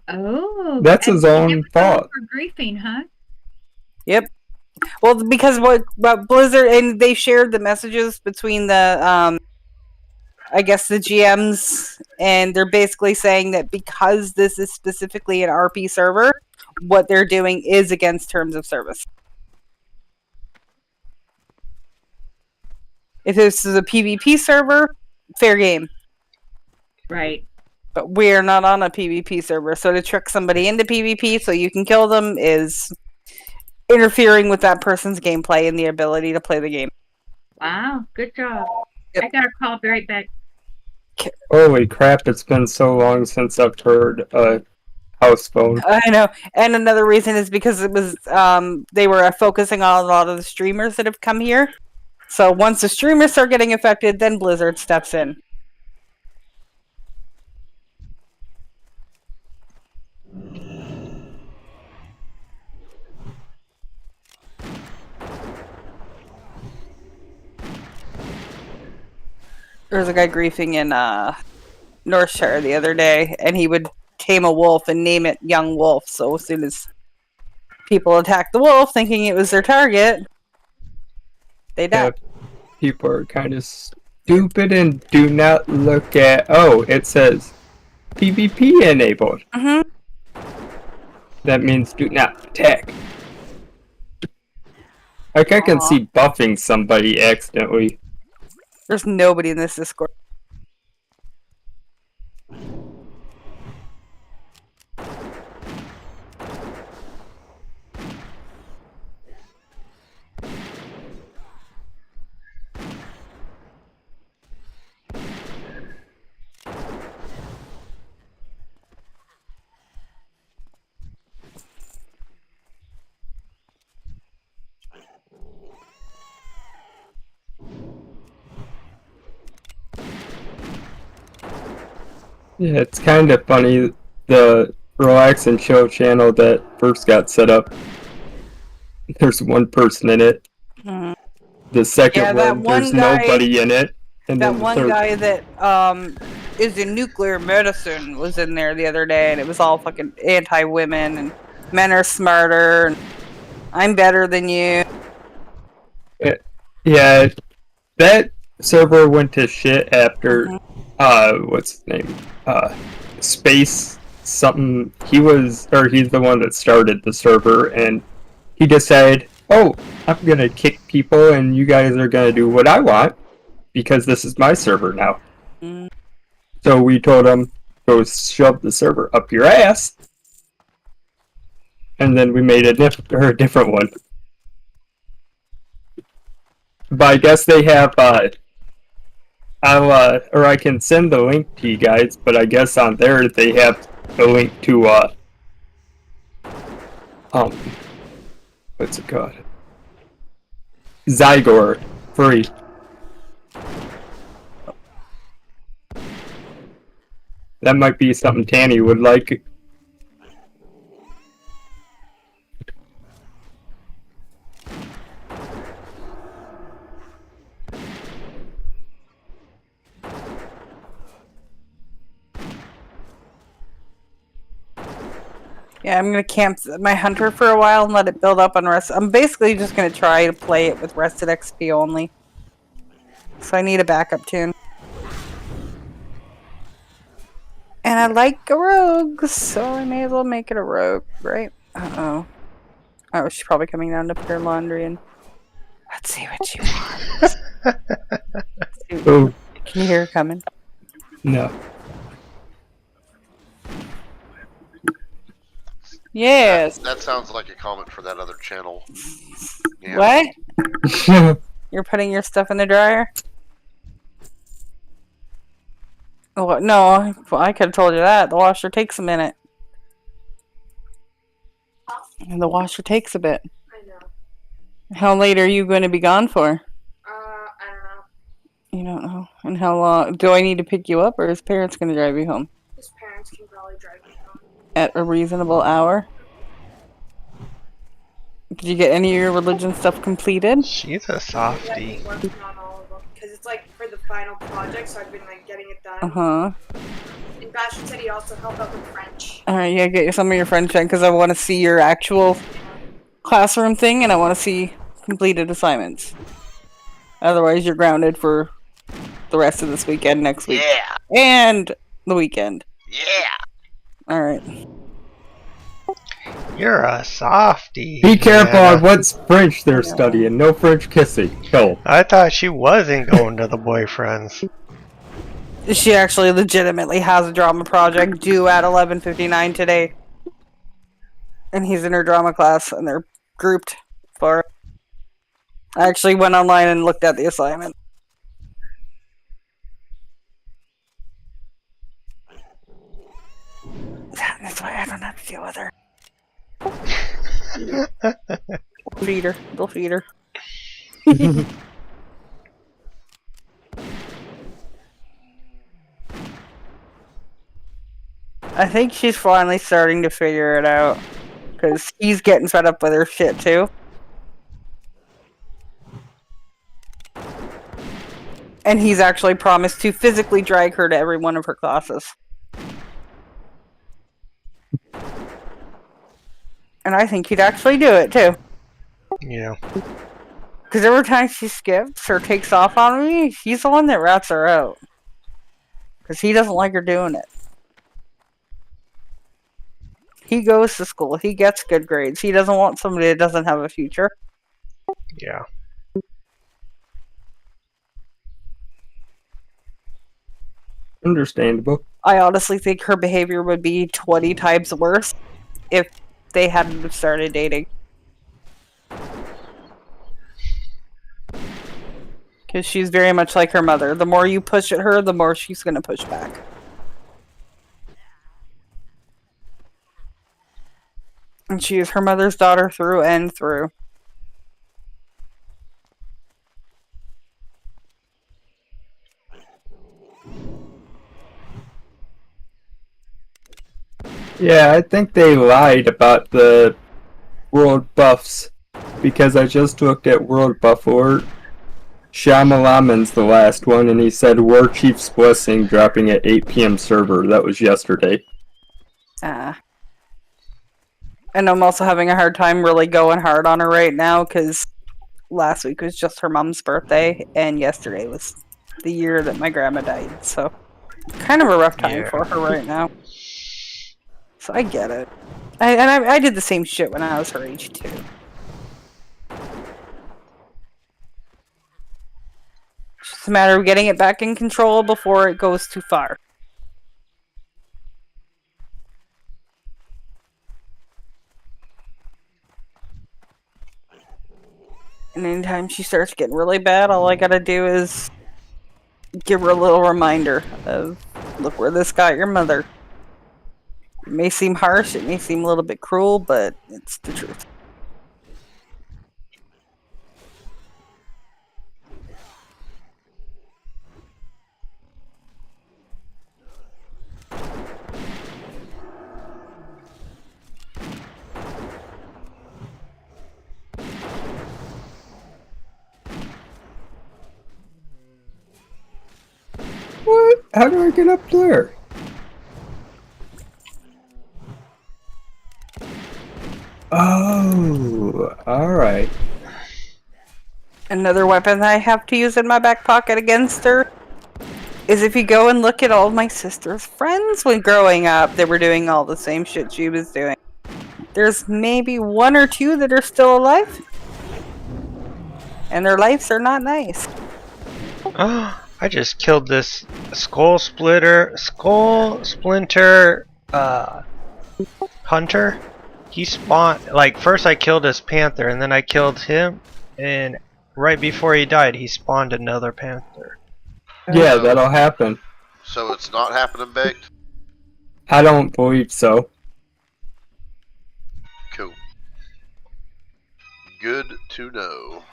Oh, That's his and own it was fault. for griefing, huh? Yep. Well, because what Blizzard, and they shared the messages between the I guess the GMs, and they're basically saying that because this is specifically an RP server, what they're doing is against terms of service. If this is a PvP server, fair game. Right. But we're not on a PvP server, so to trick somebody into PvP so you can kill them is interfering with that person's gameplay and the ability to play the game. Wow, good job. Yep. I got a call right back. Holy crap! It's been so long since I've heard a house phone. I know, and another reason is because it was they were focusing on a lot of the streamers that have come here. So once the streamers start getting affected, then Blizzard steps in. There was a guy griefing in Northshire the other day, and he would tame a wolf and name it Young Wolf. So as soon as people attacked the wolf, thinking it was their target, they died. People are kind of stupid and do not look at. Oh, it says PvP enabled. Mm-hmm. That means do not attack. Like I can see buffing somebody accidentally. There's nobody in this Discord. Yeah, it's kind of funny. The Relax and Chill channel that first got set up, there's one person in it. Mm-hmm. The second that one, there's guy, nobody in it. And that then the one third guy that is in nuclear medicine was in there the other day, and it was all fucking anti-women and men are smarter and I'm better than you. Yeah, that server went to shit after what's his name? Space something. He's the one that started the server, and he decided, oh, I'm gonna kick people, and you guys are gonna do what I want because this is my server now. Mm. So we told him, go shove the server up your ass, and then we made a different one. But I guess they have. I can send the link to you guys, but I guess on there they have the link to what's it called? Zygor free. That might be something Tanny would like. Yeah, I'm gonna camp my hunter for a while and let it build up on rest. I'm basically just gonna try to play it with rested XP only. So I need a backup tune. And I like a rogue, so I may as well make it a rogue, right? Uh-oh. Oh, she's probably coming down to put her laundry in. Let's see what she wants. Oh, Can you hear her coming? no. Yes. That sounds like a comment for that other channel. Yeah. What? You're putting your stuff in the dryer? Oh, no, I could have told you that. The washer takes a minute. And the washer takes a bit. I know. How late are you going to be gone for? I don't know. You don't know. And how long? Do I need to pick you up, or is parents going to drive you home? His parents can probably drive me home. At a reasonable hour? Did you get any of your religion stuff completed? She's a softie. Yeah, working on all of them. Because it's like for the final project, so I've been like getting it done. Uh-huh. And Bastion said he also helped out with French. Alright, yeah, get some of your French done, because I want to see your actual classroom thing, and I want to see completed assignments. Otherwise, you're grounded for the rest of this weekend, next week. Yeah. And the weekend. Yeah. Alright. You're a softie. Be careful Deanna. on what's French they're studying. No French kissing. Go. I thought she wasn't going to the boyfriends. She actually legitimately has a drama project due at 11:59 today. And he's in her drama class, and they're grouped for it. I actually went online and looked at the assignment. That's why I don't have to deal with her. We'll feed her. They'll feed her. I think she's finally starting to figure it out. Because he's getting fed up with her shit, too. And he's actually promised to physically drag her to every one of her classes. And I think he'd actually do it, too. Yeah. Because every time she skips or takes off on me, he's the one that rats her out. Because he doesn't like her doing it. He goes to school. He gets good grades. He doesn't want somebody that doesn't have a future. Yeah. Understandable. I honestly think her behavior would be 20 times worse if they hadn't started dating. Because she's very much like her mother. The more you push at her, the more she's going to push back. And she is her mother's daughter through and through. Yeah, I think they lied about the world buffs because I just looked at world buff order. Shyamalan's the last one, and he said War Chief's Blessing dropping at 8 p.m. server. That was yesterday. And I'm also having a hard time really going hard on her right now because last week was just her mom's birthday, and yesterday was the year that my grandma died. So, kind of a rough time for her right now. So I get it. I did the same shit when I was her age too. It's just a matter of getting it back in control before it goes too far. And anytime she starts getting really bad, all I gotta do is give her a little reminder of, look where this got your mother. It may seem harsh, it may seem a little bit cruel, but it's the truth. What? How do I get up there? Oh, alright. Another weapon that I have to use in my back pocket against her is if you go and look at all my sister's friends when growing up, they were doing all the same shit she was doing. There's maybe 1 or 2 that are still alive, and their lives are not nice. I just killed this skull splinter hunter. He spawned, like, first I killed his panther and then I killed him, and right before he died he spawned another panther. Yeah, that'll happen. So it's not happening, Baked? I don't believe so. Cool. Good to know.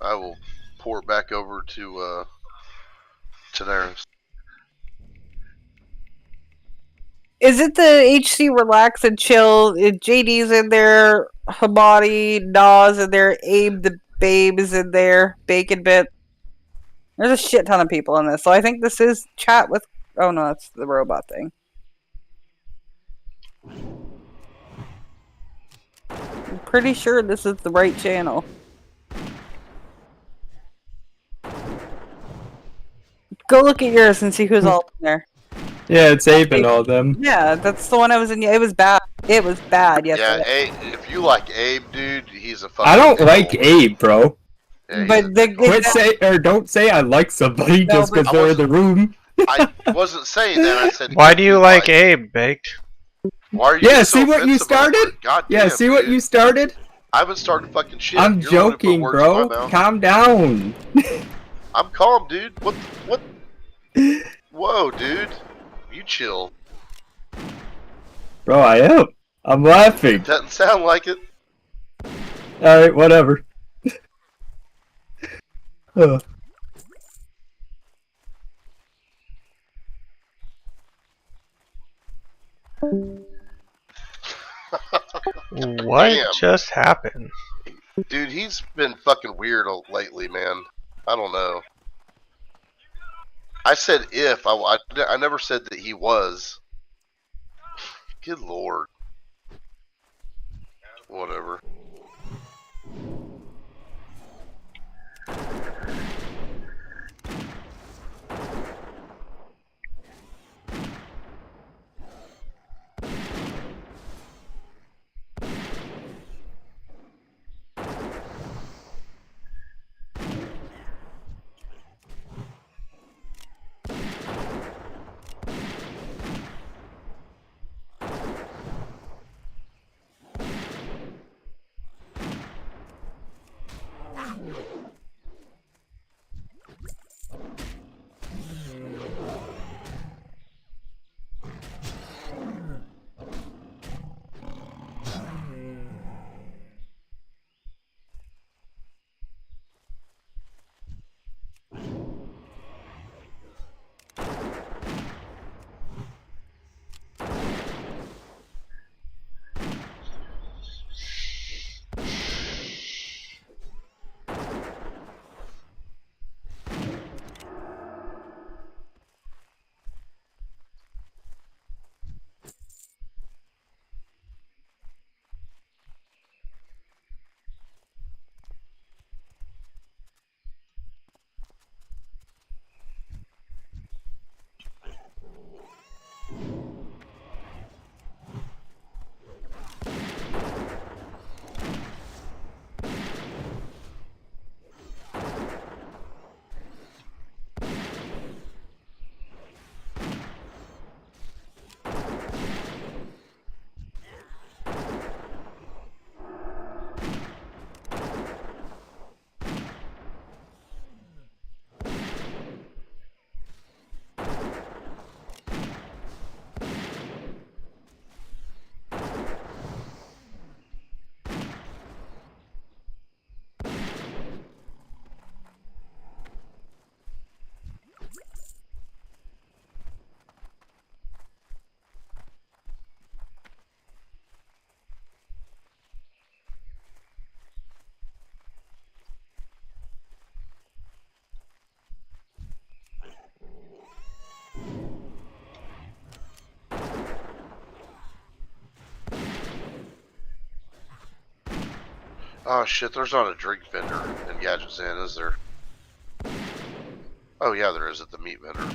I will pour it back over to Daenerys. Is it the HC Relax and Chill? JD's in there, Habati, Nas in there, Abe the Babe is in there, Bacon Bit. There's a shit ton of people in this, so I think this is chat with. Oh no, that's the robot thing. I'm pretty sure this is the right channel. Go look at yours and see who's all in there. Yeah, it's Abe and all them. Yeah, that's the one I was in. It was bad. It was bad yesterday. Yeah, if you like Abe, dude, he's a fucking. I don't like Abe, bro. Yeah, But don't say I like somebody just because they're in the room. I wasn't saying that. I said. Why do you like Abe, Baked? Why are you Yeah, so see what you offensive over started? it? God Yeah, damn, see what dude. you started? I haven't started fucking shit. I'm You're the one who put joking, words in my bro. mouth. Calm down. I'm calm, dude. What? Whoa, dude. You chill. Bro, I am. I'm laughing. Doesn't sound like it. Alright, whatever. Ugh. What Damn. just happened? Dude, he's been fucking weird lately, man. I don't know. I said if. I never said that he was. Good lord. Whatever. Oh shit, there's not a drink vendor in Gadget's Inn, is there? Oh yeah, there is at the meat vendor.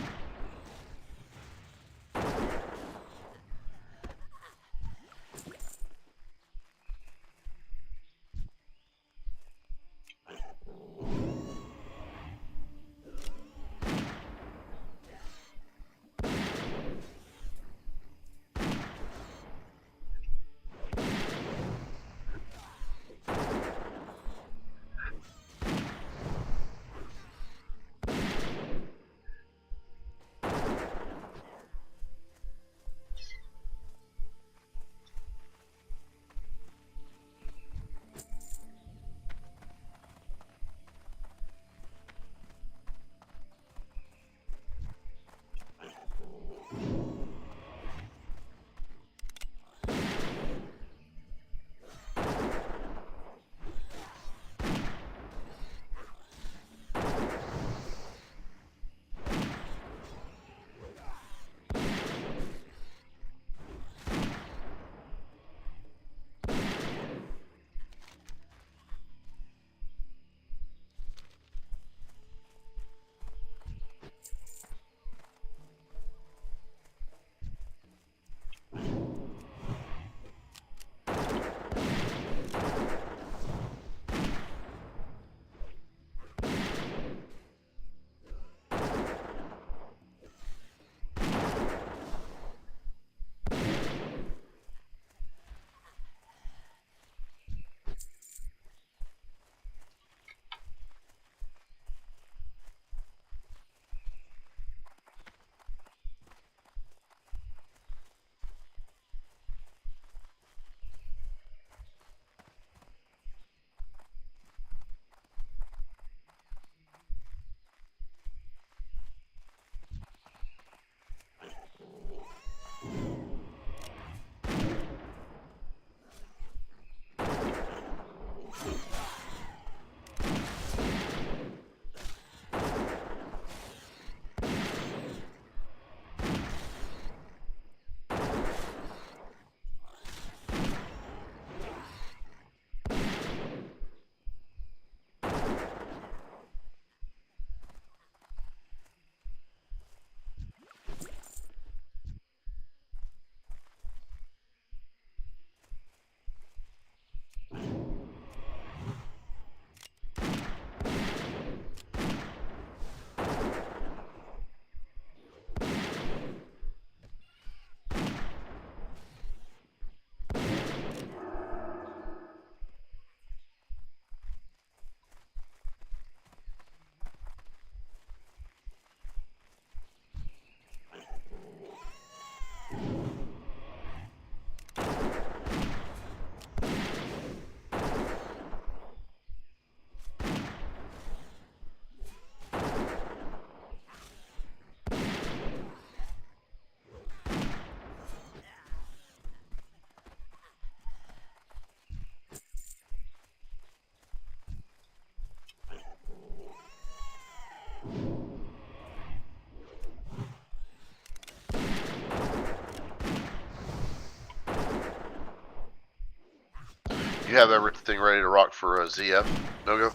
You have everything ready to rock for ZF, Nogo?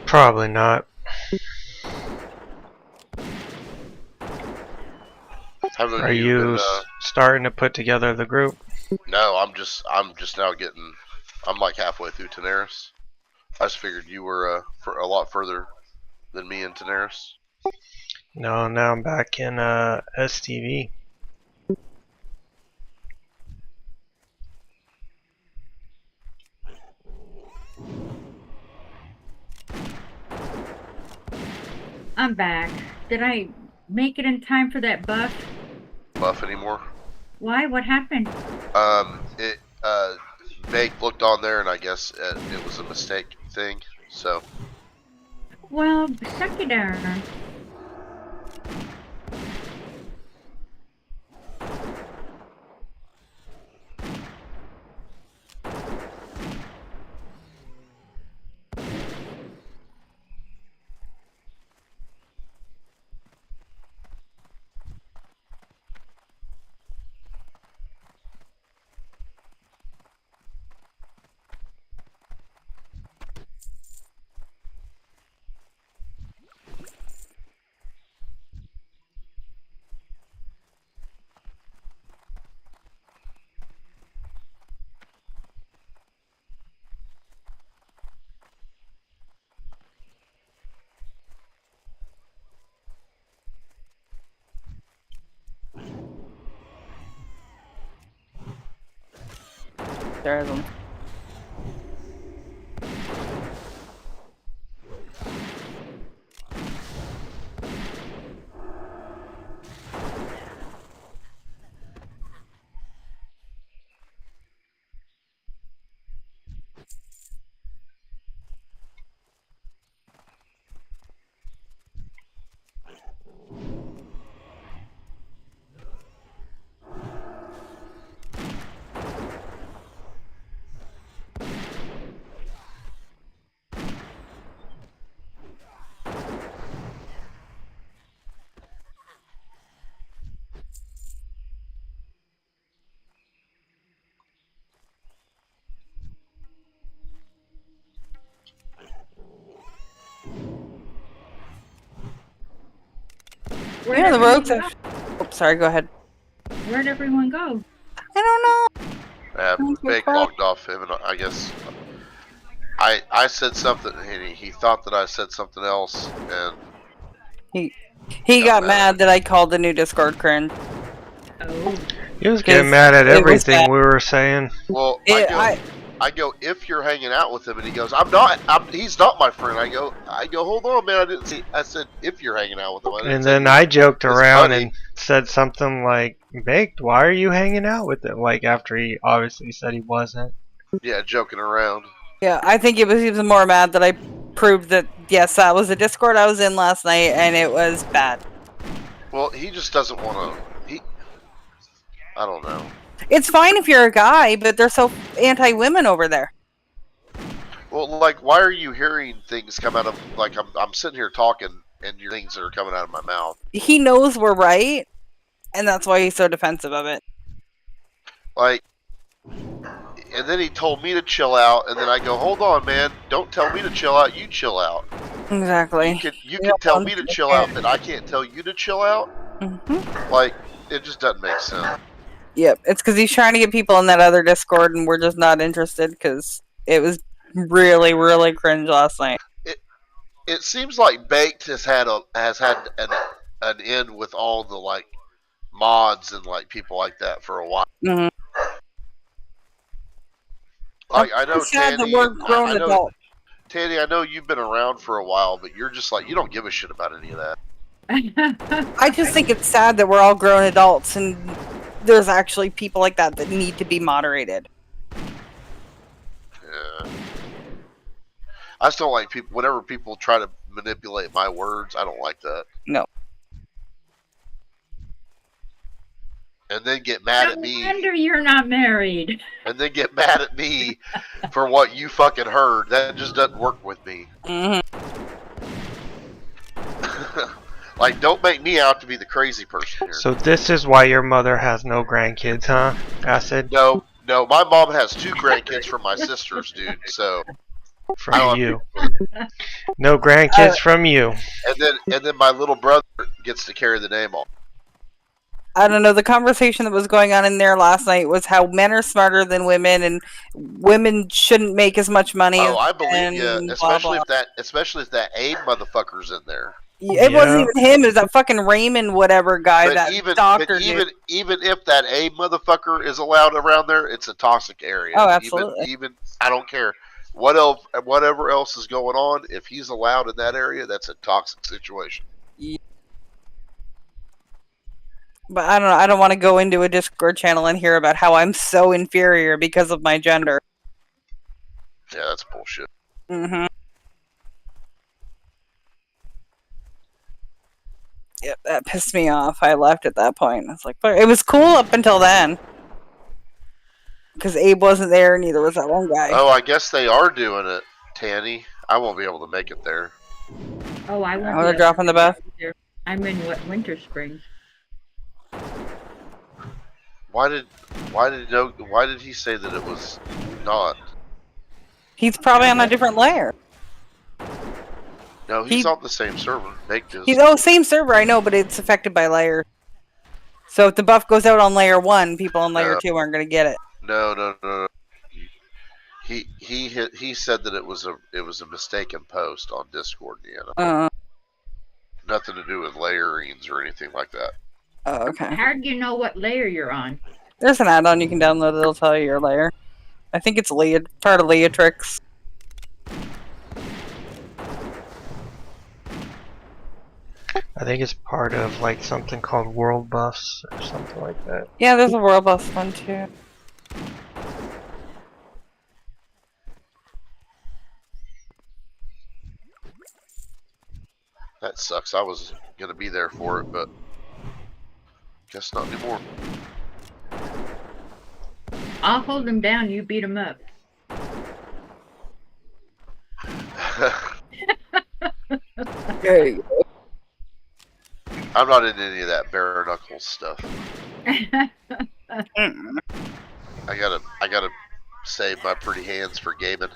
Probably not. How long Are you you been? starting to put together the group? No, I'm just now getting. I'm like halfway through Daenerys. I just figured you were for a lot further than me in Daenerys. No, now I'm back in STV. I'm back. Did I make it in time for that buff? Buff anymore? Why? What happened? It Bake looked on there, and I guess it was a mistake thing. So Well, suck it down. there isn't. Where'd Yeah, the everyone rogues go? are. Oh, sorry, go ahead. Where'd everyone go? I don't know. Bake logged off him, and I guess I said something, and he thought that I said something else, and He got mad that I called the new Discord cringe. Oh. He was getting mad at it was everything bad. we were saying. well, I go, if you're hanging out with him, and he goes, he's not my friend. I go, hold on, man, I didn't see. I said, if you're hanging out with him, I didn't And say then you I were joked his around buddy. and said something like, Baked, why are you hanging out with him? Like, after he obviously said he wasn't. Yeah, joking around. Yeah, I think he was more mad that I proved that, yes, that was a Discord I was in last night, and it was bad. Well, he just doesn't want to. I don't know. It's fine if you're a guy, but they're so anti-women over there. Well, like, why are you hearing things come out of, like, I'm sitting here talking, and your things are coming out of my mouth? He knows we're right, and that's why he's so defensive of it. Like, and then he told me to chill out, and then I go, hold on, man, don't tell me to chill out, you chill out. Exactly. You can tell me to chill out, but I can't tell you to chill out? Mm-hmm. Like, it just doesn't make sense. Yep, it's because he's trying to get people in that other Discord, and we're just not interested because it was really, really cringe last night. It seems like Baked has had an end with all the, like, mods and, like, people like that for a while. Mm-hmm. Like, I know Tandy, Tandy, I know you've been around for a while, but you're just like, you don't give a shit about any of that. I just think it's sad that we're all grown adults and there's actually people like that that need to be moderated. Yeah. I still like people, whenever people try to manipulate my words, I don't like that. No. And then get mad at me. No wonder you're not married. And then get mad at me for what you fucking heard. That just doesn't work with me. Mm-hmm. Like, don't make me out to be the crazy person here. So this is why your mother has no grandkids, huh? Acid? No, my mom has 2 grandkids from my sisters, dude, so... From you. No grandkids from you. And then my little brother gets to carry the name on. I don't know, the conversation that was going on in there last night was how men are smarter than women and women shouldn't make as much money. Oh, I believe and you, blah, blah. especially if that Abe motherfucker's in there. It wasn't even him, it was that fucking Raymond whatever guy, doctor dude. Even if that Abe motherfucker is allowed around there, it's a toxic area. Oh, absolutely. Even I don't care whatever else is going on, if he's allowed in that area, that's a toxic situation. Yeah. But I don't know, I don't want to go into a Discord channel and hear about how I'm so inferior because of my gender. Yeah, that's bullshit. Mm-hmm. Yep, that pissed me off. I left at that point. I was like, but it was cool up until then. Because Abe wasn't there, neither was that one guy. Oh, I guess they are doing it, Tanny. I won't be able to make it there. Oh, I won't. Oh, they're dropping the bus? I'm in Winter Springs. Why did he say that it was not? He's probably on a different layer. No, he's on the same server. Baked is. He's same server, I know, but it's affected by layer. So if the buff goes out on layer 1, people on layer 2 aren't going to get it. No. He said that it was a mistaken post on Discord. Nothing to do with layerings or anything like that. Oh, okay. How do you know what layer you're on? There's an add-on you can download that'll tell you your layer. I think it's part of Leatrix. I think it's part of like something called World Buffs or something like that. Yeah, there's a World Boss one too. That sucks. I was gonna be there for it, but guess not anymore. I'll hold him down. You beat him up. There you go. I'm not into any of that bare knuckles stuff. Mm-mm. I gotta save my pretty hands for gaming.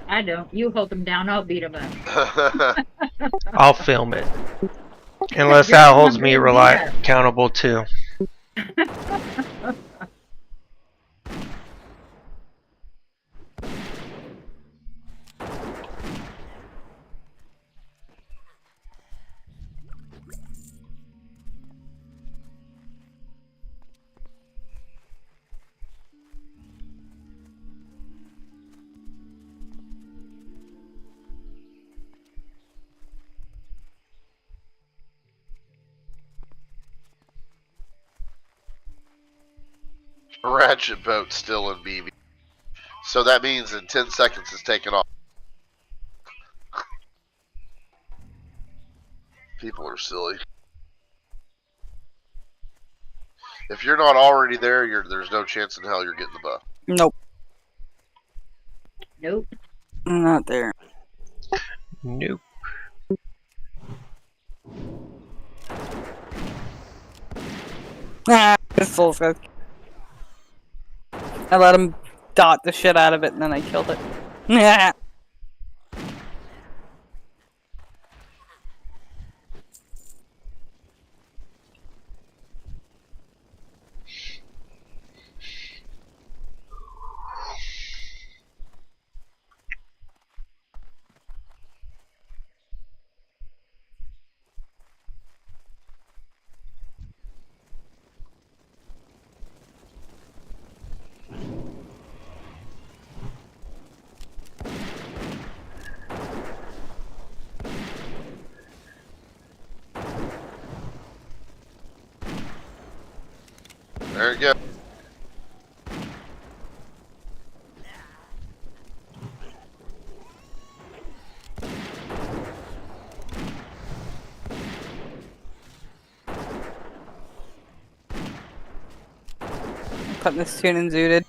I don't. You hold him down. I'll beat him up. I'll film it. Unless You're that the holds one me being beat up. accountable too. Ratchet boat still in BB. So that means in 10 seconds it's taken off. People are silly. If you're not already there, there's no chance in hell you're getting the buff. Nope, Nope. I'm not there. Nope. Ah, pistols. I let him dot the shit out of it and then I killed it. Yeah. There you go. Putting this tune in zooted.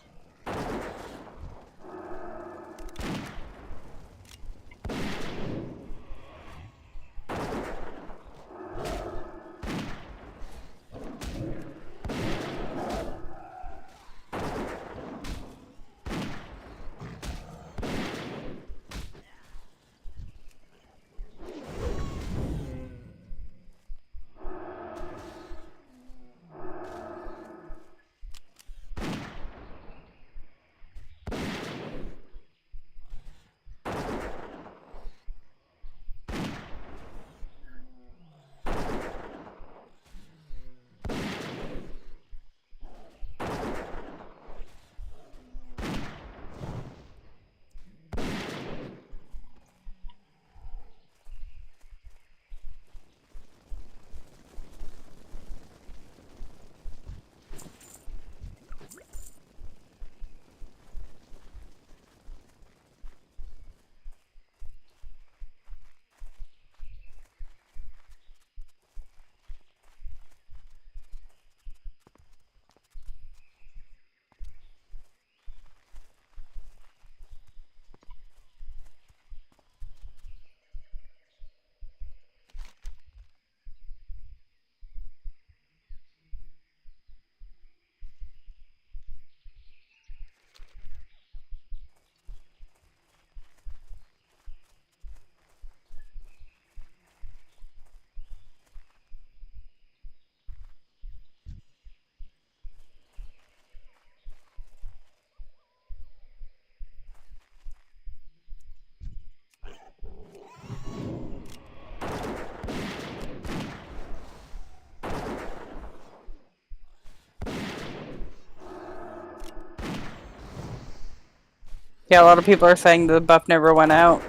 Yeah, a lot of people are saying the buff never went out.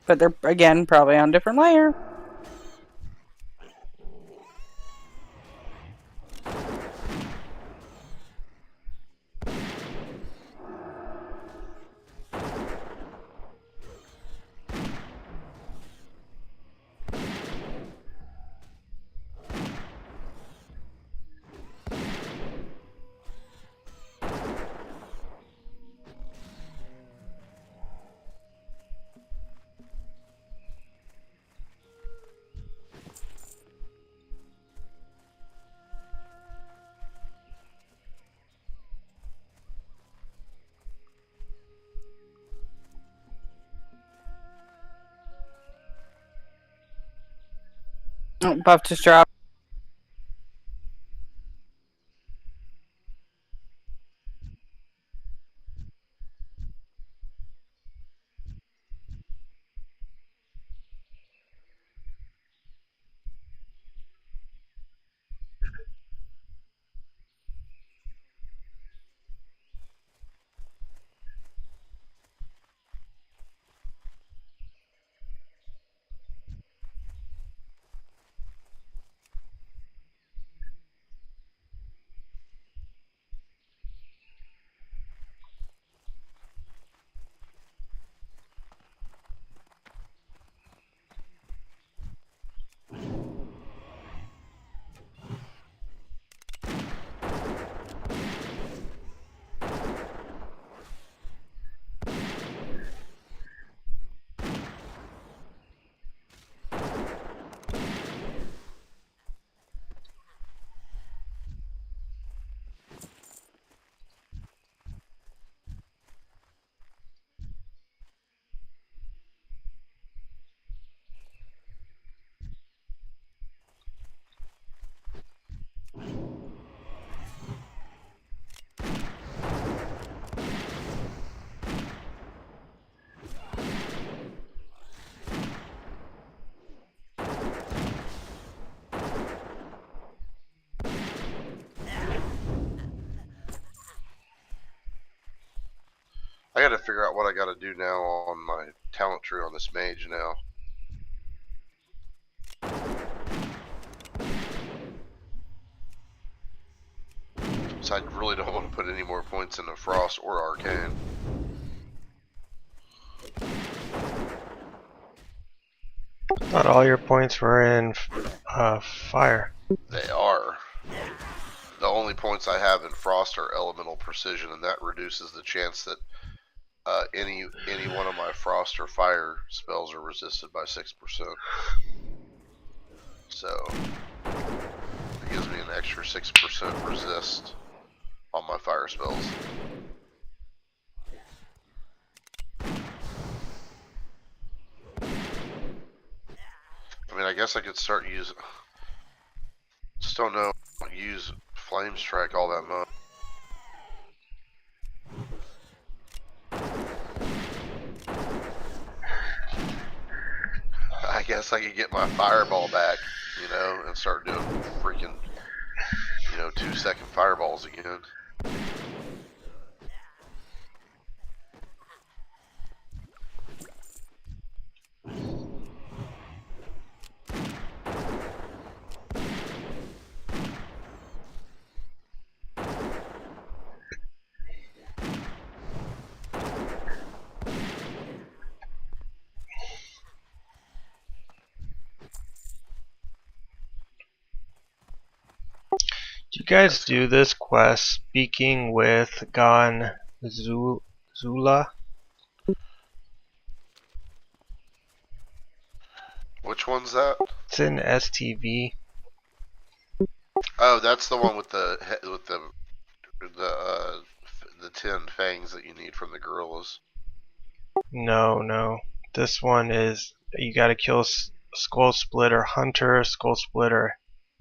But they're, again, probably on a different layer. Oh, buff just dropped. I gotta figure out what I gotta do now on my talent tree on this mage now. So I really don't want to put any more points into Frost or Arcane. Not all your points were in fire. They are. The only points I have in Frost are Elemental Precision, and that reduces the chance that any one of my Frost or Fire spells are resisted by 6%. So it gives me an extra 6% resist on my fire spells. I mean, I guess I could start using. Just don't know. Use Flame Strike all that much. I guess I could get my fireball back, you know, and start doing freaking, 2-second fireballs again. Do you guys do this quest speaking with Zula? Which one's that? It's in STV. Oh, that's the one with the 10 fangs that you need from the gorillas. No. This one is you gotta kill Skull Splitter Hunter, Skull Splitter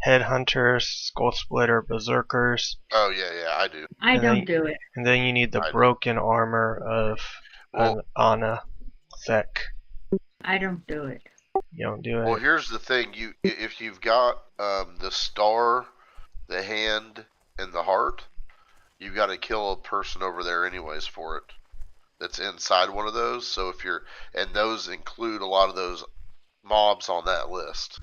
Headhunters, Skull Splitter Berserkers. Oh yeah, I do. I don't do it. And then you need the broken armor of Anna Thek. I don't do it. You don't do it. Well, here's the thing: if you've got the star, the hand, and the heart, you've got to kill a person over there anyways for it. that's inside one of those. So if you're, and those include a lot of those mobs on that list.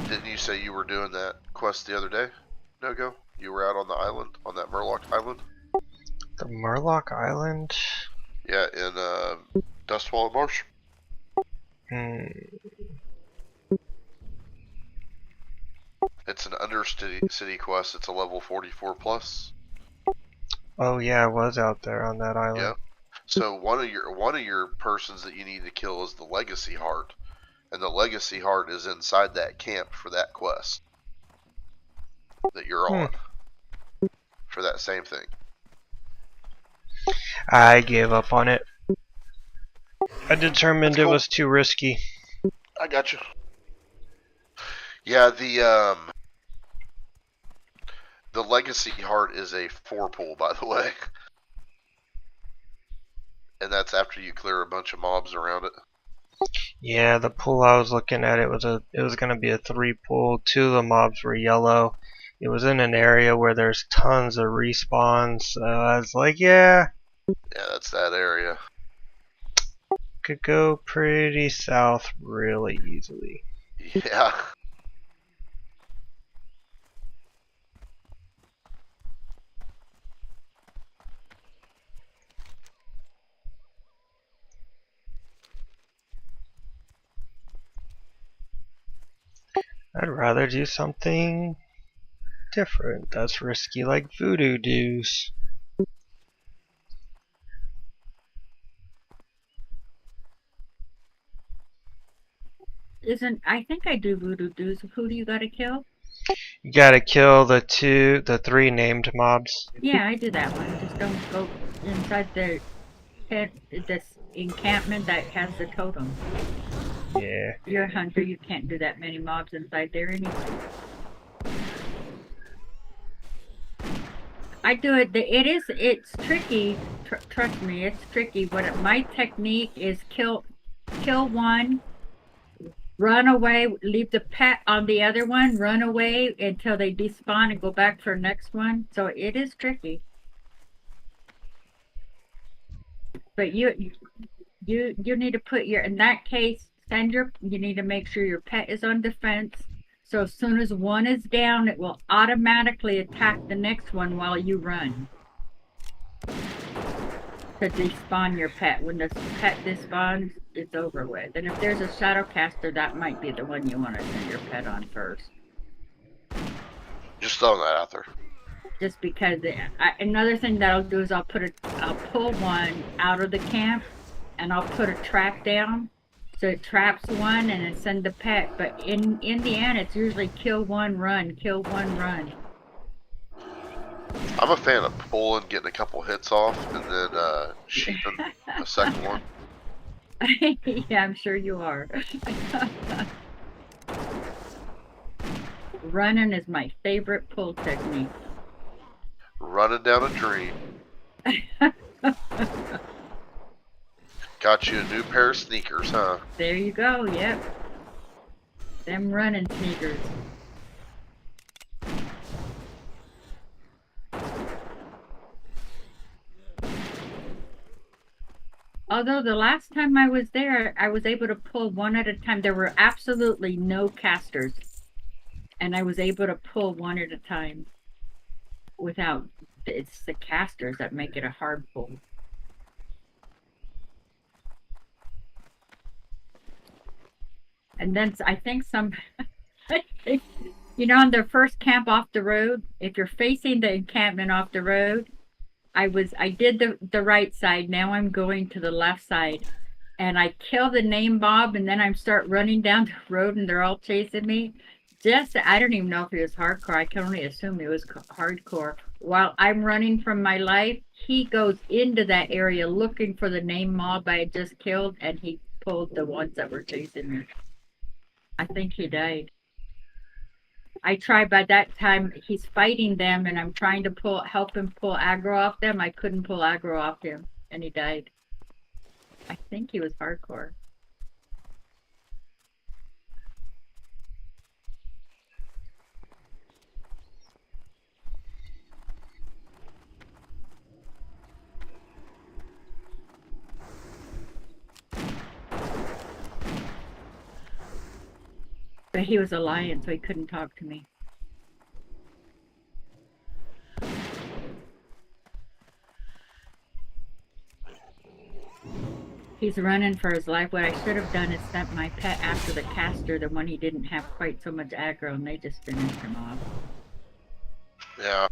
Didn't you say you were doing that quest the other day, Nogo? You were out on the island, on that Murloc Island? The Murloc Island? Yeah, in Dustwall Marsh. Hmm. It's an city quest. It's a level 44 plus. Oh yeah, I was out there on that island. Yeah. So one of your persons that you need to kill is the Legacy Heart, and the Legacy Heart is inside that camp for that quest that you're on for that same thing. I gave up on it. I determined it was too risky. I got you. Yeah, the Legacy Heart is a 4-pull, by the way. And that's after you clear a bunch of mobs around it. Yeah, the pool I was looking at, it was gonna be a 3-pull. 2 of the mobs were yellow. It was in an area where there's tons of respawns, so I was like, yeah. Yeah, that's that area. Could go pretty south really easily. Yeah. I'd rather do something different that's risky, like voodoo doos. I think I do voodoo doos. Who do you gotta kill? You gotta kill the 3 named mobs. Yeah, I do that one. Just don't go inside the this encampment that has the totem. Yeah. You're a hunter, you can't do that many mobs inside there anyway. I do it. It's tricky. Trust me, it's tricky. But my technique is kill one, run away, leave the pet on the other one, run away until they despawn and go back for the next one. So it is tricky. But you need to put in that case, you need to make sure your pet is on defense. So as soon as one is down, it will automatically attack the next one while you run. To despawn your pet. When the pet despawns, it's over with. And if there's a shadowcaster, that might be the one you want to send your pet on first. Just throwing that out there. Just because another thing that I'll do is I'll pull one out of the camp, and I'll put a trap down, so it traps one and then send the pet. But in the end, it's usually kill one, run, kill one, run. I'm a fan of pulling, getting a couple hits off, and then sheeping a second one. Yeah, I'm sure you are. Running is my favorite pull technique. Running down a dream. Got you a new pair of sneakers, huh? There you go, yep. Them running sneakers. Although the last time I was there, I was able to pull one at a time. There were absolutely no casters. And I was able to pull one at a time without, it's the casters that make it a hard pull. And then I think on the first camp off the road, if you're facing the encampment off the road, I did the right side. Now I'm going to the left side, and I kill the name Bob, and then I start running down the road, and they're all chasing me. I don't even know if he was hardcore. I can only assume he was hardcore. While I'm running from my life, he goes into that area looking for the name mob I had just killed, and he pulled the ones that were chasing me. I think he died. I tried by that time, he's fighting them, and I'm trying to help him pull aggro off them. I couldn't pull aggro off him, and he died. I think he was hardcore. But he was a lion, so he couldn't talk to me. He's running for his life. What I should have done is sent my pet after the caster, the one he didn't have quite so much aggro, and they just finished him off. Yeah.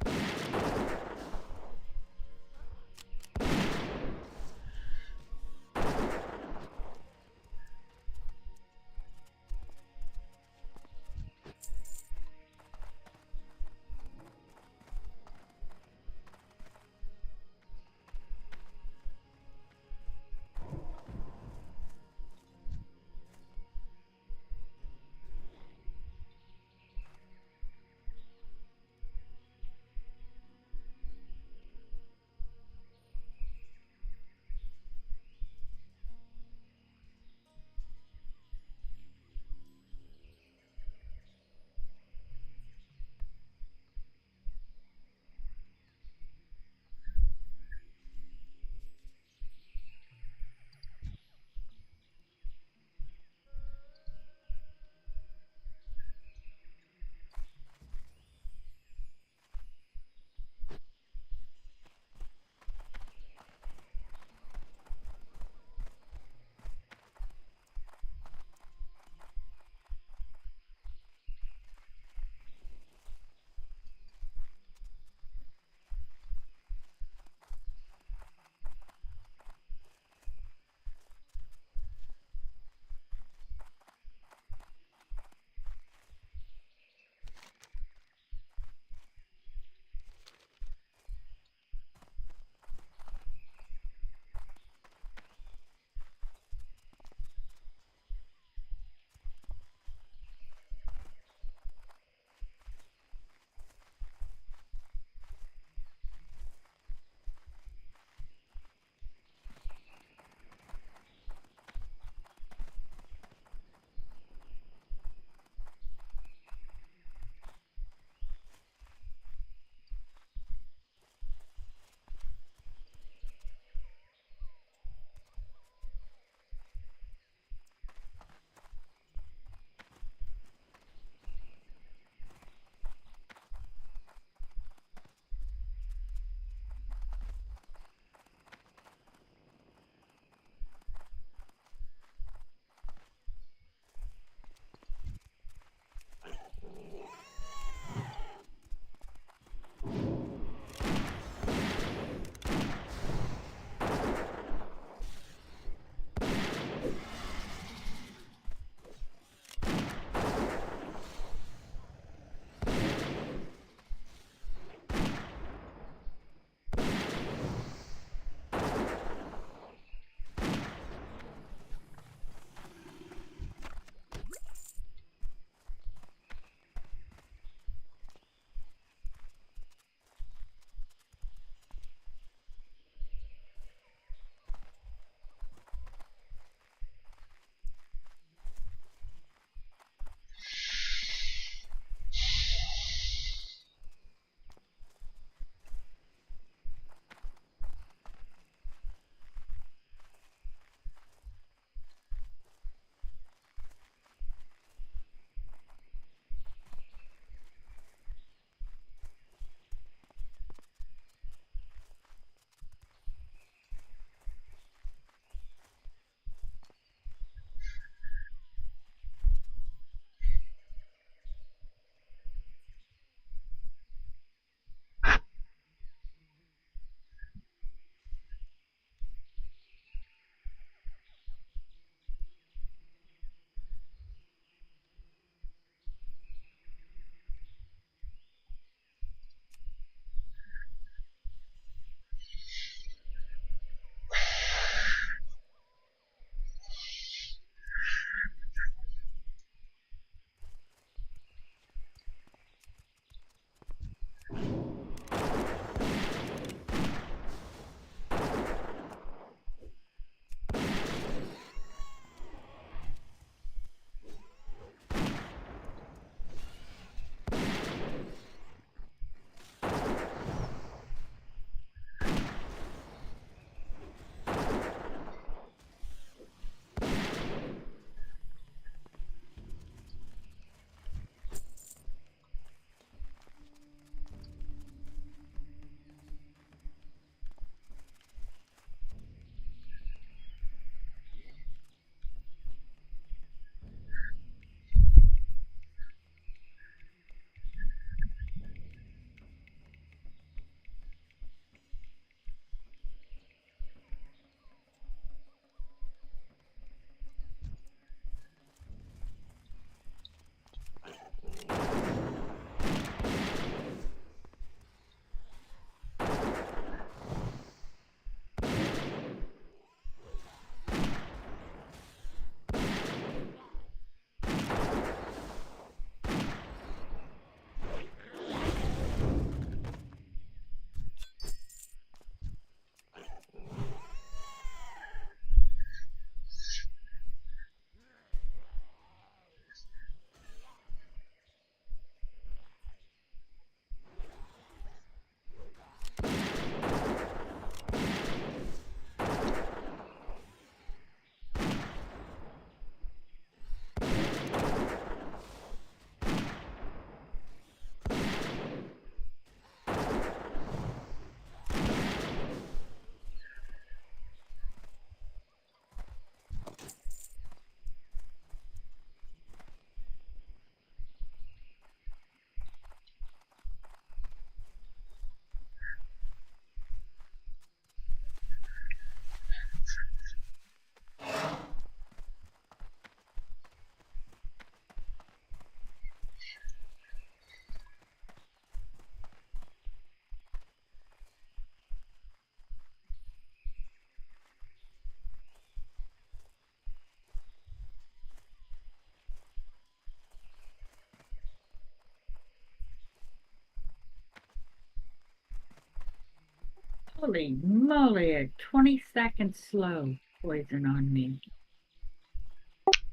Holy moly, a 20 second slow poison on me.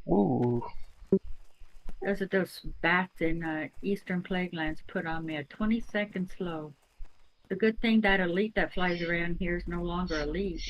Ooh. Those are those bats in Eastern Plaguelands put on me a 20 second slow. The good thing that elite that flies around here is no longer elite.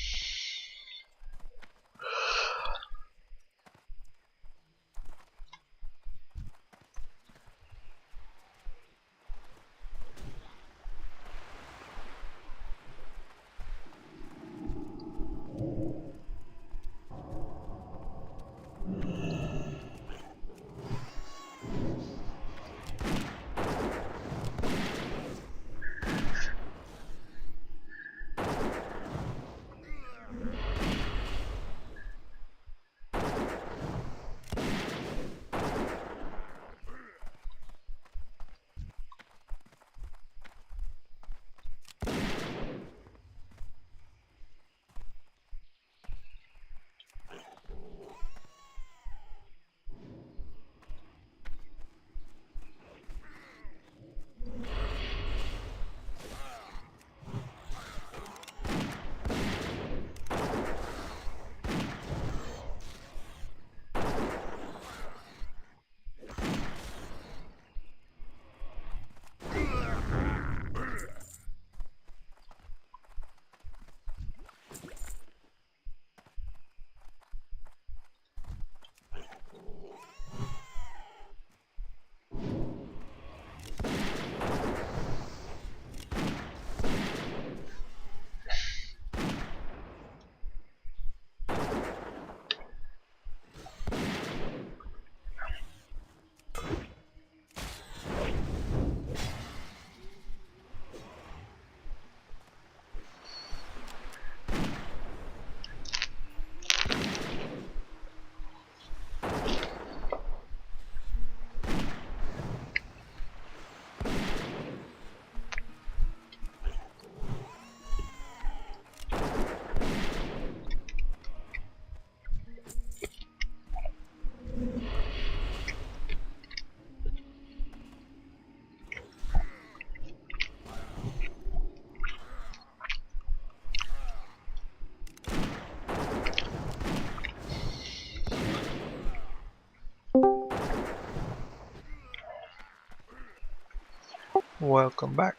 Welcome back.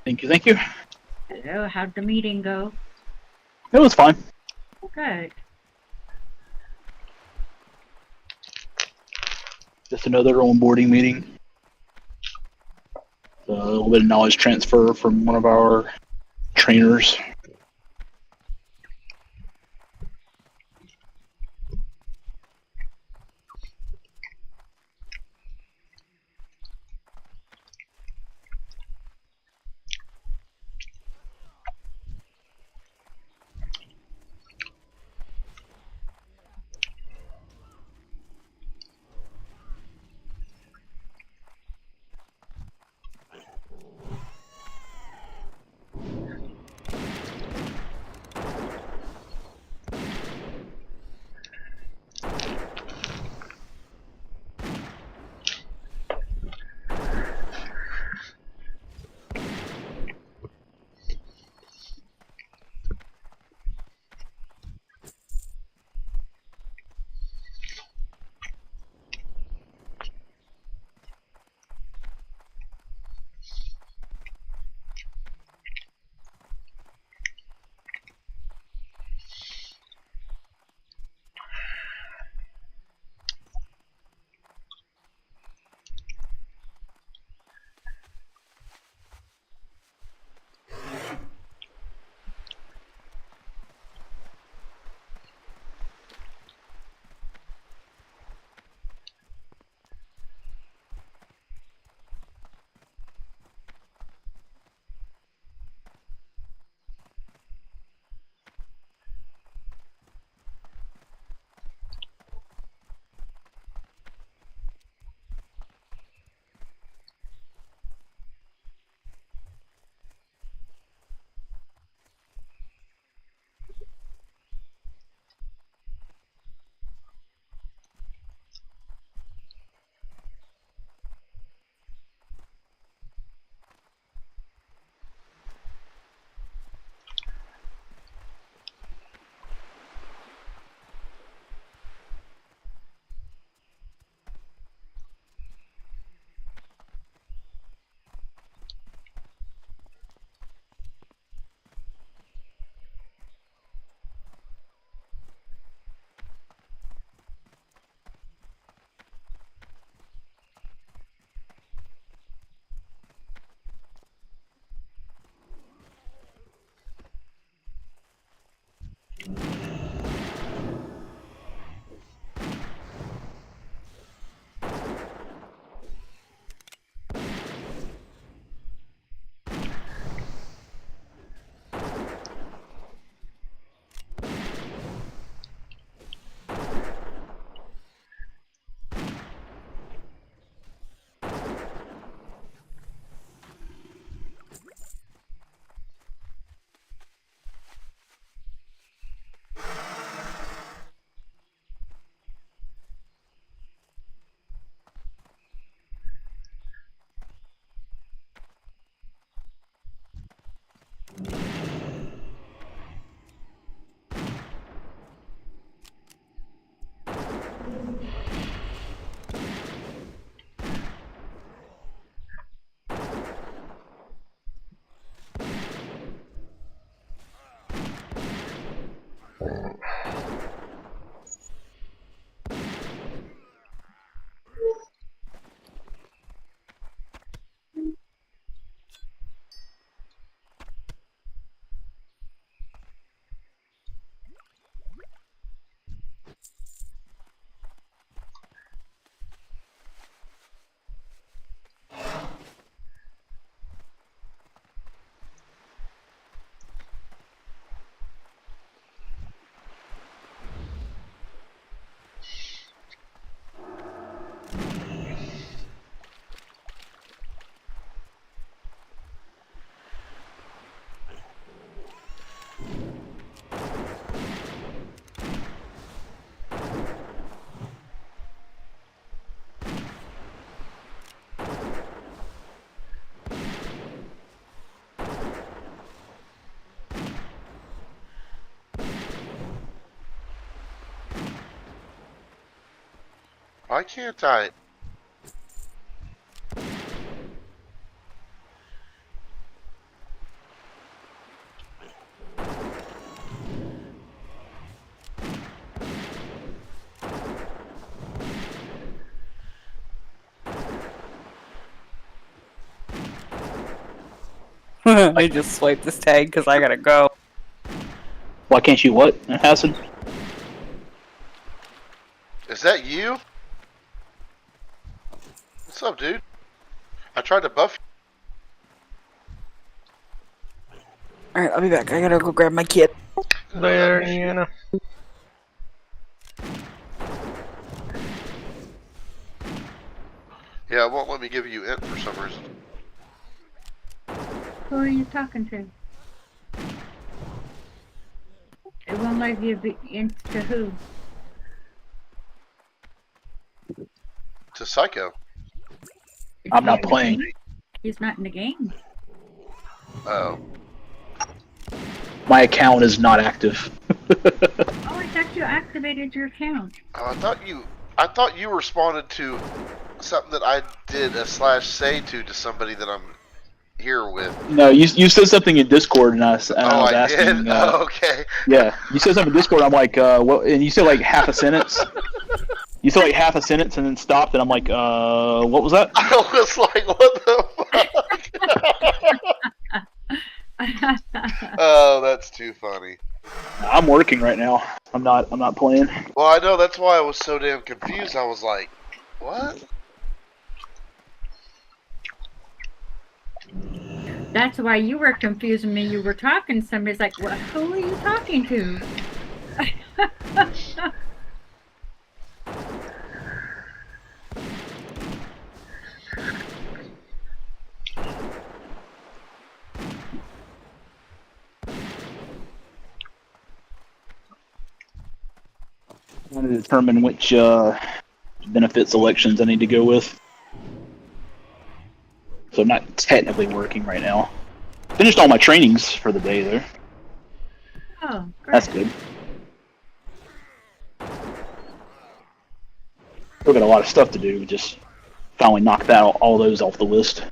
Thank you, thank you. Hello, how'd the meeting go? It was fine. Good. Just another onboarding meeting. A little bit of knowledge transfer from one of our trainers. Why can't I? I just swiped this tag because I gotta go. Why can't you what, Acid? Is that you? What's up, dude? I tried to buff Alright, I'll be back. I gotta go grab my kid. you. Later, Iana. Yeah, it won't let me give you int for some reason. Who are you talking to? It won't let you be into who? To Psycho. Is I'm he not in the playing. game? He's not in the game. Oh. My account is not active. Oh, I thought you activated your account. I thought you responded to something that I did a /say to somebody that I'm here with. No, you said something in Discord, and I was I asking. did? Oh, okay. Yeah, you said something in Discord. I'm like, what? And you said like half a sentence. You said like half a sentence and then stopped, and I'm like, what was that? I was like, what the fuck? Oh, that's too funny. I'm working right now. I'm not playing. Well, I know, that's why I was so damn confused. I was like, what? That's why you were confusing me. You were talking to somebody. It's like, what? Who are you talking to? I want to determine which benefit selections I need to go with. So I'm not technically working right now. Finished all my trainings for the day there. Oh, great. That's good. Still got a lot of stuff to do. Just finally knocked out all those off the list.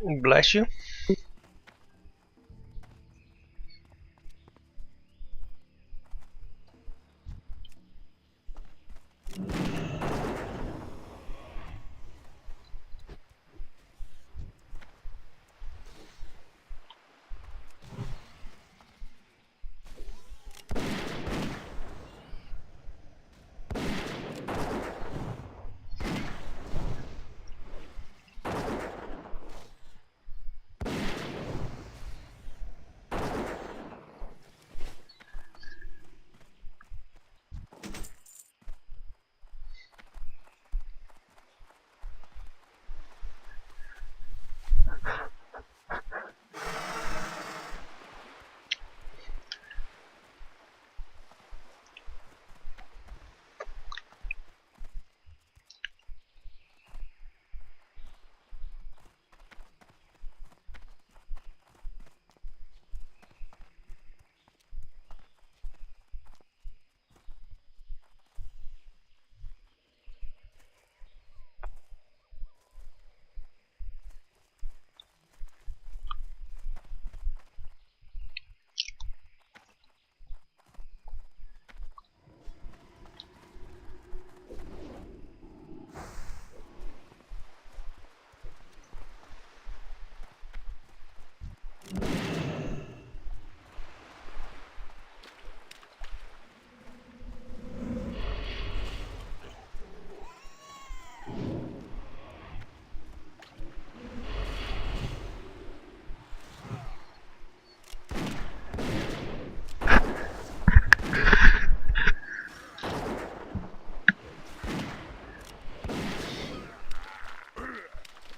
Bless you.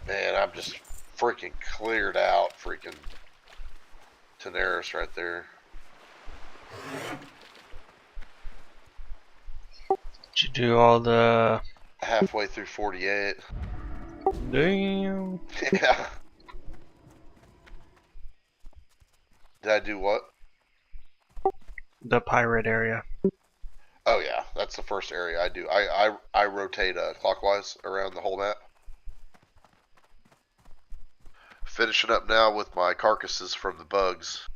Man, I'm just freaking cleared out freaking Daenerys right there. Did you do all the... Halfway through 48. Damn. Yeah. Did I do what? The pirate area. Oh yeah, that's the first area I do. I rotate clockwise around the whole map. Finishing up now with my carcasses from the bugs.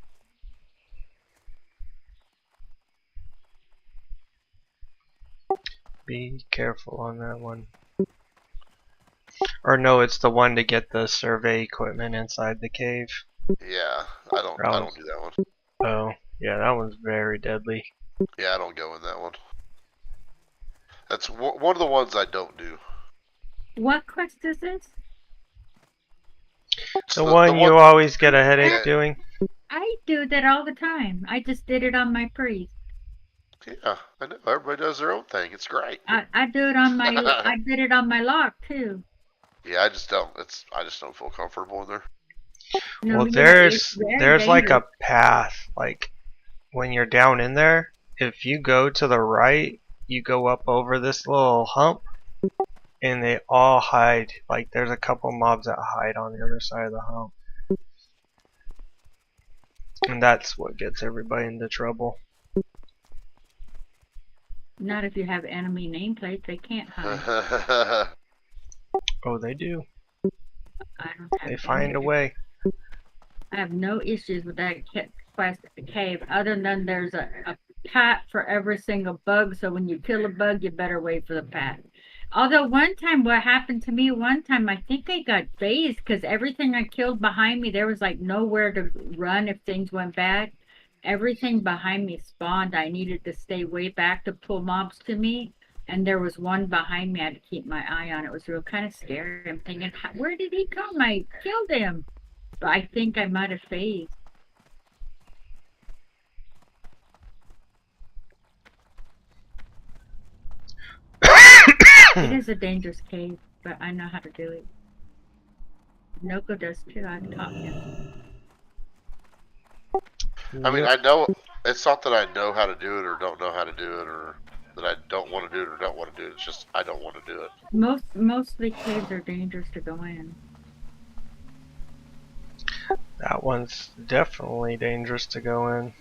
Be careful on that one. Or no, it's the one to get the survey equipment inside the cave. Yeah, I don't do that one. Oh, yeah, that one's very deadly. Yeah, I don't go in that one. That's one of the ones I don't do. What quest is this? The one you always get a headache doing? I do that all the time. I just did it on my priest. Yeah, I know. Everybody does their own thing. It's great. I do it on my. I did it on my lock too. Yeah, I just don't. I just don't feel comfortable in there. No, Well, yeah, there's like a path. Like when you're down in there, if you go to the right, you go up over this little hump, and they all hide. Like there's a couple mobs that hide on the other side of the hump, and that's what gets everybody into trouble. Not if you have enemy nameplates, they can't hide. Oh, they do. I don't have They find a way. I have no issues with that quest cave, other than there's a pat for every single bug, so when you kill a bug, you better wait for the pat. Although one time, what happened to me one time, I think I got phased because everything I killed behind me, there was like nowhere to run if things went bad. Everything behind me spawned. I needed to stay way back to pull mobs to me. And there was one behind me I had to keep my eye on. It was real kind of scary. I'm thinking, where did he come? I killed him. But I think I might have phased. It is a dangerous cave, but I know how to do it. Nogo does too. I've taught him. I mean, I know it's not that I know how to do it or don't know how to do it or that I don't want to do it or don't want to do it. It's just I don't want to do it. Most of the caves are dangerous to go in. That one's definitely dangerous to go in.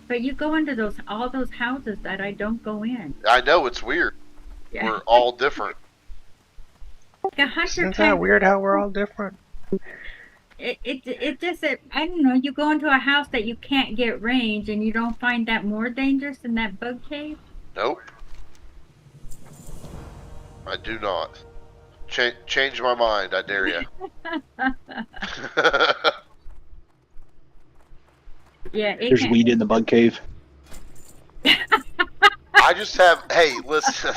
But you go into all those houses that I don't go in. I know it's weird. Yeah. We're all different. Isn't that weird how we're all different? It just I don't know. You go into a house that you can't get range, and you don't find that more dangerous than that bug cave. Nope, I do not. Change my mind, I dare you. Yeah, it There's can. weed in the bug cave. I just have, hey, listen,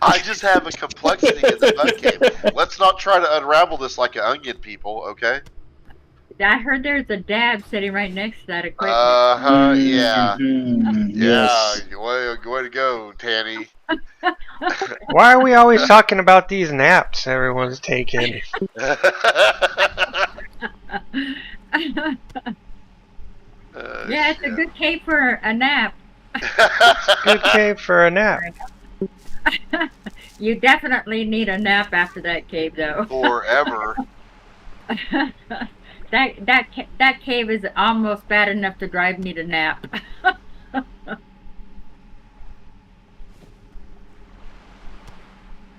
I just have a complexity in the bug cave. Let's not try to unravel this like an onion, people, okay? I heard there's a dab sitting right next to that equipment. Yeah. Yes. Yeah, way to go, Tanny. Why are we always talking about these naps everyone's taking? Yeah, it's a good cave for a nap. Good cave for a nap. You definitely need a nap after that cave, though. Forever. That cave is almost bad enough to drive me to nap.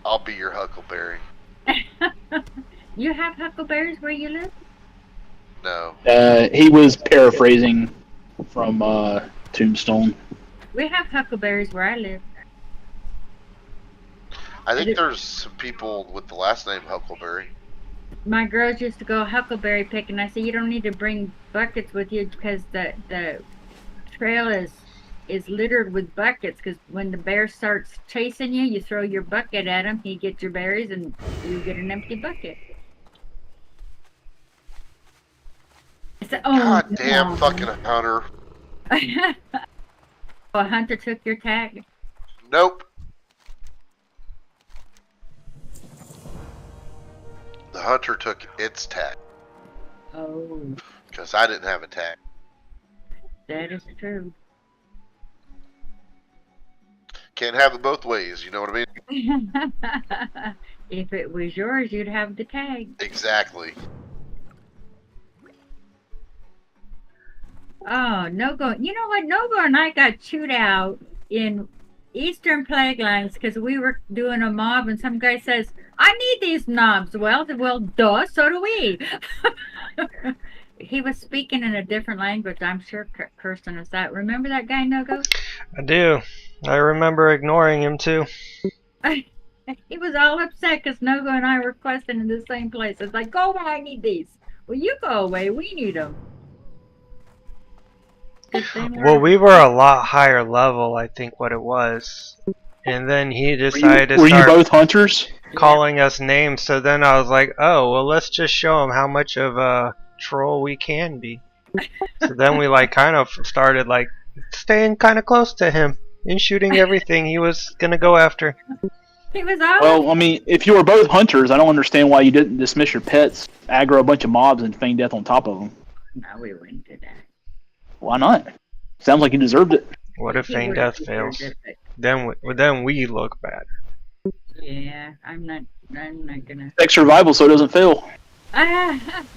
I'll be your huckleberry. You have huckleberries where you live? No. He was paraphrasing from Tombstone. We have huckleberries where I live. I think there's some people with the last name Huckleberry. My girls used to go huckleberry picking. I said, you don't need to bring buckets with you because the trail is littered with buckets, because when the bear starts chasing you, you throw your bucket at him, he gets your berries, and you get an empty bucket. I said, God damn fucking hunter. Oh, Hunter took your tag? Nope. The hunter took its tag. Oh. Because I didn't have a tag. That is true. Can't have it both ways, you know what I mean? If it was yours, you'd have the tag. Exactly. Oh, Nogo. You know what? Nogo and I got chewed out in Eastern Plague Lands because we were doing a mob, and some guy says, I need these knobs. Well, duh, so do we. He was speaking in a different language. I'm sure Kirsten is that. Remember that guy, Nogo? I do. I remember ignoring him too. He was all upset because Nogo and I were questing in the same place. It's like, go away, I need these. Well, you go away, we need them. Well, we were a lot higher level, I think, what it was. And then he decided to Were start you both hunters? calling us names, so then I was like, oh, well, let's just show him how much of a troll we can be. So then we, like, kind of started, like, staying kind of close to him and shooting everything he was going to go after. He was all Well, I mean, if you were both hunters, I don't understand why you didn't dismiss your pets, aggro a bunch of mobs, and feign death on top of them. No, we wouldn't do that. Why not? Sounds like you deserved it. What if feign death fails? Then we look bad. Yeah, I'm not gonna. Take survival so it doesn't fail.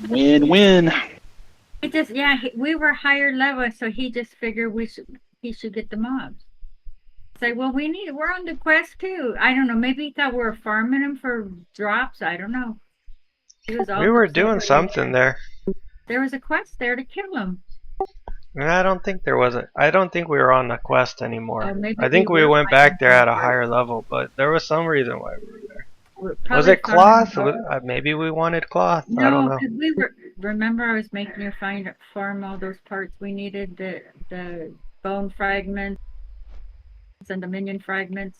Win-win. It just we were higher level, so he just figured he should get the mobs. Say, well, we're on the quest too. I don't know. Maybe he thought we were farming him for drops. I don't know. He was all We were doing something there. There was a quest there to kill him. I don't think there was I don't think we were on the quest anymore. maybe I think we went back there at a higher level, but there was some reason why we were there. Was it cloth? Maybe we wanted cloth. No, I don't know. we were. Remember, I was making you farm all those parts we needed, the bone fragments and the minion fragments.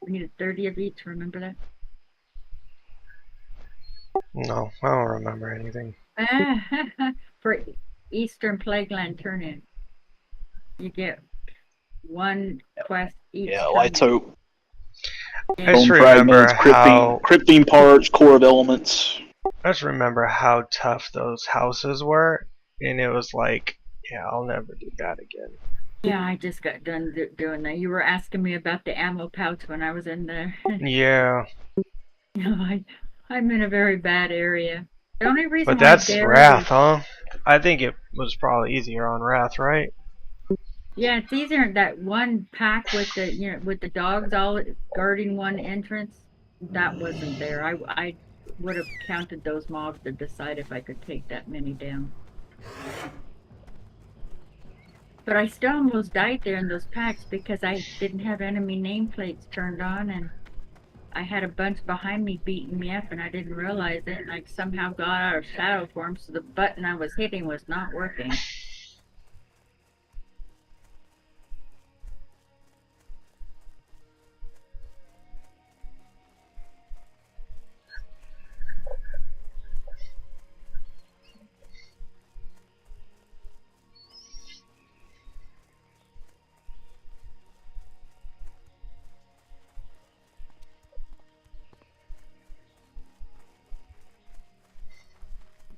We needed 30 of each. Remember that? No, I don't remember anything. For Eastern Plagueland turn-in, you get one quest each. Yeah, Lights Hope. I just remember how cryptine parts, core of elements. I just remember how tough those houses were, and it was like, yeah, I'll never do that again. Yeah, I just got done doing that. You were asking me about the ammo pouch when I was in there. Yeah. No, I'm in a very bad area. The only reason. But that's Wrath, huh? I think it was probably easier on Wrath, right? Yeah, it's easier. That one pack with the with the dogs all guarding one entrance. That wasn't there. would have counted those mobs to decide if I could take that many down. But I still almost died there in those packs because I didn't have enemy nameplates turned on, and I had a bunch behind me beating me up and I didn't realize it, and I somehow got out of shadow form, so the button I was hitting was not working.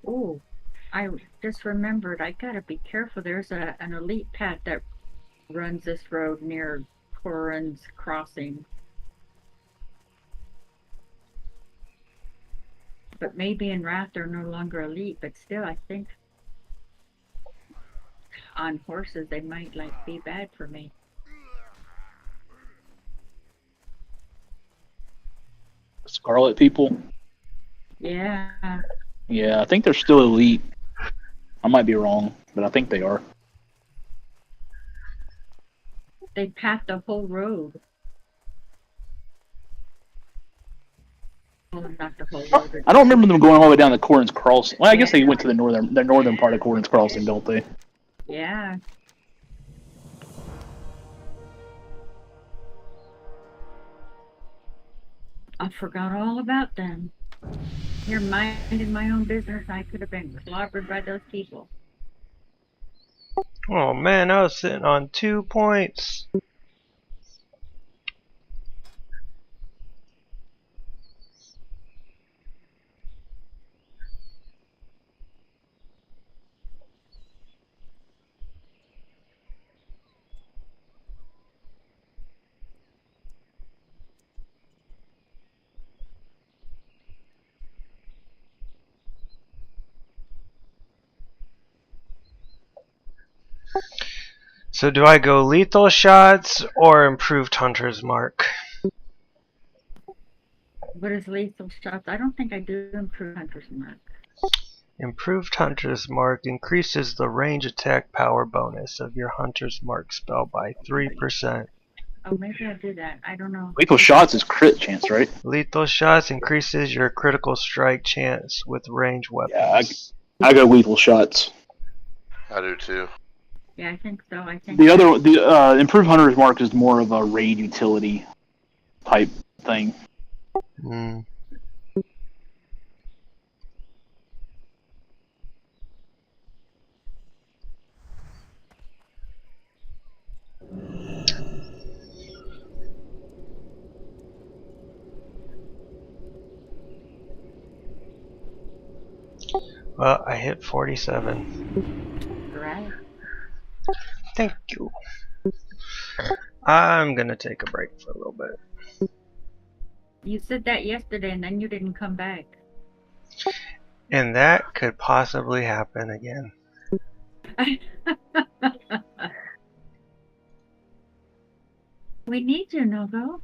Oh, I just remembered I gotta be careful. There's an elite path that runs this road near Corin's Crossing. But maybe in Wrath they're no longer elite, but still I think on horses they might like be bad for me. Scarlet people. Yeah. Yeah, I think they're still elite. I might be wrong, but I think they are. They packed the whole road. Well, not the whole road. I don't remember them going all the way down to Corin's Crossing. Well, I guess they went to the northern part of Corin's Crossing, don't they? Yeah. I forgot all about them. Here, minding my own business, I could have been clobbered by those people. Oh man, I was sitting on 2 points. So do I go lethal shots or improved hunter's mark? What is lethal shots? I don't think I do improve hunter's mark. Improved hunter's mark increases the range attack power bonus of your hunter's mark spell by 3%. Oh, maybe I do that. I don't know. Lethal shots is crit chance, right? Lethal shots increases your critical strike chance with range weapons. Yeah, I go lethal shots. I do too. Yeah, I think so. I think The improved hunter's mark is more of a raid utility type thing. Mm. Well, I hit 47. right. Thank you. I'm gonna take a break for a little bit. You said that yesterday and then you didn't come back. And that could possibly happen again. We need you, Nogo.